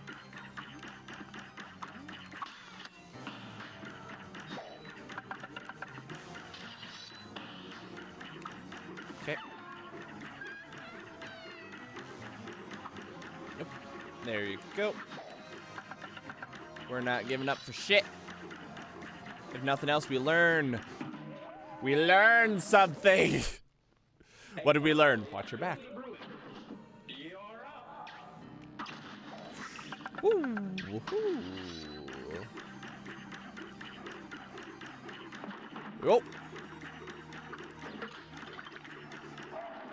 There you go. We're not giving up for shit. If nothing else, we learn. We learned something. What did we learn? Watch your back. Woo. Woohoo. Oh.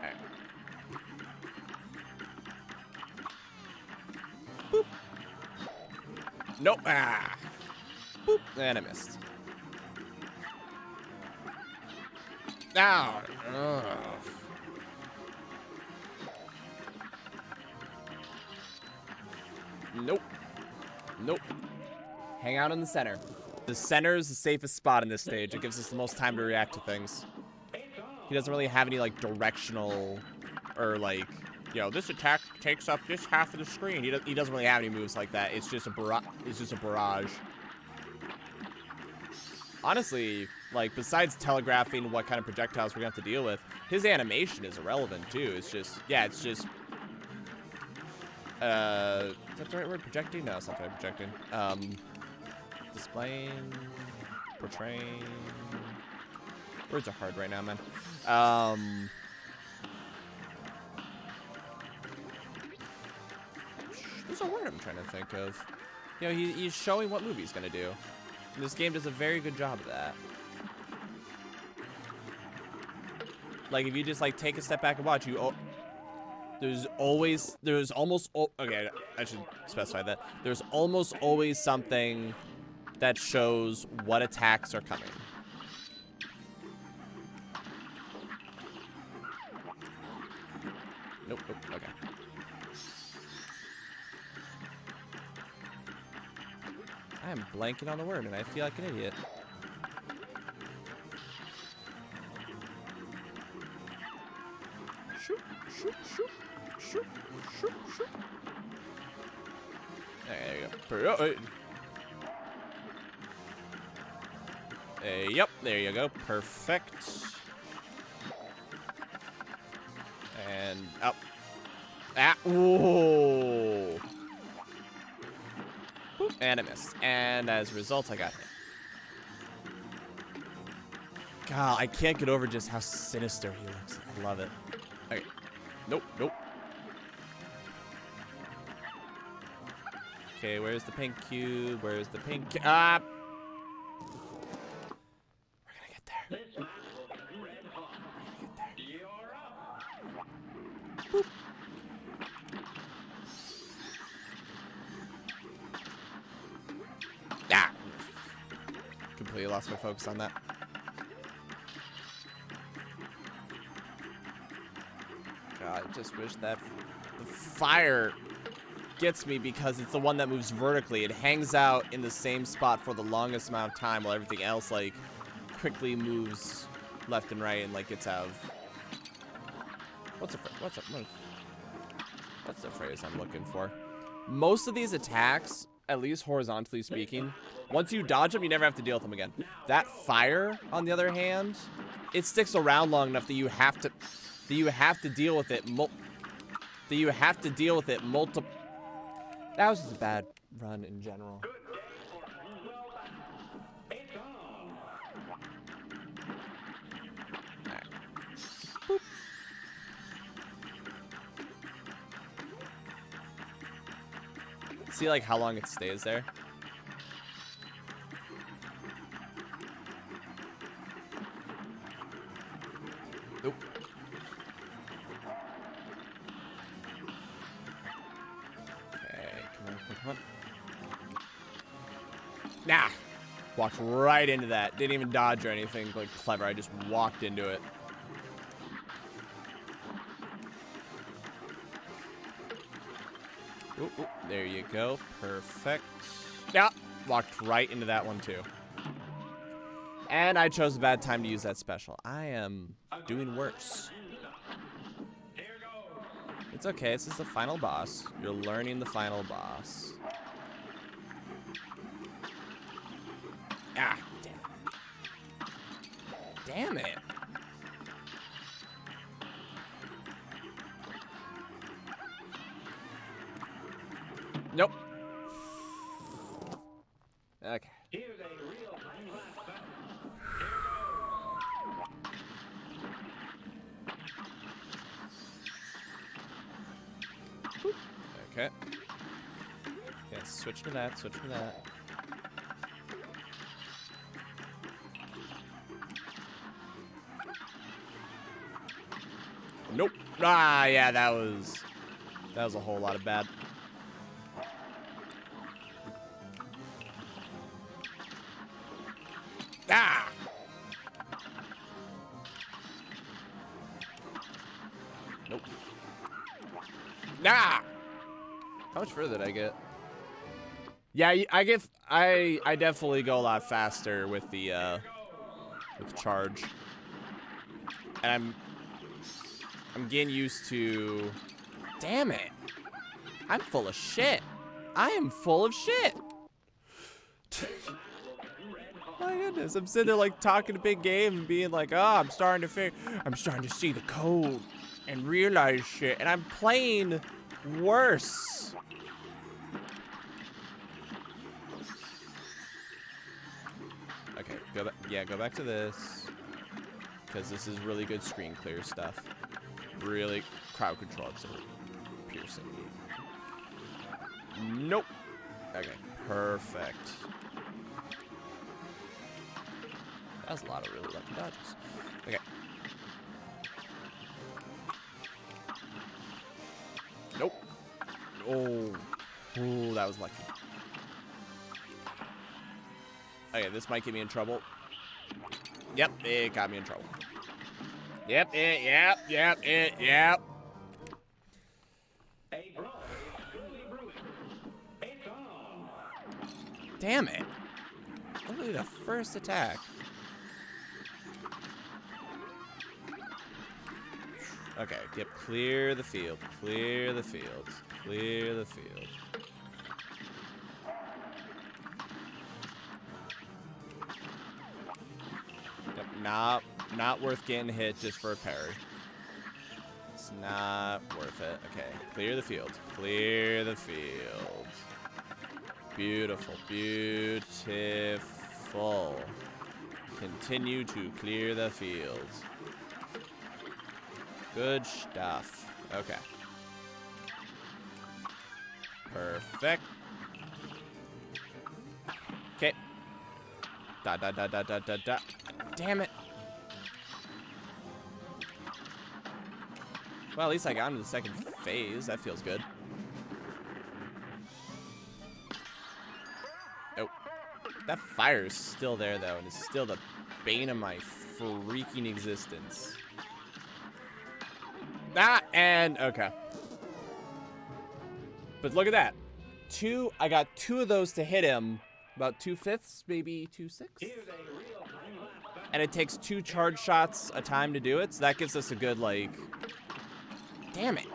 Right. Boop. Nope. Ah. Boop. And I missed. Ow. Ugh. Nope. Nope. Hang out in the center. The center is the safest spot in this stage. It gives us the most time to react to things. He doesn't really have any, like, directional or, like, you know, this attack takes up this half of the screen. He doesn't really have any moves like that. It's just a barrage. Honestly, like, besides telegraphing what kind of projectiles we're going to have to deal with, his animation is irrelevant, too. It's just, yeah, it's just... is that the right word? Projecting? No, it's not the right projecting. Displaying, portraying. Words are hard right now, man. There's a word I'm trying to think of. You know, he's showing what movie he's gonna do. And this game does a very good job of that. Like, if you just, like, take a step back and watch, there's almost, okay, I should specify that. There's almost always something that shows what attacks are coming. Nope, nope, okay. I am blanking on the word, and I feel like an idiot. Shoot, shoot, shoot. Shoot, shoot, shoot. There you go. Yep, there you go. Perfect. And up. Ah, ooh. Boop, and I missed. And as a result, I got hit. God, I can't get over just how sinister he looks. I love it. Okay. Nope, nope. Okay, where's the pink cube? Where's the pink cube? Ah! We're gonna get there. We're gonna get there. Boop. Ah! Completely lost my focus on that. God, I just wish that the fire gets me because it's the one that moves vertically. It hangs out in the same spot for the longest amount of time while everything else, like, quickly moves left and right and, like, gets out of... What's the phrase I'm looking for? Most of these attacks, at least horizontally speaking, once you dodge them, you never have to deal with them again. That fire, on the other hand, it sticks around long enough that you have to deal with it multiple... That was just a bad run in general. Right. Boop. See, like, how long it stays there? Nope. Come on. Nah. Walked right into that. Didn't even dodge or anything like clever. I just walked into it. Ooh, ooh, there you go. Perfect. Yeah. Walked right into that one too. And I chose a bad time to use that special. I am doing worse. It's okay, this is the final boss. You're learning the final boss. Ah, damn it. Okay. Here's a real-time last battle. Okay. Okay, switch to that, switch to that. Nope. Ah, yeah, that was a whole lot of bad. Ah! Nope. Nah! How much further did I get? Yeah, I definitely go a lot faster with the with charge. And I'm getting used to. Damn it. I'm full of shit. I am full of shit. My goodness, I'm sitting there like talking a big game and being like, oh, I'm starting to see the code and realize shit, and I'm playing worse. Okay, go back. Yeah, go back to this, because this is really good screen clear stuff. Really crowd control, so piercing. Nope. Okay, perfect. That was a lot of really lucky dodges. Okay. Nope. Oh. Ooh, that was lucky. Okay, this might get me in trouble. Yep, it got me in trouble. Yep. Damn it. Literally the first attack. Okay, yep, clear the field. Clear the field. Clear the field. Yep, not worth getting hit just for a parry. It's not worth it. Okay, clear the field. Clear the field. Beautiful, beautiful. Continue to clear the field. Good stuff. Okay. Perfect. Okay. Da. Damn it. Well, at least I got into the second phase. That feels good. Oh. That fire is still there, though, and it's still the bane of my freaking existence. Ah, and okay. But look at that. I got 2 of those to hit him. About 2/5, maybe 2/6. And it takes 2 charge shots a time to do it, so that gives us a good, like... Damn it.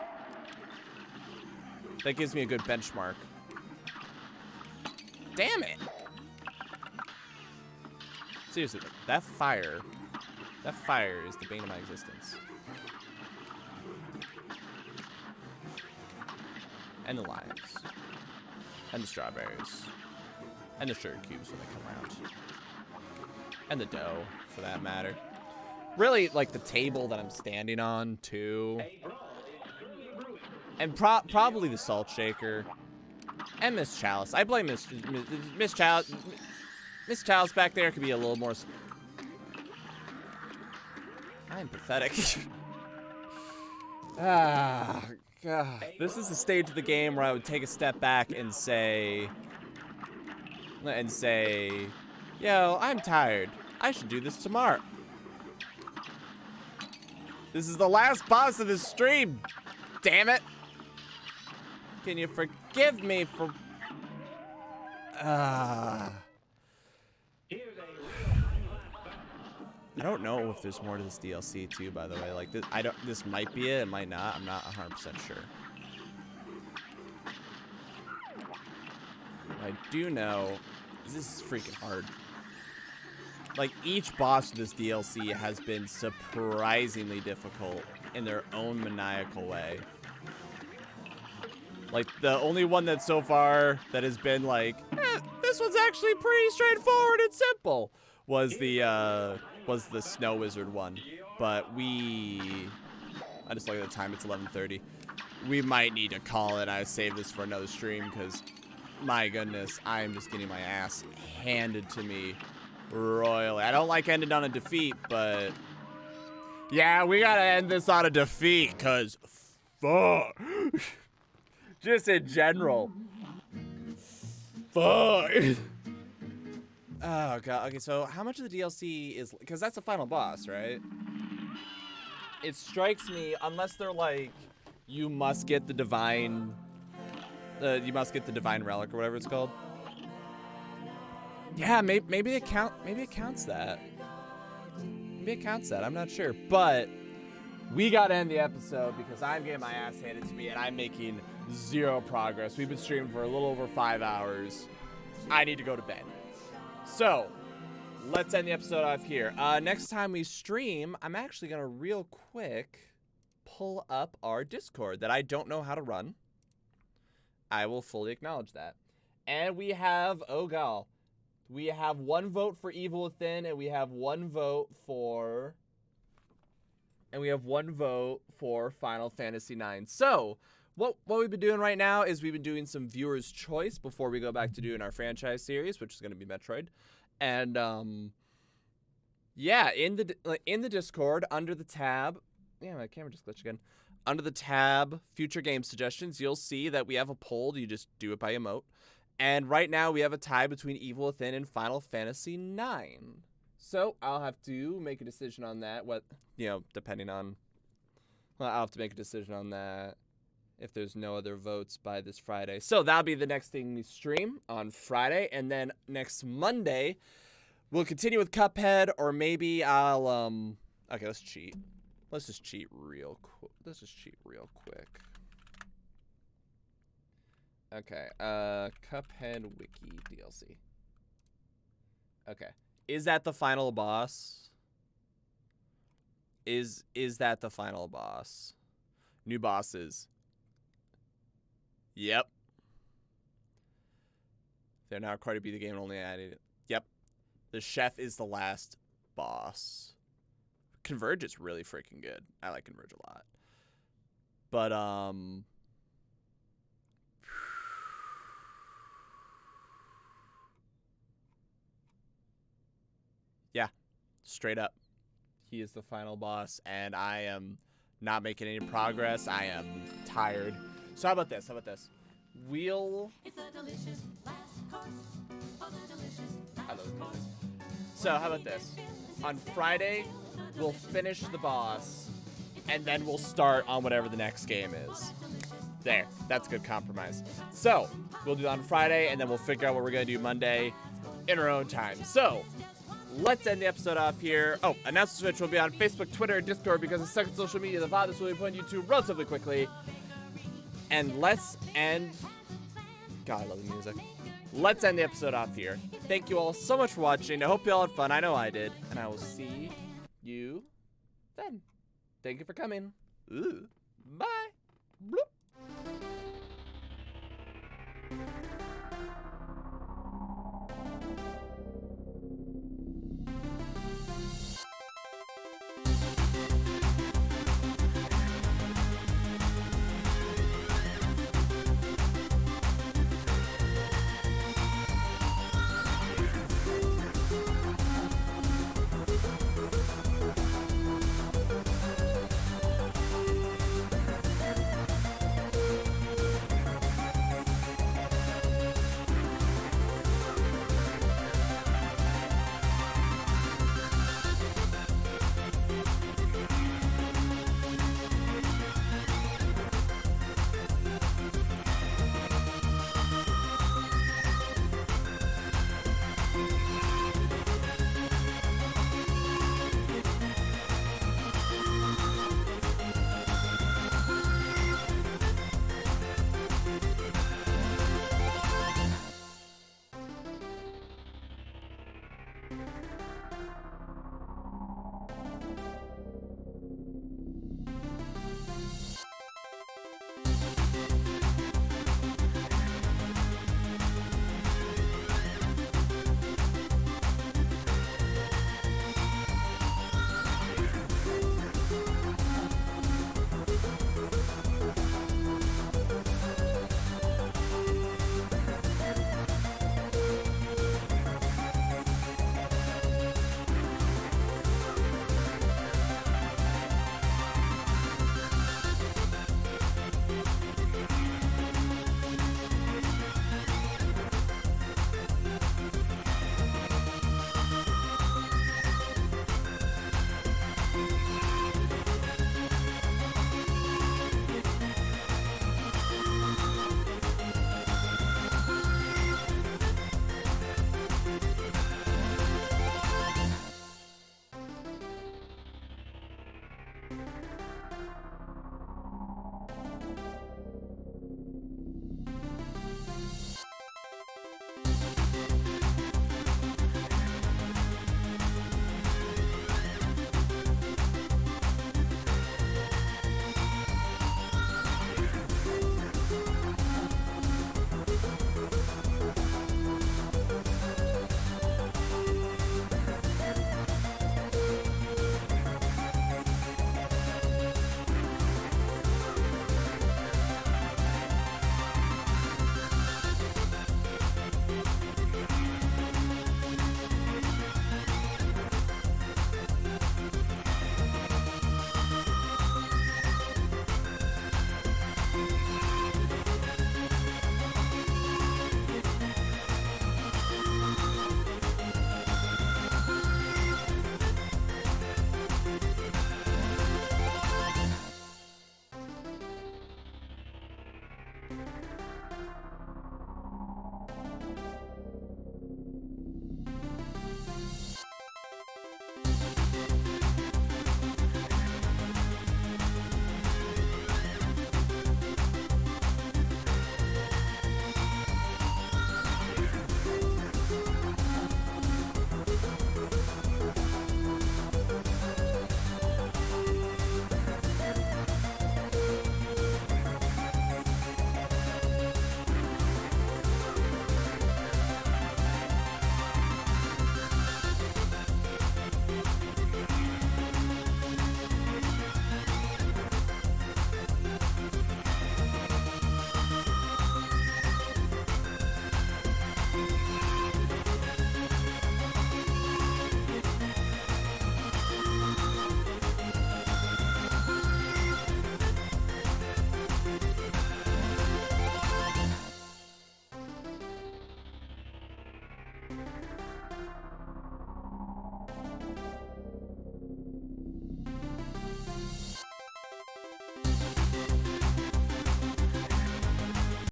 That gives me a good benchmark. Damn it. Seriously, that fire is the bane of my existence. And the limes. And the strawberries. And the sugar cubes when they come around. And the dough, for that matter. Really, like, the table that I'm standing on, too. And probably the salt shaker. And Miss Chalice. I blame Miss Chalice. Miss Chalice back there could be a little more... I'm pathetic. Ah... God. This is the stage of the game where I would take a step back and say, yo, I'm tired. I should do this tomorrow. This is the last boss of this stream. Damn it. Can you forgive me for... I don't know if there's more to this DLC too, by the way. Like, this might be it, it might not. I'm not 100% sure. I do know this is freaking hard. Like, each boss of this DLC has been surprisingly difficult in their own maniacal way. Like, the only one that so far that has been like, this one's actually pretty straightforward and simple. Was the Snow Wizard one, but I just look at the time. It's 11:30. We might need to call it. I saved this for another stream because, my goodness, I am just getting my ass handed to me royally. I don't like ending on a defeat, but yeah, we gotta end this on a defeat because fuck. Just in general. Fuck. Oh god. Okay, so how much of the DLC is, because that's the final boss, right? It strikes me, unless they're like, you must get the divine relic or whatever it's called. Yeah, maybe it counts that. Maybe it counts that. I'm not sure, but we gotta end the episode because I'm getting my ass handed to me and I'm making zero progress. We've been streaming for a little over 5 hours. I need to go to bed. So, let's end the episode off here. Next time we stream, I'm actually gonna real quick pull up our Discord that I don't know how to run. I will fully acknowledge that. And we have, oh god, we have 1 vote for Evil Within, and we have 1 vote for Final Fantasy IX. So, what we've been doing right now is we've been doing some viewers' choice before we go back to doing our franchise series, which is going to be Metroid. And yeah, in the Discord under the tab, yeah, my camera just glitched again. Under the tab Future Game Suggestions, you'll see that we have a poll. You just do it by emote. And right now we have a tie between Evil Within and Final Fantasy IX. So I'll have to make a decision on that. Depending on, I'll have to make a decision on that if there's no other votes by this Friday. So that'll be the next thing we stream on Friday. And then next Monday, we'll continue with Cuphead, or maybe I'll, okay, let's cheat. Let's just cheat real quick. Okay, Cuphead Wiki DLC. Okay. Is that the final boss? Is that the final boss? New bosses. Yep. They're now required to be the game and only added. Yep. The chef is the last boss. Converge is really freaking good. I like Converge a lot. But, yeah. Straight up. He is the final boss, and I am not making any progress. I am tired. So how about this? We'll... I love it. So how about this? On Friday, we'll finish the boss, and then we'll start on whatever the next game is. There. That's a good compromise. So, we'll do that on Friday, and then we'll figure out what we're going to do Monday in our own time. So, let's end the episode off here. Oh, announcements which will be on Facebook, Twitter, Discord, because the second social media, the VOD, this will be put on YouTube relatively quickly. And let's end... God, I love the music. Let's end the episode off here. Thank you all so much for watching. I hope you all had fun. I know I did. And I will see you then. Thank you for coming. Ooh. Bye. Bloop.